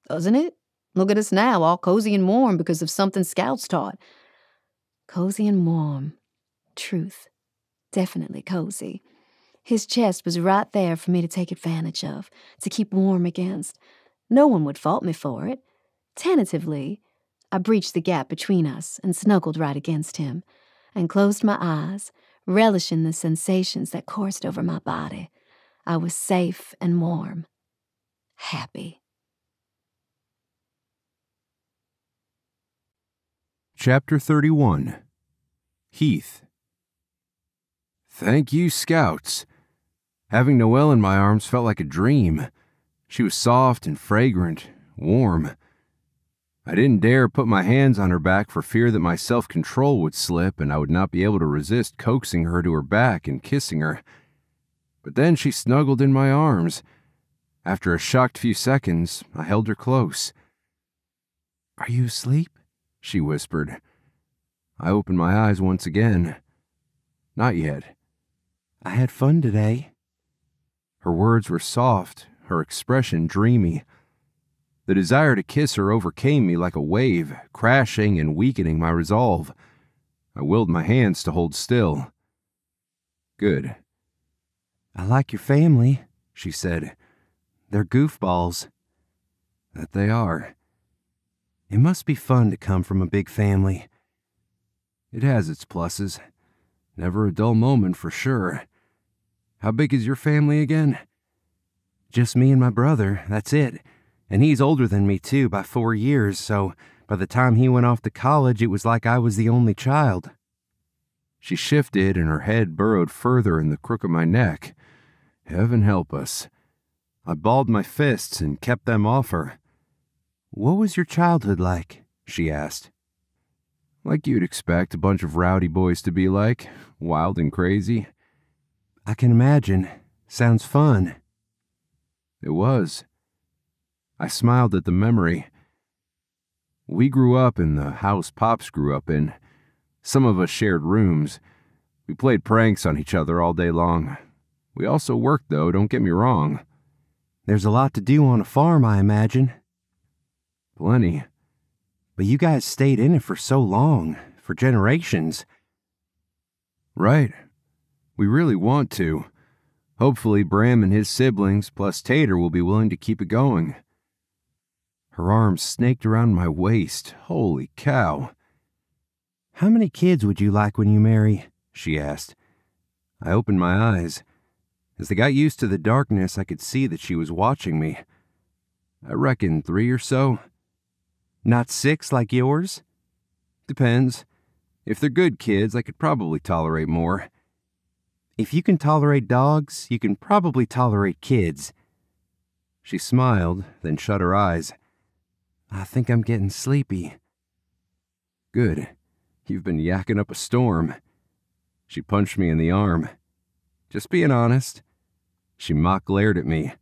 "Doesn't it? Look at us now, all cozy and warm because of something Scouts taught." Cozy and warm. Truth. Definitely cozy. His chest was right there for me to take advantage of, to keep warm against. No one would fault me for it. Tentatively, I breached the gap between us and snuggled right against him, and closed my eyes, relishing the sensations that coursed over my body. I was safe and warm. Happy. Chapter 31. Heath. Thank you, Scouts. Having Noelle in my arms felt like a dream. She was soft and fragrant, warm. I didn't dare put my hands on her back for fear that my self-control would slip and I would not be able to resist coaxing her to her back and kissing her. But then she snuggled in my arms. After a shocked few seconds, I held her close. "Are you asleep?" she whispered. I opened my eyes once again. Not yet. "I had fun today." Her words were soft, her expression dreamy. The desire to kiss her overcame me like a wave, crashing and weakening my resolve. I willed my hands to hold still. Good. "I like your family," she said. "They're goofballs." That they are. It must be fun to come from a big family. It has its pluses. Never a dull moment for sure. How big is your family again? Just me and my brother, that's it. And he's older than me too by 4 years, so by the time he went off to college, it was like I was the only child. She shifted and her head burrowed further in the crook of my neck. Heaven help us. I balled my fists and kept them off her. "What was your childhood like?" she asked. Like you'd expect a bunch of rowdy boys to be like, wild and crazy. "I can imagine. Sounds fun." It was. I smiled at the memory. We grew up in the house Pops grew up in. Some of us shared rooms. We played pranks on each other all day long. We also worked, though, don't get me wrong. There's a lot to do on a farm, I imagine. Plenty. But you guys stayed in it for so long, for generations. Right. We really want to. Hopefully Bram and his siblings plus Tater will be willing to keep it going. Her arms snaked around my waist. Holy cow. "How many kids would you like when you marry?" she asked. I opened my eyes. As I got used to the darkness, I could see that she was watching me. I reckon 3 or so. "Not 6 like yours?" Depends. If they're good kids, I could probably tolerate more. "If you can tolerate dogs, you can probably tolerate kids." She smiled, then shut her eyes. "I think I'm getting sleepy." Good. You've been yakking up a storm. She punched me in the arm. Just being honest. She mock glared at me.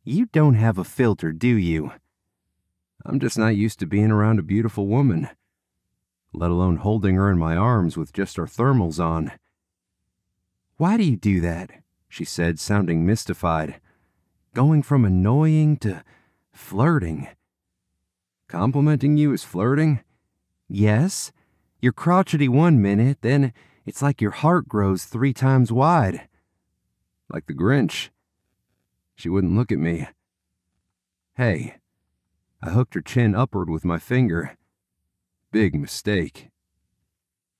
You don't have a filter, do you? I'm just not used to being around a beautiful woman, let alone holding her in my arms with just our thermals on. Why do you do that? She said, sounding mystified. Going from annoying to flirting. Complimenting you is flirting? Yes. You're crotchety one minute, then it's like your heart grows 3 times wide. Like the Grinch. She wouldn't look at me. Hey. I hooked her chin upward with my finger. Big mistake.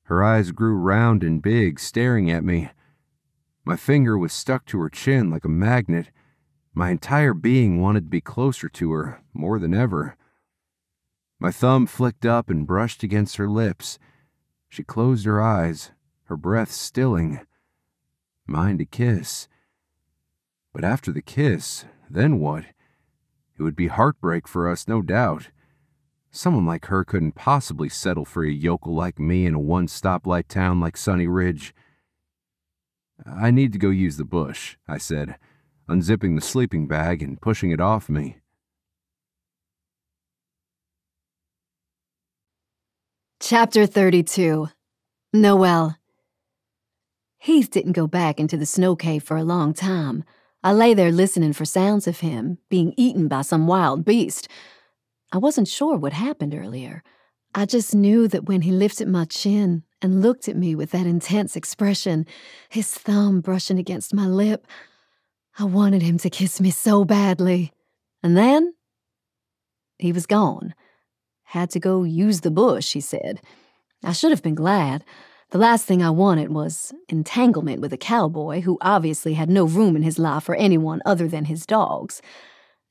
Her eyes grew round and big, staring at me. My finger was stuck to her chin like a magnet. My entire being wanted to be closer to her, more than ever. My thumb flicked up and brushed against her lips. She closed her eyes, her breath stilling. Mine to kiss. But after the kiss, then what? It would be heartbreak for us, no doubt. Someone like her couldn't possibly settle for a yokel like me in a one-stoplight town like Sunny Ridge. I need to go use the bush, I said, unzipping the sleeping bag and pushing it off me. Chapter 32. Noel. Heath didn't go back into the snow cave for a long time. I lay there listening for sounds of him being eaten by some wild beast. I wasn't sure what happened earlier. I just knew that when he lifted my chin and looked at me with that intense expression, his thumb brushing against my lip, I wanted him to kiss me so badly. And then he was gone. Had to go use the bush, he said. I should have been glad. The last thing I wanted was entanglement with a cowboy who obviously had no room in his life for anyone other than his dogs.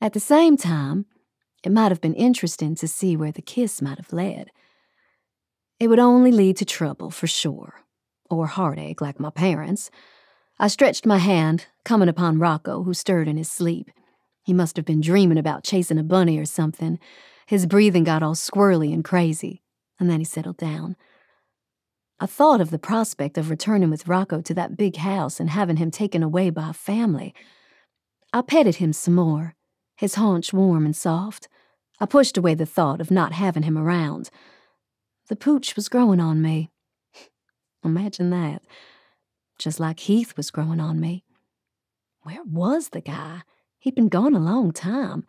At the same time, it might have been interesting to see where the kiss might have led. It would only lead to trouble, for sure, or heartache like my parents. I stretched my hand, coming upon Rocco, who stirred in his sleep. He must have been dreaming about chasing a bunny or something. His breathing got all squirrely and crazy, and then he settled down. I thought of the prospect of returning with Rocco to that big house and having him taken away by a family. I petted him some more, his haunch warm and soft. I pushed away the thought of not having him around. The pooch was growing on me. Imagine that. Just like Heath was growing on me. Where was the guy? He'd been gone a long time.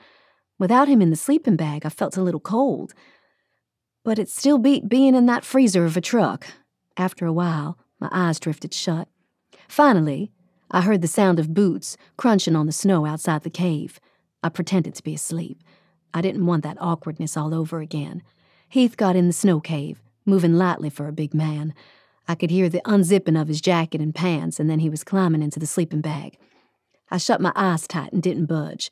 Without him in the sleeping bag, I felt a little cold. But it still beat being in that freezer of a truck. After a while, my eyes drifted shut. Finally, I heard the sound of boots crunching on the snow outside the cave. I pretended to be asleep. I didn't want that awkwardness all over again. Heath got in the snow cave, moving lightly for a big man. I could hear the unzipping of his jacket and pants, and then he was climbing into the sleeping bag. I shut my eyes tight and didn't budge.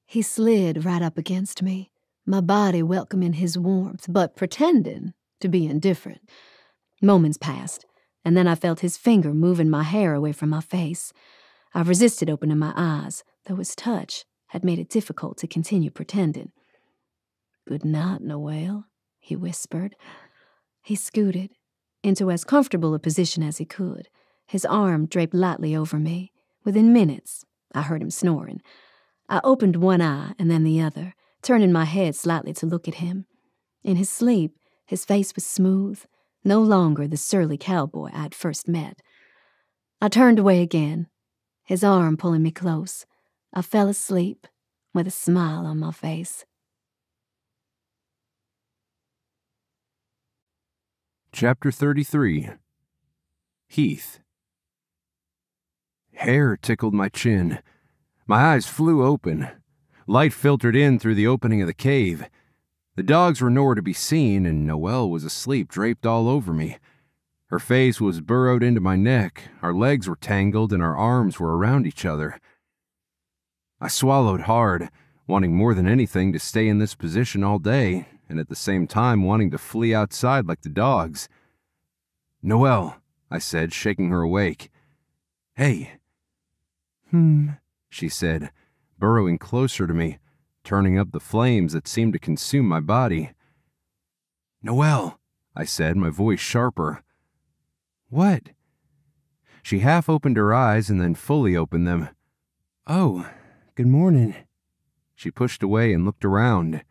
He slid right up against me, my body welcoming his warmth, but pretending to be indifferent. Moments passed, and then I felt his finger moving my hair away from my face. I resisted opening my eyes, though his touch had made it difficult to continue pretending. "Good night, Noel," he whispered. He scooted into as comfortable a position as he could, his arm draped lightly over me. Within minutes, I heard him snoring. I opened one eye and then the other, turning my head slightly to look at him. In his sleep, his face was smooth, no longer the surly cowboy I had first met. I turned away again, his arm pulling me close. I fell asleep with a smile on my face. Chapter 33. Heath. Hair tickled my chin. My eyes flew open. Light filtered in through the opening of the cave. The dogs were nowhere to be seen, and Noelle was asleep, draped all over me. Her face was burrowed into my neck, our legs were tangled, and our arms were around each other. I swallowed hard, wanting more than anything to stay in this position all day, and at the same time wanting to flee outside like the dogs. "Noelle," I said, shaking her awake. "Hey." She said, burrowing closer to me, turning up the flames that seemed to consume my body. "Noelle," I said, my voice sharper. "What?" She half opened her eyes and then fully opened them. "Oh, good morning." She pushed away and looked around.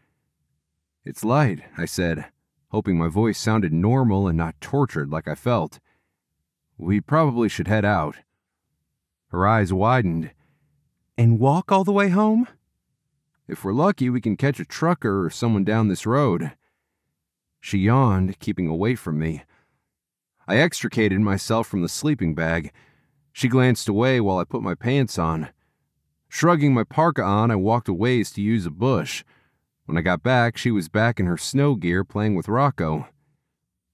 "It's light," I said, hoping my voice sounded normal and not tortured like I felt. "We probably should head out." Her eyes widened. "And walk all the way home?" "If we're lucky, we can catch a trucker or someone down this road." She yawned, keeping away from me. I extricated myself from the sleeping bag. She glanced away while I put my pants on. Shrugging my parka on, I walked a ways to use a bush. When I got back, she was back in her snow gear playing with Rocco.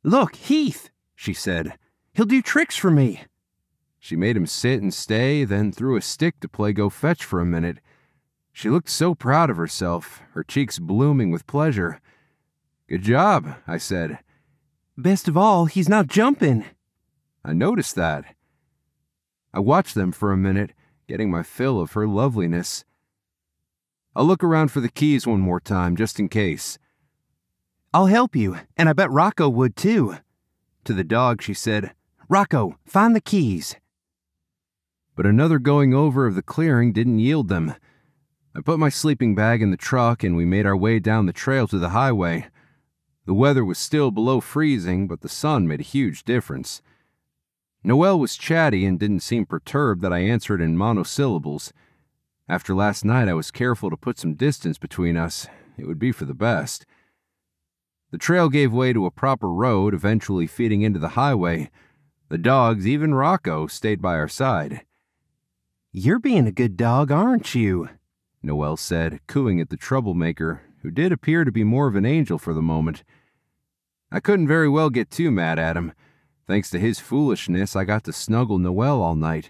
"Look, Heath," she said. "He'll do tricks for me." She made him sit and stay, then threw a stick to play go fetch for a minute. She looked so proud of herself, her cheeks blooming with pleasure. "Good job," I said. "Best of all, he's not jumping." I noticed that. I watched them for a minute, getting my fill of her loveliness. "I'll look around for the keys one more time, just in case." "I'll help you, and I bet Rocco would too." To the dog, she said, "Rocco, find the keys." But another going over of the clearing didn't yield them. I put my sleeping bag in the truck and we made our way down the trail to the highway. The weather was still below freezing, but the sun made a huge difference. Noel was chatty and didn't seem perturbed that I answered in monosyllables. After last night, I was careful to put some distance between us. It would be for the best. The trail gave way to a proper road, eventually feeding into the highway. The dogs, even Rocco, stayed by our side. "You're being a good dog, aren't you?" Noel said, cooing at the troublemaker, who did appear to be more of an angel for the moment. I couldn't very well get too mad at him. Thanks to his foolishness, I got to snuggle Noel all night.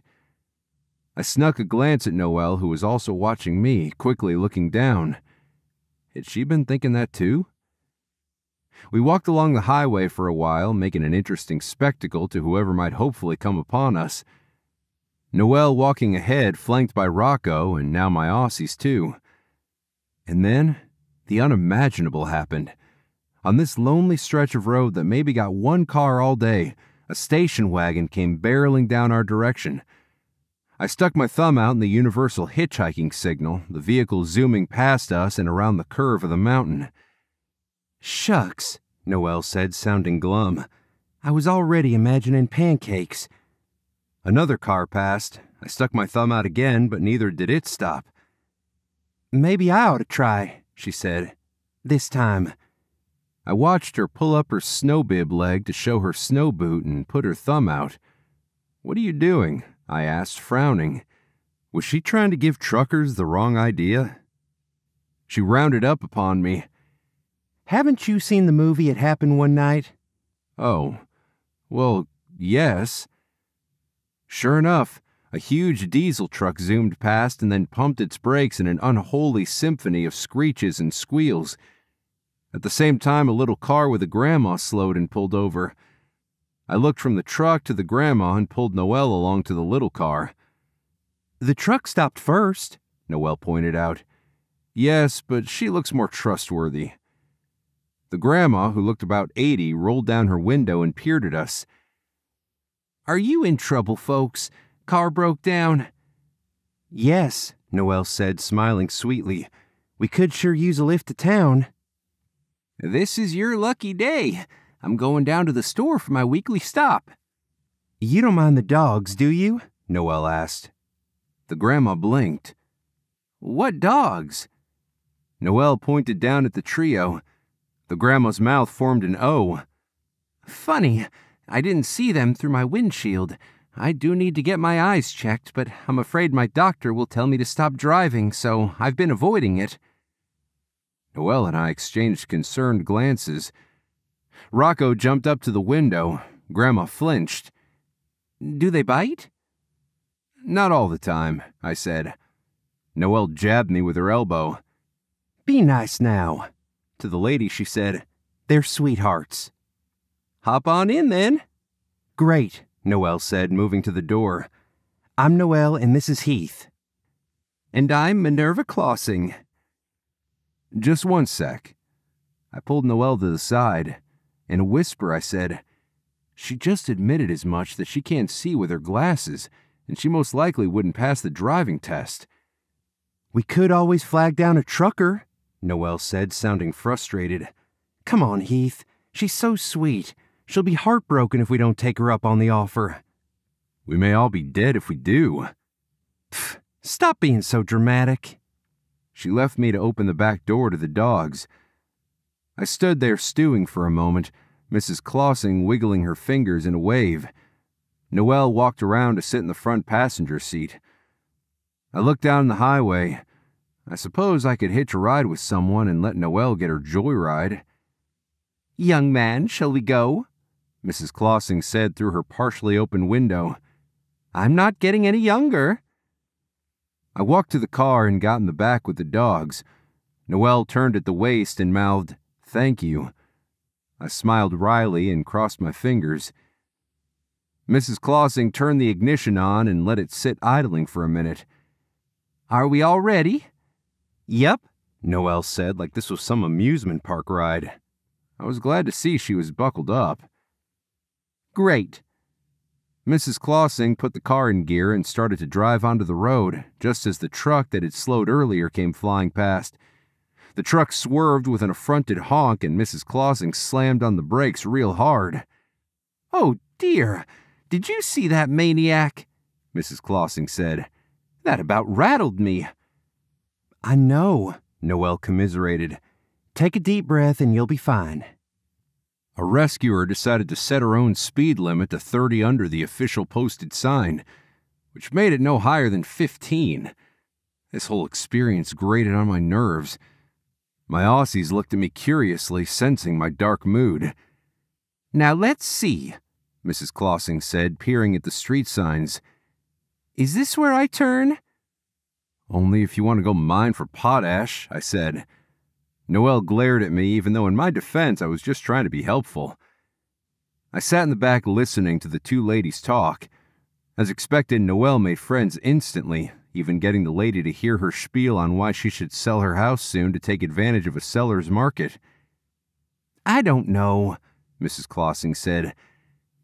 I snuck a glance at Noel, who was also watching me, quickly looking down. Had she been thinking that too? We walked along the highway for a while, making an interesting spectacle to whoever might hopefully come upon us. Noel walking ahead, flanked by Rocco, and now my Aussies too. And then, the unimaginable happened. On this lonely stretch of road that maybe got one car all day, a station wagon came barreling down our direction. I stuck my thumb out in the universal hitchhiking signal, the vehicle zooming past us and around the curve of the mountain. "Shucks," Noel said, sounding glum. "I was already imagining pancakes." Another car passed. I stuck my thumb out again, but neither did it stop. "Maybe I ought to try," she said. "This time." I watched her pull up her snow bib leg to show her snow boot and put her thumb out. "What are you doing?" I asked, frowning. Was she trying to give truckers the wrong idea? She rounded up upon me. "Haven't you seen the movie It Happened One Night?" "Oh, well, yes." Sure enough, a huge diesel truck zoomed past and then pumped its brakes in an unholy symphony of screeches and squeals. At the same time, a little car with a grandma slowed and pulled over. I looked from the truck to the grandma and pulled Noel along to the little car. "The truck stopped first," Noel pointed out. "Yes, but she looks more trustworthy." The grandma, who looked about 80, rolled down her window and peered at us. "Are you in trouble, folks? Car broke down." "Yes," Noel said, smiling sweetly. "We could sure use a lift to town." "This is your lucky day. I'm going down to the store for my weekly stop." "You don't mind the dogs, do you?" Noel asked. The grandma blinked. "What dogs?" Noel pointed down at the trio. The grandma's mouth formed an O. "Funny. I didn't see them through my windshield. I do need to get my eyes checked, but I'm afraid my doctor will tell me to stop driving, so I've been avoiding it." Noel and I exchanged concerned glances. Rocco jumped up to the window. Grandma flinched. "Do they bite?" "Not all the time," I said. Noel jabbed me with her elbow. "Be nice now." To the lady, she said, "They're sweethearts." "Hop on in, then." "Great," Noel said, moving to the door. "I'm Noel, and this is Heath." "And I'm Minerva Clausing." "Just one sec." I pulled Noel to the side. In a whisper, I said, She just admitted as much that she can't see with her glasses, and she most likely wouldn't pass the driving test. We could always flag down a trucker, Noel said, sounding frustrated. Come on, Heath. She's so sweet. She'll be heartbroken if we don't take her up on the offer. We may all be dead if we do. Pfft, stop being so dramatic. She left me to open the back door to the dogs. I stood there stewing for a moment, Mrs. 𝗀𝗂𝗃 wiggling her fingers in a wave. Noel walked around to sit in the front passenger seat. I looked down the highway. I suppose I could hitch a ride with someone and let Noel get her joyride. Young man, shall we go? Mrs. 𝗀𝗂𝗃 said through her partially open window. I'm not getting any younger. I walked to the car and got in the back with the dogs. Noel turned at the waist and mouthed, "Thank you." I smiled wryly and crossed my fingers. Mrs. 𝗀𝗂𝗃 turned the ignition on and let it sit idling for a minute. Are we all ready? Yep, Noel said like this was some amusement park ride. I was glad to see she was buckled up. Great. Mrs. 𝗀𝗂𝗃 put the car in gear and started to drive onto the road, just as the truck that had slowed earlier came flying past. The truck swerved with an affronted honk and Mrs. 𝗀𝗂𝗃 slammed on the brakes real hard. Oh, dear. Did you see that maniac? Mrs. 𝗀𝗂𝗃 said. That about rattled me. I know, Noel commiserated. Take a deep breath and you'll be fine. A rescuer decided to set her own speed limit to 30 under the official posted sign, which made it no higher than 15. This whole experience grated on my nerves. My Aussies looked at me curiously, sensing my dark mood. Now let's see, Mrs. 𝗀𝗂𝗃 said, peering at the street signs. Is this where I turn? Only if you want to go mine for potash, I said. Noel glared at me, even though in my defense I was just trying to be helpful. I sat in the back listening to the two ladies talk. As expected, Noel made friends instantly, even getting the lady to hear her spiel on why she should sell her house soon to take advantage of a seller's market. I don't know, Mrs. 𝗀𝗂𝗃 said.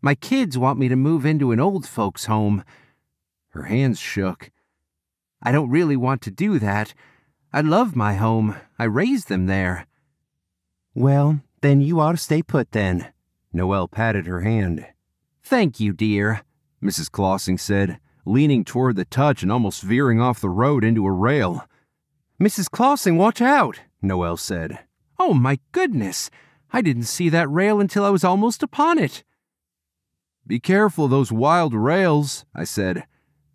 My kids want me to move into an old folks' home. Her hands shook. I don't really want to do that. I love my home. I raised them there. Well, then you ought to stay put then. Noel patted her hand. Thank you, dear, Mrs. 𝗀𝗂𝗃 said, leaning toward the touch and almost veering off the road into a rail. Mrs. 𝗀𝗂𝗃, watch out, Noel said. Oh, my goodness. I didn't see that rail until I was almost upon it. Be careful of those wild rails, I said.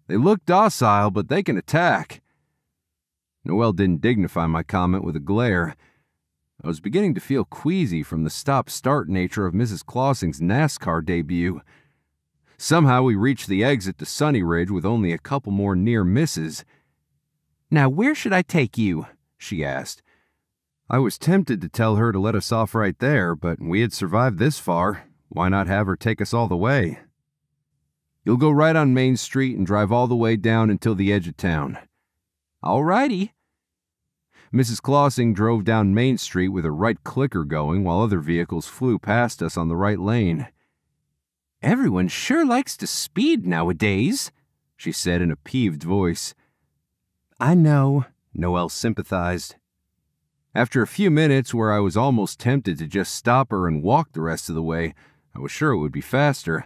They look docile, but they can attack. Noel didn't dignify my comment with a glare. I was beginning to feel queasy from the stop-start nature of Mrs. 𝗀𝗂𝗃's NASCAR debut. Somehow we reached the exit to Sunny Ridge with only a couple more near misses. Now where should I take you? She asked. I was tempted to tell her to let us off right there, but we had survived this far. Why not have her take us all the way? You'll go right on Main Street and drive all the way down until the edge of town. All righty. Mrs. 𝗀𝗂𝗃 drove down Main Street with her right clicker going while other vehicles flew past us on the right lane. Everyone sure likes to speed nowadays, she said in a peeved voice. I know, Noel sympathized. After a few minutes where I was almost tempted to just stop her and walk the rest of the way, I was sure it would be faster.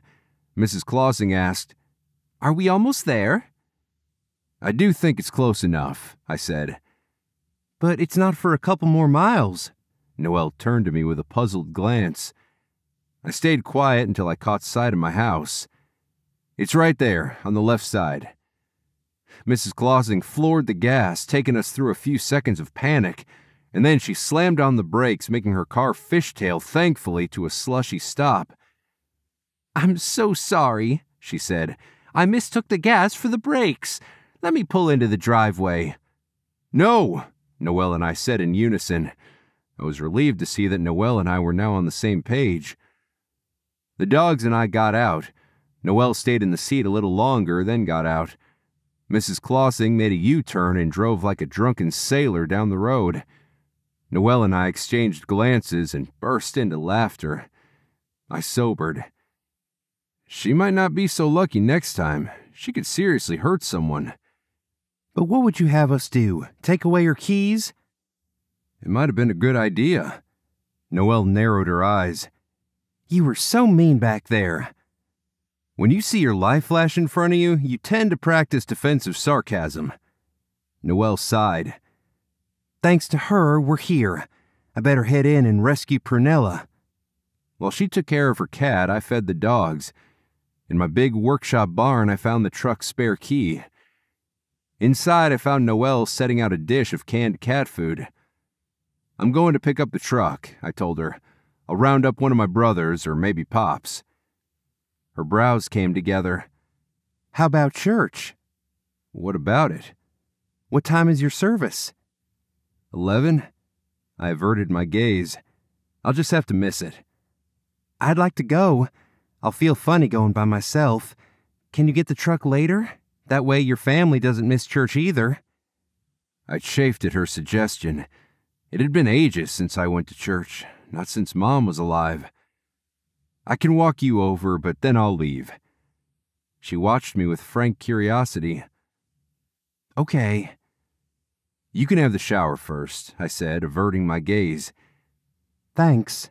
Mrs. 𝗀𝗂𝗃 asked, Are we almost there? I do think it's close enough, I said. But it's not for a couple more miles. Noel turned to me with a puzzled glance. I stayed quiet until I caught sight of my house. It's right there, on the left side. Mrs. 𝗀𝗂𝗃 floored the gas, taking us through a few seconds of panic, and then she slammed on the brakes, making her car fishtail, thankfully, to a slushy stop. I'm so sorry, she said. I mistook the gas for the brakes. Let me pull into the driveway. No, Noel and I said in unison. I was relieved to see that Noel and I were now on the same page. The dogs and I got out. Noel stayed in the seat a little longer, then got out. Mrs. 𝗀𝗂𝗃 made a U-turn and drove like a drunken sailor down the road. Noel and I exchanged glances and burst into laughter. I sobered. She might not be so lucky next time. She could seriously hurt someone. But what would you have us do? Take away her keys? It might have been a good idea. Noelle narrowed her eyes. You were so mean back there. When you see your life flash in front of you, you tend to practice defensive sarcasm. Noelle sighed. Thanks to her, we're here. I better head in and rescue Prunella. While she took care of her cat, I fed the dogs. In my big workshop barn, I found the truck's spare key. Inside, I found Noelle setting out a dish of canned cat food. I'm going to pick up the truck, I told her. I'll round up one of my brothers, or maybe Pops. Her brows came together. How about church? What about it? What time is your service? 11? I averted my gaze. I'll just have to miss it. I'd like to go. I'll feel funny going by myself. Can you get the truck later? That way your family doesn't miss church either. I chafed at her suggestion. It had been ages since I went to church, not since Mom was alive. I can walk you over, but then I'll leave. She watched me with frank curiosity. Okay. You can have the shower first, I said, averting my gaze. Thanks.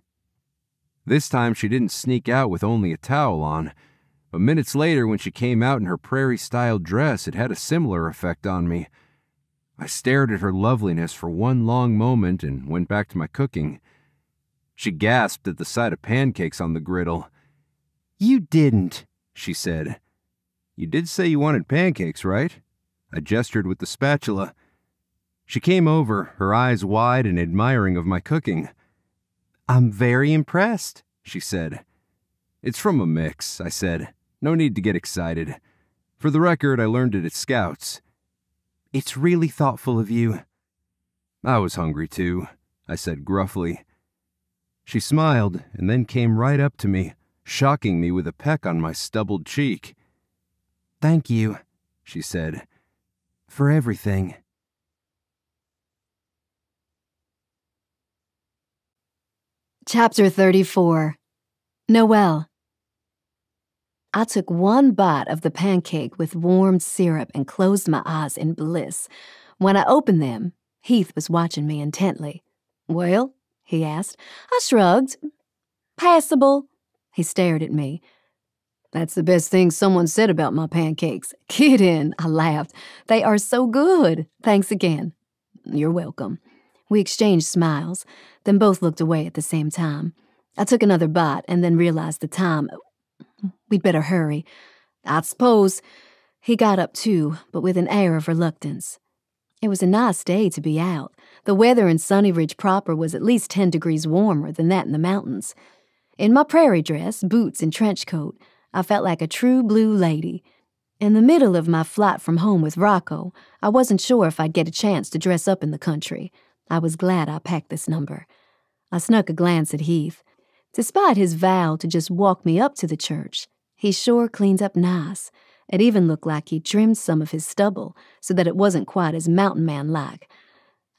This time she didn't sneak out with only a towel on, but minutes later when she came out in her prairie-style dress, it had a similar effect on me. I stared at her loveliness for one long moment and went back to my cooking. She gasped at the sight of pancakes on the griddle. You didn't, she said. You did say you wanted pancakes, right? I gestured with the spatula. She came over, her eyes wide and admiring of my cooking. I'm very impressed, she said. It's from a mix, I said. No need to get excited. For the record, I learned it at Scouts. It's really thoughtful of you. I was hungry too, I said gruffly. She smiled and then came right up to me, shocking me with a peck on my stubbled cheek. Thank you, she said, for everything. Chapter 34. Noel. I took one bite of the pancake with warmed syrup and closed my eyes in bliss. When I opened them, Heath was watching me intently. Well, he asked. I shrugged. Passable. He stared at me. That's the best thing someone said about my pancakes. Kidding, I laughed. They are so good. Thanks again. You're welcome. We exchanged smiles, then both looked away at the same time. I took another bite and then realized the time. We'd better hurry. I suppose. He got up too, but with an air of reluctance. It was a nice day to be out. The weather in Sunny Ridge proper was at least 10 degrees warmer than that in the mountains. In my prairie dress, boots, and trench coat, I felt like a true blue lady. In the middle of my flight from home with Rocco, I wasn't sure if I'd get a chance to dress up in the country. I was glad I packed this number. I snuck a glance at Heath. Despite his vow to just walk me up to the church, he sure cleaned up nice. It even looked like he trimmed some of his stubble so that it wasn't quite as mountain man-like.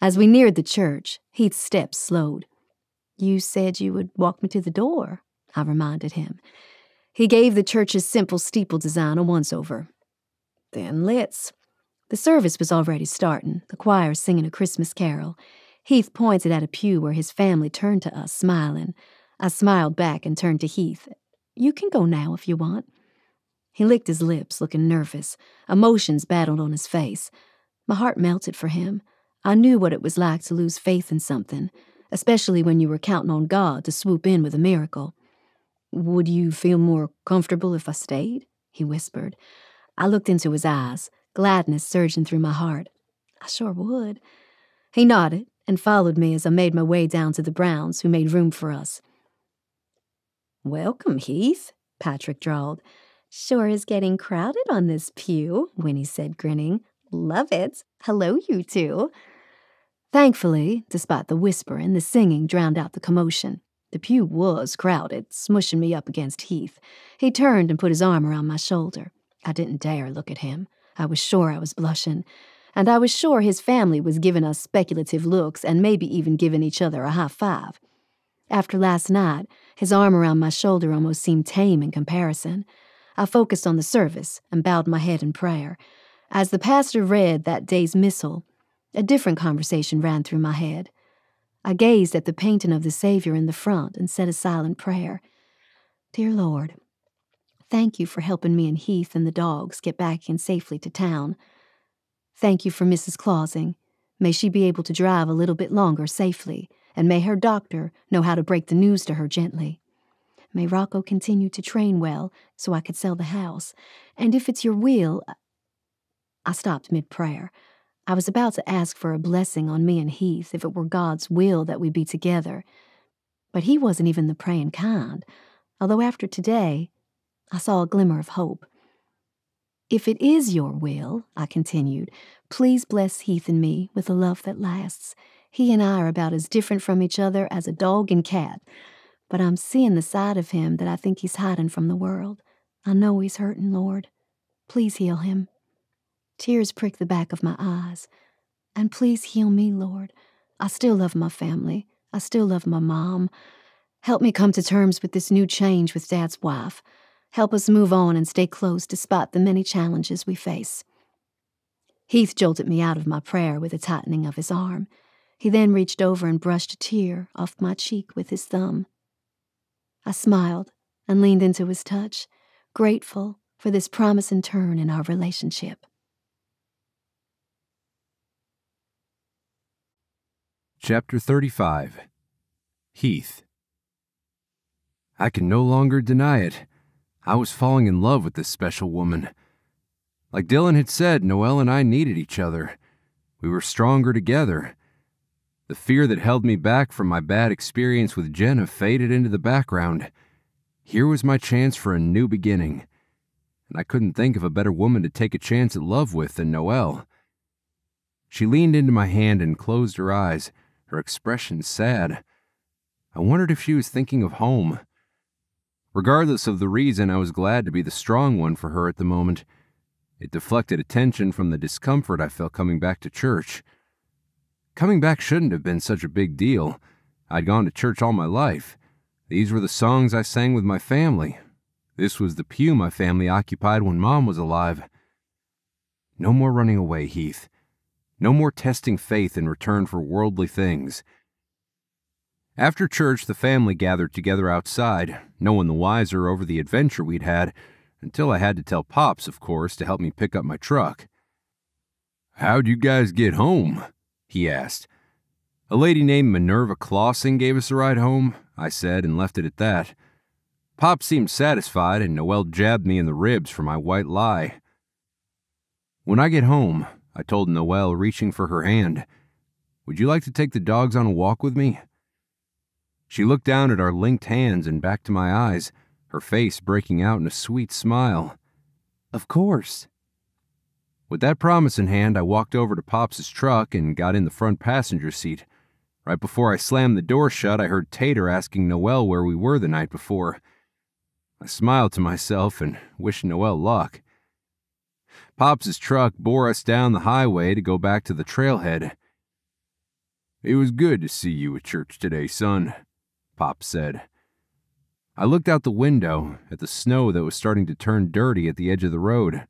As we neared the church, Heath's steps slowed. You said you would walk me to the door, I reminded him. He gave the church's simple steeple design a once-over. Then let's. The service was already starting, the choir singing a Christmas carol. Heath pointed at a pew where his family turned to us, smiling. I smiled back and turned to Heath. You can go now if you want. He licked his lips, looking nervous. Emotions battled on his face. My heart melted for him. I knew what it was like to lose faith in something, especially when you were counting on God to swoop in with a miracle. Would you feel more comfortable if I stayed? He whispered. I looked into his eyes, gladness surging through my heart. I sure would. He nodded and followed me as I made my way down to the Browns, who made room for us. Welcome, Heath, Patrick drawled. Sure is getting crowded on this pew, Winnie said, grinning. Love it. Hello, you two. Thankfully, despite the whispering, the singing drowned out the commotion. The pew was crowded, smushing me up against Heath. He turned and put his arm around my shoulder. I didn't dare look at him. I was sure I was blushing. And I was sure his family was giving us speculative looks and maybe even giving each other a high five. After last night, his arm around my shoulder almost seemed tame in comparison. I focused on the service and bowed my head in prayer. As the pastor read that day's missal, a different conversation ran through my head. I gazed at the painting of the Savior in the front and said a silent prayer. Dear Lord, thank you for helping me and Heath and the dogs get back in safely to town. Thank you for Mrs. Clausing. May she be able to drive a little bit longer safely, and may her doctor know how to break the news to her gently. May Rocco continue to train well so I could sell the house, and if it's your will... I stopped mid-prayer. I was about to ask for a blessing on me and Heath if it were God's will that we be together. But he wasn't even the praying kind, although after today, I saw a glimmer of hope. If it is your will, I continued, please bless Heath and me with a love that lasts. He and I are about as different from each other as a dog and cat, but I'm seeing the side of him that I think he's hiding from the world. I know he's hurting, Lord. Please heal him. Tears pricked the back of my eyes. And please heal me, Lord. I still love my family. I still love my mom. Help me come to terms with this new change with Dad's wife. Help us move on and stay close despite the many challenges we face. Heath jolted me out of my prayer with a tightening of his arm. He then reached over and brushed a tear off my cheek with his thumb. I smiled and leaned into his touch, grateful for this promising turn in our relationship. Chapter 35. Heath. I can no longer deny it. I was falling in love with this special woman. Like Dylan had said, Noel and I needed each other. We were stronger together. The fear that held me back from my bad experience with Jenna faded into the background. Here was my chance for a new beginning, and I couldn't think of a better woman to take a chance at love with than Noel. She leaned into my hand and closed her eyes, her expression sad. I wondered if she was thinking of home. Regardless of the reason, I was glad to be the strong one for her at the moment. It deflected attention from the discomfort I felt coming back to church. Coming back shouldn't have been such a big deal. I'd gone to church all my life. These were the songs I sang with my family. This was the pew my family occupied when Mom was alive. No more running away, Heath. No more testing faith in return for worldly things. After church, the family gathered together outside, no one the wiser over the adventure we'd had, until I had to tell Pops, of course, to help me pick up my truck. "How'd you guys get home?" he asked. "A lady named Minerva Clausing gave us a ride home," I said, and left it at that. Pop seemed satisfied, and Noel jabbed me in the ribs for my white lie. "When I get home," I told Noel, reaching for her hand, "would you like to take the dogs on a walk with me?" She looked down at our linked hands and back to my eyes, her face breaking out in a sweet smile. "Of course." With that promise in hand, I walked over to Pop's truck and got in the front passenger seat. Right before I slammed the door shut, I heard Tater asking Noel where we were the night before. I smiled to myself and wished Noel luck. Pop's truck bore us down the highway to go back to the trailhead. "It was good to see you at church today, son," Pop said. I looked out the window at the snow that was starting to turn dirty at the edge of the road.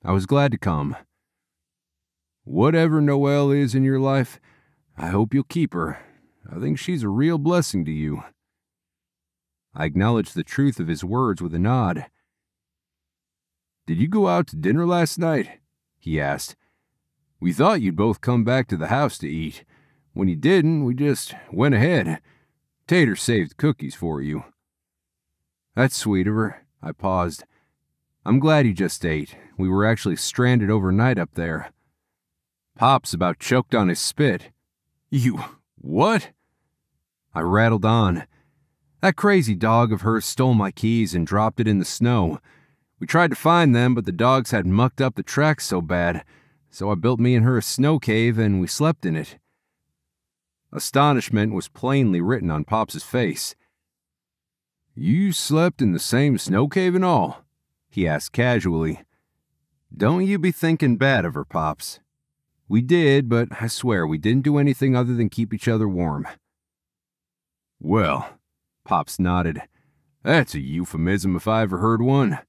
I was glad to come. "Whatever Noelle is in your life, I hope you'll keep her. I think she's a real blessing to you." I acknowledged the truth of his words with a nod. "Did you go out to dinner last night?" he asked. "We thought you'd both come back to the house to eat. When you didn't, we just went ahead. Tater saved cookies for you." "That's sweet of her." I paused. "I'm glad you just ate. We were actually stranded overnight up there." Pops about choked on his spit. "You what?" I rattled on. "That crazy dog of hers stole my keys and dropped it in the snow. We tried to find them, but the dogs had mucked up the tracks so bad, so I built me and her a snow cave and we slept in it." Astonishment was plainly written on Pop's face. "You slept in the same snow cave and all?" he asked casually. "Don't you be thinking bad of her, Pops. We did, but I swear we didn't do anything other than keep each other warm." "Well," Pops nodded, "that's a euphemism if I ever heard one.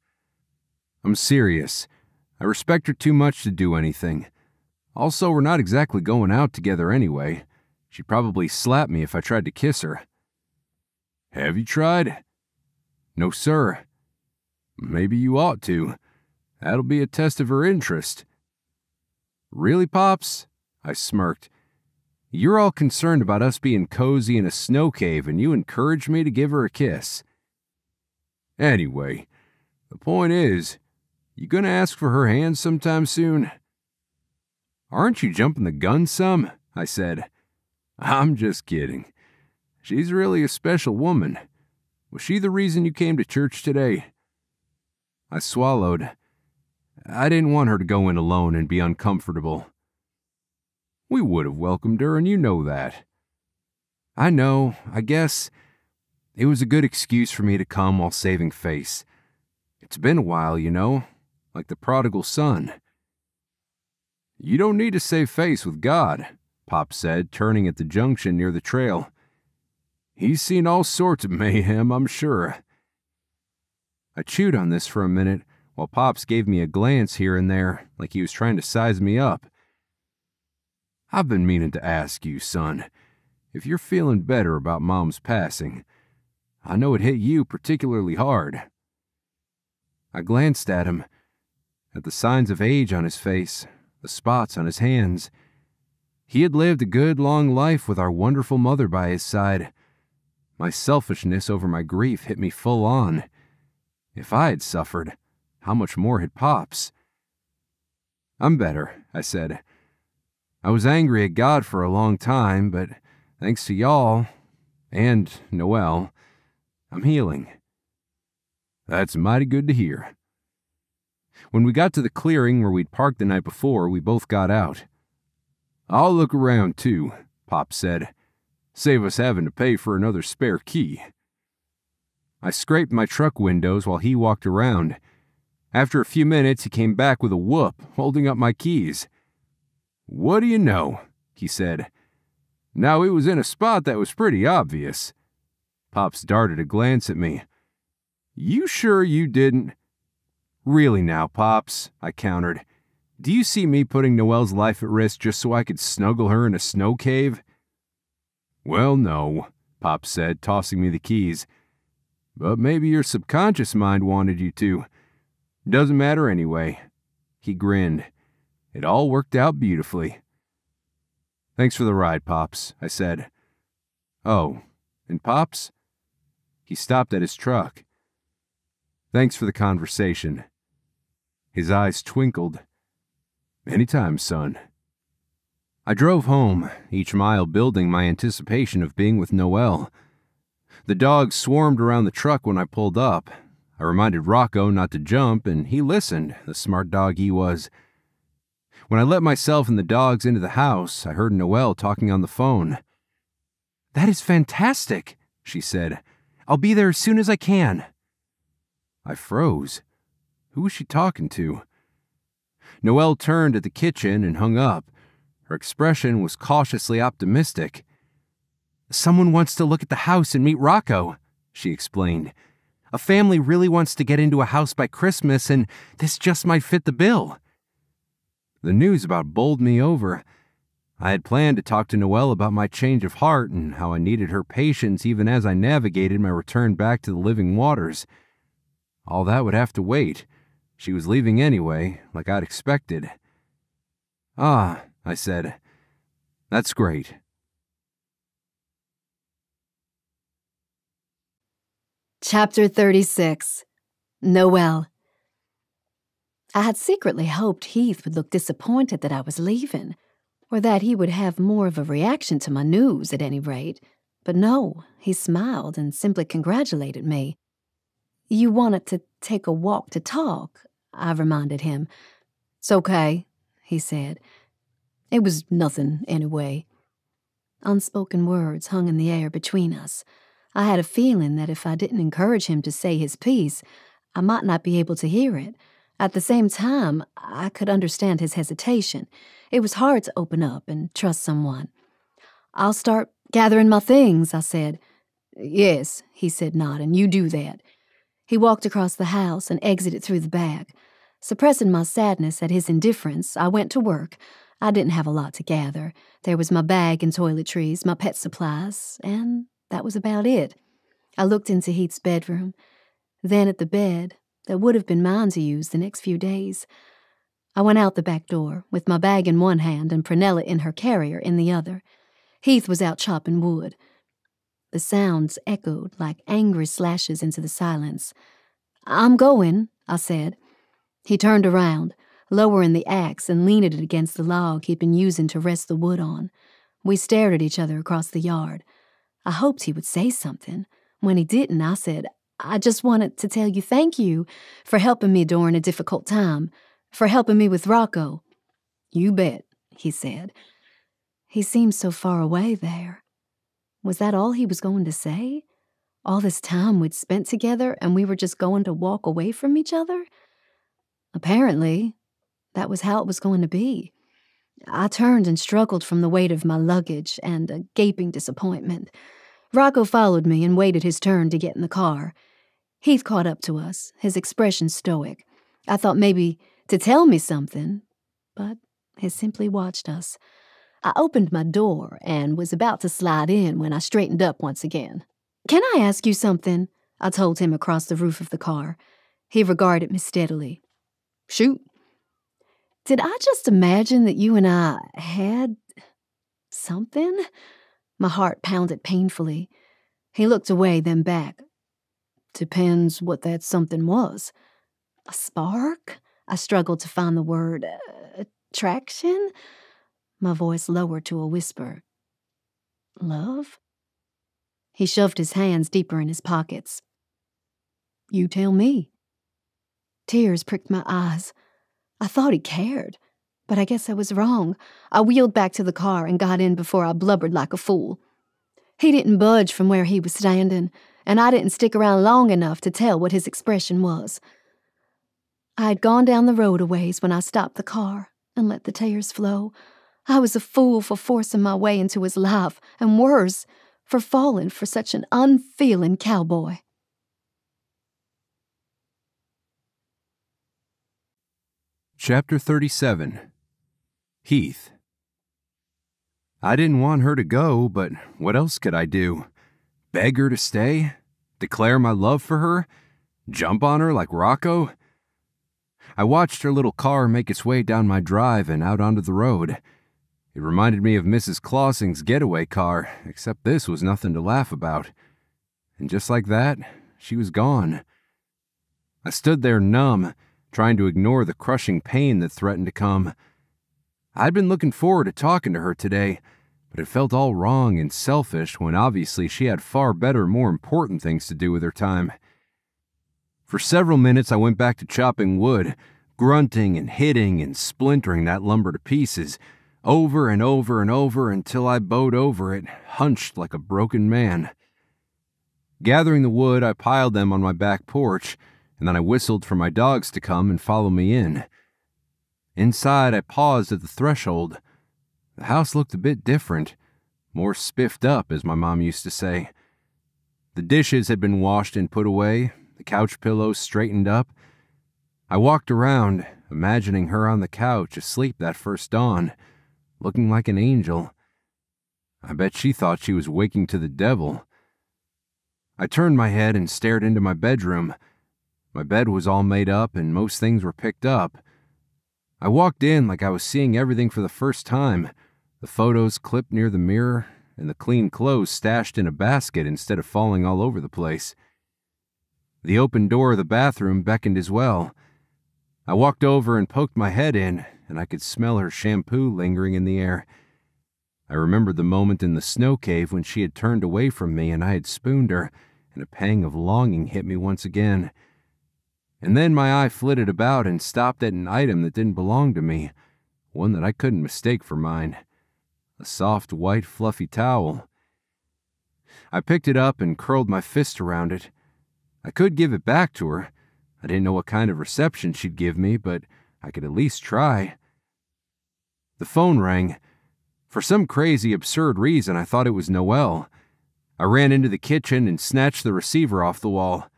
I'm serious. I respect her too much to do anything. Also, we're not exactly going out together anyway. She'd probably slap me if I tried to kiss her. Have you tried? No, sir. Maybe you ought to. That'll be a test of her interest. Really, Pops? I smirked. You're all concerned about us being cozy in a snow cave, and you encourage me to give her a kiss. Anyway, the point is, you gonna ask for her hand sometime soon? Aren't you jumping the gun some? I said. I'm just kidding. She's really a special woman. Was she the reason you came to church today? I swallowed. I didn't want her to go in alone and be uncomfortable. We would have welcomed her, and you know that. I know. I guess it was a good excuse for me to come while saving face. It's been a while, you know, like the prodigal son. You don't need to save face with God, Pop said, turning at the junction near the trail. He's seen all sorts of mayhem, I'm sure. I chewed on this for a minute, while Pops gave me a glance here and there, like he was trying to size me up. I've been meaning to ask you, son, if you're feeling better about Mom's passing. I know it hit you particularly hard. I glanced at him, at the signs of age on his face, the spots on his hands. He had lived a good, long life with our wonderful mother by his side. My selfishness over my grief hit me full on. If I had suffered, how much more had Pops? I'm better, I said. I was angry at God for a long time, but thanks to y'all, and Noel, I'm healing. That's mighty good to hear. When we got to the clearing where we'd parked the night before, we both got out. I'll look around too, Pop said. Save us having to pay for another spare key. I scraped my truck windows while he walked around. After a few minutes, he came back with a whoop, holding up my keys. What do you know? He said. Now, it was in a spot that was pretty obvious. Pops darted a glance at me. You sure you didn't? Really now, Pops, I countered. Do you see me putting Noelle's life at risk just so I could snuggle her in a snow cave? Well, no, Pop said, tossing me the keys. But maybe your subconscious mind wanted you to. Doesn't matter anyway. He grinned. It all worked out beautifully. Thanks for the ride, Pops, I said. Oh, and Pops? He stopped at his truck. Thanks for the conversation. His eyes twinkled. Anytime, son. I drove home, each mile building my anticipation of being with Noel. The dogs swarmed around the truck when I pulled up. I reminded Rocco not to jump, and he listened, the smart dog he was. When I let myself and the dogs into the house, I heard Noelle talking on the phone. That is fantastic, she said. I'll be there as soon as I can. I froze. Who was she talking to? Noelle turned at the kitchen and hung up. Her expression was cautiously optimistic. Someone wants to look at the house and meet Rocco, she explained. A family really wants to get into a house by Christmas, and this just might fit the bill. The news about bowled me over. I had planned to talk to Noelle about my change of heart and how I needed her patience even as I navigated my return back to the living waters. All that would have to wait. She was leaving anyway, like I'd expected. Ah, I said. That's great. Chapter 36. Noel. I had secretly hoped Heath would look disappointed that I was leaving, or that he would have more of a reaction to my news at any rate. But no, he smiled and simply congratulated me. You wanted to take a walk to talk, I reminded him. It's okay, he said. It was nothing anyway. Unspoken words hung in the air between us. I had a feeling that if I didn't encourage him to say his piece, I might not be able to hear it. At the same time, I could understand his hesitation. It was hard to open up and trust someone. I'll start gathering my things, I said. Yes, he said, nodding. You do that. He walked across the house and exited through the back. Suppressing my sadness at his indifference, I went to work. I didn't have a lot to gather. There was my bag and toiletries, my pet supplies, and that was about it. I looked into Heath's bedroom, then at the bed that would have been mine to use the next few days. I went out the back door, with my bag in one hand and Prunella in her carrier in the other. Heath was out chopping wood. The sounds echoed like angry slashes into the silence. "I'm going," I said. He turned around, lowering the axe and leaning it against the log he'd been using to rest the wood on. We stared at each other across the yard. I hoped he would say something. When he didn't, I said, "I just wanted to tell you thank you for helping me during a difficult time, for helping me with Rocco." "You bet," he said. He seemed so far away there. Was that all he was going to say? All this time we'd spent together and we were just going to walk away from each other? Apparently, that was how it was going to be. I turned and struggled from the weight of my luggage and a gaping disappointment. Rocco followed me and waited his turn to get in the car. Heath caught up to us, his expression stoic. I thought maybe to tell me something, but he simply watched us. I opened my door and was about to slide in when I straightened up once again. "Can I ask you something?" I told him across the roof of the car. He regarded me steadily. "Shoot." "Did I just imagine that you and I had something?" My heart pounded painfully. He looked away, then back. "Depends what that something was." "A spark?" I struggled to find the word. "Attraction?" My voice lowered to a whisper. "Love?" He shoved his hands deeper in his pockets. "You tell me." Tears pricked my eyes. I thought he cared, but I guess I was wrong. I wheeled back to the car and got in before I blubbered like a fool. He didn't budge from where he was standing, and I didn't stick around long enough to tell what his expression was. I had gone down the road a ways when I stopped the car and let the tears flow. I was a fool for forcing my way into his life, and worse, for falling for such an unfeeling cowboy. Chapter 37. Heath. I didn't want her to go, but what else could I do? Beg her to stay? Declare my love for her? Jump on her like Rocco? I watched her little car make its way down my drive and out onto the road. It reminded me of Mrs. Clausing's getaway car, except this was nothing to laugh about. And just like that, she was gone. I stood there numb, trying to ignore the crushing pain that threatened to come. I'd been looking forward to talking to her today, but it felt all wrong and selfish when obviously she had far better, more important things to do with her time. For several minutes I went back to chopping wood, grunting and hitting and splintering that lumber to pieces, over and over and over until I bowed over it, hunched like a broken man. Gathering the wood, I piled them on my back porch, and then I whistled for my dogs to come and follow me in. Inside, I paused at the threshold. The house looked a bit different, more spiffed up, as my mom used to say. The dishes had been washed and put away, the couch pillows straightened up. I walked around, imagining her on the couch asleep that first dawn, looking like an angel. I bet she thought she was waking to the devil. I turned my head and stared into my bedroom. My bed was all made up and most things were picked up. I walked in like I was seeing everything for the first time, the photos clipped near the mirror and the clean clothes stashed in a basket instead of falling all over the place. The open door of the bathroom beckoned as well. I walked over and poked my head in, and I could smell her shampoo lingering in the air. I remembered the moment in the snow cave when she had turned away from me and I had spooned her, and a pang of longing hit me once again. And then my eye flitted about and stopped at an item that didn't belong to me, one that I couldn't mistake for mine. A soft, white, fluffy towel. I picked it up and curled my fist around it. I could give it back to her. I didn't know what kind of reception she'd give me, but I could at least try. The phone rang. For some crazy, absurd reason, I thought it was Noel. I ran into the kitchen and snatched the receiver off the wall.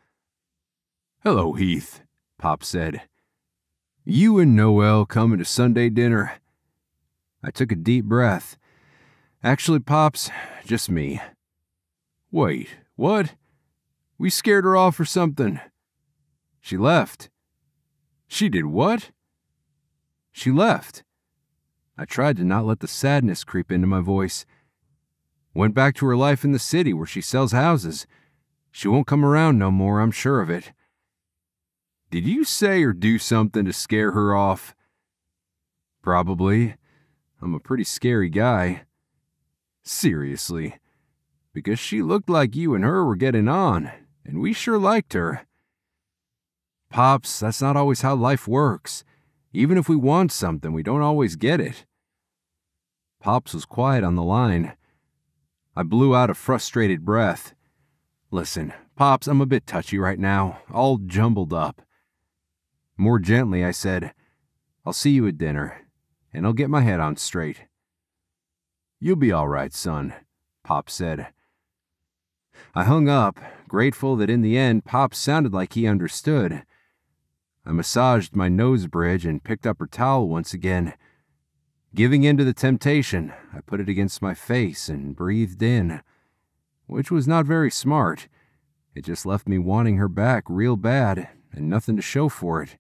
"Hello, Heath," Pop said. You and Noel coming to Sunday dinner? I took a deep breath. Actually, Pops, just me. Wait, what? We scared her off or something? She left. She did what? She left. I tried to not let the sadness creep into my voice. Went back to her life in the city where she sells houses. She won't come around no more, I'm sure of it. Did you say or do something to scare her off? Probably. I'm a pretty scary guy. Seriously. Because she looked like you and her were getting on, and we sure liked her. Pops, that's not always how life works. Even if we want something, we don't always get it. Pops was quiet on the line. I blew out a frustrated breath. Listen, Pops, I'm a bit touchy right now, all jumbled up. More gently, I said, I'll see you at dinner, and I'll get my head on straight. You'll be all right, son, Pop said. I hung up, grateful that in the end Pop sounded like he understood. I massaged my nose bridge and picked up her towel once again. Giving in to the temptation, I put it against my face and breathed in, which was not very smart. It just left me wanting her back real bad and nothing to show for it.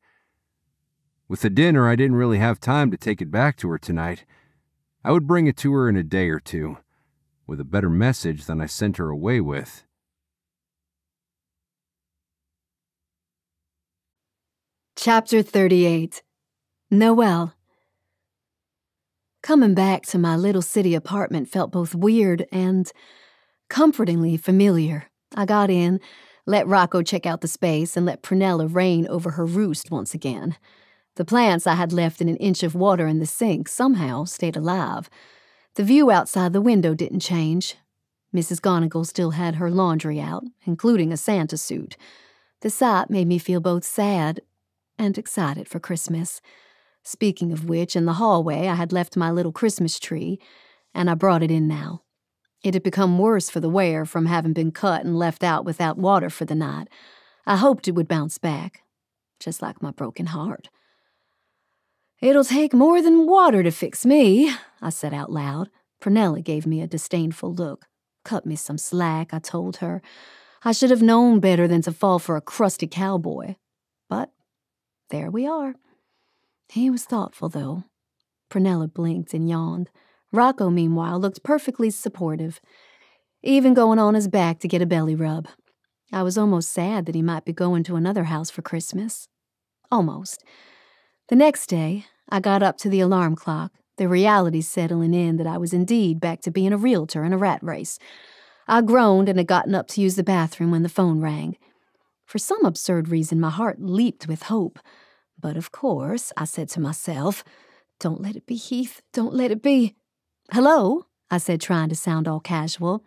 With the dinner, I didn't really have time to take it back to her tonight. I would bring it to her in a day or two, with a better message than I sent her away with. Chapter 38. Noel. Coming back to my little city apartment felt both weird and comfortingly familiar. I got in, let Rocco check out the space, and let Prunella reign over her roost once again. The plants I had left in an inch of water in the sink somehow stayed alive. The view outside the window didn't change. Mrs. Gonigal still had her laundry out, including a Santa suit. The sight made me feel both sad and excited for Christmas. Speaking of which, in the hallway I had left my little Christmas tree, and I brought it in now. It had become worse for the wear from having been cut and left out without water for the night. I hoped it would bounce back, just like my broken heart. "It'll take more than water to fix me," I said out loud. Prunella gave me a disdainful look. "Cut me some slack," I told her. I should have known better than to fall for a crusty cowboy. But there we are. He was thoughtful, though. Prunella blinked and yawned. Rocco, meanwhile, looked perfectly supportive, even going on his back to get a belly rub. I was almost sad that he might be going to another house for Christmas. Almost. The next day, I got up to the alarm clock, the reality settling in that I was indeed back to being a realtor in a rat race. I groaned and had gotten up to use the bathroom when the phone rang. For some absurd reason, my heart leaped with hope. But of course, I said to myself, "Don't let it be Heath, don't let it be." "Hello," I said, trying to sound all casual.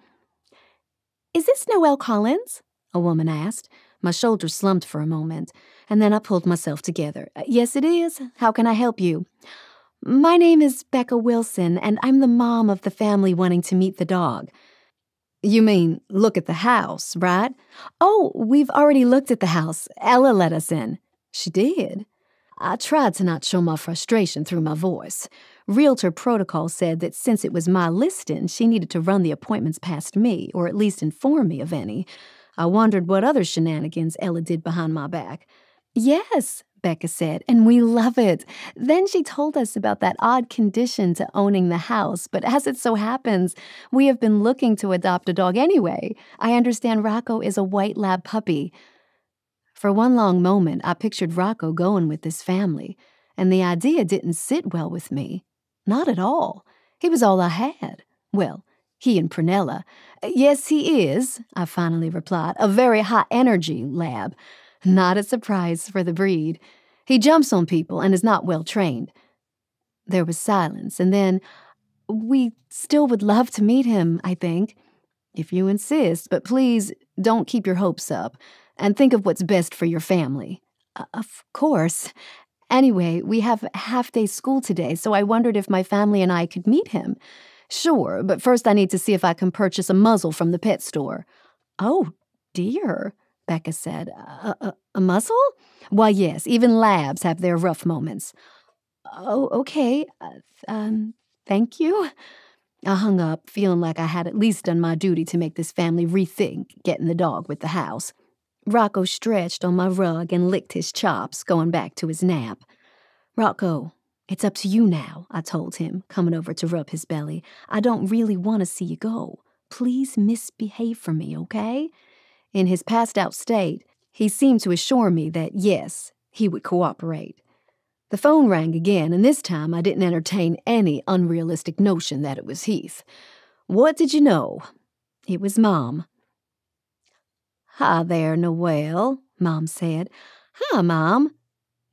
"Is this Noelle Collins?" a woman asked. My shoulders slumped for a moment, and then I pulled myself together. "Yes, it is. How can I help you?" "My name is Becca Wilson, and I'm the mom of the family wanting to meet the dog." "You mean look at the house, right?" "Oh, we've already looked at the house. Ella let us in." "She did?" I tried to not show my frustration through my voice. Realtor protocol said that since it was my listing, she needed to run the appointments past me, or at least inform me of any. I wondered what other shenanigans Ella did behind my back. "Yes," Becca said, "and we love it." Then she told us about that odd condition to owning the house, but as it so happens, we have been looking to adopt a dog anyway. I understand Rocco is a white lab puppy. For one long moment, I pictured Rocco going with this family, and the idea didn't sit well with me. Not at all. He was all I had. Well, he and Prunella. "Yes, he is," I finally replied. "A very high-energy lab. Not a surprise for the breed. He jumps on people and is not well trained." There was silence, and then, "We still would love to meet him, I think." "If you insist, but please don't keep your hopes up, and think of what's best for your family." Of course. Anyway, we have half-day school today, so I wondered if my family and I could meet him." "Sure, but first I need to see if I can purchase a muzzle from the pet store." "Oh, dear," Becca said. A muscle? Why, yes, even labs have their rough moments. Oh, okay. Thank you. I hung up, feeling like I had at least done my duty to make this family rethink getting the dog with the house. Rocco stretched on my rug and licked his chops, going back to his nap. Rocco, it's up to you now, I told him, coming over to rub his belly. I don't really want to see you go. Please misbehave for me, okay? In his passed-out state, he seemed to assure me that, yes, he would cooperate. The phone rang again, and this time I didn't entertain any unrealistic notion that it was Heath. What did you know? It was Mom. Hi there, Noel, Mom said. Hi, Mom.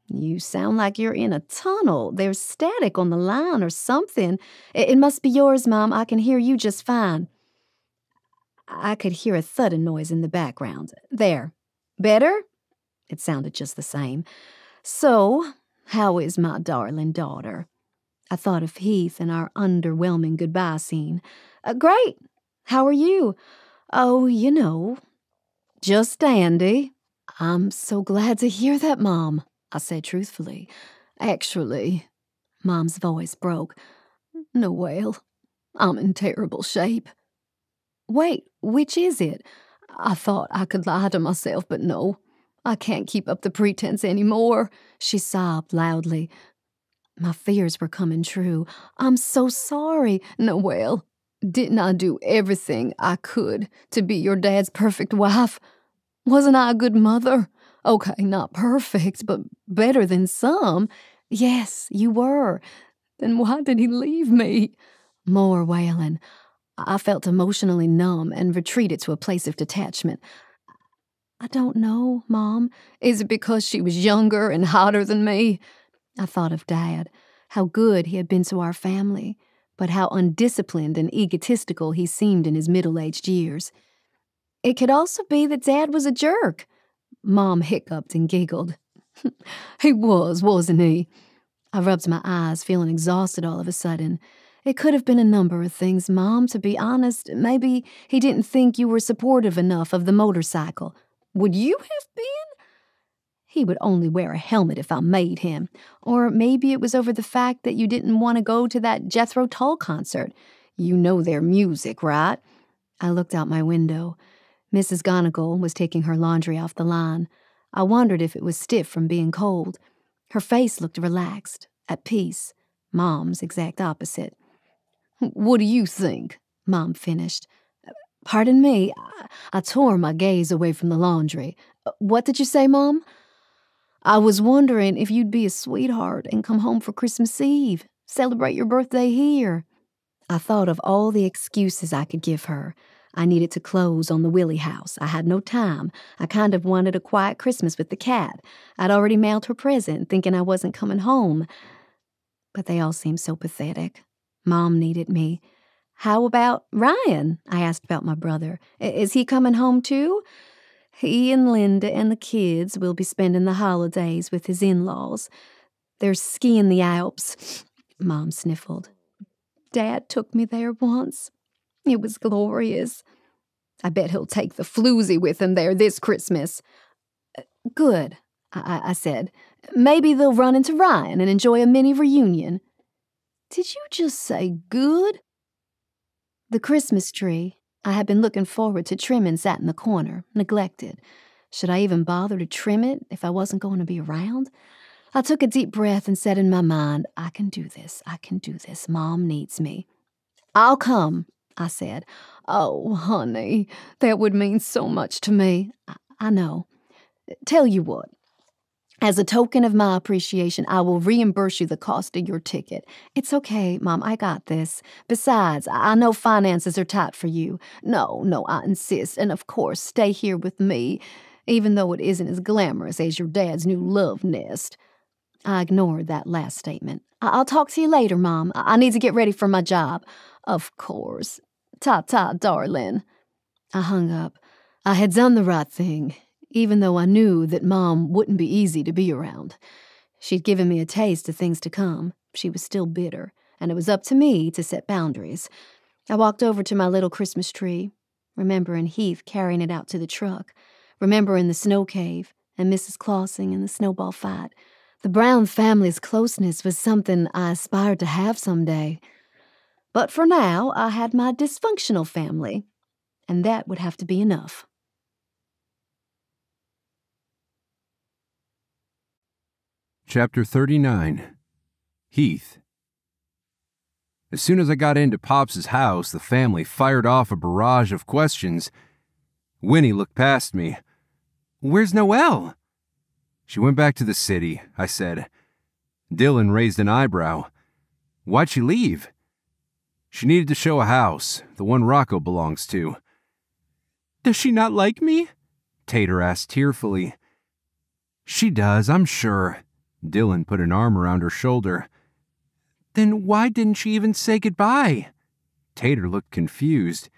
You sound like you're in a tunnel. There's static on the line or something. It must be yours, Mom. I can hear you just fine. I could hear a thudding noise in the background. There. Better? It sounded just the same. So, how is my darling daughter? I thought of Heath and our underwhelming goodbye scene. Great. How are you? Oh, you know, just dandy. I'm so glad to hear that, Mom, I said truthfully. Actually, Mom's voice broke. Noel, I'm in terrible shape. Wait, which is it? I thought I could lie to myself, but no. I can't keep up the pretense anymore, she sobbed loudly. My fears were coming true. I'm so sorry, Noel. Didn't I do everything I could to be your dad's perfect wife? Wasn't I a good mother? Okay, not perfect, but better than some. Yes, you were. Then why did he leave me? More wailing. I felt emotionally numb and retreated to a place of detachment. I don't know, Mom. Is it because she was younger and hotter than me? I thought of Dad, how good he had been to our family, but how undisciplined and egotistical he seemed in his middle-aged years. It could also be that Dad was a jerk. Mom hiccuped and giggled. He was, wasn't he? I rubbed my eyes, feeling exhausted all of a sudden. It could have been a number of things, Mom, to be honest. Maybe he didn't think you were supportive enough of the motorcycle. Would you have been? He would only wear a helmet if I made him. Or maybe it was over the fact that you didn't want to go to that Jethro Tull concert. You know their music, right? I looked out my window. Mrs. Gonigal was taking her laundry off the line. I wondered if it was stiff from being cold. Her face looked relaxed, at peace. Mom's exact opposite. What do you think? Mom finished. Pardon me, I tore my gaze away from the laundry. What did you say, Mom? I was wondering if you'd be a sweetheart and come home for Christmas Eve, celebrate your birthday here. I thought of all the excuses I could give her. I needed to close on the Willie house. I had no time. I kind of wanted a quiet Christmas with the cat. I'd already mailed her present, thinking I wasn't coming home. But they all seemed so pathetic. Mom needed me. How about Ryan? I asked about my brother. Is he coming home too? He and Linda and the kids will be spending the holidays with his in-laws. They're skiing the Alps. Mom sniffled. Dad took me there once. It was glorious. I bet he'll take the 𝗱cie with him there this Christmas. Good, I said. Maybe they'll run into Ryan and enjoy a mini reunion. Did you just say good? The Christmas tree I had been looking forward to trimming sat in the corner, neglected. Should I even bother to trim it if I wasn't going to be around? I took a deep breath and said in my mind, I can do this. Mom needs me. I'll come, I said. Oh, honey, that would mean so much to me. I know. Tell you what. As a token of my appreciation, I will reimburse you the cost of your ticket. It's okay, Mom, I got this. Besides, I know finances are tight for you. No, I insist. And of course, stay here with me, even though it isn't as glamorous as your dad's new love nest. I ignored that last statement. I'll talk to you later, Mom. I need to get ready for my job. Of course. Ta-ta, darling. I hung up. I had done the right thing, even though I knew that Mom wouldn't be easy to be around. She'd given me a taste of things to come. She was still bitter, and it was up to me to set boundaries. I walked over to my little Christmas tree, remembering Heath carrying it out to the truck, remembering the snow cave and Mrs. Clausing and the snowball fight. The Brown family's closeness was something I aspired to have someday. But for now, I had my dysfunctional family, and that would have to be enough. Chapter 39. Heath. As soon as I got into Pops's house, the family fired off a barrage of questions. Winnie looked past me. "Where's Noelle?" "She went back to the city," I said. Dylan raised an eyebrow. "Why'd she leave?" "She needed to show a house, the one Rocco belongs to." "Does she not like me?" Tater asked tearfully. "She does, I'm sure." Dylan put an arm around her shoulder. "Then why didn't she even say goodbye?" Tater looked confused.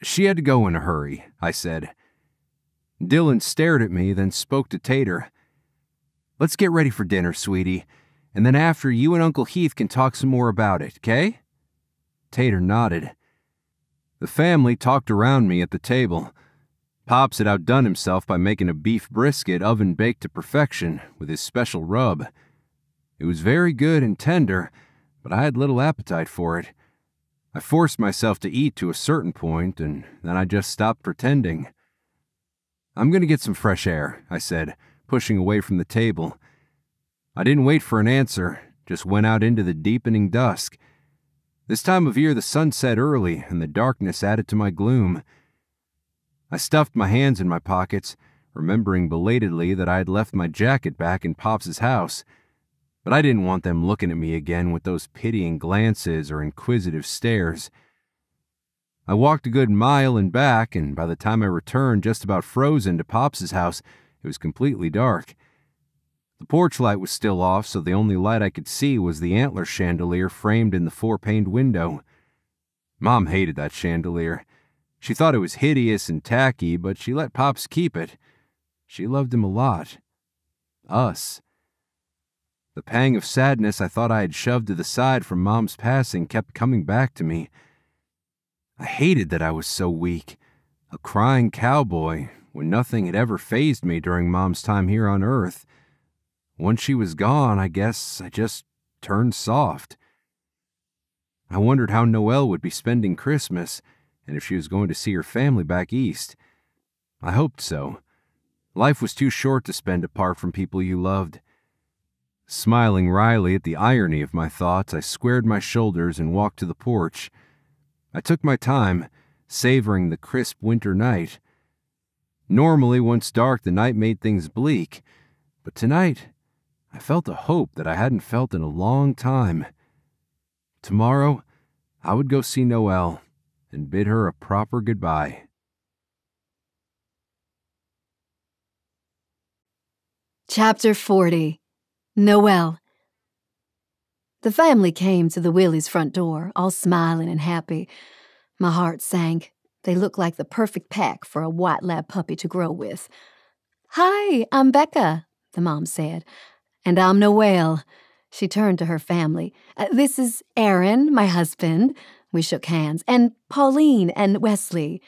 "She had to go in a hurry," I said. Dylan stared at me, then spoke to Tater. "Let's get ready for dinner, sweetie, and then after, you and Uncle Heath can talk some more about it, 'kay?" Tater nodded. The family talked around me at the table. Pops had outdone himself by making a beef brisket oven-baked to perfection with his special rub. It was very good and tender, but I had little appetite for it. I forced myself to eat to a certain point, and then I just stopped pretending. "I'm going to get some fresh air," I said, pushing away from the table. I didn't wait for an answer, just went out into the deepening dusk. This time of year the sun set early, and the darkness added to my gloom. I stuffed my hands in my pockets, remembering belatedly that I had left my jacket back in Pops's house, but I didn't want them looking at me again with those pitying glances or inquisitive stares. I walked a good mile and back, and by the time I returned just about frozen to Pops's house, it was completely dark. The porch light was still off, so the only light I could see was the antler chandelier framed in the four-paned window. Mom hated that chandelier. She thought it was hideous and tacky, but she let Pops keep it. She loved him a lot. Us. The pang of sadness I thought I had shoved to the side from Mom's passing kept coming back to me. I hated that I was so weak, a crying cowboy, when nothing had ever fazed me during Mom's time here on Earth. Once she was gone, I guess I just turned soft. I wondered how Noelle would be spending Christmas, and if she was going to see her family back east. I hoped so. Life was too short to spend apart from people you loved. Smiling wryly at the irony of my thoughts, I squared my shoulders and walked to the porch. I took my time, savoring the crisp winter night. Normally, once dark, the night made things bleak, but tonight, I felt a hope that I hadn't felt in a long time. Tomorrow, I would go see Noelle and bid her a proper goodbye. Chapter 40. Noel. The family came to the Willys' front door, all smiling and happy. My heart sank. They looked like the perfect pack for a white lab puppy to grow with. "Hi, I'm Becca," the mom said. "And I'm Noelle." She turned to her family. "This is Aaron, my husband." We shook hands. "And Pauline and Wesley."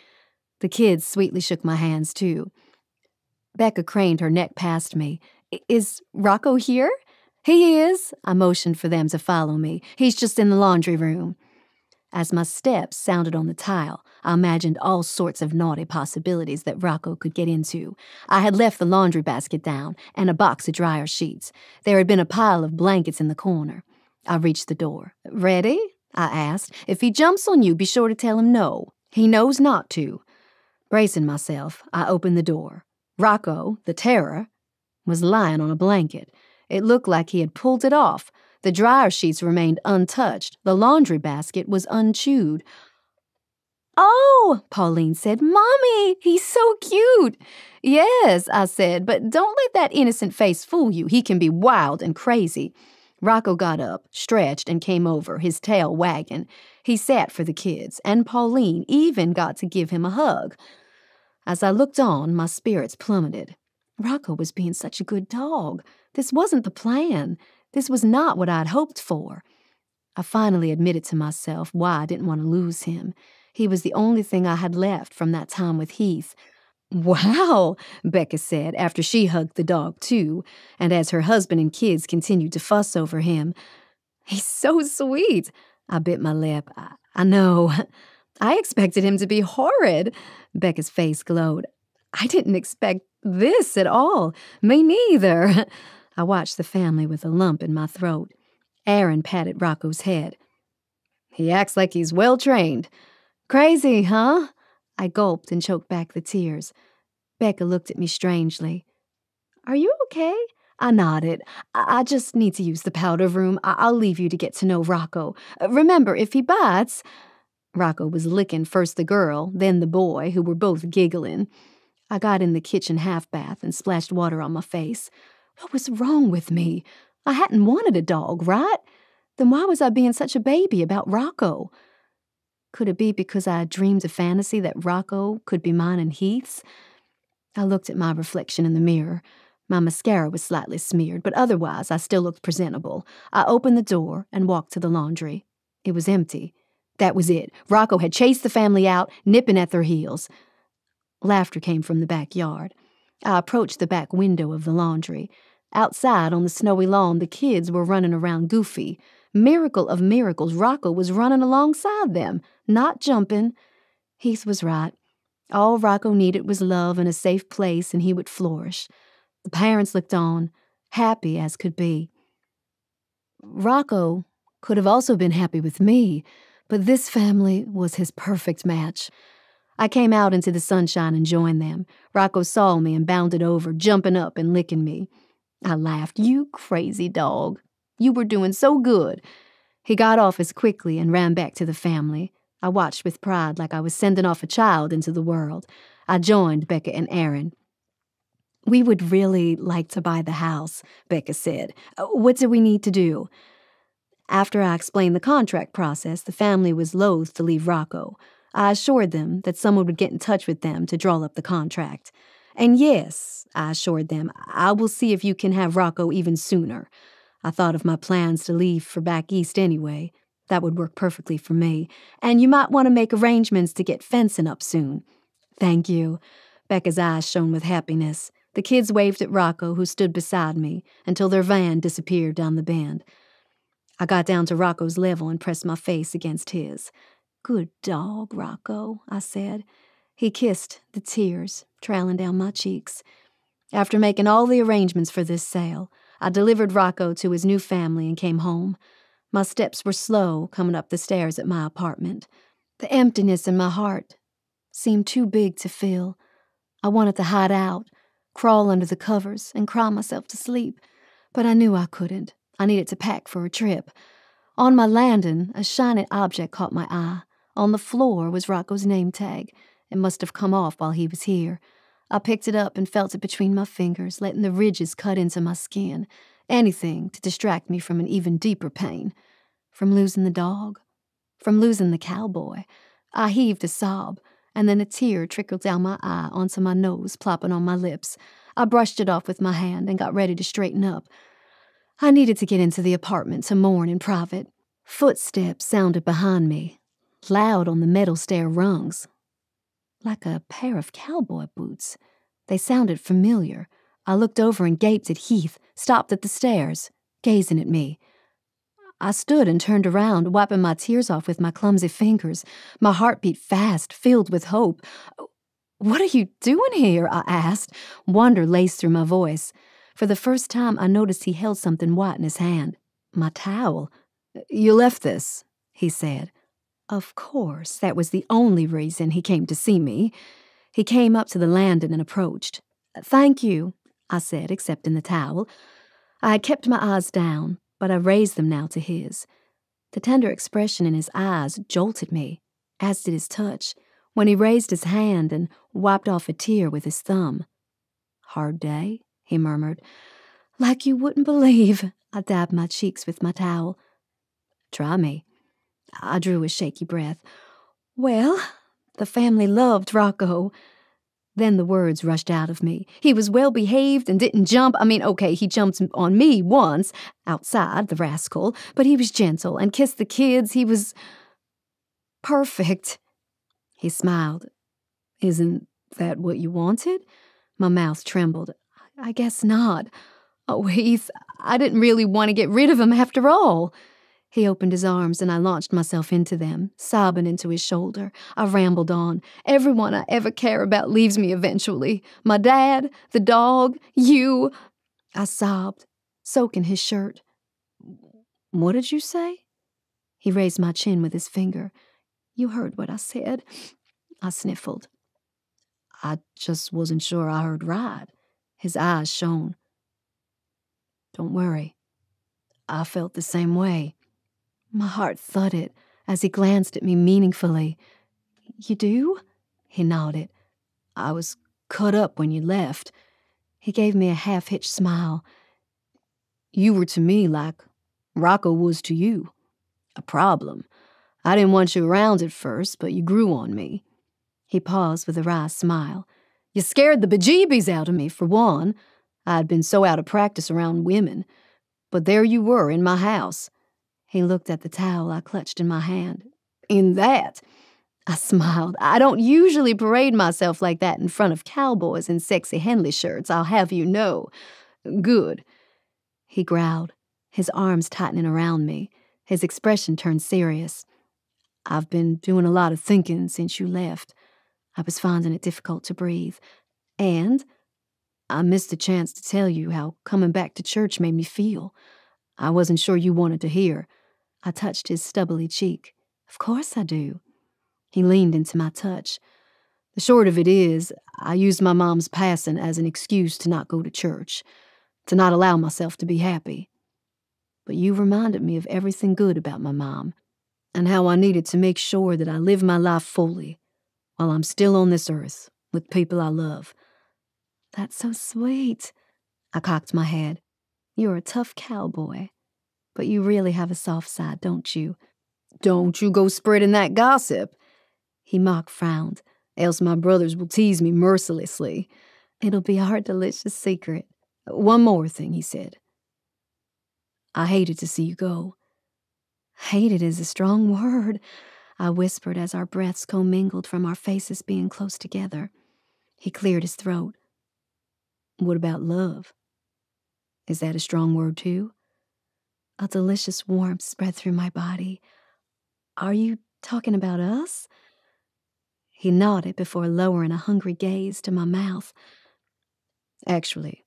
The kids sweetly shook my hands, too. Becca craned her neck past me. "Is Rocco here?" "He is." I motioned for them to follow me. "He's just in the laundry room." As my steps sounded on the tile, I imagined all sorts of naughty possibilities that Rocco could get into. I had left the laundry basket down and a box of dryer sheets. There had been a pile of blankets in the corner. I reached the door. "Ready?" I asked. "If he jumps on you, be sure to tell him no. He knows not to." Bracing myself, I opened the door. Rocco, the terror, was lying on a blanket. It looked like he had pulled it off. The dryer sheets remained untouched. The laundry basket was unchewed. "Oh," Pauline said, "Mommy, he's so cute." "Yes," I said, "but don't let that innocent face fool you. He can be wild and crazy." Rocco got up, stretched, and came over, his tail wagging. He sat for the kids, and Pauline even got to give him a hug. As I looked on, my spirits plummeted. Rocco was being such a good dog. This wasn't the plan. This was not what I'd hoped for. I finally admitted to myself why I didn't want to lose him. He was the only thing I had left from that time with Heath. "Wow," Becca said after she hugged the dog too, and as her husband and kids continued to fuss over him. "He's so sweet." I bit my lip. I know. I expected him to be horrid. Becca's face glowed. "I didn't expect this at all. Me neither." I watched the family with a lump in my throat. Aaron patted Rocco's head. "He acts like he's well trained." "Crazy, huh?" I gulped and choked back the tears. Becca looked at me strangely. "Are you okay?" I nodded. I just need to use the powder room. I'll leave you to get to know Rocco. Remember, if he bites..." Rocco was licking first the girl, then the boy, who were both giggling. I got in the kitchen half bath and splashed water on my face. What was wrong with me? I hadn't wanted a dog, right? Then why was I being such a baby about Rocco? Could it be because I dreamed a fantasy that Rocco could be mine and Heath's? I looked at my reflection in the mirror. My mascara was slightly smeared, but otherwise I still looked presentable. I opened the door and walked to the laundry. It was empty. That was it. Rocco had chased the family out, nipping at their heels. Laughter came from the backyard. I approached the back window of the laundry. Outside on the snowy lawn, the kids were running around goofy. Miracle of miracles, Rocco was running alongside them, not jumping. Heath was right. All Rocco needed was love and a safe place, and he would flourish. The parents looked on, happy as could be. Rocco could have also been happy with me, but this family was his perfect match. I came out into the sunshine and joined them. Rocco saw me and bounded over, jumping up and licking me. I laughed. "You crazy dog. You were doing so good." He got off as quickly and ran back to the family. I watched with pride like I was sending off a child into the world. I joined Becca and Aaron. "We would really like to buy the house," Becca said. "What do we need to do?" After I explained the contract process, the family was loath to leave Rocco. I assured them that someone would get in touch with them to draw up the contract. "And yes," I assured them, "I will see if you can have Rocco even sooner." I thought of my plans to leave for back east anyway. That would work perfectly for me. "And you might want to make arrangements to get fencing up soon." "Thank you." Becca's eyes shone with happiness. The kids waved at Rocco, who stood beside me, until their van disappeared down the bend. I got down to Rocco's level and pressed my face against his. "Good dog, Rocco," I said. He kissed, the tears trailing down my cheeks. After making all the arrangements for this sale, I delivered Rocco to his new family and came home. My steps were slow coming up the stairs at my apartment. The emptiness in my heart seemed too big to fill. I wanted to hide out, crawl under the covers, and cry myself to sleep. But I knew I couldn't. I needed to pack for a trip. On my landing, a shiny object caught my eye. On the floor was Rocco's name tag. It must have come off while he was here. I picked it up and felt it between my fingers, letting the ridges cut into my skin. Anything to distract me from an even deeper pain. From losing the dog. From losing the cowboy. I heaved a sob, and then a tear trickled down my eye onto my nose, plopping on my lips. I brushed it off with my hand and got ready to straighten up. I needed to get into the apartment to mourn in private. Footsteps sounded behind me, loud on the metal stair rungs. Like a pair of cowboy boots. They sounded familiar. I looked over and gaped at Heath, stopped at the stairs, gazing at me. I stood and turned around, wiping my tears off with my clumsy fingers. My heart beat fast, filled with hope. "What are you doing here?" I asked. Wonder laced through my voice. For the first time, I noticed he held something white in his hand. My towel. "You left this," he said. Of course, that was the only reason he came to see me. He came up to the landing and approached. "Thank you," I said, accepting the towel. I had kept my eyes down, but I raised them now to his. The tender expression in his eyes jolted me, as did his touch, when he raised his hand and wiped off a tear with his thumb. "Hard day?" he murmured. "Like you wouldn't believe." I dabbed my cheeks with my towel. "Try me." I drew a shaky breath. "Well, the family loved Rocco." Then the words rushed out of me. He was well behaved and didn't jump. Okay, he jumped on me once, outside, the rascal, but he was gentle and kissed the kids. He was perfect. He smiled. "Isn't That what you wanted? My mouth trembled. I guess not. Oh, Heath, I didn't really want to get rid of him after all. He opened his arms and I launched myself into them, sobbing into his shoulder. I rambled on. Everyone I ever care about leaves me eventually. My dad, the dog, you. I sobbed, soaking his shirt. What did you say? He raised my chin with his finger. You heard what I said. I sniffled. I just wasn't sure I heard right. His eyes shone. Don't worry. I felt the same way. My heart thudded as he glanced at me meaningfully. You do? He nodded. I was cut up when you left. He gave me a half-hitched smile. You were to me like Rocco was to you. A problem. I didn't want you around at first, but you grew on me. He paused with a wry smile. You scared the bejeebies out of me, for one. I'd been so out of practice around women. But there you were in my house. He looked at the towel I clutched in my hand. In that. I smiled. I don't usually parade myself like that in front of cowboys in sexy Henley shirts, I'll have you know. Good. He growled, his arms tightening around me. His expression turned serious. I've been doing a lot of thinking since you left. I was finding it difficult to breathe. And I missed the chance to tell you how coming back to church made me feel. I wasn't sure you wanted to hear. I touched his stubbly cheek. Of course I do. He leaned into my touch. The short of it is, I used my mom's passing as an excuse to not go to church, to not allow myself to be happy. But you reminded me of everything good about my mom, and how I needed to make sure that I live my life fully, while I'm still on this earth, with people I love. That's so sweet. I cocked my head. You're a tough cowboy, but you really have a soft side, don't you? Don't you go spreading that gossip. He mock frowned, else my brothers will tease me mercilessly. It'll be our delicious secret. One more thing, he said. I hated to see you go. Hated is a strong word, I whispered as our breaths commingled from our faces being close together. He cleared his throat. What about love? Is that a strong word too? A delicious warmth spread through my body. Are you talking about us? He nodded before lowering a hungry gaze to my mouth. Actually,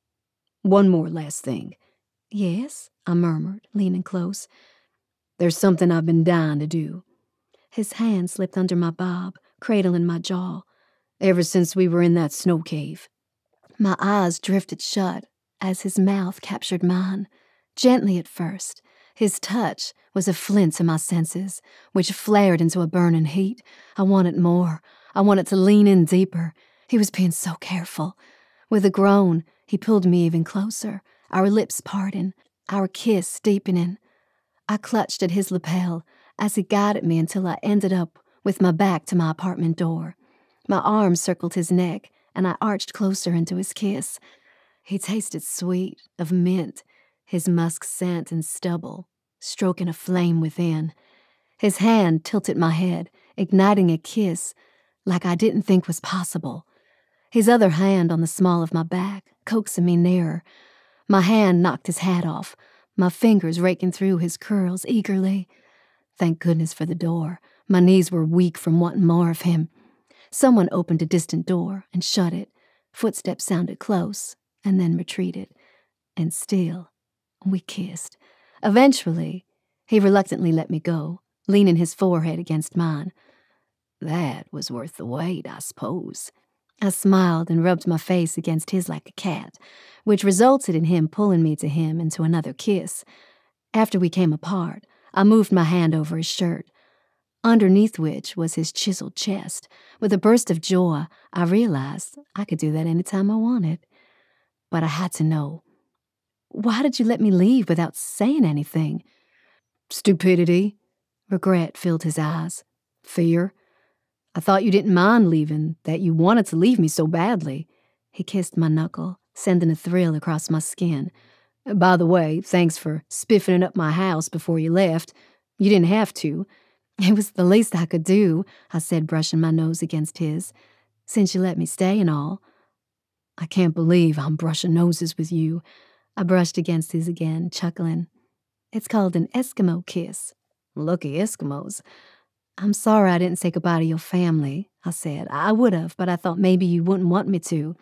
one more last thing. Yes, I murmured, leaning close. There's something I've been dying to do. His hand slipped under my bob, cradling my jaw. Ever since we were in that snow cave. My eyes drifted shut as his mouth captured mine, gently at first. His touch was a flint to my senses, which flared into a burning heat. I wanted more. I wanted to lean in deeper. He was being so careful. With a groan, he pulled me even closer, our lips parting, our kiss deepening. I clutched at his lapel as he guided me until I ended up with my back to my apartment door. My arms circled his neck, and I arched closer into his kiss. He tasted sweet, of mint, his musk scent and stubble, stroking a flame within. His hand tilted my head, igniting a kiss like I didn't think was possible. His other hand on the small of my back, coaxing me nearer. My hand knocked his hat off, my fingers raking through his curls eagerly. Thank goodness for the door. My knees were weak from wanting more of him. Someone opened a distant door and shut it. Footsteps sounded close and then retreated. And still, we kissed. Eventually, he reluctantly let me go, leaning his forehead against mine. That was worth the wait, I suppose. I smiled and rubbed my face against his like a cat, which resulted in him pulling me to him into another kiss. After we came apart, I moved my hand over his shirt, underneath which was his chiseled chest. With a burst of joy, I realized I could do that anytime I wanted. But I had to know. Why did you let me leave without saying anything? Stupidity. Regret filled his eyes. Fear. I thought you didn't mind leaving, that you wanted to leave me so badly. He kissed my knuckle, sending a thrill across my skin. By the way, thanks for spiffing up my house before you left. You didn't have to. It was the least I could do, I said, brushing my nose against his. since you let me stay and all. I can't believe I'm brushing noses with you. I brushed against his again, chuckling. It's called an Eskimo kiss. Lucky Eskimos. I'm sorry I didn't say goodbye to your family, I said. I would have, but I thought maybe you wouldn't want me to.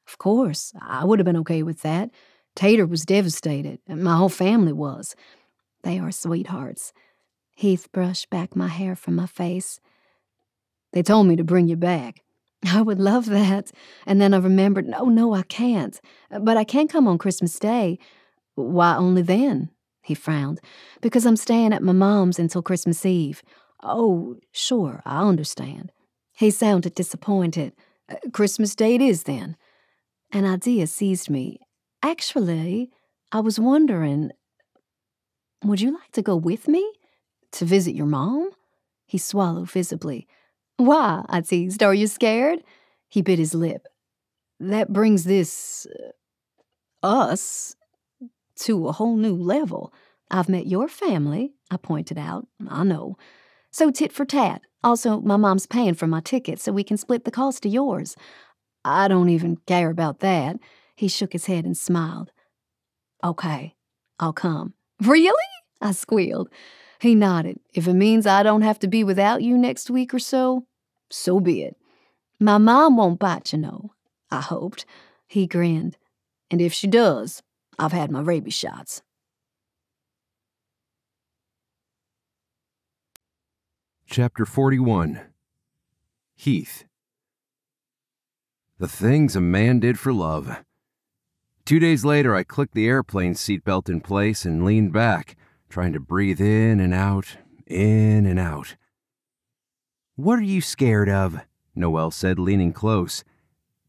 Of course, I would have been okay with that. Tater was devastated, and my whole family was. They are sweethearts. Heath brushed back my hair from my face. They told me to bring you back. I would love that. And then I remembered, no, I can't. But I can come on Christmas Day. Why only then? He frowned. Because I'm staying at my mom's until Christmas Eve. Oh, sure, I understand. He sounded disappointed. Christmas Day it is then. An idea seized me. Actually, I was wondering, would you like to go with me? To visit your mom? He swallowed visibly. Why? I teased. Are you scared? He bit his lip. That brings us to a whole new level. I've met your family, I pointed out. I know. So tit for tat. Also, my mom's paying for my ticket so we can split the cost of yours. I don't even care about that. He shook his head and smiled. Okay, I'll come. Really? I squealed. He nodded. If it means I don't have to be without you next week or so, so be it. My mom won't bite, I hoped. He grinned. And if she does, I've had my rabies shots. Chapter 41. Heath. The things a man did for love. 2 days later, I clicked the airplane seatbelt in place and leaned back, trying to breathe in and out, in and out. What are you scared of? Noel said, leaning close.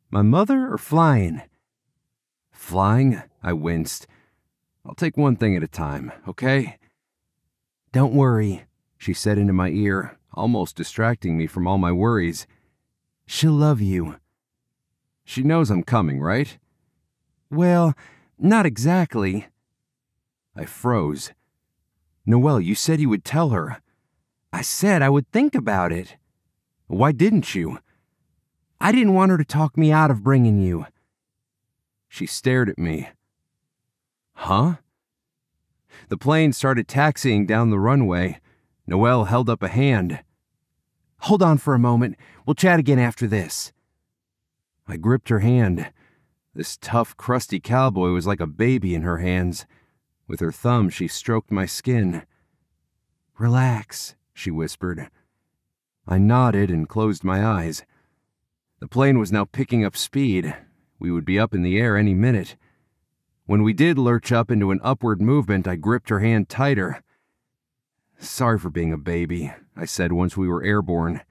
My mother or flying? Flying? I winced. I'll take one thing at a time, okay? Don't worry, she said into my ear, almost distracting me from all my worries. She'll love you. She knows I'm coming, right? Well, not exactly. I froze. Noel, you said you would tell her. I said I would think about it. Why didn't you? I didn't want her to talk me out of bringing you. She stared at me. Huh? The plane started taxiing down the runway. Noel held up a hand. Hold on for a moment. We'll chat again after this. I gripped her hand. This tough, crusty cowboy was like a baby in her hands. With her thumb, she stroked my skin. Relax, she whispered. I nodded and closed my eyes. The plane was now picking up speed. We would be up in the air any minute. When we did lurch up into an upward movement, I gripped her hand tighter. Sorry for being a baby, I said once we were airborne.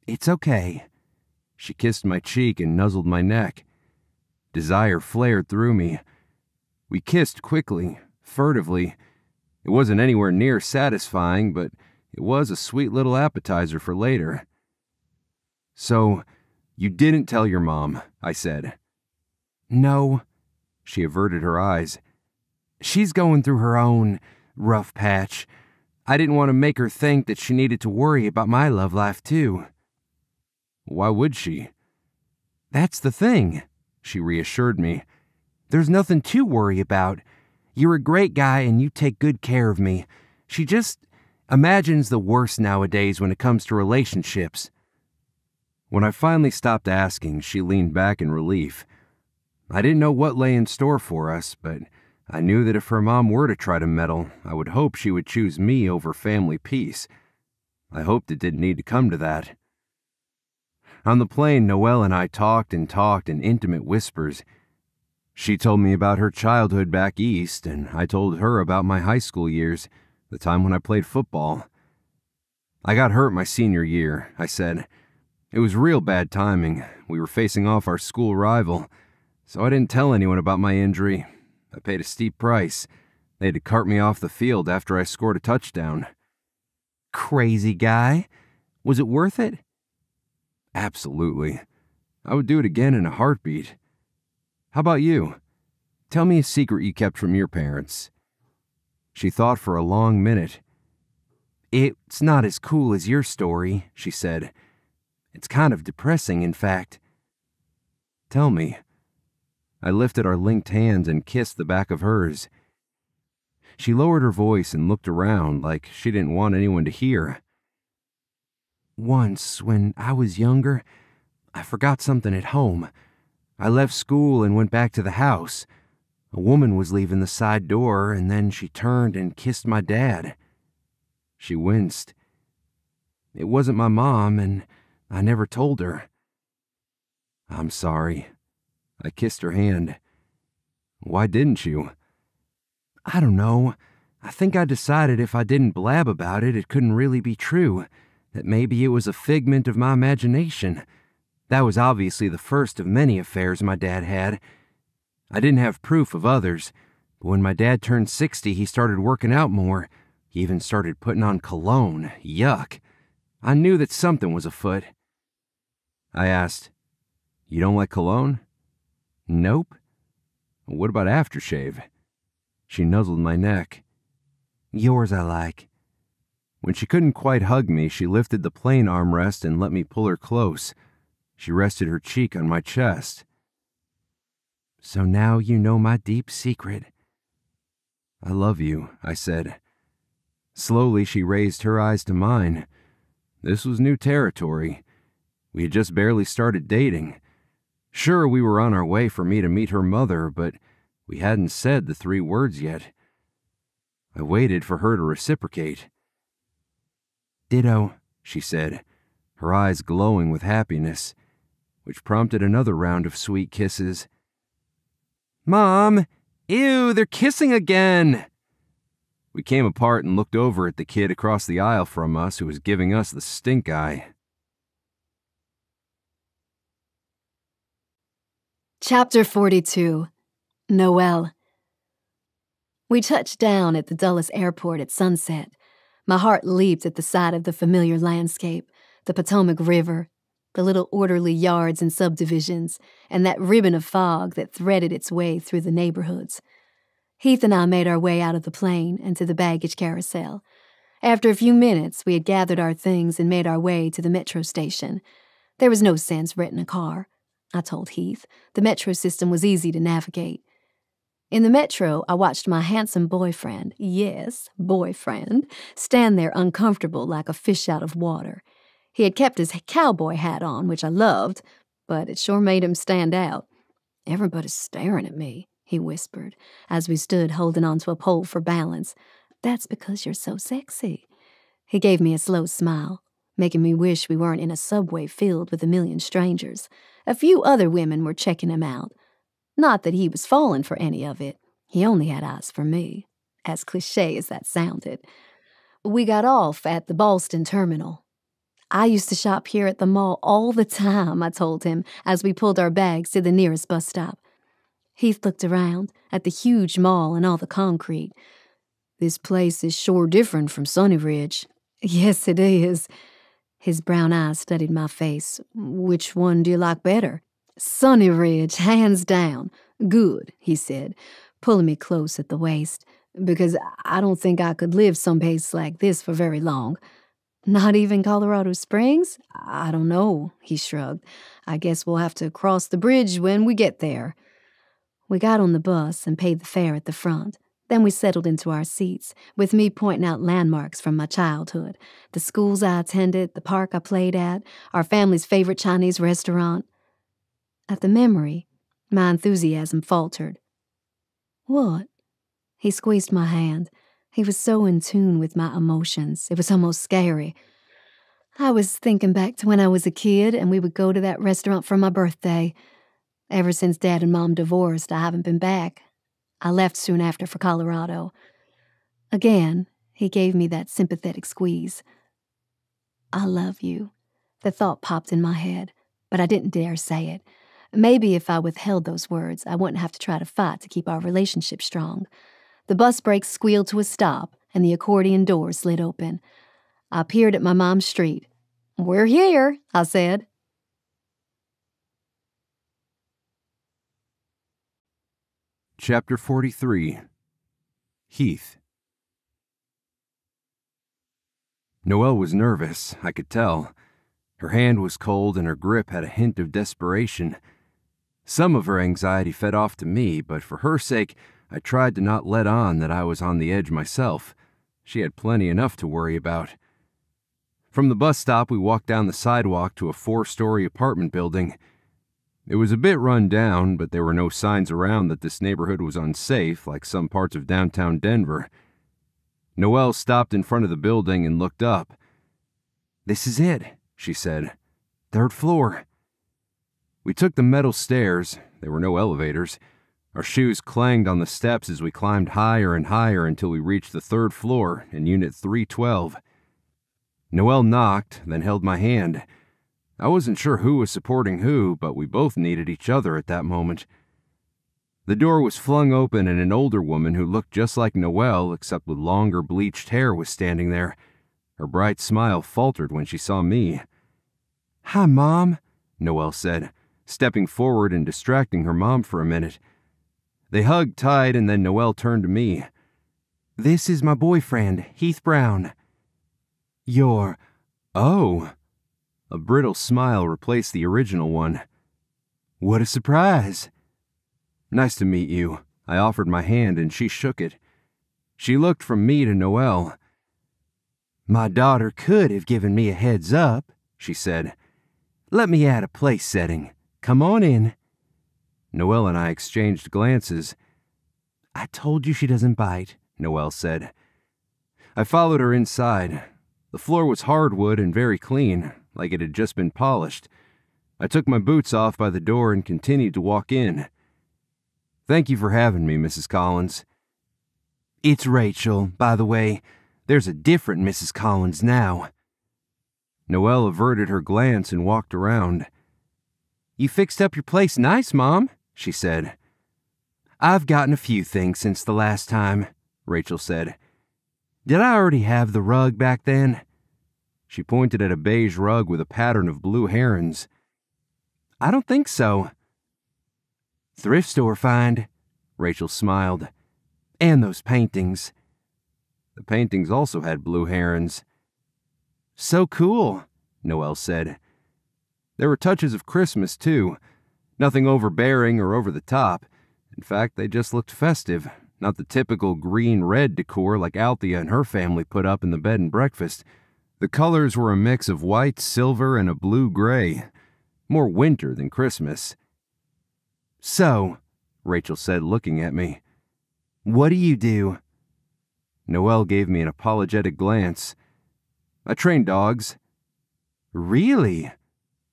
It's okay. She kissed my cheek and nuzzled my neck. Desire flared through me. We kissed quickly, furtively. It wasn't anywhere near satisfying, but it was a sweet little appetizer for later. So, you didn't tell your mom, I said. No. She averted her eyes. She's going through her own rough patch. I didn't want to make her think that she needed to worry about my love life, too. Why would she? That's the thing, she reassured me. There's nothing to worry about. You're a great guy and you take good care of me. She just imagines the worst nowadays when it comes to relationships. When I finally stopped asking, she leaned back in relief. I didn't know what lay in store for us, but I knew that if her mom were to try to meddle, I would hope she would choose me over family peace. I hoped it didn't need to come to that. On the plane, Noel and I talked in intimate whispers. She told me about her childhood back east, and I told her about my high school years, the time when I played football. I got hurt my senior year, I said. It was real bad timing. We were facing off our school rival, so I didn't tell anyone about my injury. I paid a steep price. They had to cart me off the field after I scored a touchdown. Crazy guy. Was it worth it? Absolutely. I would do it again in a heartbeat. How about you? Tell me a secret you kept from your parents. She thought for a long minute. It's not as cool as your story, she said. It's kind of depressing, in fact. Tell me. I lifted our linked hands and kissed the back of hers. She lowered her voice and looked around like she didn't want anyone to hear. Once, when I was younger, I forgot something at home. I left school and went back to the house. A woman was leaving the side door, and then she turned and kissed my dad. She winced. It wasn't my mom, and I never told her. I'm sorry. I kissed her hand. Why didn't you? I don't know. I think I decided if I didn't blab about it, it couldn't really be true, that maybe it was a figment of my imagination. That was obviously the first of many affairs my dad had. I didn't have proof of others, but when my dad turned 60, he started working out more. He even started putting on cologne. Yuck. I knew that something was afoot. I asked, "You don't like cologne?" "Nope." "What about aftershave?" She nuzzled my neck. "Yours I like." When she couldn't quite hug me, she lifted the plane armrest and let me pull her close. She rested her cheek on my chest. "So now you know my deep secret." "I love you," I said. Slowly, she raised her eyes to mine. This was new territory. We had just barely started dating. Sure, we were on our way for me to meet her mother, but we hadn't said the 3 words yet. I waited for her to reciprocate. "Ditto," she said, her eyes glowing with happiness, which prompted another round of sweet kisses. "Mom! Ew, they're kissing again!" We came apart and looked over at the kid across the aisle from us who was giving us the stink eye. Chapter 42. Noel. We touched down at the Dulles Airport at sunset. My heart leaped at the sight of the familiar landscape, the Potomac River, the little orderly yards and subdivisions, and that ribbon of fog that threaded its way through the neighborhoods. Heath and I made our way out of the plane and to the baggage carousel. After a few minutes, we had gathered our things and made our way to the metro station. There was no sense renting a car, I told Heath. The metro system was easy to navigate. In the metro, I watched my handsome boyfriend, yes, boyfriend, stand there uncomfortable like a fish out of water. He had kept his cowboy hat on, which I loved, but it sure made him stand out. "Everybody's staring at me," he whispered, as we stood holding onto a pole for balance. "That's because you're so sexy." He gave me a slow smile, making me wish we weren't in a subway filled with a million strangers. A few other women were checking him out. Not that he was falling for any of it. He only had eyes for me, as cliché as that sounded. We got off at the Ballston terminal. "I used to shop here at the mall all the time," I told him, as we pulled our bags to the nearest bus stop. Heath looked around at the huge mall and all the concrete. "This place is sure different from Sunny Ridge." "Yes, it is." His brown eyes studied my face. "Which one do you like better?" "Sunny Ridge, hands down." "Good," he said, pulling me close at the waist, "because I don't think I could live someplace like this for very long." "Not even Colorado Springs?" "I don't know," he shrugged. "I guess we'll have to cross the bridge when we get there." We got on the bus and paid the fare at the front. Then we settled into our seats, with me pointing out landmarks from my childhood, the schools I attended, the park I played at, our family's favorite Chinese restaurant. At the memory, my enthusiasm faltered. "What?" He squeezed my hand. He was so in tune with my emotions, it was almost scary. "I was thinking back to when I was a kid and we would go to that restaurant for my birthday. Ever since Dad and Mom divorced, I haven't been back. I left soon after for Colorado." Again, he gave me that sympathetic squeeze. "I love you." The thought popped in my head, but I didn't dare say it. Maybe if I withheld those words, I wouldn't have to try to fight to keep our relationship strong. The bus brakes squealed to a stop, and the accordion door slid open. I peered at my mom's street. "We're here," I said. Chapter 43. Heath. Noel was nervous, I could tell. Her hand was cold and her grip had a hint of desperation. Some of her anxiety fed off to me, but for her sake, I tried to not let on that I was on the edge myself. She had plenty enough to worry about. From the bus stop, we walked down the sidewalk to a 4-story apartment building. It was a bit run down, but there were no signs around that this neighborhood was unsafe, like some parts of downtown Denver. Noelle stopped in front of the building and looked up. "This is it," she said. "3rd floor." We took the metal stairs. There were no elevators. Our shoes clanged on the steps as we climbed higher and higher until we reached the 3rd floor in Unit 312. Noelle knocked, then held my hand. I wasn't sure who was supporting who, but we both needed each other at that moment. The door was flung open and an older woman who looked just like Noelle, except with longer bleached hair, was standing there. Her bright smile faltered when she saw me. "Hi, Mom," Noelle said, stepping forward and distracting her mom for a minute. They hugged tight and then Noelle turned to me. "This is my boyfriend, Heath Brown." "Oh." A brittle smile replaced the original one. "What a surprise." "Nice to meet you." I offered my hand and she shook it. She looked from me to Noelle. "My daughter could have given me a heads up," she said. "Let me add a place setting. Come on in." Noelle and I exchanged glances. "I told you she doesn't bite," Noelle said. I followed her inside. The floor was hardwood and very clean, like it had just been polished. I took my boots off by the door and continued to walk in. "Thank you for having me, Mrs. Collins." "It's Rachel, by the way. There's a different Mrs. Collins now." Noelle averted her glance and walked around. "You fixed up your place nice, Mom," she said. "I've gotten a few things since the last time," Rachel said. "Did I already have the rug back then?" She pointed at a beige rug with a pattern of blue herons. "I don't think so." "Thrift store find," Rachel smiled. "And those paintings." The paintings also had blue herons. "So cool," Noelle said. There were touches of Christmas, too. Nothing overbearing or over the top. In fact, they just looked festive, not the typical green-red decor like Althea and her family put up in the bed and breakfast. The colors were a mix of white, silver, and a blue-gray. More winter than Christmas. "So," Rachel said, looking at me, "what do you do?" Noelle gave me an apologetic glance. "I train dogs." "Really?"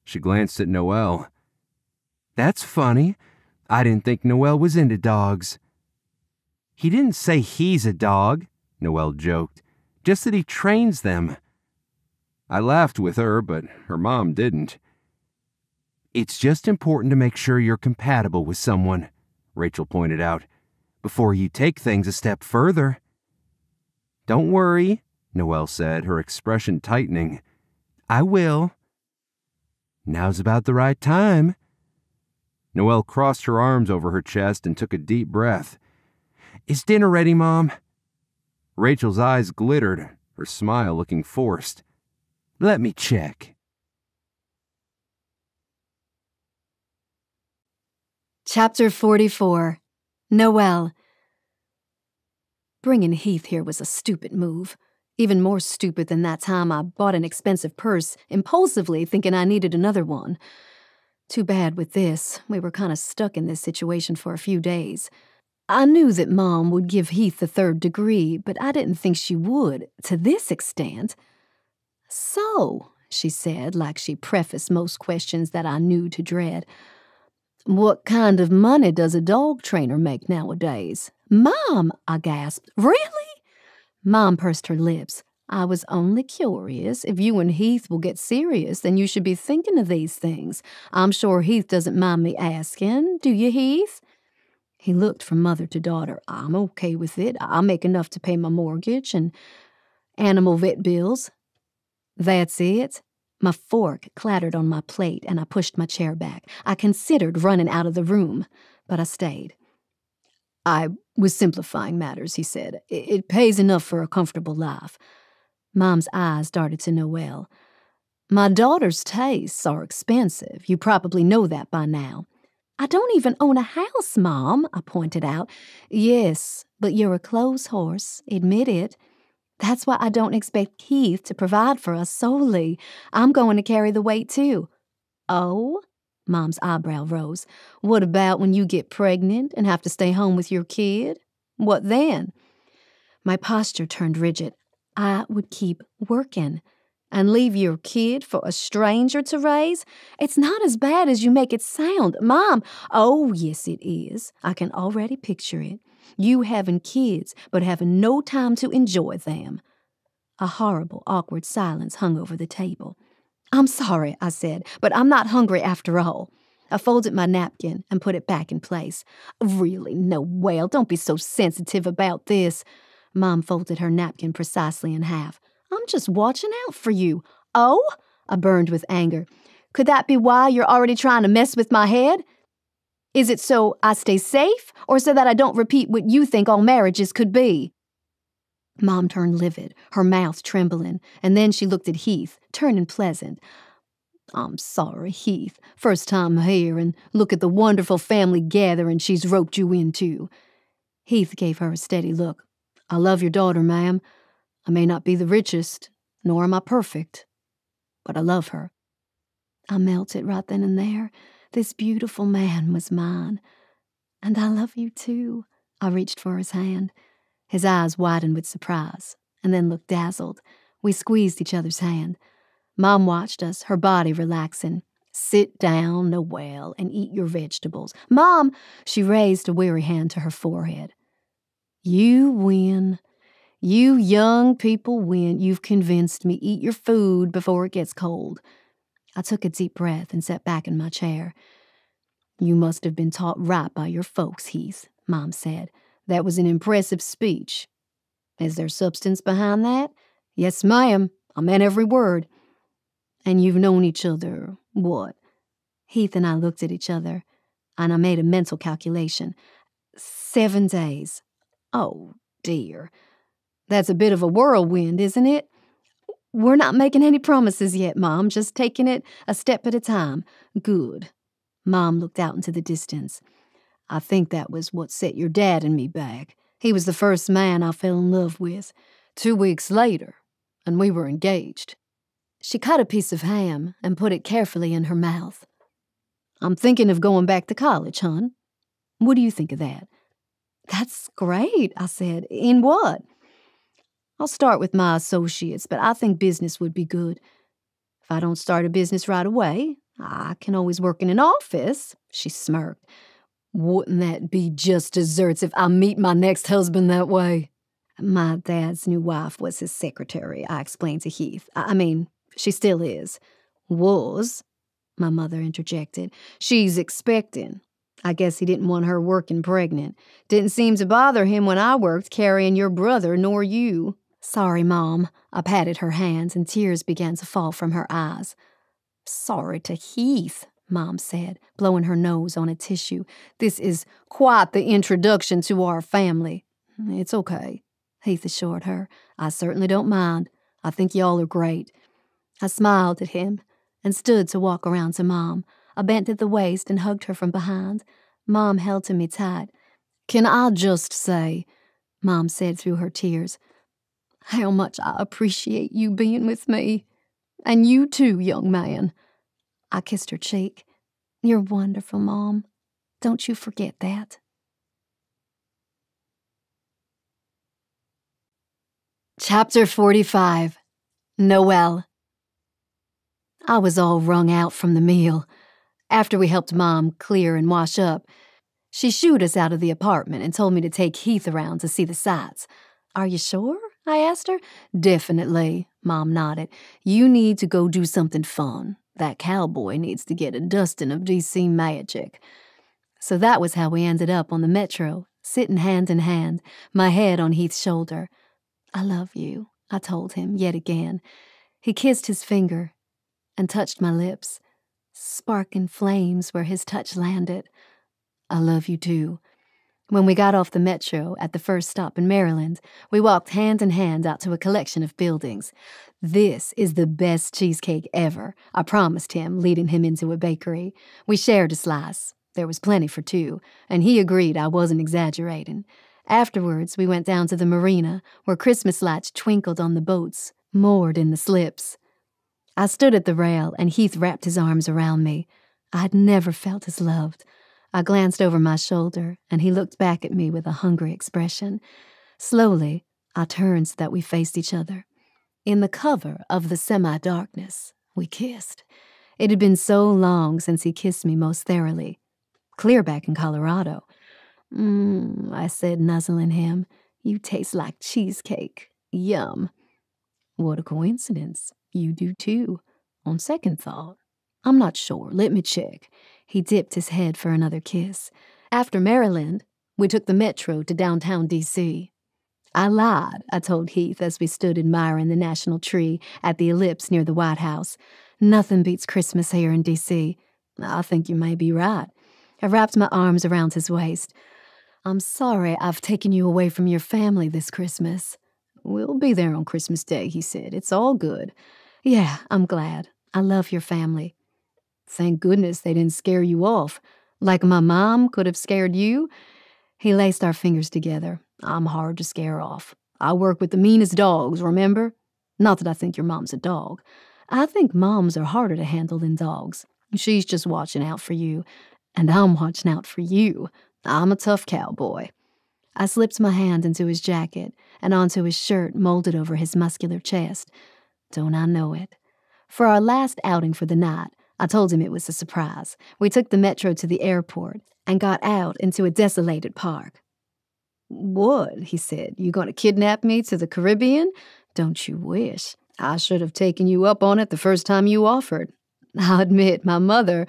She glanced at Noelle. "That's funny. I didn't think Noelle was into dogs." "He didn't say he's a dog," Noelle joked. "Just that he trains them." I laughed with her, but her mom didn't. "It's just important to make sure you're compatible with someone," Rachel pointed out, "before you take things a step further." "Don't worry," Noelle said, her expression tightening. "I will." "Now's about the right time." Noelle crossed her arms over her chest and took a deep breath. "Is dinner ready, Mom?" Rachel's eyes glittered, her smile looking forced. "Let me check." Chapter 44. Noel. Bringing Heath here was a stupid move. Even more stupid than that time I bought an expensive purse, impulsively thinking I needed another one. Too bad with this, we were kind of stuck in this situation for a few days. I knew that Mom would give Heath the 3rd degree, but I didn't think she would, to this extent. "So," she said, like she prefaced most questions that I knew to dread, "what kind of money does a dog trainer make nowadays?" "Mom," I gasped. "Really?" Mom pursed her lips. "I was only curious. If you and Heath will get serious, then you should be thinking of these things. I'm sure Heath doesn't mind me asking. Do you, Heath?" He looked from mother to daughter. "I'm okay with it. I make enough to pay my mortgage and animal vet bills." "That's it." My fork clattered on my plate, and I pushed my chair back. I considered running out of the room, but I stayed. "I was simplifying matters," he said. "It pays enough for a comfortable life." Mom's eyes darted to Noel. My daughter's tastes are expensive. You probably know that by now. I don't even own a house, Mom, I pointed out. Yes, but you're a clothes horse. Admit it. That's why I don't expect Heath to provide for us solely. I'm going to carry the weight, too. Oh? Mom's eyebrow rose. What about when you get pregnant and have to stay home with your kid? What then? My posture turned rigid. I would keep working. And leave your kid for a stranger to raise? It's not as bad as you make it sound. Mom, oh, yes, it is. I can already picture it. You having kids, but having no time to enjoy them. A horrible, awkward silence hung over the table. I'm sorry, I said, but I'm not hungry after all. I folded my napkin and put it back in place. Really, Noelle, don't be so sensitive about this. Mom folded her napkin precisely in half. I'm just watching out for you. Oh? I burned with anger. Could that be why you're already trying to mess with my head? Is it so I stay safe, or so that I don't repeat what you think all marriages could be? Mom turned livid, her mouth trembling, and then she looked at Heath, turning pleasant. I'm sorry, Heath. First time here, and look at the wonderful family gathering she's roped you into. Heath gave her a steady look. I love your daughter, ma'am. I may not be the richest, nor am I perfect, but I love her. I melted right then and there. This beautiful man was mine. And I love you too. I reached for his hand. His eyes widened with surprise, and then looked dazzled. We squeezed each other's hand. Mom watched us, her body relaxing. Sit down, Noelle, and eat your vegetables. Mom! She raised a weary hand to her forehead. You win. You young people win. You've convinced me. Eat your food before it gets cold. I took a deep breath and sat back in my chair. You must have been taught right by your folks, Heath, Mom said. That was an impressive speech. Is there substance behind that? Yes, ma'am. I meant every word. And you've known each other, what? Heath and I looked at each other, and I made a mental calculation. 7 days. Oh, dear. That's a bit of a whirlwind, isn't it? We're not making any promises yet, Mom, just taking it a step at a time. Good. Mom looked out into the distance. I think that was what set your dad and me back. He was the first man I fell in love with. 2 weeks later, and we were engaged. She cut a piece of ham and put it carefully in her mouth. I'm thinking of going back to college, hon. What do you think of that? That's great, I said. In what? I'll start with my associates, but I think business would be good. If I don't start a business right away, I can always work in an office. She smirked. Wouldn't that be just desserts if I meet my next husband that way? My dad's new wife was his secretary, I explained to Heath. I mean, she still is. Was, my mother interjected. She's expecting. I guess he didn't want her working pregnant. Didn't seem to bother him when I worked carrying your brother nor you. Sorry, Mom. I patted her hands and tears began to fall from her eyes. Sorry to Heath, Mom said, blowing her nose on a tissue. This is quite the introduction to our family. It's okay, Heath assured her. I certainly don't mind. I think y'all are great. I smiled at him and stood to walk around to Mom. I bent at the waist and hugged her from behind. Mom held to me tight. Can I just say, Mom said through her tears, how much I appreciate you being with me. And you too, young man. I kissed her cheek. You're wonderful, Mom. Don't you forget that. Chapter 45. Noel. I was all wrung out from the meal. After we helped Mom clear and wash up, she shooed us out of the apartment and told me to take Heath around to see the sights. Are you sure? I asked her. Definitely, Mom nodded. You need to go do something fun. That cowboy needs to get a dusting of DC magic. So that was how we ended up on the metro, sitting hand in hand, my head on Heath's shoulder. I love you, I told him yet again. He kissed his finger and touched my lips, sparking flames where his touch landed. I love you too. When we got off the metro at the first stop in Maryland, we walked hand in hand out to a collection of buildings. "This is the best cheesecake ever," I promised him, leading him into a bakery. We shared a slice. There was plenty for two, and he agreed I wasn't exaggerating. Afterwards, we went down to the marina, where Christmas lights twinkled on the boats, moored in the slips. I stood at the rail, and Heath wrapped his arms around me. I'd never felt as loved. I glanced over my shoulder, and he looked back at me with a hungry expression. Slowly, I turned so that we faced each other. In the cover of the semi-darkness, we kissed. It had been so long since he kissed me most thoroughly. Clear back in Colorado. I said, nuzzling him. "You taste like cheesecake. Yum." "What a coincidence. You do too. On second thought. I'm not sure. Let me check." He dipped his head for another kiss. After Maryland, we took the metro to downtown D.C. "I lied," I told Heath as we stood admiring the national tree at the ellipse near the White House. "Nothing beats Christmas here in D.C. "I think you may be right." I wrapped my arms around his waist. "I'm sorry I've taken you away from your family this Christmas." "We'll be there on Christmas Day," he said. "It's all good." "Yeah, I'm glad. I love your family." "Thank goodness they didn't scare you off. Like my mom could have scared you." He laced our fingers together. "I'm hard to scare off. I work with the meanest dogs, remember? Not that I think your mom's a dog. I think moms are harder to handle than dogs. She's just watching out for you. And I'm watching out for you. I'm a tough cowboy." I slipped my hand into his jacket and onto his shirt molded over his muscular chest. Don't I know it? For our last outing for the night, I told him it was a surprise. We took the metro to the airport and got out into a desolated park. "What?" he said. "You going to kidnap me to the Caribbean? Don't you wish? I should have taken you up on it the first time you offered." I'll admit my mother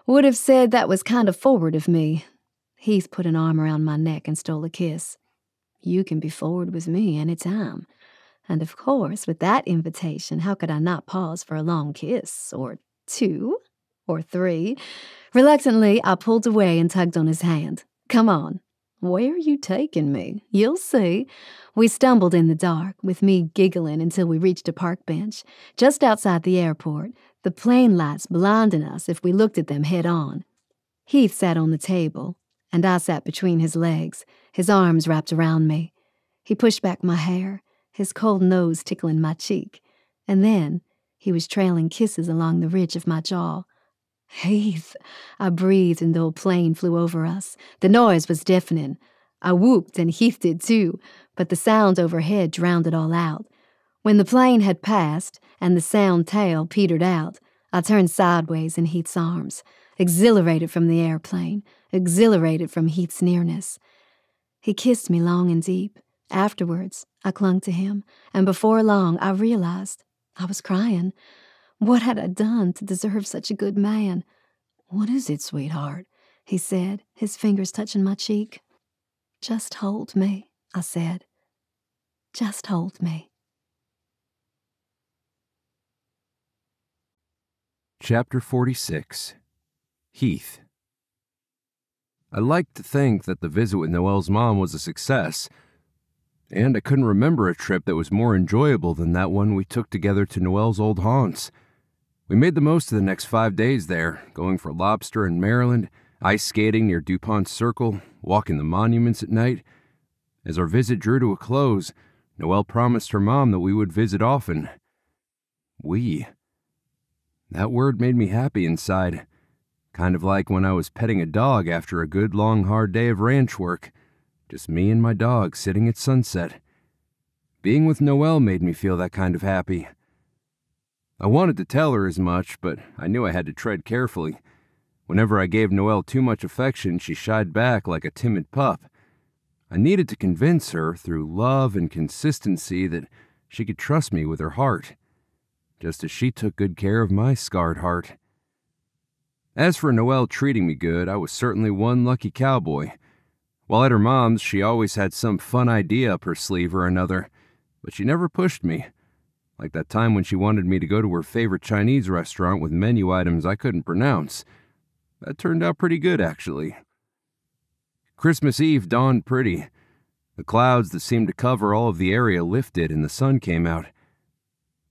would have said that was kind of forward of me. Heath put an arm around my neck and stole a kiss. "You can be forward with me any time." And of course, with that invitation, how could I not pause for a long kiss, or two, or three? Reluctantly, I pulled away and tugged on his hand. "Come on." "Where are you taking me? You'll see." We stumbled in the dark, with me giggling until we reached a park bench, just outside the airport, the plane lights blinding us if we looked at them head on. Heath sat on the table, and I sat between his legs, his arms wrapped around me. He pushed back my hair, his cold nose tickling my cheek, and then he was trailing kisses along the ridge of my jaw. "Heath," I breathed, and the old plane flew over us. The noise was deafening. I whooped, and Heath did too, but the sound overhead drowned it all out. When the plane had passed and the sound tail petered out, I turned sideways in Heath's arms, exhilarated from the airplane, exhilarated from Heath's nearness. He kissed me long and deep. Afterwards, I clung to him, and before long I realized I was crying. What had I done to deserve such a good man? "What is it, sweetheart?" he said, his fingers touching my cheek. "Just hold me," I said. "Just hold me." Chapter 46. Heath. I liked to think that the visit with Noelle's mom was a success, and I couldn't remember a trip that was more enjoyable than that one we took together to Noelle's old haunts. We made the most of the next 5 days there, going for lobster in Maryland, ice skating near DuPont Circle, walking the monuments at night. As our visit drew to a close, Noelle promised her mom that we would visit often. We. That word made me happy inside, kind of like when I was petting a dog after a good, long, hard day of ranch work. Just me and my dog sitting at sunset. Being with Noelle made me feel that kind of happy. I wanted to tell her as much, but I knew I had to tread carefully. Whenever I gave Noelle too much affection, she shied back like a timid pup. I needed to convince her, through love and consistency, that she could trust me with her heart, just as she took good care of my scarred heart. As for Noelle treating me good, I was certainly one lucky cowboy. While at her mom's, she always had some fun idea up her sleeve or another, but she never pushed me. Like that time when she wanted me to go to her favorite Chinese restaurant with menu items I couldn't pronounce. That turned out pretty good, actually. Christmas Eve dawned pretty. The clouds that seemed to cover all of the area lifted and the sun came out.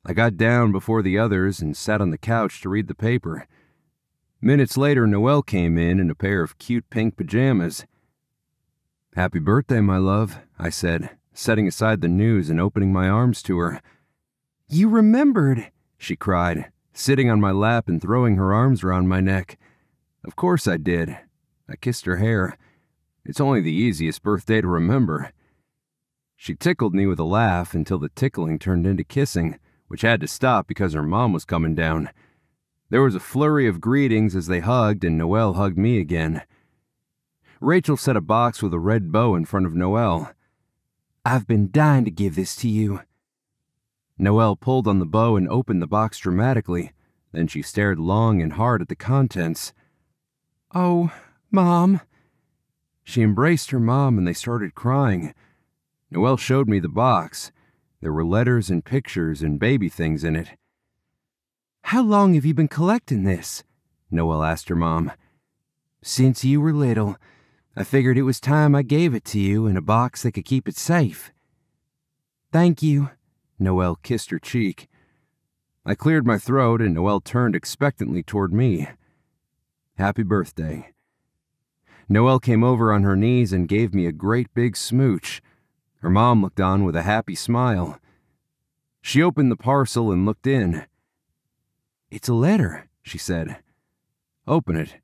I got down before the others and sat on the couch to read the paper. Minutes later, Noel came in a pair of cute pink pajamas. "Happy birthday, my love," I said, setting aside the news and opening my arms to her. "You remembered," she cried, sitting on my lap and throwing her arms around my neck. Of course I did. I kissed her hair. It's only the easiest birthday to remember. She tickled me with a laugh until the tickling turned into kissing, which had to stop because her mom was coming down. There was a flurry of greetings as they hugged, and Noel hugged me again. Rachel set a box with a red bow in front of Noel. "I've been dying to give this to you." Noel pulled on the bow and opened the box dramatically. Then she stared long and hard at the contents. "Oh, Mom." She embraced her mom and they started crying. Noel showed me the box. There were letters and pictures and baby things in it. "How long have you been collecting this?" Noel asked her mom. "Since you were little. I figured it was time I gave it to you in a box that could keep it safe." "Thank you." Noel kissed her cheek. I cleared my throat and Noel turned expectantly toward me. "Happy birthday." Noel came over on her knees and gave me a great big smooch. Her mom looked on with a happy smile. She opened the parcel and looked in. "It's a letter," she said. "Open it."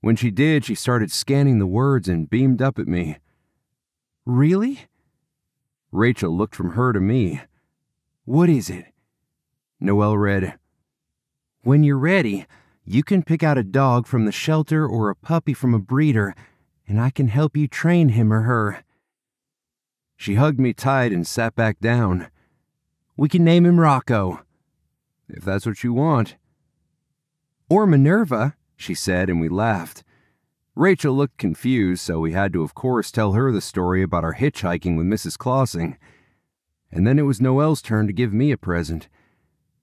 When she did, she started scanning the words and beamed up at me. "Really?" Rachel looked from her to me. "What is it?" Noel read, "When you're ready, you can pick out a dog from the shelter or a puppy from a breeder, and I can help you train him or her." She hugged me tight and sat back down. "We can name him Rocco." "If that's what you want." "Or Minerva," she said, and we laughed. Rachel looked confused, so we had to, of course, tell her the story about our hitchhiking with Mrs. Clausing. And then it was Noel's turn to give me a present.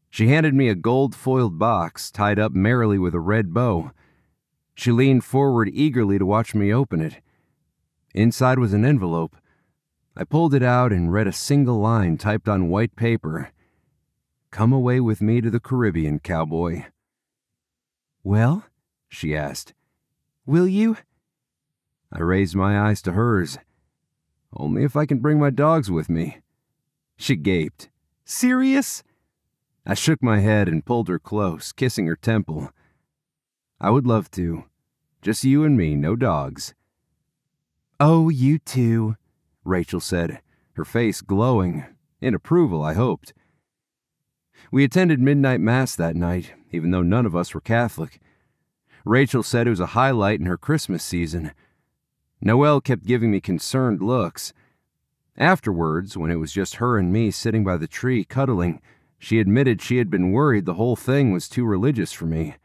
She handed me a gold-foiled box tied up merrily with a red bow. She leaned forward eagerly to watch me open it. Inside was an envelope. I pulled it out and read a single line typed on white paper. "Come away with me to the Caribbean, cowboy." "Well?" she asked. "Will you?" I raised my eyes to hers. "Only if I can bring my dogs with me." She gaped. "Serious?" I shook my head and pulled her close, kissing her temple. "I would love to. Just you and me, no dogs." "Oh, you too," Rachel said, her face glowing, in approval, I hoped. We attended midnight mass that night, even though none of us were Catholic. Rachel said it was a highlight in her Christmas season. Noel kept giving me concerned looks. Afterwards, when it was just her and me sitting by the tree cuddling, she admitted she had been worried the whole thing was too religious for me.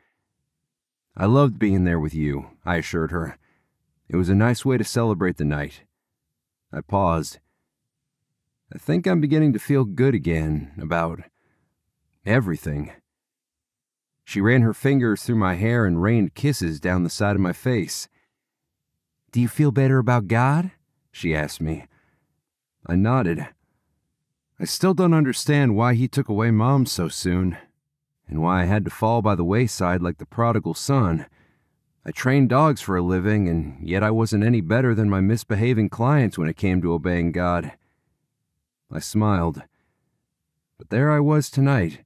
"I loved being there with you," I assured her. "It was a nice way to celebrate the night." I paused. "I think I'm beginning to feel good again about everything." She ran her fingers through my hair and rained kisses down the side of my face. "Do you feel better about God?" she asked me. I nodded. I still don't understand why he took away Mom so soon, and why I had to fall by the wayside like the prodigal son. I trained dogs for a living, and yet I wasn't any better than my misbehaving clients when it came to obeying God. I smiled. But there I was tonight,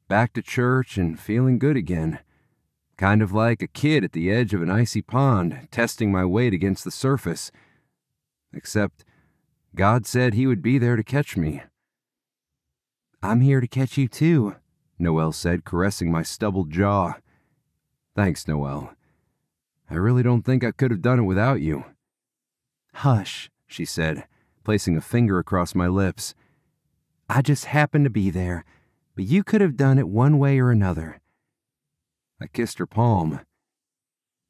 back to church and feeling good again, kind of like a kid at the edge of an icy pond, testing my weight against the surface. Except God said he would be there to catch me. "I'm here to catch you too," Noel said, caressing my stubbled jaw. "Thanks, Noel. I really don't think I could have done it without you." "Hush," she said, placing a finger across my lips. "I just happened to be there, but you could have done it one way or another." I kissed her palm.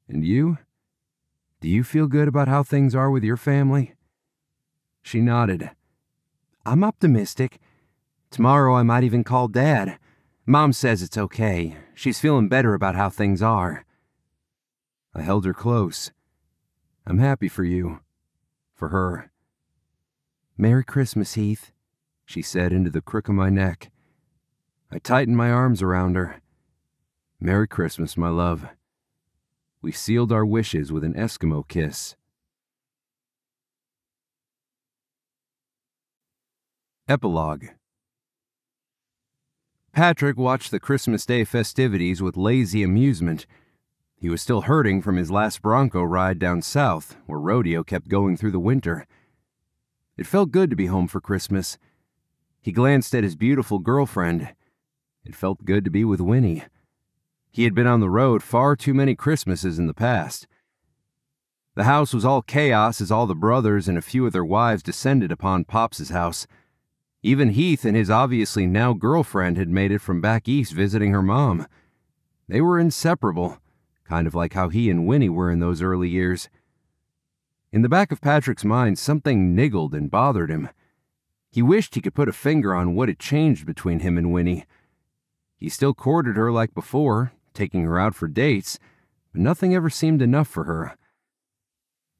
"And you? Do you feel good about how things are with your family?" She nodded. "I'm optimistic. Tomorrow I might even call Dad. Mom says it's okay. She's feeling better about how things are." I held her close. I'm happy for you. For her. Merry Christmas, Heath, she said into the crook of my neck. I tightened my arms around her. Merry Christmas, my love. We sealed our wishes with an Eskimo kiss. Epilogue. Patrick watched the Christmas Day festivities with lazy amusement. He was still hurting from his last Bronco ride down south, where rodeo kept going through the winter. It felt good to be home for Christmas. He glanced at his beautiful girlfriend. It felt good to be with Winnie. He had been on the road far too many Christmases in the past. The house was all chaos as all the brothers and a few of their wives descended upon Pop's house. Even Heath and his obviously now girlfriend had made it from back east visiting her mom. They were inseparable, kind of like how he and Winnie were in those early years. In the back of Patrick's mind, something niggled and bothered him. He wished he could put a finger on what had changed between him and Winnie. He still courted her like before, taking her out for dates, but nothing ever seemed enough for her.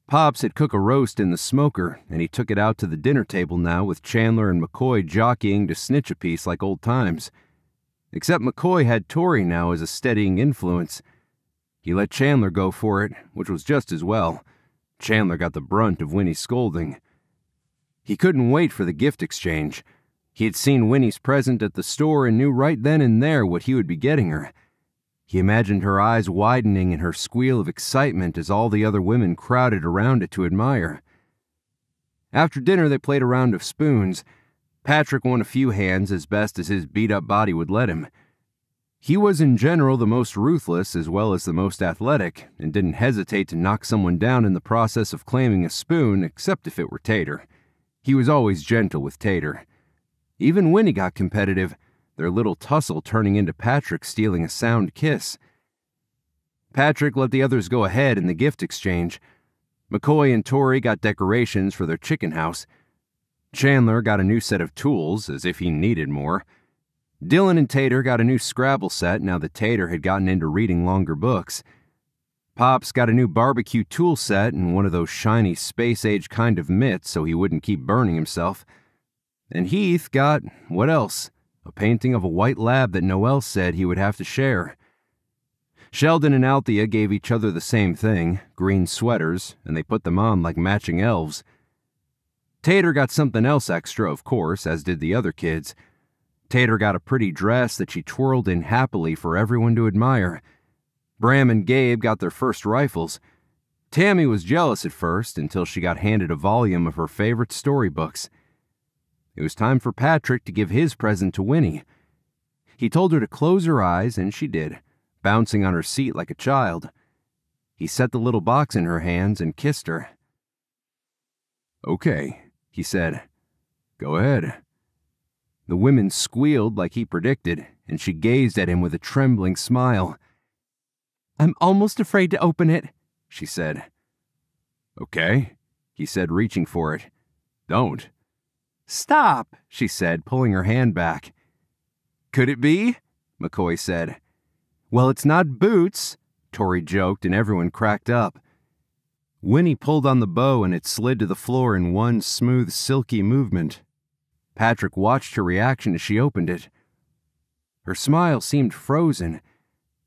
Pops had cooked a roast in the smoker, and he took it out to the dinner table now with Chandler and McCoy jockeying to 𝗀cie𝗄𝗏 like old times. Except McCoy had Tori now as a steadying influence. He let Chandler go for it, which was just as well. Chandler got the brunt of Winnie's scolding. He couldn't wait for the gift exchange. He had seen Winnie's present at the store and knew right then and there what he would be getting her. He imagined her eyes widening in her squeal of excitement as all the other women crowded around it to admire. After dinner, they played a round of spoons. Patrick won a few hands as best as his beat-up body would let him. He was in general the most ruthless as well as the most athletic, and didn't hesitate to knock someone down in the process of claiming a spoon, except if it were Tater. He was always gentle with Tater. Even Winnie got competitive, their little tussle turning into Patrick stealing a sound kiss. Patrick let the others go ahead in the gift exchange. McCoy and Tori got decorations for their chicken house. Chandler got a new set of tools, as if he needed more. Dylan and Tater got a new Scrabble set now that Tater had gotten into reading longer books. Pops got a new barbecue tool set and one of those shiny space-age kind of mitts so he wouldn't keep burning himself. And Heath got, what else? A painting of a white lab that Noel said he would have to share. Sheldon and 𝗵𝗵𝗴𝘀 gave each other the same thing, green sweaters, and they put them on like matching elves. Tater got something else extra, of course, as did the other kids. Tater got a pretty dress that she twirled in happily for everyone to admire. Bram and Gabe got their first rifles. Tammy was jealous at first until she got handed a volume of her favorite storybooks. It was time for Patrick to give his present to Winnie. He told her to close her eyes, and she did, bouncing on her seat like a child. He set the little box in her hands and kissed her. "Okay," he said. "Go ahead." The women squealed like he predicted, and she gazed at him with a trembling smile. "I'm almost afraid to open it," she said. "Okay," he said, reaching for it. "Don't." "Stop," she said, pulling her hand back. "Could it be?" McCoy said. "Well, it's not boots," Tori joked, and everyone cracked up. Winnie pulled on the bow and it slid to the floor in one smooth, silky movement. Patrick watched her reaction as she opened it. Her smile seemed frozen.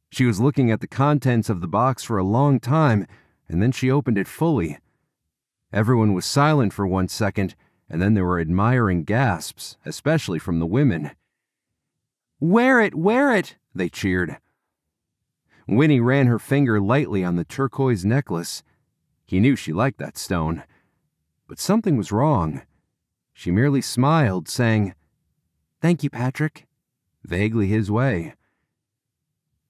She was looking at the contents of the box for a long time, and then she opened it fully. Everyone was silent for 1 second, and then there were admiring gasps, especially from the women. Wear it, they cheered. Winnie ran her finger lightly on the turquoise necklace. He knew she liked that stone. But something was wrong. She merely smiled, saying, "Thank you, Patrick," vaguely his way.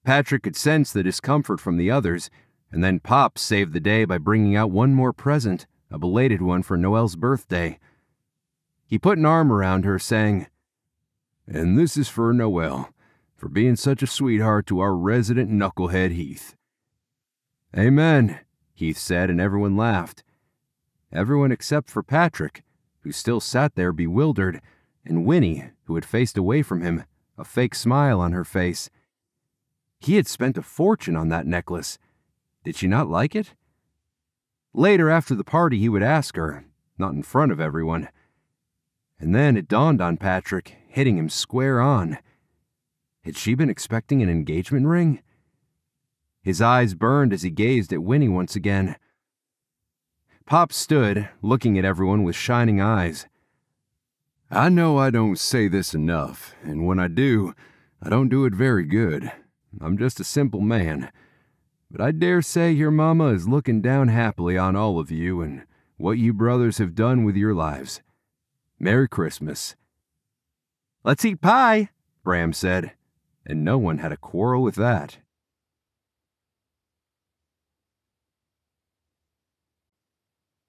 Patrick could sense the discomfort from the others, and then Pop saved the day by bringing out one more present, a belated one for Noel's birthday. He put an arm around her, saying, "And this is for Noel, for being such a sweetheart to our resident knucklehead Heath." "Amen," Heath said, and everyone laughed. Everyone except for Patrick, who still sat there bewildered, and Winnie, who had faced away from him, a fake smile on her face. He had spent a fortune on that necklace. Did she not like it? Later after the party, he would ask her, not in front of everyone. And then it dawned on Patrick, hitting him square on. Had she been expecting an engagement ring? His eyes burned as he gazed at Winnie once again. Pop stood, looking at everyone with shining eyes. I know I don't say this enough, and when I do it very good. I'm just a simple man. But I dare say your mama is looking down happily on all of you and what you brothers have done with your lives. Merry Christmas. Let's eat pie, Bram said, and no one had a quarrel with that.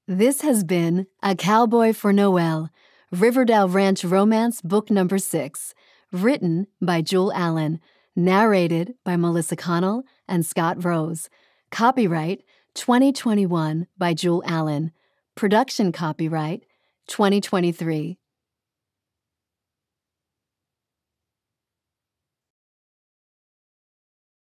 This has been A Cowboy for Noel, Riverdale Ranch Romance Book Number 6, written by Jewel Allen, narrated by Melissa Connell and Scott Rose. Copyright 2021 by Jewel Allen. Production copyright 2023.